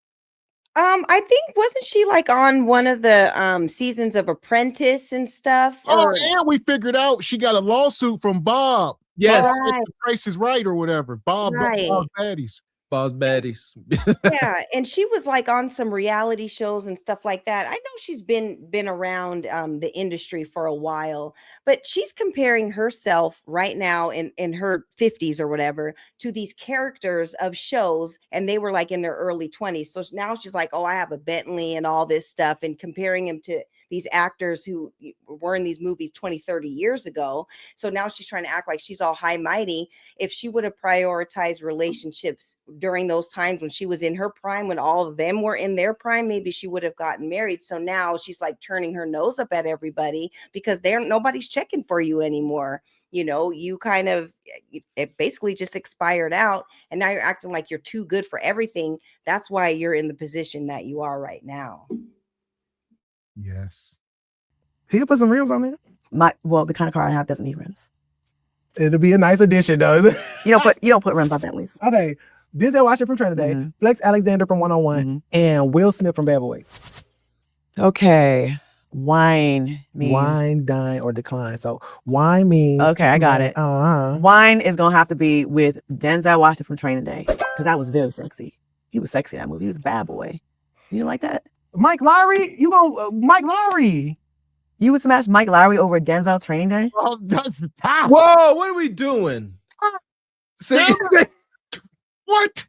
I think wasn't she like on one of the seasons of Apprentice and stuff? And we figured out she got a lawsuit from Bob. Yes, Bob, The Price is Right or whatever. Bob's Baddies. Bob's Baddies. Yeah, and she was like on some reality shows and stuff like that. I know she's been around the industry for a while, but she's comparing herself right now in her 50s or whatever to these characters of shows, and they were like in their early 20s. So now she's like, oh, I have a Bentley and all this stuff, and comparing him to these actors who were in these movies 20, 30 years ago. So now she's trying to act like she's all high mighty. If she would have prioritized relationships during those times when she was in her prime, when all of them were in their prime, maybe she would have gotten married. So now she's like turning her nose up at everybody because nobody's checking for you anymore. You kind of, it basically just expired out, and now you're acting like you're too good for everything. That's why you're in the position that you are right now. Yes. He can put some rims on it. The kind of car I have doesn't need rims. It'll be a nice addition, though. You don't put rims on Bentleys. Okay, Denzel Washington from Training Day, Flex Alexander from 101, and Will Smith from Bad Boys. Okay, wine means wine, dine, or decline. So wine means I got it. Wine is gonna have to be with Denzel Washington from Training Day because that was very sexy. He was sexy in that movie. He was a bad boy. You like that? Mike Lowry, Mike Lowry. You would smash Mike Lowry over Denzel Training Day? Oh, that's the top. Whoa, what are we doing? What?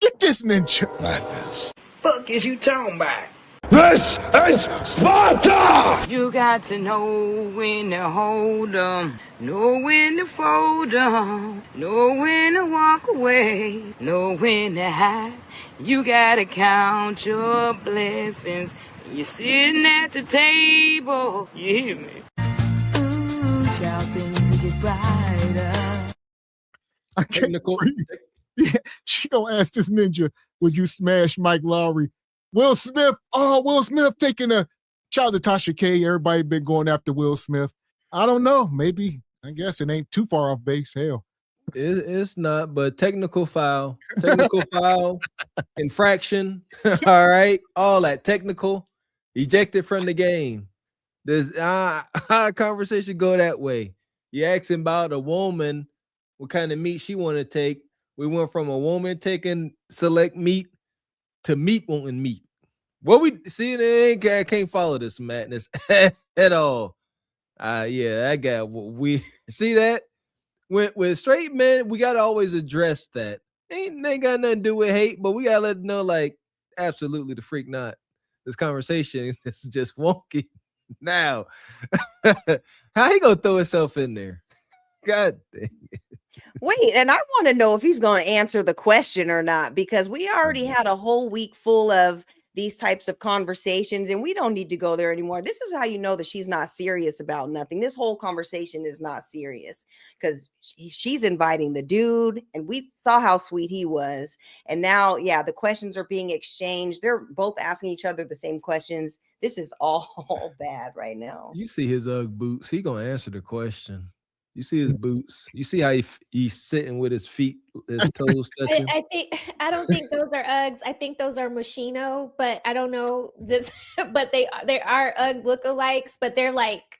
Get this ninja. Fuck is you talking about? This is Sparta! You got to know when to hold 'em, know when to fold 'em, know when to walk away, know when to hide. You gotta count your blessings. You're sitting at the table. You hear me? Ooh, child, things will get brighter. I can't breathe. Yeah, she gonna ask this ninja, would you smash Mike Lowry? Will Smith taking a shout out to Tasha K. Everybody been going after Will Smith. I don't know. Maybe, I guess it ain't too far off base. Hell. It's not, but technical foul, infraction. All right. All that technical, ejected from the game. Does our conversation go that way? You asking about a woman, what kind of meat she want to take. We went from a woman taking select meat to meat wanting meat. What we see, I can't follow this madness at all. Yeah, I got we see that. with straight men, we gotta always address that. Ain't got nothing to do with hate, but we gotta let them know, like, absolutely the freak not. This conversation is just wonky now. How he gonna throw himself in there? God dang it. Wait, and I want to know if he's going to answer the question or not, because we already had a whole week full of these types of conversations and we don't need to go there anymore. This is how you know that she's not serious about nothing. This whole conversation is not serious because she's inviting the dude and we saw how sweet he was. And now, yeah, the questions are being exchanged. They're both asking each other the same questions. This is all bad right now. You see his Ugg boots. He gonna answer the question. You see his boots. You see how he's sitting with his feet, his toes touching. I don't think those are Uggs. I think those are Moschino, but I don't know this. But they are Ugg lookalikes, but they're like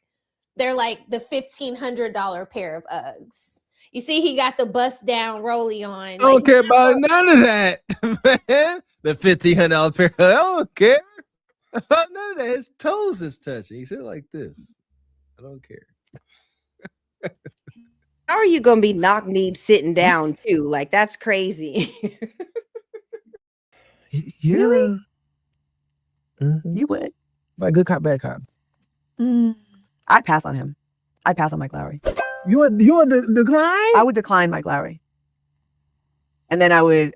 the $1,500 pair of Uggs. You see, he got the bust down rollie on. I don't care about none of that, man. The $1,500 pair. I don't care about none of that. His toes is touching. He said like this. I don't care. How are you going to be knock-kneed sitting down too? Like, that's crazy. Really? You would. Like good cop, bad cop. I'd pass on him. I'd pass on Mike Lowry. You would decline? I would decline Mike Lowry. And then I would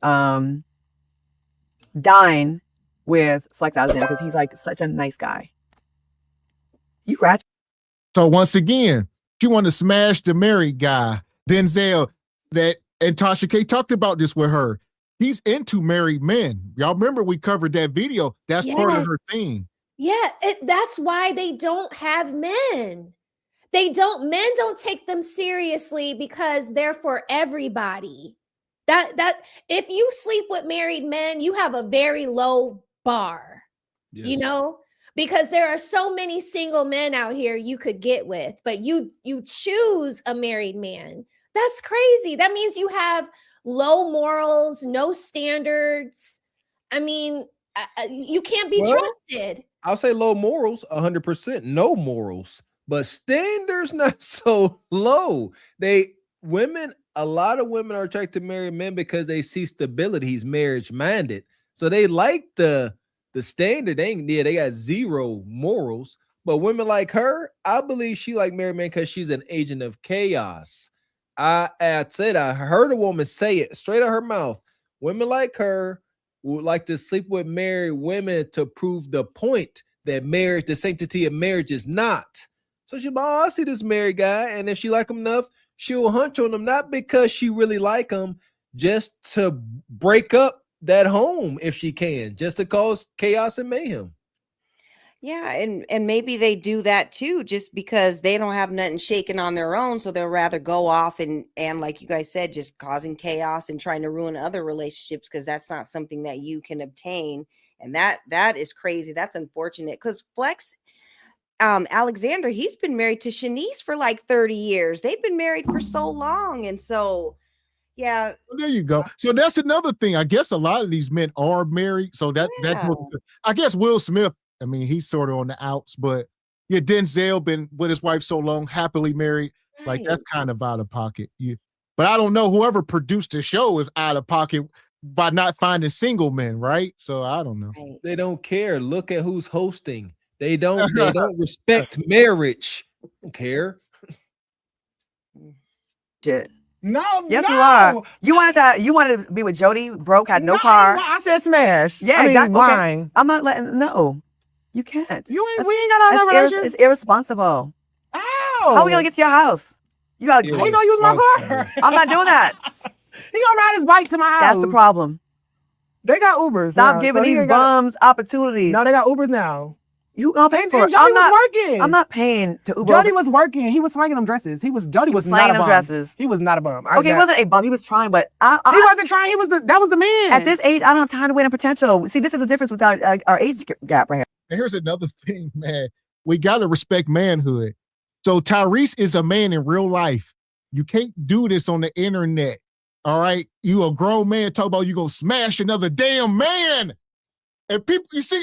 dine with Flex Alexander because he's like such a nice guy. You ratchet. So once again, she wanted to smash the married guy, Denzel, and Tasha K talked about this with her. He's into married men. Y'all remember we covered that video. That's part of her thing. Yeah, that's why they don't have men. Men don't take them seriously because they're for everybody. That if you sleep with married men, you have a very low bar. Yes. You know? Because there are so many single men out here you could get with, but you choose a married man. That's crazy. That means you have low morals, no standards. I mean, you can't be trusted. I'll say low morals, 100%. No morals, but standards not so low. A lot of women are attracted to married men because they see stability. He's marriage minded, so they like the standard. They got zero morals. But women like her, I believe she like married men because she's an agent of chaos. I heard a woman say it straight out her mouth. Women like her would like to sleep with married women to prove the point that marriage, the sanctity of marriage, is not. So she's like, oh, I see this married guy, and if she like him enough, she'll hunch on him, not because she really like him, just to break up that home if she can, just to cause chaos and mayhem. Yeah, and maybe they do that too, just because they don't have nothing shaking on their own, so they'll rather go off and like you guys said, just causing chaos and trying to ruin other relationships because that's not something that you can obtain, and that is crazy. That's unfortunate because Flex Alexander, he's been married to Shanice for like 30 years. They've been married for so long, and so. Yeah. Well, there you go. So that's another thing. I guess a lot of these men are married. So that I guess Will Smith, I mean, he's sort of on the outs, but yeah, Denzel been with his wife so long, happily married. Right. Like that's kind of out of pocket. But I don't know, whoever produced the show is out of pocket by not finding single men, right? So I don't know. Right. They don't care. Look at who's hosting. They don't respect marriage. Don't care. Shit. No, yes, you are. You wanted to be with Jody, broke, had no car. I said smash. Yeah, exactly. Lying. Okay. I'm not letting. No, you can't. We ain't got no relations. It's irresponsible. Ow! How are we gonna get to your house? You gotta. He gonna use my car. I'm not doing that. He gonna ride his bike to my house. That's the problem. They got Ubers. Stop giving these bums opportunities. No, they got Ubers now. You gonna pay for it? Jody was working. I'm not paying to Uber. Jody was working. He was slanging them dresses. Jody was not a bum. Dresses. He was not a bum. He wasn't a bum. He was trying, but he wasn't trying. That was the man. At this age, I don't have time to wait on potential. See, this is the difference with our age gap right here. And here's another thing, man. We gotta respect manhood. So Tyrese is a man in real life. You can't do this on the internet. All right, you a grown man talk about you gonna smash another damn man, and people, you see.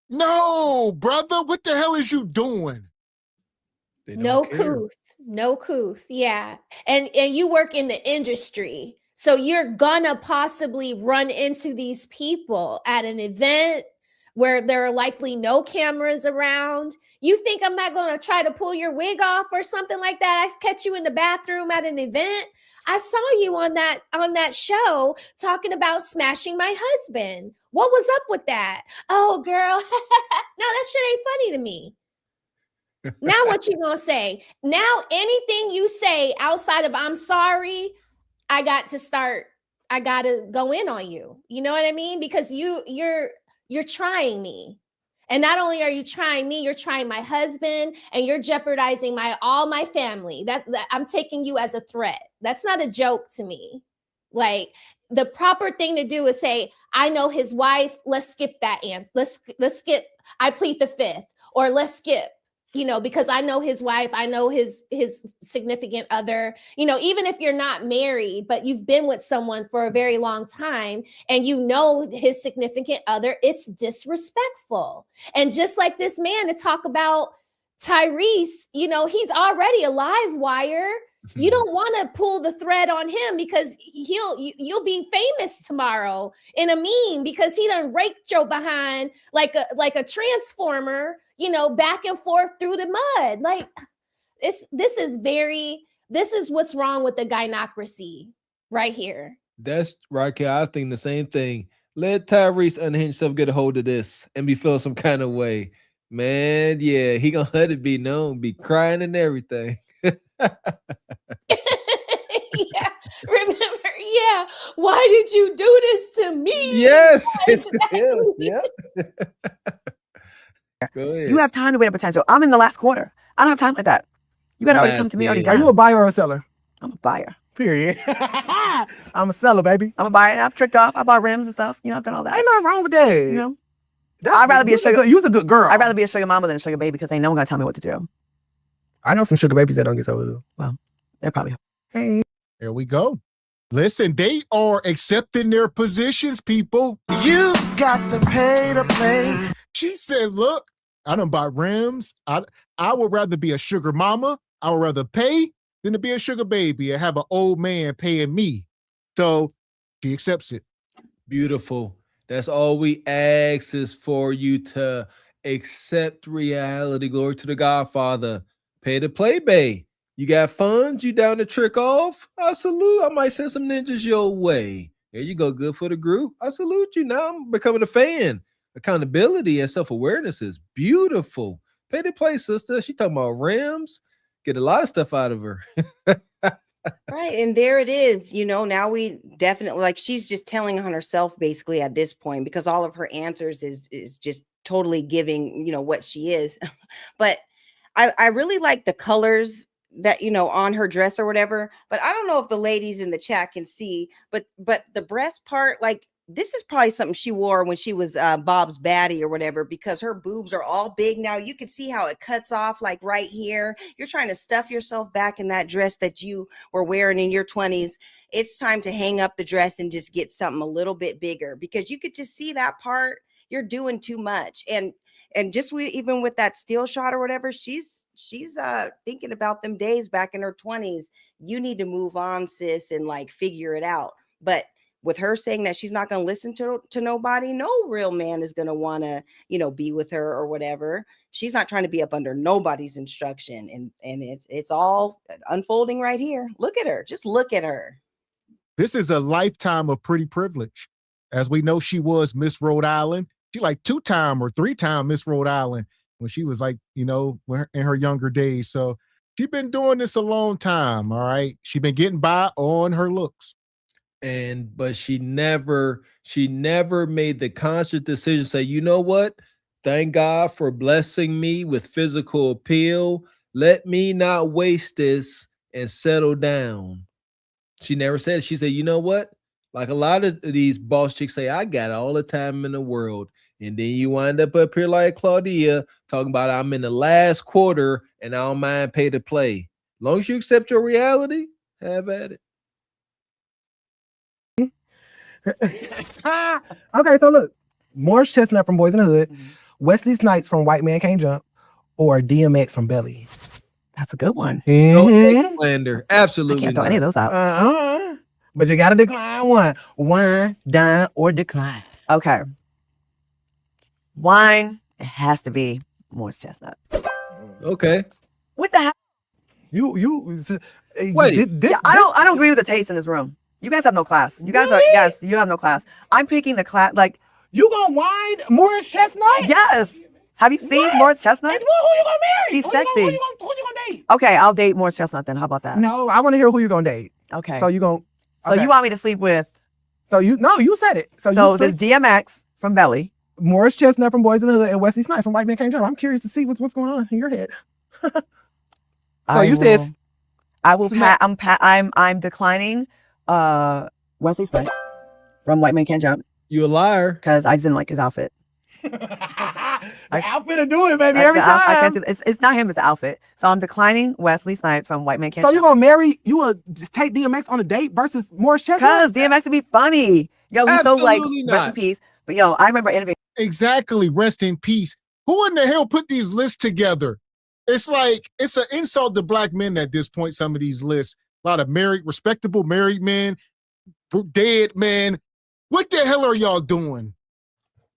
No, brother, what the hell is you doing? No couth. Yeah. And you work in the industry. So you're gonna possibly run into these people at an event where there are likely no cameras around. You think I'm not gonna try to pull your wig off or something like that? I catch you in the bathroom at an event. I saw you on that show talking about smashing my husband. What was up with that? Oh, girl. No, that shit ain't funny to me. Now what you gonna say? Now anything you say outside of I'm sorry, I got to go in on you. You know what I mean? Because you're trying me. And not only are you trying me, you're trying my husband and you're jeopardizing all my family. That I'm taking you as a threat. That's not a joke to me. Like, the proper thing to do is say, I know his wife. Let's skip that answer. Let's skip. I plead the fifth, or let's skip. Because I know his wife, I know his significant other, even if you're not married, but you've been with someone for a very long time and you know his significant other, it's disrespectful. And just like this man to talk about Tyrese, he's already a live wire. You don't want to pull the thread on him because you'll be famous tomorrow in a meme because he done raked your behind like a transformer, back and forth through the mud. Like this is what's wrong with the gynocracy right here. That's right, Kel. I was thinking the same thing. Let Tyrese unhinge himself, get a hold of this, and be feeling some kind of way. Man, yeah, he gonna let it be known, be crying and everything. Yeah. Why did you do this to me? Yes, exactly. Yeah. Go ahead. You have time to wait a potential. I'm in the last quarter. I don't have time like that. You gotta already come to me already. Are you a buyer or a seller? I'm a buyer. Period. I'm a seller, baby. I'm a buyer. I've tricked off. I bought rims and stuff. I've done all that. Ain't nothing wrong with that. I'd rather be a sugar. You're a good girl. I'd rather be a sugar mama than a sugar baby because ain't no one gonna tell me what to do. I know some sugar babies that don't get sold to. Well, they're probably. Hey, there we go. Listen, they are accepting their positions, people. You got to pay to play. She said, look, I done bought rims. I would rather be a sugar mama. I would rather pay than to be a sugar baby and have an old man paying me. So she accepts it. Beautiful. That's all we ask is for you to accept reality. Glory to the Godfather. Pay to play, babe. You got funds? You down to trick off? I salute. I might send some ninjas your way. There you go. Good for the group. I salute you. Now I'm becoming a fan. Accountability and self-awareness is beautiful. Pay to play, sister. She talking about rims. Get a lot of stuff out of her. Right. And there it is. Now we definitely, she's just telling on herself basically at this point, because all of her answers is just totally giving, what she is. But I really like the colors that, on her dress or whatever, but I don't know if the ladies in the chat can see, but the breast part, this is probably something she wore when she was Bob's baddie or whatever, because her boobs are all big now. You can see how it cuts off right here. You're trying to stuff yourself back in that dress that you were wearing in your 20s. It's time to hang up the dress and just get something a little bit bigger, because you could just see that part. You're doing too much. And just even with that still shot or whatever, she's thinking about them days back in her 20s. You need to move on, sis, and figure it out. But with her saying that she's not going to listen to nobody, no real man is going to want to, be with her or whatever. She's not trying to be up under nobody's instruction. And it's all unfolding right here. Look at her. Just look at her. This is a lifetime of pretty privilege. As we know, she was Miss Rhode Island. She 2-time or 3-time Miss Rhode Island when she was in her younger days. So she's been doing this a long time. All right. She's been getting by on her looks. But she never made the conscious decision to say, you know what? Thank God for blessing me with physical appeal. Let me not waste this and settle down. She never said it. She said, you know what? Like a lot of these boss chicks say, I got all the time in the world. And then you wind up here like Claudia talking about I'm in the last quarter and I don't mind pay to play. As long as you accept your reality, have at it. Okay, so look, Morris Chestnut from Boys in the Hood, Wesley Snipes from White Man Can't Jump, or DMX from Belly. That's a good one. No X-Lander. Absolutely. I can't throw any of those out. But you got to decline one. Wine, dine, or decline. Okay. Wine, it has to be Morris Chestnut. Okay. What the hell? Wait. I don't agree with the taste in this room. You guys have no class. You guys you have no class. I'm picking the class. Like, you gonna wine Morris Chestnut? Yes. Have you seen Morris Chestnut? And who you gonna marry? He's sexy. Who you gonna date? Okay, I'll date Morris Chestnut then. How about that? No, I want to hear who you gonna date. Okay. So you gonna? So you want me to sleep with? You said it. So there's DMX from Belly, Morris Chestnut from Boys in the Hood, and Wesley Snipes from White Man Can't Jump. I'm curious to see what's going on in your head. said I will. I'm declining. Wesley Snipes from White Man Can't Jump. You a liar? Because I didn't like his outfit. The outfit will do it, baby, every time. I can't do it's not him, it's the outfit. So I'm declining Wesley Snipes from White Man Can't Jump. So you gonna marry? You will take DMX on a date versus Morris Chestnut? Because DMX would be funny. Yo, he's so like rest in peace. But yo, I remember interviewing. Exactly, rest in peace. Who in the hell put these lists together? It's like it's an insult to black men at this point. Some of these lists, a lot of respectable married men, dead men. What the hell are y'all doing?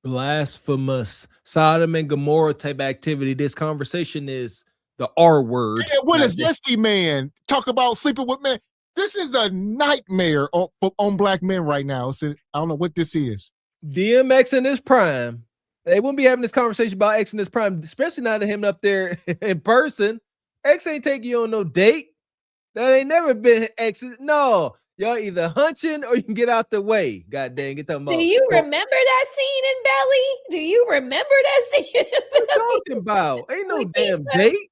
Blasphemous Sodom and Gomorrah type activity. This conversation is the R word. Yeah, what a zesty man. Talk about sleeping with men. This is a nightmare on black men right now. So I don't know what this is. DMX in his prime. They wouldn't be having this conversation about X in his prime, especially not him up there in person. X ain't taking you on no date. That ain't never been X. No. Y'all either hunching or you can get out the way. God dang, get them. Do you remember that scene in Belly? Do you remember that scene in Belly? What you talking about? Ain't no damn date.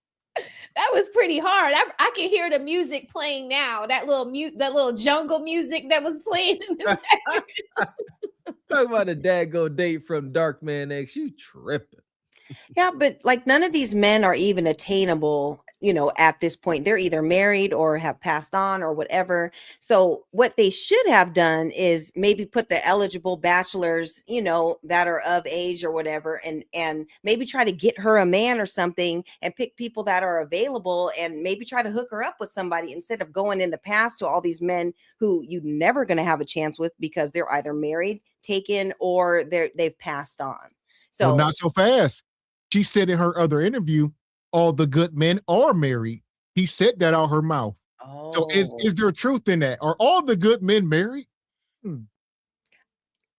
That was pretty hard. I can hear the music playing now. That little jungle music that was playing in the background. Talk about a daggone date from Dark Man X. You tripping. Yeah, but like none of these men are even attainable, at this point. They're either married or have passed on or whatever. So what they should have done is maybe put the eligible bachelors, that are of age or whatever, and maybe try to get her a man or something and pick people that are available and maybe try to hook her up with somebody instead of going in the past to all these men who you're never going to have a chance with because they're either married, taken, or they've passed on. So not so fast. She said in her other interview, all the good men are married. He said that out her mouth. Oh. So is there truth in that? Are all the good men married?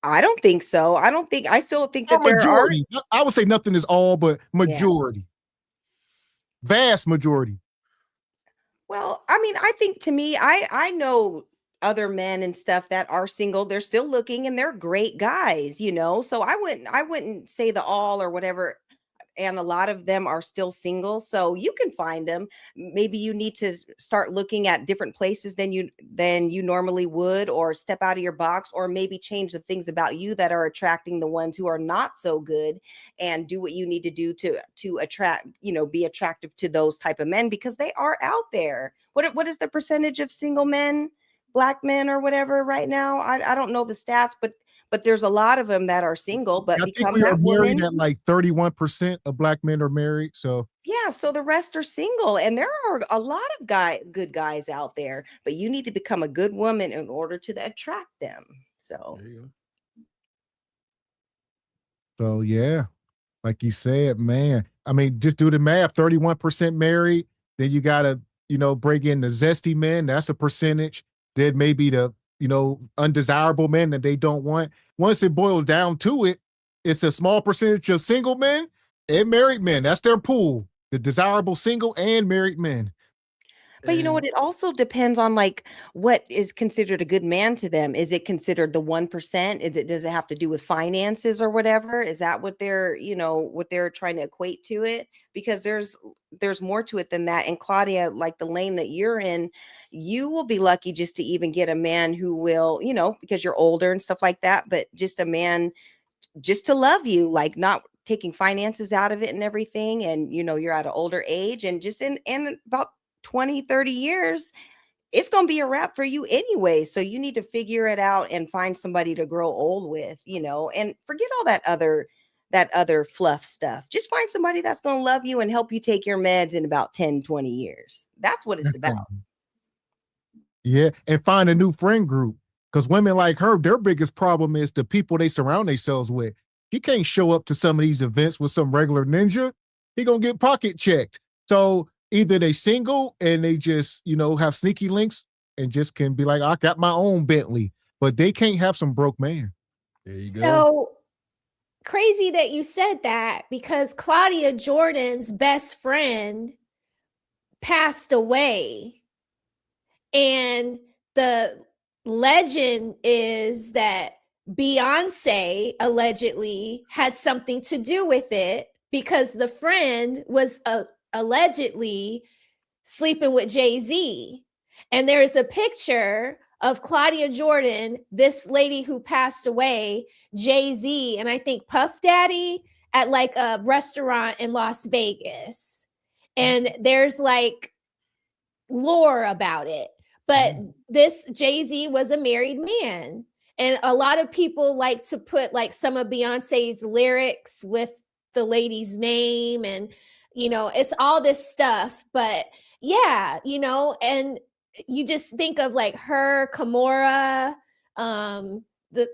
I don't think so. I still think that there majority. I would say nothing is all, but majority. Yeah. Vast majority. Well, I mean, I think to me, I know other men and stuff that are single. They're still looking and they're great guys, so I wouldn't say the all or whatever. And a lot of them are still single, so you can find them. Maybe you need to start looking at different places than you normally would, or step out of your box, or maybe change the things about you that are attracting the ones who are not so good, and do what you need to do to attract, be attractive to those type of men, because they are out there. What is the percentage of single men, black men or whatever right now? I don't know the stats, but there's a lot of them that are single, but become that woman. At like 31% of black men are married. So yeah, so the rest are single, and there are a lot of good guys out there, but you need to become a good woman in order to attract them. So yeah, like you said, man. I mean, just do the math. 31% married. Then you gotta, break in the zesty men. That's a percentage. Then maybe the undesirable men that they don't want. Once it boils down to it, it's a small percentage of single men and married men. That's their pool, the desirable single and married men. But you know what? It also depends on like what is considered a good man to them. Is it considered the 1%? Does it have to do with finances or whatever? Is that what they're trying to equate to it? Because there's more to it than that. And Claudia, like the lane that you're in, you will be lucky just to even get a man who will, because you're older and stuff like that, but just a man just to love you, like not taking finances out of it and everything. And, you're at an older age, and just in about 20, 30 years, it's going to be a wrap for you anyway. So you need to figure it out and find somebody to grow old with, and forget all that other that other fluff stuff. Just find somebody that's going to love you and help you take your meds in about 10, 20 years. That's what it's about. Yeah. And find a new friend group. Because women like her, their biggest problem is the people they surround themselves with. You can't show up to some of these events with some regular ninja. He going to get pocket checked. So either they single and they just, have sneaky links and just can be like, I got my own Bentley, but they can't have some broke man. There you go. So crazy that you said that, because Claudia Jordan's best friend passed away. And the legend is that Beyonce allegedly had something to do with it, because the friend was allegedly sleeping with Jay-Z. And there's a picture of Claudia Jordan, this lady who passed away, Jay-Z, and I think Puff Daddy at like a restaurant in Las Vegas. And there's like lore about it. But this Jay-Z was a married man. And a lot of people like to put like some of Beyonce's lyrics with the lady's name, and, it's all this stuff. But yeah, and you just think of like her, Kimora, the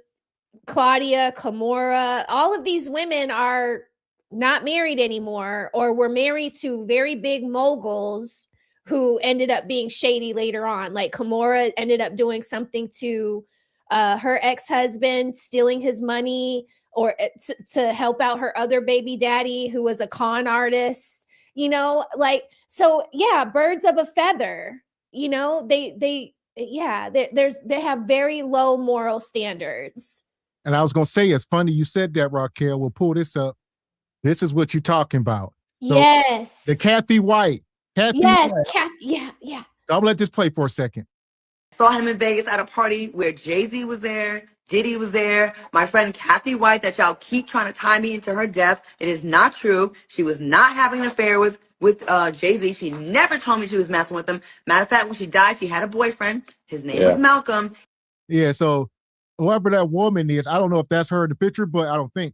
Claudia, Kimora, all of these women are not married anymore, or were married to very big moguls who ended up being shady later on. Like Kimora ended up doing something to her ex-husband, stealing his money, or to help out her other baby daddy, who was a con artist, so yeah, birds of a feather, they have very low moral standards. And I was going to say, it's funny you said that, Raquel. We'll pull this up. This is what you're talking about. So Yes. The Kathy White. Yes. White. Yeah. So I'm going to let this play for a second. Saw him in Vegas at a party where Jay-Z was there, Diddy was there. My friend Kathy White, that y'all keep trying to tie me into her death. It is not true. She was not having an affair with Jay-Z. She never told me she was messing with him. Matter of fact, when she died, she had a boyfriend. His name was Malcolm. Yeah, so whoever that woman is, I don't know if that's her in the picture, but I don't think.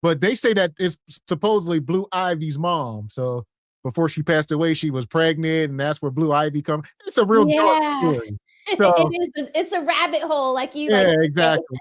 But they say that it's supposedly Blue Ivy's mom. So before she passed away, she was pregnant, and that's where Blue Ivy comes. It's a real dark story. So, it's a rabbit hole, like you. Yeah, exactly.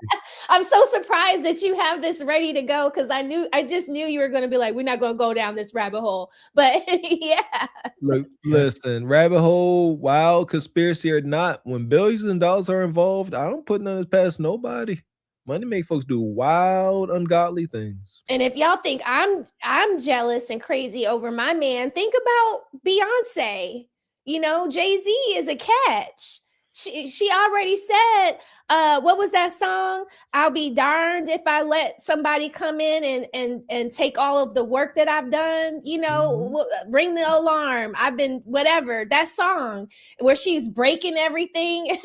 I'm so surprised that you have this ready to go, because I just knew you were going to be like, we're not going to go down this rabbit hole. But yeah. Look, listen, rabbit hole, wild conspiracy or not, when billions and dollars are involved, I don't put none of this past nobody. Money make folks do wild, ungodly things. And if y'all think I'm jealous and crazy over my man, think about Beyonce. Jay-Z is a catch. She already said, what was that song? I'll be darned if I let somebody come in and take all of the work that I've done, ring the alarm. I've been whatever, that song where she's breaking everything.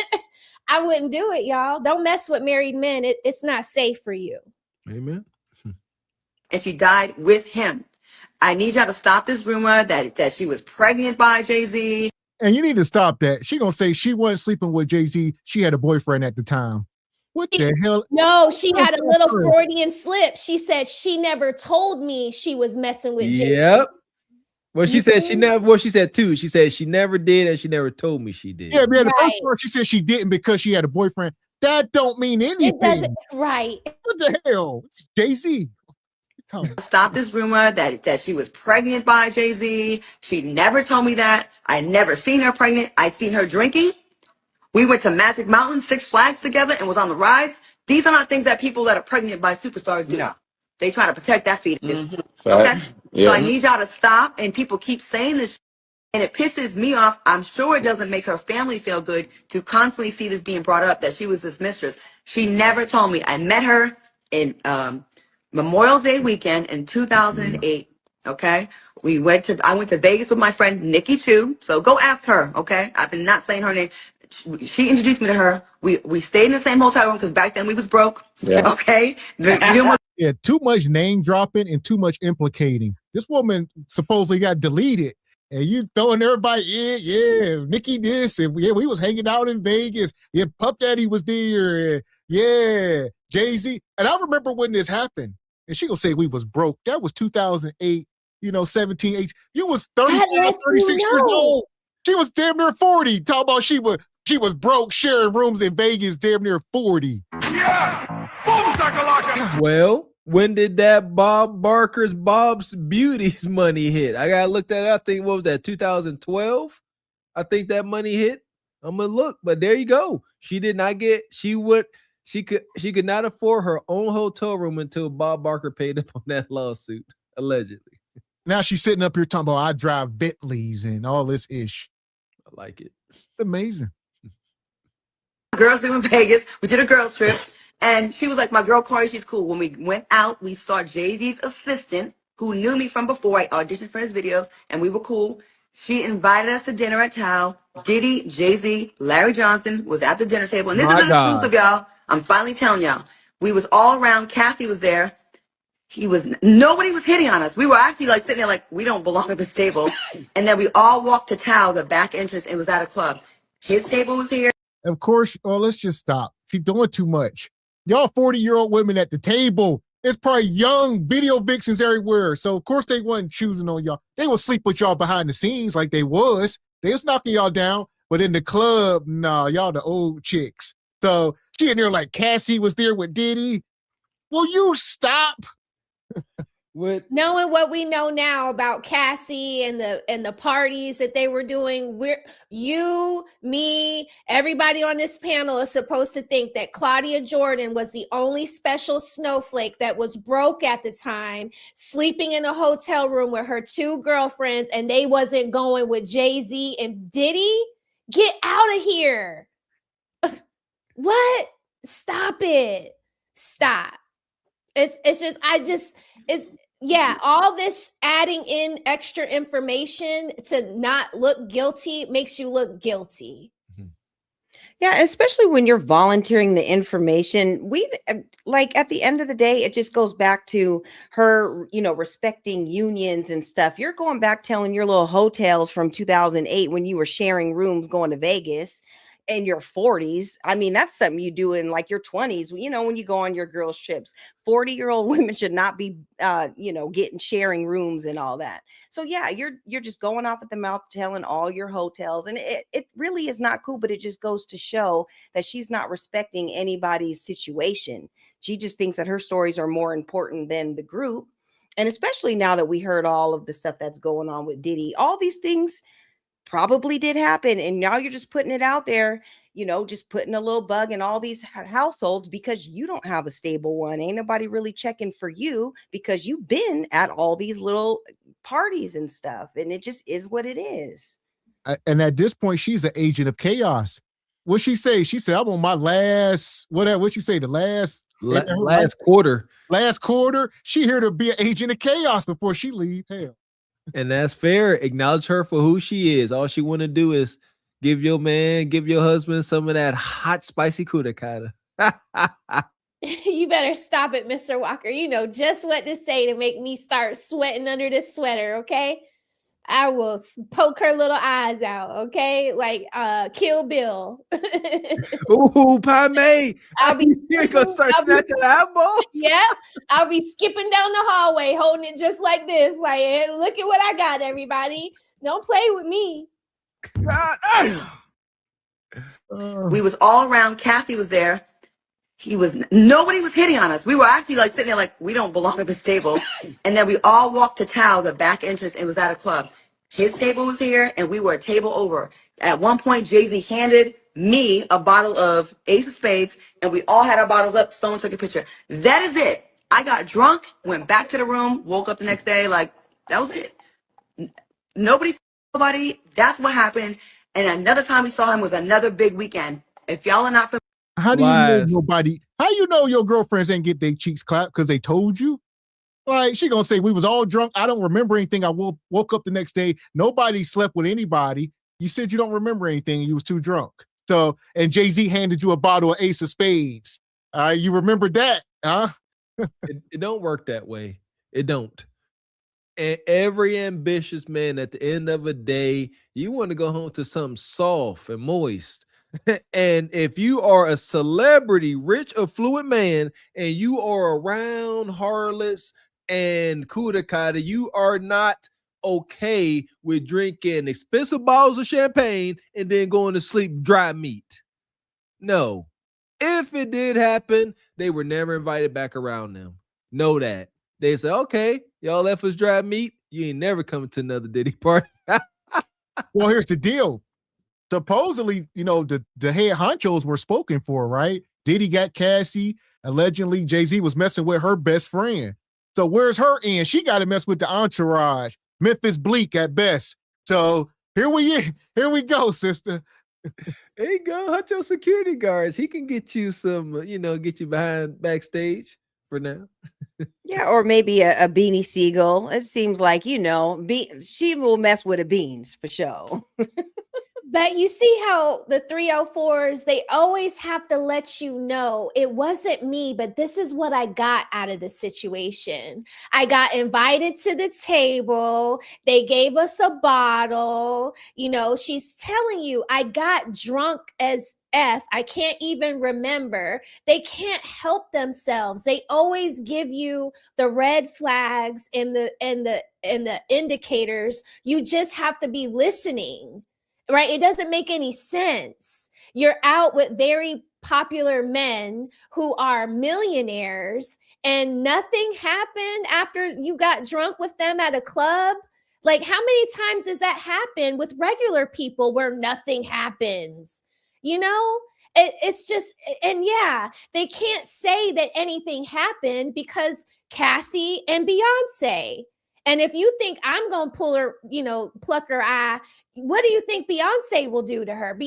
I wouldn't do it, y'all. Don't mess with married men. It's not safe for you. Amen. And she died with him. I need y'all to stop this rumor that she was pregnant by Jay-Z. And you need to stop that. She gonna say she wasn't sleeping with Jay-Z. She had a boyfriend at the time. What the hell? No, she had a little Freudian slip. She said she never told me she was messing with Jay-Z. Yep. Well, she said she never. Well, she said too. She said she never did, and she never told me she did. Yeah, man. The first part she said she didn't because she had a boyfriend. That don't mean anything. It doesn't. Right. What the hell? It's Jay-Z. Stop this rumor that she was pregnant by Jay-Z. She never told me that. I never seen her pregnant. I seen her drinking. We went to Magic Mountain, Six Flags together, and was on the rides. These are not things that people that are pregnant by superstars do. No. They try to protect that fetus. Mm-hmm. Okay? Yeah. So I need y'all to stop, and people keep saying this, and it pisses me off. I'm sure it doesn't make her family feel good to constantly see this being brought up, that she was this mistress. She never told me. I met her in Memorial Day weekend in 2008. Okay, I went to Vegas with my friend Nikki Chu. So go ask her. Okay, I've been not saying her name. She introduced me to her. We stayed in the same hotel room because back then we was broke. Yeah. Okay. Yeah, too much name dropping and too much implicating. This woman supposedly got deleted, and you throwing everybody in. Yeah, Nikki this, and yeah, we was hanging out in Vegas. Yeah, Puff Daddy was there. Yeah, Jay-Z. And I remember when this happened. and she gonna say we was broke. That was 2008, 17, 18. You was 35, 36 years old. She was damn near 40. Talk about she was broke, sharing rooms in Vegas, damn near 40. Well, when did that Bob Barker's Bob's Beauties money hit? I gotta look that up. I think, what was that, 2012? I think that money hit. I'm gonna look, but there you go. She did not get, she could not afford her own hotel room until Bob Barker paid up on that lawsuit, allegedly. Now she's sitting up here talking about I drive Bentleys and all this ish. I like it. It's amazing. Girls do in Vegas. We did a girls trip. And she was like, my girl Corey, she's cool. When we went out, we saw Jay-Z's assistant, who knew me from before. I auditioned for his videos, and we were cool. She invited us to dinner at Tao. Diddy, Jay-Z, Larry Johnson was at the dinner table. And this is an exclusive, y'all. I'm finally telling y'all. We was all around. Kathy was there. Nobody was hitting on us. We were actually like sitting there like, we don't belong at this table. And then we all walked to Tao, the back entrance. It was at a club. His table was here. Of course, let's just stop. She's doing too much. Y'all 40-year-old women at the table. It's probably young video vixens everywhere. So, of course, they wasn't choosing on y'all. They will sleep with y'all behind the scenes like they was. They was knocking y'all down. But in the club, nah, y'all the old chicks. So she in there like Cassie was there with Diddy. Will you stop? Knowing what we know now about Cassie and the parties that they were doing, me, everybody on this panel is supposed to think that Claudia Jordan was the only special snowflake that was broke at the time, sleeping in a hotel room with her two girlfriends, and they wasn't going with Jay-Z and Diddy. Get out of here. What? Stop it. Stop. All this adding in extra information to not look guilty makes you look guilty. Yeah, especially when you're volunteering the information. We like at the end of the day, it just goes back to her, respecting unions and stuff. You're going back telling your little hotels from 2008 when you were sharing rooms going to Vegas in your 40s. I mean, that's something you do in like your 20s, when you go on your girls' trips. 40-year-old women should not be, sharing rooms and all that. So yeah, you're just going off at the mouth, telling all your hotels, and it really is not cool. But it just goes to show that she's not respecting anybody's situation. She just thinks that her stories are more important than the group, and especially now that we heard all of the stuff that's going on with Diddy, all these things probably did happen, and now you're just putting it out there, just putting a little bug in all these households because you don't have a stable one. Ain't nobody really checking for you because you've been at all these little parties and stuff, and it just is what it is. And at this point, she's an agent of chaos. What'd she say? She said, I'm on my last, whatever, what'd you say, the last quarter. Last quarter. She here to be an agent of chaos before she leave. Hell. And that's fair. Acknowledge her for who she is. All she want to do is give your husband some of that hot, spicy kudakata. You better stop it, Mr. Walker. You know just what to say to make me start sweating under this sweater, okay? I will poke her little eyes out, okay? Like Kill Bill. Ooh, Pame. You're gonna start snatching eyeballs? Yeah, I'll be skipping down the hallway, holding it just like this. Like, hey, look at what I got, everybody. Don't play with me. We was all around. Kathy was there. Nobody was hitting on us. We were actually like sitting there like, we don't belong at this table. And then we all walked to Tao, the back entrance. It was at a club. His table was here, and we were a table over. At one point, Jay-Z handed me a bottle of Ace of Spades, and we all had our bottles up. Someone took a picture. That is it. I got drunk, went back to the room, woke up the next day. Like, that was it. Nobody. That's what happened. And another time we saw him was another big weekend. If y'all are not familiar. How do you know nobody? How you know your girlfriends ain't get their cheeks clapped because they told you? Like, she gonna say we was all drunk. I don't remember anything. I woke up the next day. Nobody slept with anybody. You said you don't remember anything. You was too drunk. So, and Jay-Z handed you a bottle of Ace of Spades. You remember that, huh? It don't work that way. It don't. And every ambitious man, at the end of a day, you want to go home to something soft and moist. And if you are a celebrity, rich, affluent man, and you are around harlots and kudakata, you are not okay with drinking expensive bottles of champagne and then going to sleep dry meat. No. If it did happen, they were never invited back around them. Know that. They say, okay, y'all left us dry meat. You ain't never coming to another Diddy party. Well, here's the deal. Supposedly, the head honchos were spoken for, right? Diddy got Cassie. Allegedly, Jay-Z was messing with her best friend. So where's her end? She got to mess with the entourage. Memphis Bleak at best. So here we go, sister. There you go. Honcho security guards. He can get you some, get you behind backstage for now. Yeah, or maybe a Beanie Siegel. It seems like, she will mess with the beans for sure. But you see how the 304s, they always have to let you know it wasn't me, but this is what I got out of the situation. I got invited to the table. They gave us a bottle. She's telling you, I got drunk as F. I can't even remember. They can't help themselves. They always give you the red flags and the indicators. You just have to be listening. Right? It doesn't make any sense. You're out with very popular men who are millionaires and nothing happened after you got drunk with them at a club. Like, how many times does that happen with regular people where nothing happens? It's just, and yeah, they can't say that anything happened because Cassie and Beyonce. And if you think I'm going to pull her, pluck her eye, what do you think Beyonce will do to her?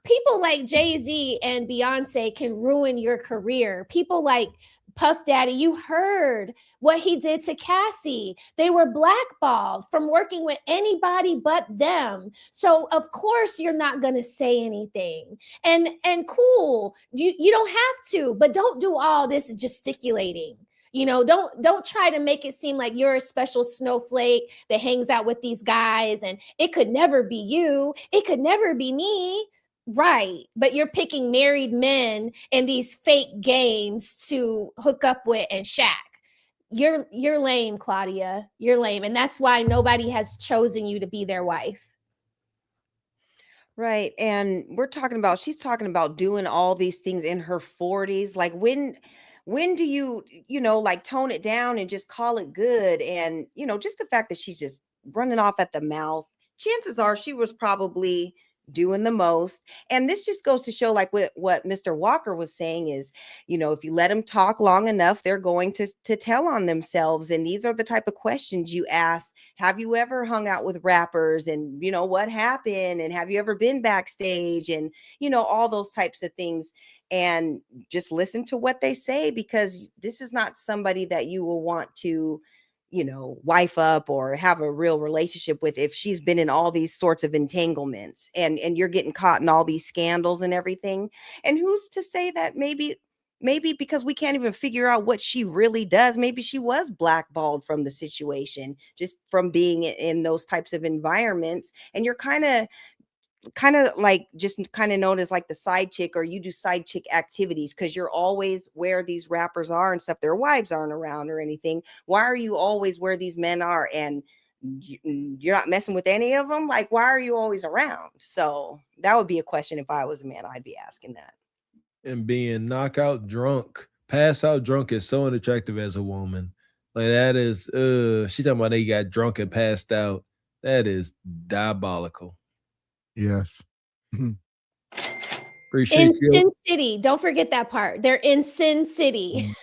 People like Jay-Z and Beyonce can ruin your career. People like Puff Daddy, you heard what he did to Cassie. They were blackballed from working with anybody but them. So of course you're not going to say anything. And cool, you don't have to, but don't do all this gesticulating. Don't try to make it seem like you're a special snowflake that hangs out with these guys and it could never be you. It could never be me. Right. But you're picking married men in these fake games to hook up with and shack. You're lame, Claudia. You're lame. And that's why nobody has chosen you to be their wife. Right. And she's talking about doing all these things in her 40s. Like when do you tone it down and just call it good? And, just the fact that she's just running off at the mouth, chances are she was probably doing the most. And this just goes to show like what Mr. Walker was saying is, if you let them talk long enough, they're going to tell on themselves. And these are the type of questions you ask. Have you ever hung out with rappers and, what happened? And have you ever been backstage? And, all those types of things. And just listen to what they say, because this is not somebody that you will want to, wife up or have a real relationship with if she's been in all these sorts of entanglements and you're getting caught in all these scandals and everything. And who's to say that maybe because we can't even figure out what she really does, maybe she was blackballed from the situation just from being in those types of environments. And you're kind of like just kind of known as like the side chick, or you do side chick activities because you're always where these rappers are and stuff. Their wives aren't around or anything. Why are you always where these men are and you're not messing with any of them? Like, why are you always around? So that would be a question if I was a man, I'd be asking that. And being knockout drunk, pass out drunk is so unattractive as a woman. Like that is, she's talking about they got drunk and passed out. That is diabolical. Yes. Appreciate you. Sin City. Don't forget that part. They're in Sin City.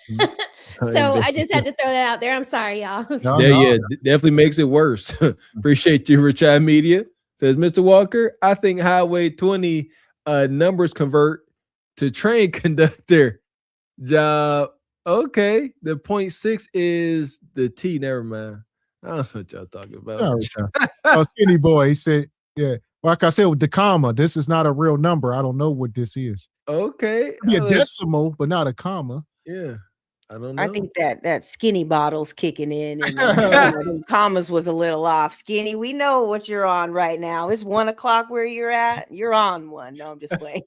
So I just had to throw that out there. I'm sorry, y'all. Yeah, definitely makes it worse. Appreciate you, Rich Eye Media. Says Mr. Walker, I think Highway 20 numbers convert to train conductor job. Okay. The 0.6 is the T. Never mind. I don't know what y'all talking about. Oh, Skinny Boy, he said, yeah. Like I said, with the comma, this is not a real number. I don't know what this is. Okay. It'd be a decimal, but not a comma. Yeah. I don't know. I think that skinny bottle's kicking in, and the commas was a little off. Skinny, we know what you're on right now. It's 1 o'clock where you're at. You're on one. No, I'm just playing.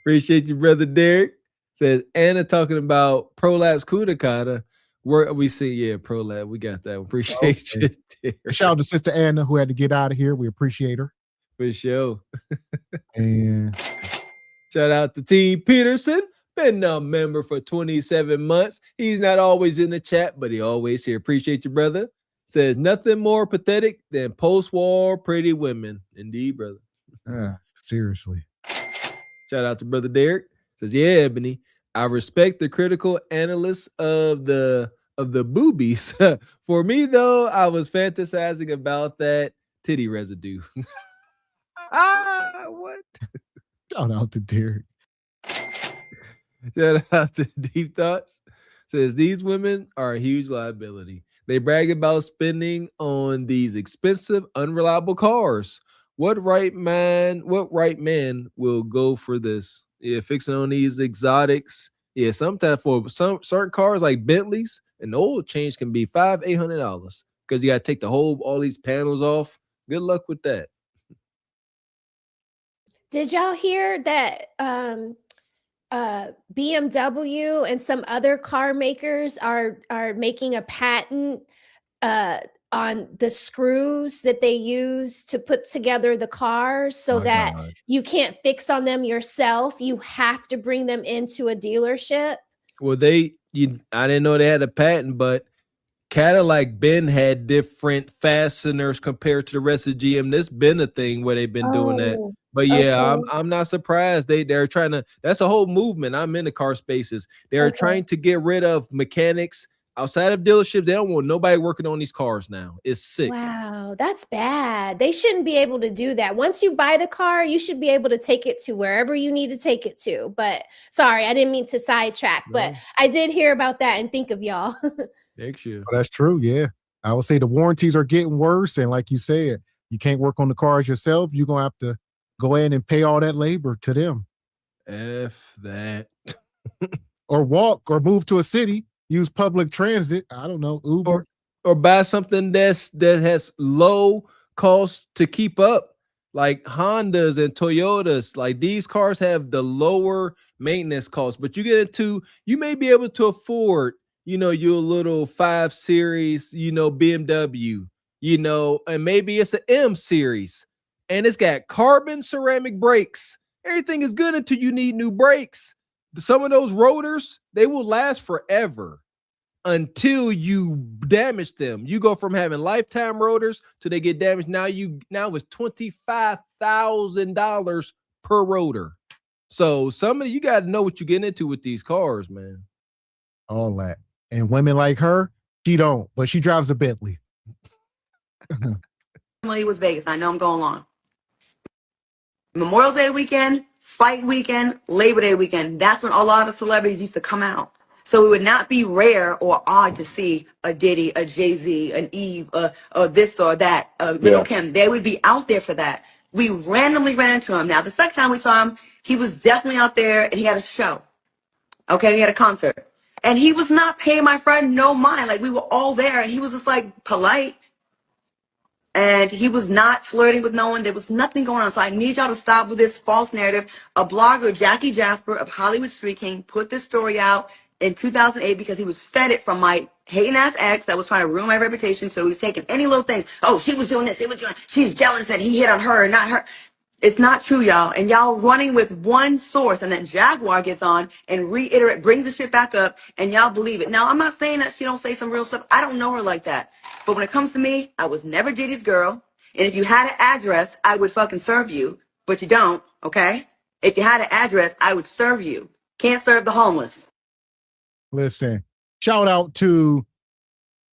Appreciate you, brother Derek. Says Anna talking about prolapse kudakata. Where we see, prolapse. We got that. Appreciate you. Derek. Shout out to Sister Anna who had to get out of here. We appreciate her. For sure. And shout out to Team Peterson. Been a member for 27 months. He's not always in the chat, but he always here. Appreciate you, brother. Says nothing more pathetic than post-war pretty women. Indeed, brother. Seriously. Shout out to brother Derek. Says, yeah, Ebony, I respect the critical analysts of the boobies. For me, though, I was fantasizing about that titty residue. What? Shout out to Derek. Shout out to Deep Thoughts. Says these women are a huge liability. They brag about spending on these expensive, unreliable cars. What right man will go for this? Yeah, fixing on these exotics. Yeah, sometimes for some certain cars like Bentleys, an oil change can be $500-$800 because you got to take all these panels off. Good luck with that. Did y'all hear that BMW and some other car makers are making a patent on the screws that they use to put together the cars so that you can't fix on them yourself? You have to bring them into a dealership. Well, I didn't know they had a patent, but Cadillac Ben had different fasteners compared to the rest of GM. This been a thing where they've been doing that. But yeah, okay. I'm not surprised. They're trying to. That's a whole movement. I'm in the car spaces. They're trying to get rid of mechanics outside of dealerships. They don't want nobody working on these cars now. It's sick. Wow, that's bad. They shouldn't be able to do that. Once you buy the car, you should be able to take it to wherever you need to take it to. But sorry, I didn't mean to sidetrack. But I did hear about that and think of y'all. Next year. So that's true. Yeah, I would say the warranties are getting worse, and like you said, you can't work on the cars yourself. You're gonna have to go in and pay all that labor to them. F that. Or walk or move to a city, use public transit. I don't know, Uber. Or buy something that has low cost to keep up. Like Hondas and Toyotas. Like these cars have the lower maintenance costs, but you may be able to afford, your little 5 Series, BMW, and maybe it's an M Series. And it's got carbon ceramic brakes. Everything is good until you need new brakes. Some of those rotors, they will last forever until you damage them. You go from having lifetime rotors to they get damaged. Now it's $25,000 per rotor. So you got to know what you're getting into with these cars, man. All that. And women like her, she don't, but she drives a Bentley. Family with Vegas. I know I'm going long. Memorial Day weekend, fight weekend, Labor Day weekend. That's when a lot of celebrities used to come out. So it would not be rare or odd to see a Diddy, a Jay-Z, an Eve, this or that, Lil Kim. They would be out there for that. We randomly ran into him. Now, the second time we saw him, he was definitely out there and he had a show. Okay, he had a concert. And he was not paying my friend no mind. Like, we were all there and he was just like polite. And he was not flirting with no one. There was nothing going on. So I need y'all to stop with this false narrative. A blogger, Jackie Jasper of Hollywood Street King, put this story out in 2008 because he was fed it from my hating ass ex that was trying to ruin my reputation. So he was taking any little things. Oh, he was doing this. She's jealous that he hit on her and not her. It's not true, y'all. And y'all running with one source, and then Jaguar gets on and brings the shit back up, and y'all believe it. Now, I'm not saying that she don't say some real stuff. I don't know her like that. But when it comes to me, I was never Diddy's girl. And if you had an address, I would fucking serve you. But you don't, okay? If you had an address, I would serve you. Can't serve the homeless. Listen, shout out to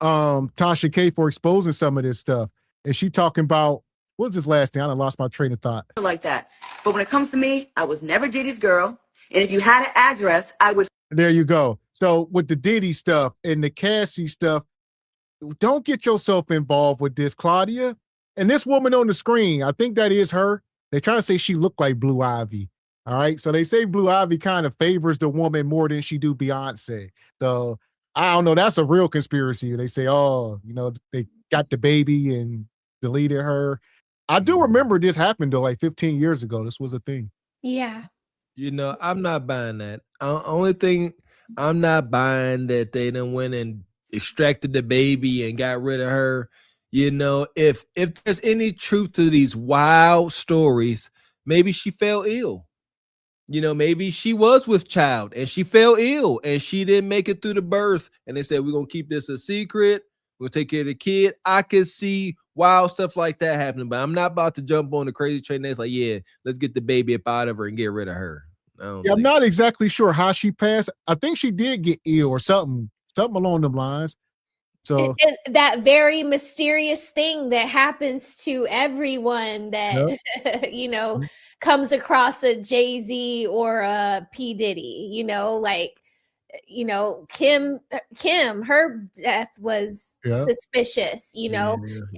Tasha K for exposing some of this stuff. And she talking about, what's this last thing? I done lost my train of thought. Like that. But when it comes to me, I was never Diddy's girl. And if you had an address, I would. There you go. So with the Diddy stuff and the Cassie stuff, don't get yourself involved with this, Claudia. And this woman on the screen, I think that is her. They're trying to say she looked like Blue Ivy. All right. So they say Blue Ivy kind of favors the woman more than she do Beyonce. So I don't know. That's a real conspiracy. They say, oh, they got the baby and deleted her. I do remember this happened though, like 15 years ago. This was a thing. Yeah. I'm not buying that. Only thing I'm not buying that they done went and extracted the baby and got rid of her. If there's any truth to these wild stories, maybe she fell ill. Maybe she was with child and she fell ill and she didn't make it through the birth. And they said, we're going to keep this a secret. We'll take care of the kid. I could see wild stuff like that happening, but I'm not about to jump on the crazy train that's like, yeah, let's get the baby up out of her and get rid of her. I'm not exactly sure how she passed. I think she did get ill or something along them lines. So and that very mysterious thing that happens to everyone that comes across a Jay-Z or a P. Diddy, Kim, her death was suspicious.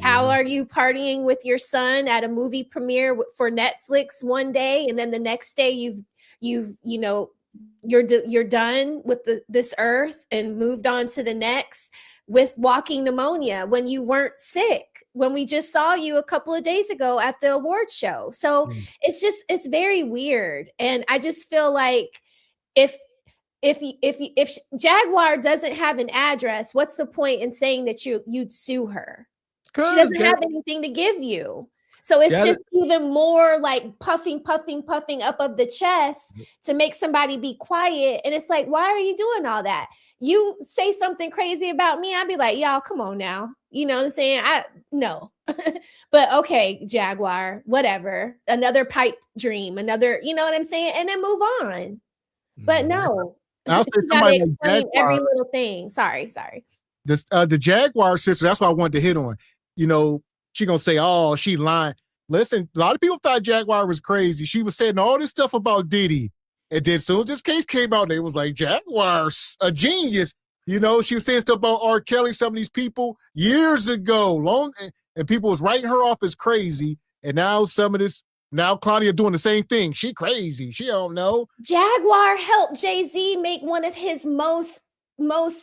How are you partying with your son at a movie premiere for Netflix one day, and then the next day you're done with this earth and moved on to the next with walking pneumonia when you weren't sick, when we just saw you a couple of days ago at the award show. So it's very weird. And I just feel like if Jaguar doesn't have an address, what's the point in saying that you'd sue her? She doesn't have anything to give you. So it's just even more like puffing up of the chest to make somebody be quiet. And it's like, why are you doing all that? You say something crazy about me, I'd be like, y'all, come on now. You know what I'm saying? No. But okay, Jaguar, whatever. Another pipe dream, another, you know what I'm saying? And then move on. But no. I'll say somebody like explain Jaguar, every little thing. Sorry. The Jaguar sister, that's what I wanted to hit on. She gonna say, oh, she lying. Listen, a lot of people thought Jaguar was crazy. She was saying all this stuff about Diddy. And then soon as this case came out, they was like, Jaguar's a genius. She was saying stuff about R. Kelly, some of these people years ago, and people was writing her off as crazy. And now now Claudia doing the same thing. She crazy. She don't know. Jaguar helped Jay-Z make one of his most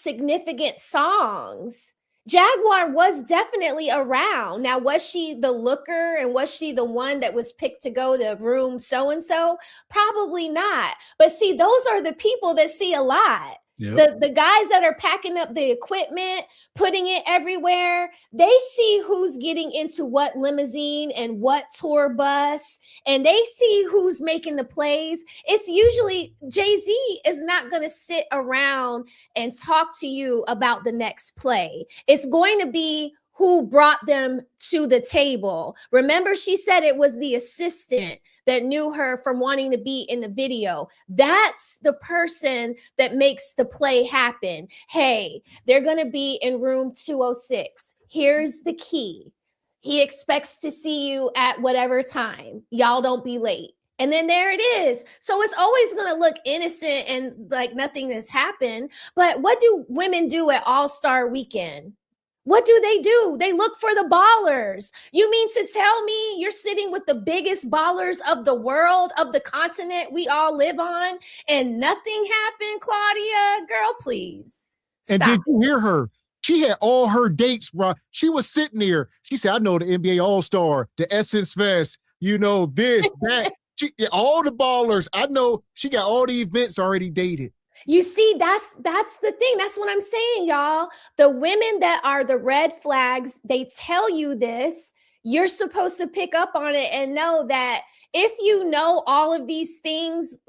significant songs. Jaguar was definitely around. Now, was she the looker and was she the one that was picked to go to room so-and-so? Probably not. But see, those are the people that see a lot. Yep. The guys that are packing up the equipment, putting it everywhere, they see who's getting into what limousine and what tour bus, and they see who's making the plays. It's usually Jay-Z is not going to sit around and talk to you about the next play. It's going to be who brought them to the table. Remember, she said it was the assistant that knew her from wanting to be in the video. That's the person that makes the play happen. Hey, they're going to be in room 206. Here's the key. He expects to see you at whatever time. Y'all don't be late. And then there it is. So it's always going to look innocent and like nothing has happened. But what do women do at All-Star Weekend? What do? They look for the ballers. You mean to tell me you're sitting with the biggest ballers of the world, of the continent we all live on, and nothing happened, Claudia? Girl, please. Stop. And did you hear her? She had all her dates, bro. She was sitting there. She said, I know the NBA All-Star, the Essence Fest, this, that. All the ballers. I know she got all the events already dated. You see, that's the thing. That's what I'm saying, y'all. The women that are the red flags, they tell you this. You're supposed to pick up on it and know that if you know all of these things,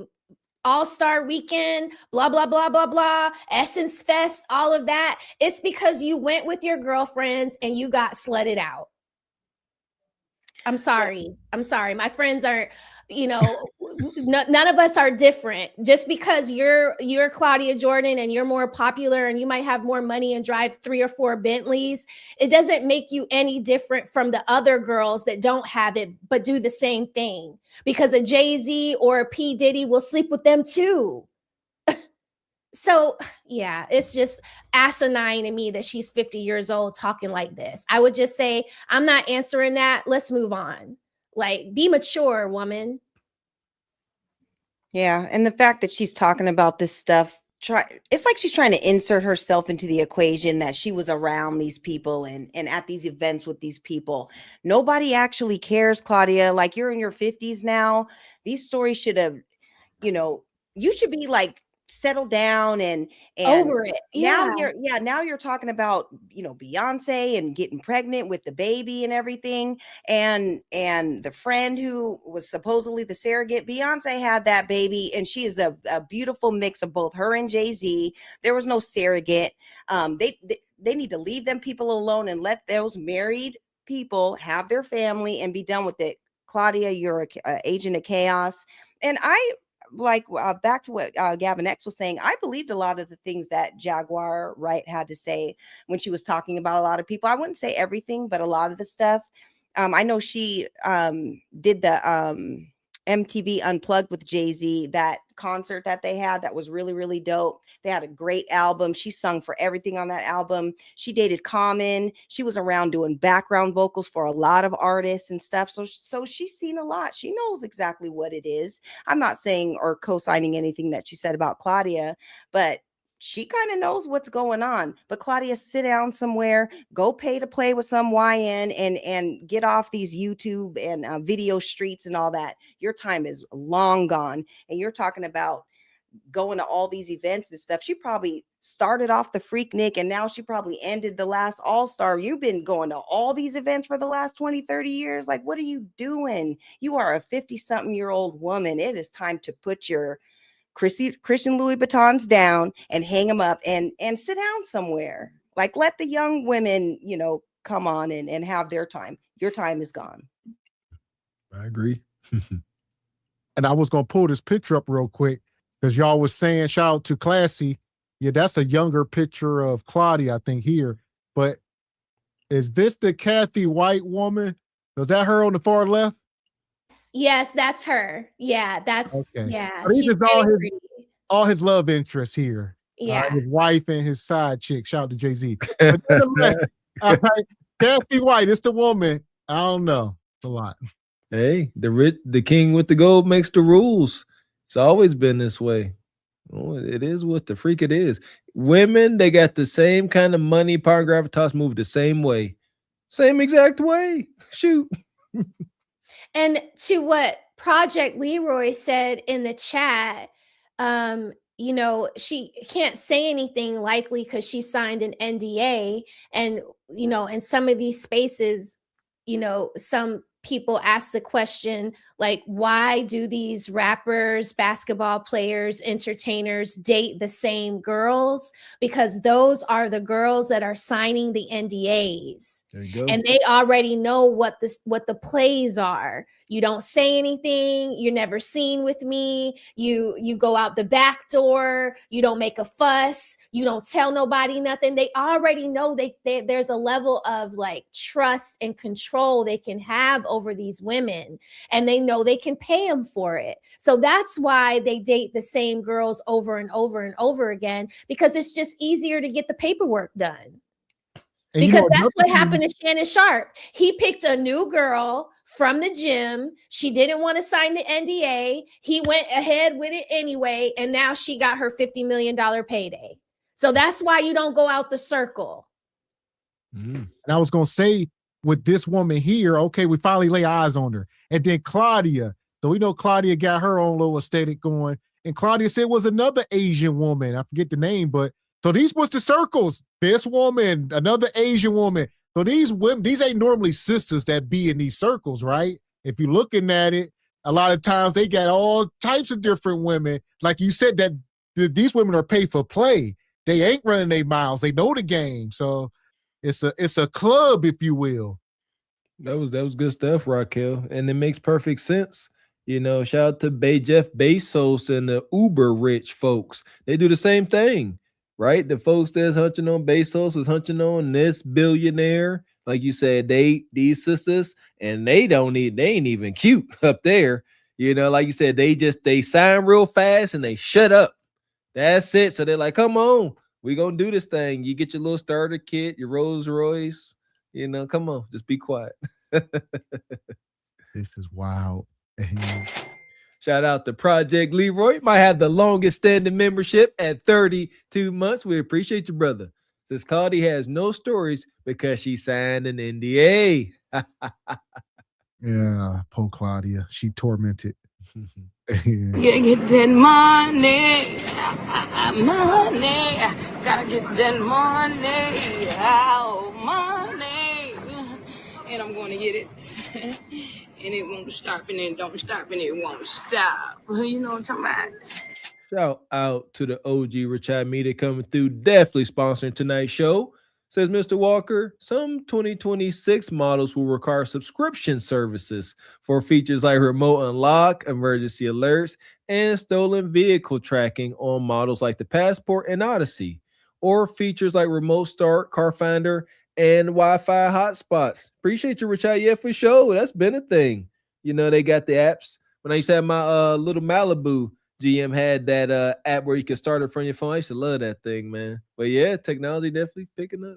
All-Star Weekend, blah, blah, blah, blah, blah, Essence Fest, all of that, it's because you went with your girlfriends and you got slutted out. I'm sorry. My friends aren't, none of us are different. Just because you're Claudia Jordan and you're more popular and you might have more money and drive 3 or 4 Bentleys, it doesn't make you any different from the other girls that don't have it but do the same thing. Because a Jay-Z or a P. Diddy will sleep with them too. So, yeah, it's just asinine to me that she's 50 years old talking like this. I would just say, I'm not answering that. Let's move on. Like, be mature, woman. Yeah, and the fact that she's talking about this stuff, it's like she's trying to insert herself into the equation, that she was around these people and at these events with these people. Nobody actually cares, Claudia. Like, you're in your 50s now. These stories should have, you should be like settled down and over it. Now Yeah. now you're talking about, Beyonce and getting pregnant with the baby and everything. And the friend who was supposedly the surrogate, Beyonce had that baby, and she is a beautiful mix of both her and Jay-Z. There was no surrogate. They need to leave them people alone and let those married people have their family and be done with it. Claudia, you're a agent of chaos. And I back to what Gavin X was saying. I believed a lot of the things that Jaguar Wright had to say when she was talking about a lot of people. I wouldn't say everything, but a lot of the stuff. I know she did the MTV Unplugged with Jay-Z, that concert that they had that was really, really dope. They had a great album. She sung for everything on that album. She dated Common. She was around doing background vocals for a lot of artists and stuff. So she's seen a lot. She knows exactly what it is. I'm not saying or co-signing anything that she said about Claudia, but she kind of knows what's going on. But Claudia, sit down somewhere, go pay to play with some YN and get off these YouTube and video streets and all that. Your time is long gone. And you're talking about going to all these events and stuff. She probably started off the Freaknik and now she probably ended the last All-Star. You've been going to all these events for the last 20, 30 years. Like, what are you doing? You are a 50-something-year-old woman. It is time to put your Christian Louis Vuittons down and hang them up and sit down somewhere. Like, let the young women, come on and have their time. Your time is gone. I agree. And I was going to pull this picture up real quick because y'all was saying, shout out to Classy. Yeah, that's a younger picture of Claudia, I think, here. But is this the Kathy White woman? Is that her on the far left? Yes, that's her. Yeah, that's okay. Yeah. These is all his love interests here. Yeah. His wife and his side chick. Shout out to Jay-Z. But nonetheless, all right, Kathy White, it's the woman. I don't know. It's a lot. Hey, the king with the gold makes the rules. It's always been this way. Oh, it is what the freak it is. Women, they got the same kind of money, power, gravitas, move the same way. Same exact way. Shoot. And to what Project Leroy said in the chat, she can't say anything likely because she signed an NDA. And, in some of these spaces, some people ask the question, like, why do these rappers, basketball players, entertainers date the same girls? Because those are the girls that are signing the NDAs. There you go. And they already know what the plays are. You don't say anything. You're never seen with me. You go out the back door. You don't make a fuss. You don't tell nobody nothing. They already know there's a level of like trust and control they can have over these women, and they know they can pay them for it. So that's why they date the same girls over and over and over again, because it's just easier to get the paperwork done. And because that's what happened to Shannon Sharp. He picked a new girl from the gym. She didn't want to sign the NDA. He went ahead with it anyway, and now she got her $50 million payday. So that's why you don't go out the circle. And I was going to say, with this woman here, okay, we finally lay eyes on her. And then Claudia, so we know Claudia got her own little aesthetic going. And Claudia said was another Asian woman. I forget the name, but so these was the circles. This woman, another Asian woman. So these women, these ain't normally sisters that be in these circles, right? If you're looking at it, a lot of times they got all types of different women. Like you said, that these women are paid for play. They ain't running their mouths. They know the game. So it's a club, if you will. That was good stuff, Raquel. And it makes perfect sense. Shout out to Jeff Bezos and the uber rich folks. They do the same thing, right? The folks that's hunching on Bezos was hunching on this billionaire. Like you said, these sisters, and they ain't even cute up there. Like you said, they sign real fast and they shut up. That's it. So they're like, come on, we gonna do this thing. You get your little starter kit, your Rolls Royce, come on, just be quiet. This is wild. Shout out to Project Leroy. Might have the longest standing membership at 32 months. We appreciate you, brother. Says Claudia has no stories because she signed an NDA. Yeah, poor Claudia. She tormented. Yeah, get that money, money. Gotta get that money, money. And I'm gonna get it. And it won't stop, and it don't stop, and it won't stop. You know what I'm talking about? Shout out to the OG Richard Media coming through, definitely sponsoring tonight's show. Says Mr. Walker, some 2026 models will require subscription services for features like remote unlock, emergency alerts, and stolen vehicle tracking on models like the Passport and Odyssey, or features like remote start, car finder, and Wi-Fi hotspots. Appreciate you, Richard. Yeah, for sure. That's been a thing. You know, they got the apps. When I used to have my little Malibu, GM had that app where you can start it from your phone. I used to love that thing, man. But yeah, technology definitely picking up.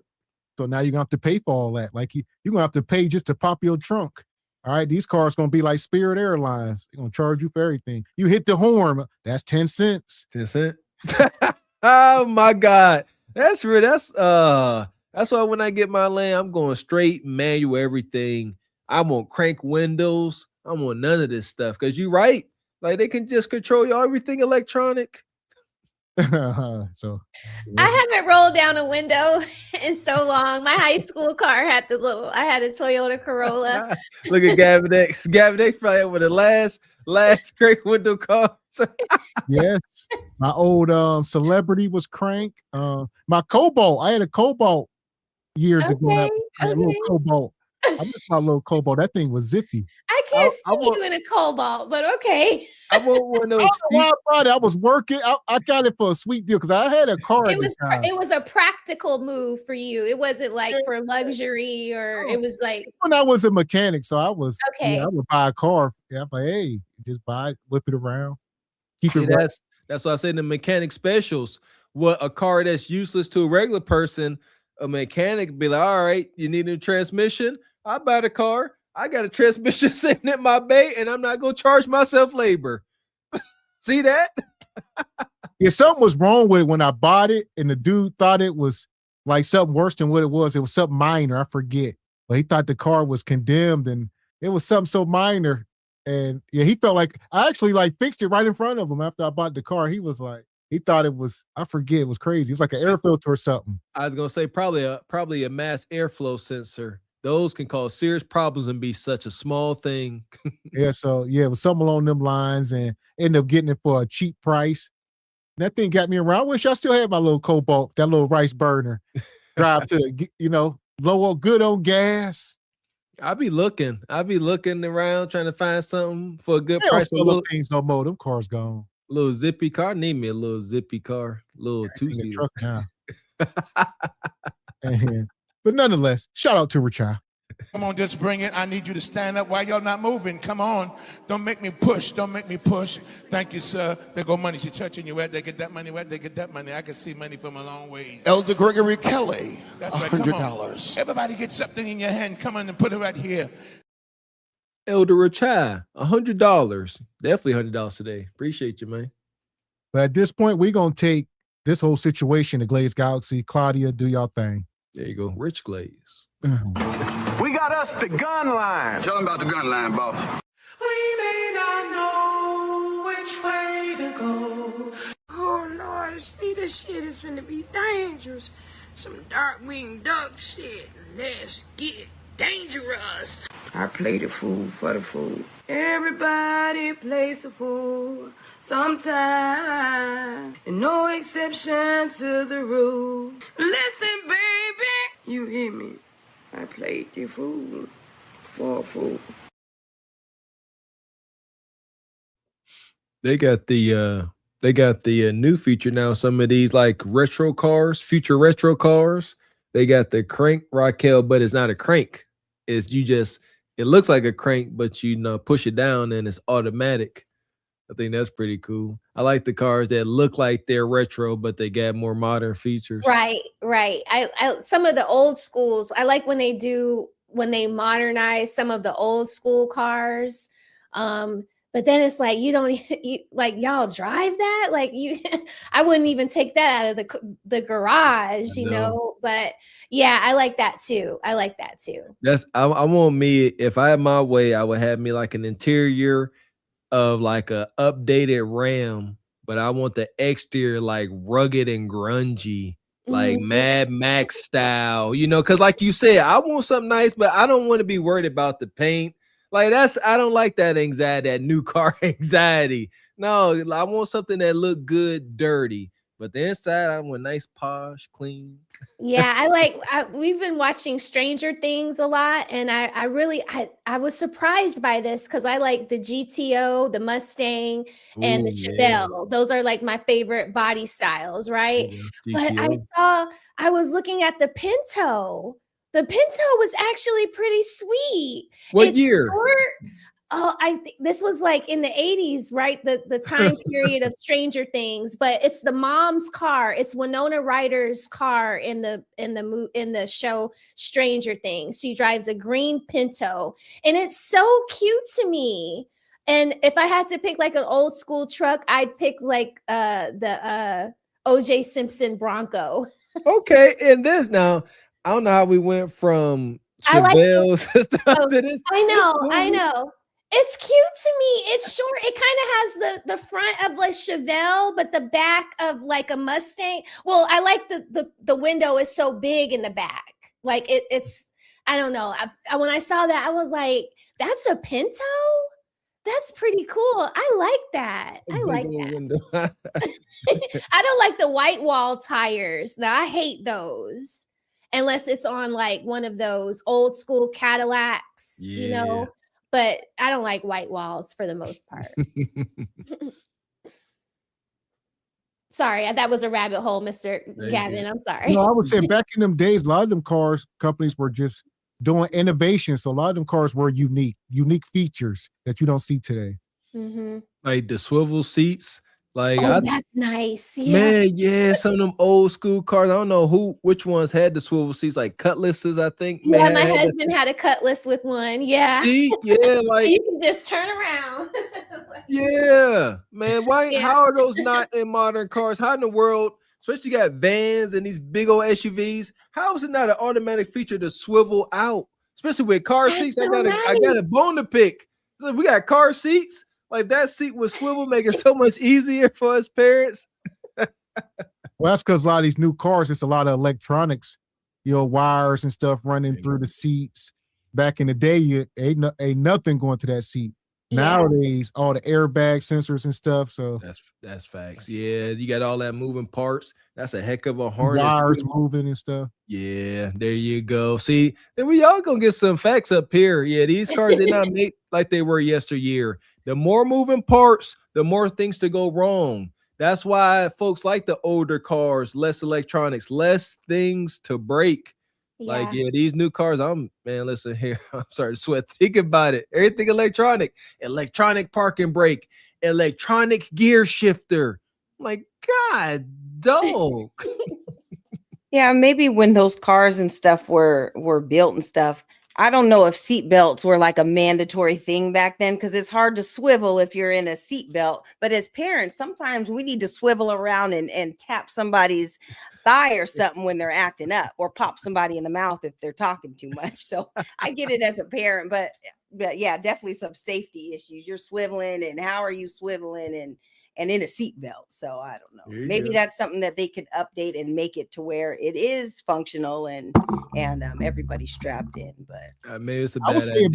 So now you're gonna have to pay for all that. Like you're gonna have to pay just to pop your trunk. All right, these cars gonna be like Spirit Airlines. They're gonna charge you for everything. You hit the horn, that's 10 cents. 10 cents. Oh my God. That's real. That's why when I get my land, I'm going straight manual everything. I won't crank windows. I want none of this stuff. Cause you're right. Like they can just control you everything electronic. So I haven't rolled down a window in so long. My high school car had I had a Toyota Corolla. Look at Gavin X. Gavin X probably one of the last crank window cars. Yes. My old celebrity was crank. My Cobalt. I had a Cobalt years ago. I had a little Cobalt. I miss my little Cobalt. That thing was zippy. I can't see you in a Cobalt, but okay. I want one of those. I was working. I got it for a sweet deal because I had a car. It was a practical move for you. It wasn't like for luxury, or it was like when I was a mechanic. So I was okay. I would buy a car. Yeah, I'm like, hey, just buy it, whip it around, keep it. That's why I say the mechanic specials. What a car that's useless to a regular person, a mechanic be like, all right, you need a transmission. I buy the car. I got a transmission sitting in my bay, and I'm not gonna charge myself labor. See that? Yeah, something was wrong with it when I bought it, and the dude thought it was like something worse than what it was. It was something minor, I forget. But he thought the car was condemned, and it was something so minor. And yeah, he felt like I actually like fixed it right in front of him after I bought the car. He was like, he thought it was, I forget, it was crazy. It was like an air filter or something. I was gonna say probably a mass airflow sensor. Those can cause serious problems and be such a small thing. Yeah, so yeah, it was something along them lines, and ended up getting it for a cheap price. And that thing got me around. I wish I still had my little Cobalt, that little rice burner. Drive to the, low good on gas. I'll be looking around trying to find something for a good They price. don't sell those things no more. Them cars gone. Little zippy car. Need me a little zippy car. Little two-seater. Truck now. But nonetheless, shout out to Richard. Come on, just bring it. I need you to stand up. Why y'all not moving? Come on. Don't make me push. Don't make me push. Thank you, sir. There go money. She touching you. Where they get that money? Where they get that money? I can see money from a long way. Elder Gregory Kelly, That's right. Come on. $100. Everybody get something in your hand. Come on and put it right here. Elder Richard, $100. Definitely $100 today. Appreciate you, man. But at this point, we're going to take this whole situation to Glaze Galaxy. Claudia, do y'all thing. There you go. Rich Glaze. We got us the gun line. Tell them about the gun line, boss. We may not know which way to go. Oh Lord, see, this shit is gonna be dangerous. Some dark-winged duck shit. Let's get dangerous. I play the fool for the fool. Everybody plays the fool sometime, and no exception to the rule. Listen, baby, you hear me? I played the fool for a fool. They got the new feature now. Some of these like retro cars, future retro cars. They got the crank, Raquel, but it's not a crank. It's it looks like a crank, but push it down and it's automatic. I think that's pretty cool. I like the cars that look like they're retro, but they got more modern features. Right. I some of the old schools, I like when they modernize some of the old school cars. But then it's like, like y'all drive that? Like I wouldn't even take that out of the garage, you know? But yeah, I like that too. I want me, if I had my way, I would have me like an interior of like a updated Ram, but I want the exterior like rugged and grungy, like Mad Max style, you know, because like you said, I want something nice, but I don't want to be worried about the paint. Like I don't like that anxiety, that new car anxiety. No, I want something that look good, dirty, but the inside I want nice, posh, clean. Yeah, we've been watching Stranger Things a lot, and I was surprised by this because I like the GTO, the Mustang, and the Chevelle. Those are like my favorite body styles, right? But I was looking at the Pinto. The Pinto was actually pretty sweet. What year? Oh, I think this was like in the 80s, right? The time period of Stranger Things, but it's the mom's car. It's Winona Ryder's car in the show Stranger Things. She drives a green Pinto, and it's so cute to me. And if I had to pick like an old school truck, I'd pick like the OJ Simpson Bronco. Okay, and this now, I don't know how we went from Chevelle's to this. I know. It's cute to me. It's short. It kind of has the front of like Chevelle, but the back of like a Mustang. Well, I like the window is so big in the back. Like it's I don't know. When I saw that, I was like, that's a Pinto? That's pretty cool. I like that. I don't like the white wall tires. Now I hate those. Unless it's on like one of those old school Cadillacs, you know, but I don't like white walls for the most part. Sorry, that was a rabbit hole, Mr. Gavin. I'm sorry. No, I would say back in them days, a lot of them companies were just doing innovation. So a lot of them cars were unique features that you don't see today. Mm-hmm. Like the swivel seats. Like that's nice. Yeah. Man, some of them old school cars. I don't know which ones had the swivel seats, like Cutlasses, I think. Yeah, my husband had a Cutlass with one. Yeah. See? Yeah, like you can just turn around. Yeah, man. How are those not in modern cars? How in the world, especially you got vans and these big old SUVs, how is it not an automatic feature to swivel out? Especially with car seats. I got a bone to pick. So we got car seats. Like that seat with swivel, make it so much easier for us parents. Well, that's because a lot of these new cars, it's a lot of electronics, wires and stuff running through the seats. Back in the day, ain't nothing going to that seat. Yeah. Nowadays, all the airbag sensors and stuff. So that's facts. Yeah, you got all that moving parts. That's a heck of a harness. Wires moving and stuff. Yeah, there you go. See, then we all gonna get some facts up here. Yeah, these cars did not make like they were yesteryear. The more moving parts, the more things to go wrong. That's why folks like the older cars, less electronics, less things to break. Yeah. Like, these new cars, listen here. I'm sorry to sweat. Think about it. Everything electronic parking brake, electronic gear shifter. I'm like, God, dog. Yeah, maybe when those cars and stuff were built and stuff, I don't know if seat belts were like a mandatory thing back then, because it's hard to swivel if you're in a seat belt. But as parents, sometimes we need to swivel around and tap somebody's thigh or something when they're acting up, or pop somebody in the mouth if they're talking too much. So I get it as a parent, but yeah, definitely some safety issues. You're swiveling, and how are you swiveling and in a seat belt? So I don't know. Maybe that's something that they could update and make it to where it is functional and everybody's strapped in. But maybe it's a bad I would say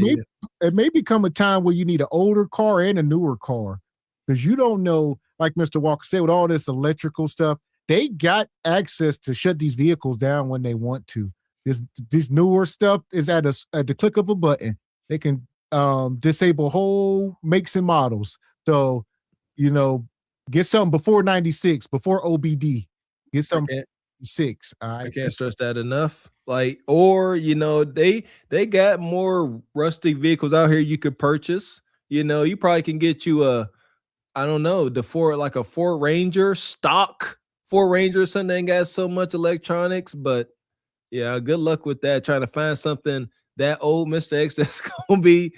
it may become a time where you need an older car and a newer car, because you don't know, like Mr. Walker said, with all this electrical stuff, they got access to shut these vehicles down when they want to. This newer stuff is at the click of a button. They can disable whole makes and models. So, get something before 96, before OBD. Get something 6. I can't stress that enough. Like, or they got more rustic vehicles out here you could purchase. You probably can get you a Ford Ranger stock. Ford Ranger or something ain't got so much electronics, but yeah, good luck with that. Trying to find something that old, Mr. X, that's gonna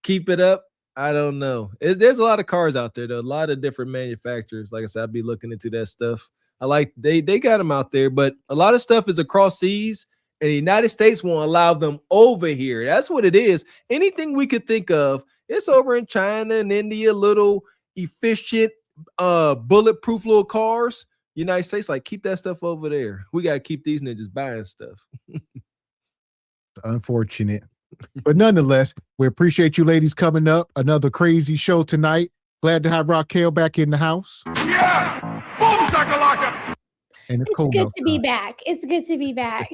keep it up. I don't know. There's a lot of cars out there, though. A lot of different manufacturers. Like I said, I'll be looking into that stuff. I like they got them out there, but a lot of stuff is across seas, and the United States won't allow them over here. That's what it is. Anything we could think of, it's over in China and India, little efficient, bulletproof little cars. United States, like, keep that stuff over there. We gotta keep these ninjas buying stuff. Unfortunate. But nonetheless, we appreciate you ladies coming up. Another crazy show tonight. Glad to have Raquel back in the house. Yeah! Boom, shakalaka! And it's It's cold good to be outside. back. It's good to be back.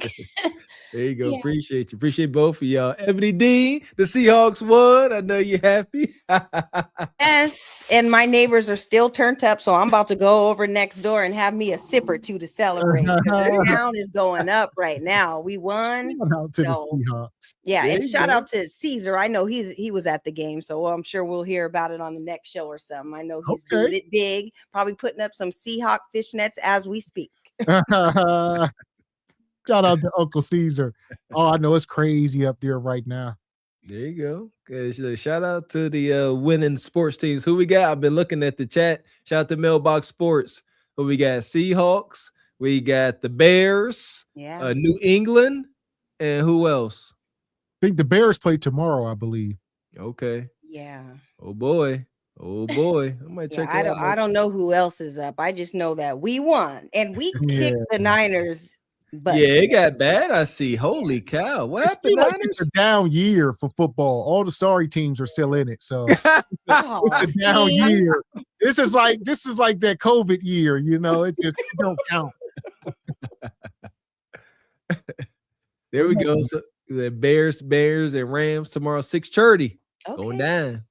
There you go. Yeah. Appreciate you. Appreciate both of y'all. Ebony D, the Seahawks won. I know you're happy. Yes, and my neighbors are still turned up, so I'm about to go over next door and have me a sip or two to celebrate because the town is going up right now. We won. Shout out to the So, Seahawks. yeah, There and you shout go. out to Caesar. I know he was at the game, so I'm sure we'll hear about it on the next show or something. I know he's doing Okay. it big, probably putting up some Seahawk fishnets as we speak. Shout out to Uncle Caesar. Oh, I know it's crazy up there right now. There you go. Okay, so shout out to the winning sports teams. Who we got? I've been looking at the chat. Shout out to Mailbox Sports. Who we got? Seahawks. We got the Bears. Yeah. New England. And who else? I think the Bears play tomorrow, I believe. Okay. Yeah. Oh boy. Oh boy. I might check Yeah, it out. I don't know who else is up. I just know that we won and we Yeah. kicked the Niners. But Yeah, it got bad. I see. Holy cow. What It happened, seems like Niners? it's a down year for football. All the sorry teams are still in it. So Oh, it's a down see? year. This is like that COVID year, it don't count. There we go. So the Bears, and Rams tomorrow, 6:30. Going down.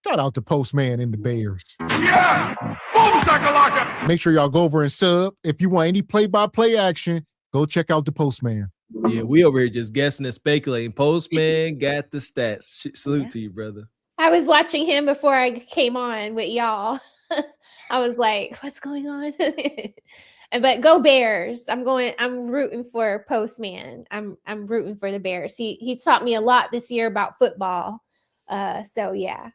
Shout out to Postman and the Bears. Yeah! Boom, shakalaka! Make sure y'all go over and sub. If you want any play-by-play action, go check out the Postman. Yeah, we over here just guessing and speculating. Postman got the stats. Salute to you, brother. I was watching him before I came on with y'all. I was like, what's going on? But go Bears. I'm rooting for Postman. I'm rooting for the Bears. He taught me a lot this year about football. So yeah.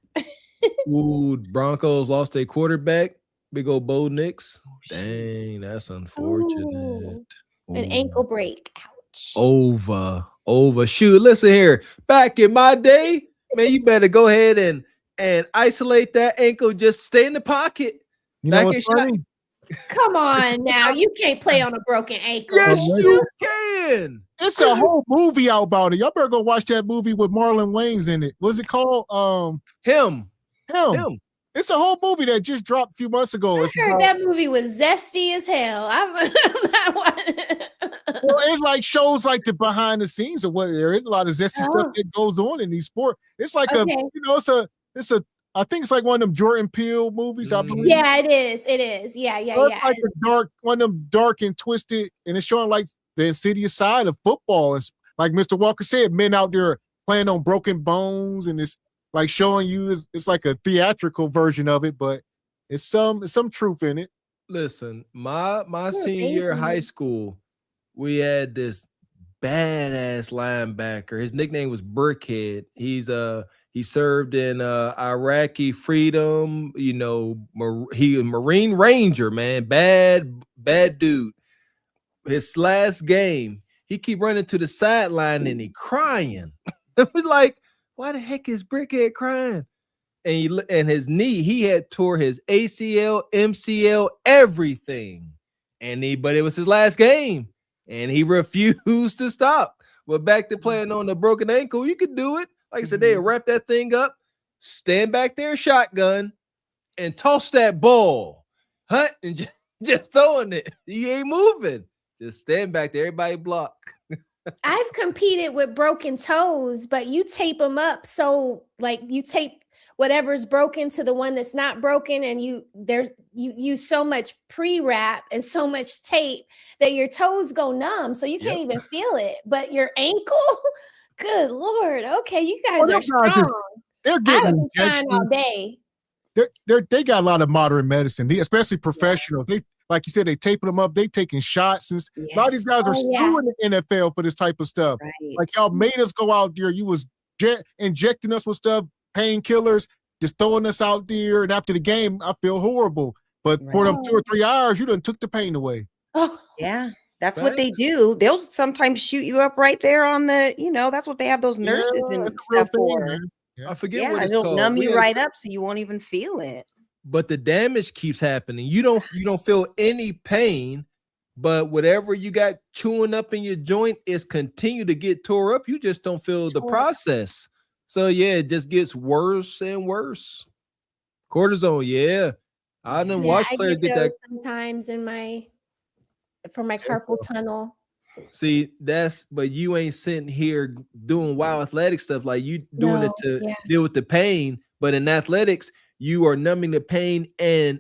Ooh, Broncos lost their quarterback. Big old Bo Nix. Dang, that's unfortunate. An ankle break. Ouch. Over. Shoot, listen here. Back in my day, man, you better go ahead and isolate that ankle. Just stay in the pocket. You know what's funny? Come on now. You can't play on a broken ankle. Yes, you can. It's a whole movie out about it. Y'all better go watch that movie with Marlon Wayans in it. What's it called? Him. It's a whole movie that just dropped a few months ago. I heard that movie was zesty as hell. I'm not Well, it like shows like the behind the scenes of what there is a lot of zesty stuff that goes on in these sports. It's like I think it's like one of them Jordan Peele movies, I believe. Yeah, it is. Yeah. It's like one of them dark and twisted, and it's showing like the insidious side of football. It's like Mr. Walker said, men out there playing on broken bones, and it's like showing you it's like a theatrical version of it, but it's some truth in it. Listen, my senior year of high school, we had this badass linebacker. His nickname was Brickhead. He served in Iraqi freedom, he a Marine Ranger, man. Bad dude. His last game, he keep running to the sideline and he crying. It was like, why the heck is Brickhead crying? And his knee, he had tore his ACL, MCL, everything. But it was his last game, and he refused to stop. But back to playing on the broken ankle, you could do it. Like I said, they wrap that thing up, stand back there, shotgun, and toss that ball. Hunt and just throwing it. You ain't moving. Just stand back there. Everybody block. I've competed with broken toes, but you tape them up. So like you tape whatever's broken to the one that's not broken, and you use so much pre-wrap and so much tape that your toes go numb, so you can't even feel it. But your ankle, good Lord. Okay, you guys are strong. They're getting injections all day. They got a lot of modern medicine, especially professionals. They, like you said, they taping them up. They taking shots. And a lot of these guys are suing the NFL for this type of stuff. Right. Like y'all made us go out there. You was injecting us with stuff, painkillers. just throwing us out there. And after the game, I feel horrible. But for them 2 or 3 hours, you done took the pain away. Yeah. That's what they do. They'll sometimes shoot you up right there on the, that's what they have those nurses and stuff for. I forget what it's it'll called. numb you right up so you won't even feel it. But the damage keeps happening. You don't feel any pain, but whatever you got chewing up in your joint is continue to get tore up. You just don't feel the process. So yeah, it just gets worse and worse. Cortisone, yeah. I didn't watch players get that sometimes for my carpal tunnel. See, but you ain't sitting here doing wild athletic stuff like you doing it to deal with the pain. But in athletics, you are numbing the pain and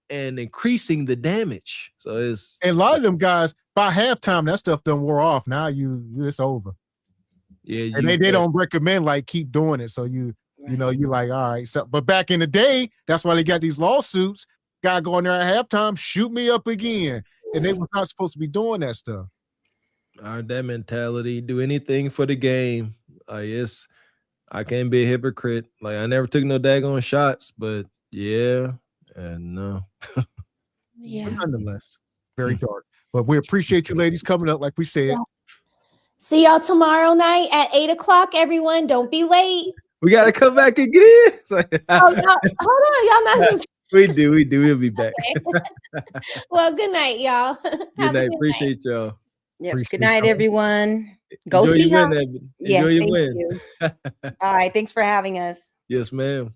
increasing the damage. So it's and a lot of them guys by halftime that stuff done wore off. Now it's over. Yeah, and they don't recommend like keep doing it. So you like all right. So but back in the day, that's why they got these lawsuits. Guy going there at halftime, shoot me up again, and they was not supposed to be doing that stuff. That mentality, do anything for the game. I can't be a hypocrite. Like I never took no daggone shots, but no. Yeah. But nonetheless, very dark. But we appreciate you ladies coming up, like we said. Yes. See y'all tomorrow night at 8:00. Everyone, don't be late. We gotta come back again. Y'all, hold on, y'all not. We do. We'll be back. Well, good night, y'all. Good night. Appreciate y'all. Yep. Good night, everyone. Go Enjoy see your how. win, Evan. Yes, Enjoy your thank win. you. All right, thanks for having us. Yes, ma'am.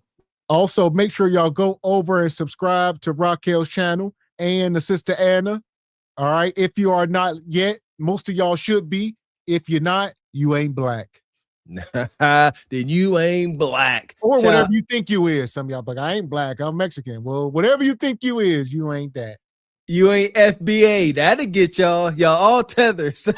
Also, make sure y'all go over and subscribe to Raquel's channel and the sister Anna. All right. If you are not yet, most of y'all should be. If you're not, you ain't black. Then you ain't black. Or whatever you think you is. Some of y'all like, I ain't black, I'm Mexican. Well, whatever you think you is, you ain't that. You ain't FBA. That'll get y'all all tethers.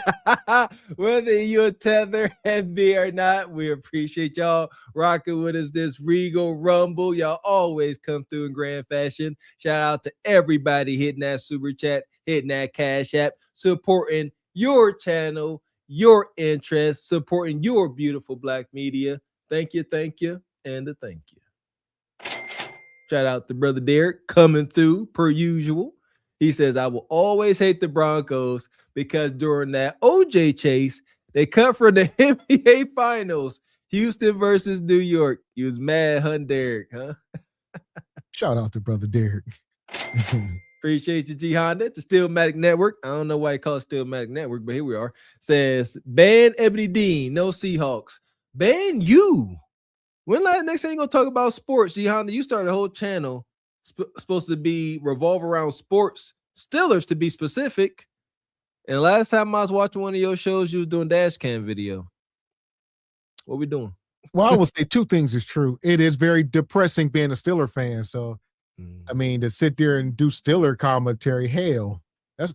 Whether you're tether, FB or not, we appreciate y'all rocking with us this Regal Rumble. Y'all always come through in grand fashion. Shout out to everybody hitting that super chat, hitting that Cash App, supporting your channel, your interest, supporting your beautiful black media. Thank you, and a thank you. Shout out to Brother Derek coming through per usual. He says, I will always hate the Broncos because during that OJ chase, they cut for the NBA Finals, Houston versus New York. He was mad, Derek, huh? Shout out to Brother Derek. Appreciate you, G Honda. The Steelmatic Network. I don't know why he calls Steelmatic Network, but here we are. Says, ban Ebony Dean, no Seahawks. Ban you. When next time you going to talk about sports, G Honda? You started a whole channel supposed to be revolve around sports, Steelers to be specific. And last time I was watching one of your shows, you was doing dash cam video. What we doing? Well, I will say two things is true. It is very depressing being a Steeler fan. So, I mean, to sit there and do Steeler commentary, hell,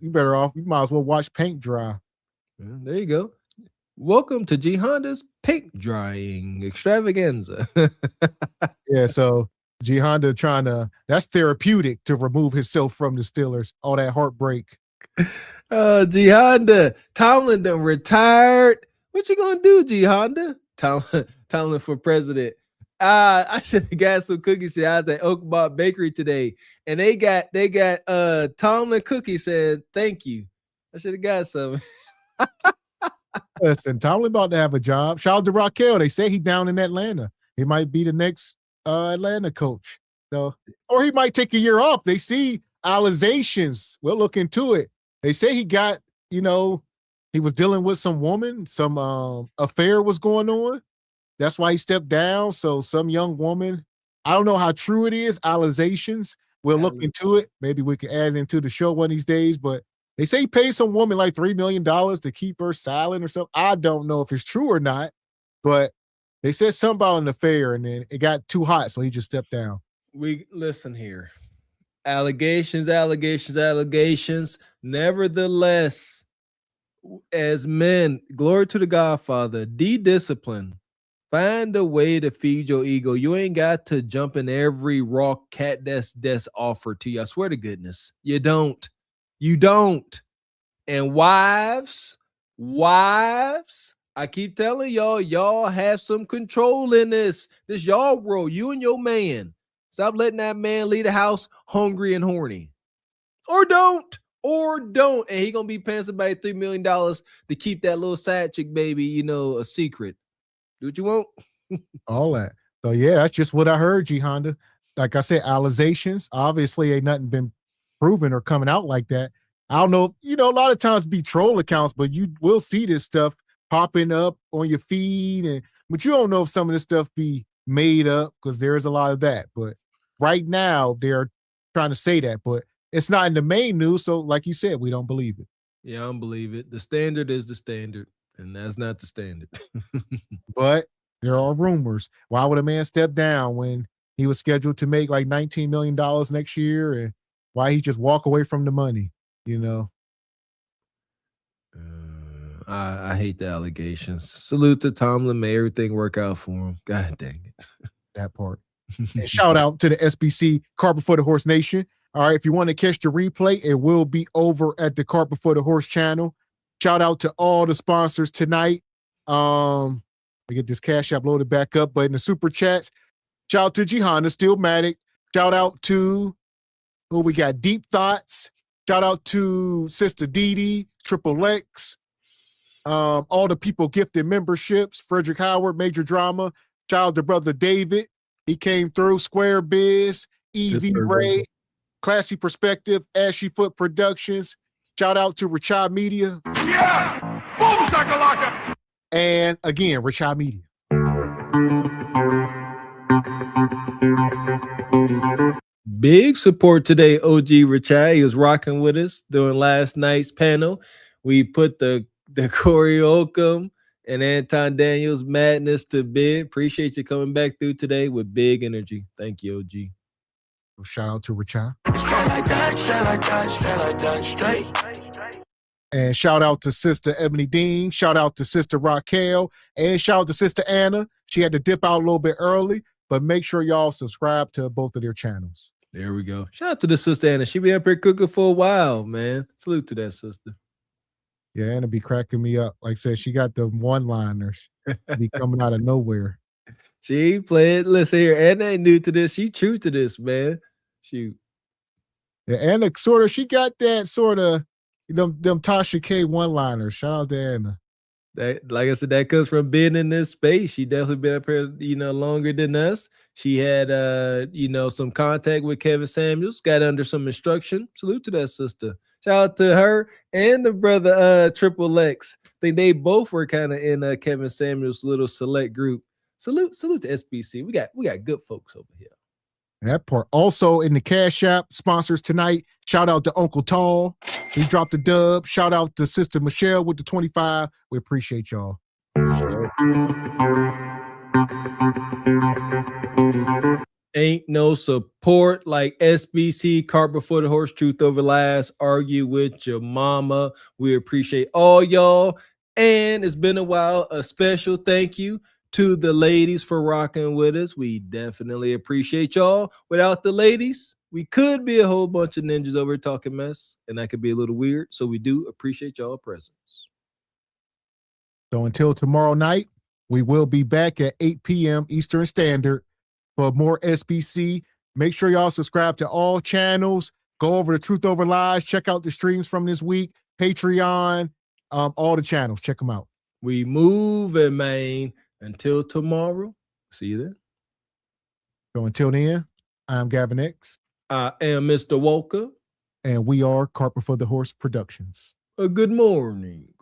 you better off. You might as well watch paint dry. Yeah, there you go. Welcome to G Honda's paint drying extravaganza. Yeah, so G Honda that's therapeutic to remove himself from the Steelers. All that heartbreak. G Honda, Tomlin done retired. What you gonna do, G Honda? Tomlin for president. I should have got some cookies. I was at Oakmont Bakery today, and they got Tomlin cookies saying thank you. I should have got some. Listen, Tomlin about to have a job. Shout out to Raquel. They say he down in Atlanta. He might be the next Atlanta coach. So, or he might take a year off. They see allegations. We'll look into it. They say he got, he was dealing with some woman, some affair was going on. That's why he stepped down. So some young woman, I don't know how true it is, allegations. We'll look into it. Maybe we can add it into the show one of these days, but they say he paid some woman like $3 million to keep her silent or something. I don't know if it's true or not, but they said something about an affair and then it got too hot, so he just stepped down. We listen here. Allegations. Nevertheless, as men, glory to the Godfather, discipline. Find a way to feed your ego. You ain't got to jump in every raw cat that's offered to you. I swear to goodness. You don't. And wives, I keep telling y'all have some control in this. This y'all role, you and your man. Stop letting that man leave the house hungry and horny. Or don't. And he gonna be paying somebody $3 million to keep that little side chick baby, a secret. Do what you want. All that. So yeah, that's just what I heard, G Honda. Like I said, allegations. Obviously, ain't nothing been proven or coming out like that. I don't know. A lot of times be troll accounts, but you will see this stuff popping up on your feed, but you don't know if some of this stuff be made up because there's a lot of that. But right now, they're trying to say that, but it's not in the main news. So, like you said, we don't believe it. Yeah, I don't believe it. The standard is the standard, and that's not the standard. But there are rumors. Why would a man step down when he was scheduled to make like $19 million next year? And why he just walk away from the money, I hate the allegations. Salute to Tomlin. May everything work out for him. God dang it. That part. And shout out to the SBC Cart Before the Horse Nation. All right, if you want to catch the replay, it will be over at the Cart Before the Horse channel. Shout out to all the sponsors tonight. We get this Cash App loaded back up, but in the super chats, shout out to Jihanna, Steelmatic. Shout out to who we got, Deep Thoughts. Shout out to Sister Dee, Triple X. All the people gifted memberships, Frederick Howard, Major Drama. Shout out to Brother David. He came through. Square Biz, EV Ray, Classy Perspective, Ashy Foot Productions. Shout out to Rachad Media. Yeah! Boom, shakalaka! And again, Rachad Media. Big support today, OG Rachad. He was rocking with us during last night's panel. We put the Corey Oakham and Anton Daniels madness to bed. Appreciate you coming back through today with big energy. Thank you, OG. Shout out to Rachad. Straight like that, straight like that, straight like that, straight. And shout out to Sister Ebony Dean. Shout out to Sister Raquel. And shout out to Sister Anna. She had to dip out a little bit early, but make sure y'all subscribe to both of their channels. There we go. Shout out to the Sister Anna. She been up here cooking for a while, man. Salute to that sister. Yeah, Anna be cracking me up. Like I said, she got the one-liners be coming out of nowhere. She played. Listen here, Anna ain't new to this. She true to this, man. Shoot. Yeah, Anna she got that sort of them Tasha K one-liners. Shout out to Anna. That, like I said, that comes from being in this space. She definitely been up here, longer than us. She had, some contact with Kevin Samuels, got under some instruction. Salute to that sister. Shout out to her and the brother, Triple X. I think they both were kind of in Kevin Samuels' little select group. Salute to SBC. We got good folks over here. That part. Also in the Cash App sponsors tonight. Shout out to Uncle Tall. He dropped the dub. Shout out to Sister Michelle with the 25. We appreciate y'all. Ain't no support like SBC, Cart Before the Horse, Truth Over Lies, Argue with Your Mama. We appreciate all y'all. And it's been a while. A special thank you to the ladies for rocking with us. We definitely appreciate y'all. Without the ladies, we could be a whole bunch of ninjas over talking mess, and that could be a little weird. So we do appreciate y'all presence. So until tomorrow night, we will be back at 8 p.m. Eastern Standard for more SBC. Make sure y'all subscribe to all channels. Go over to Truth Over Lies. Check out the streams from this week. Patreon, all the channels. Check them out. We move in Maine. Until tomorrow, see you then. So until then, I'm Gavin X. I am Mr. Walker. And we are Cart Before the Horse Productions. A good morning.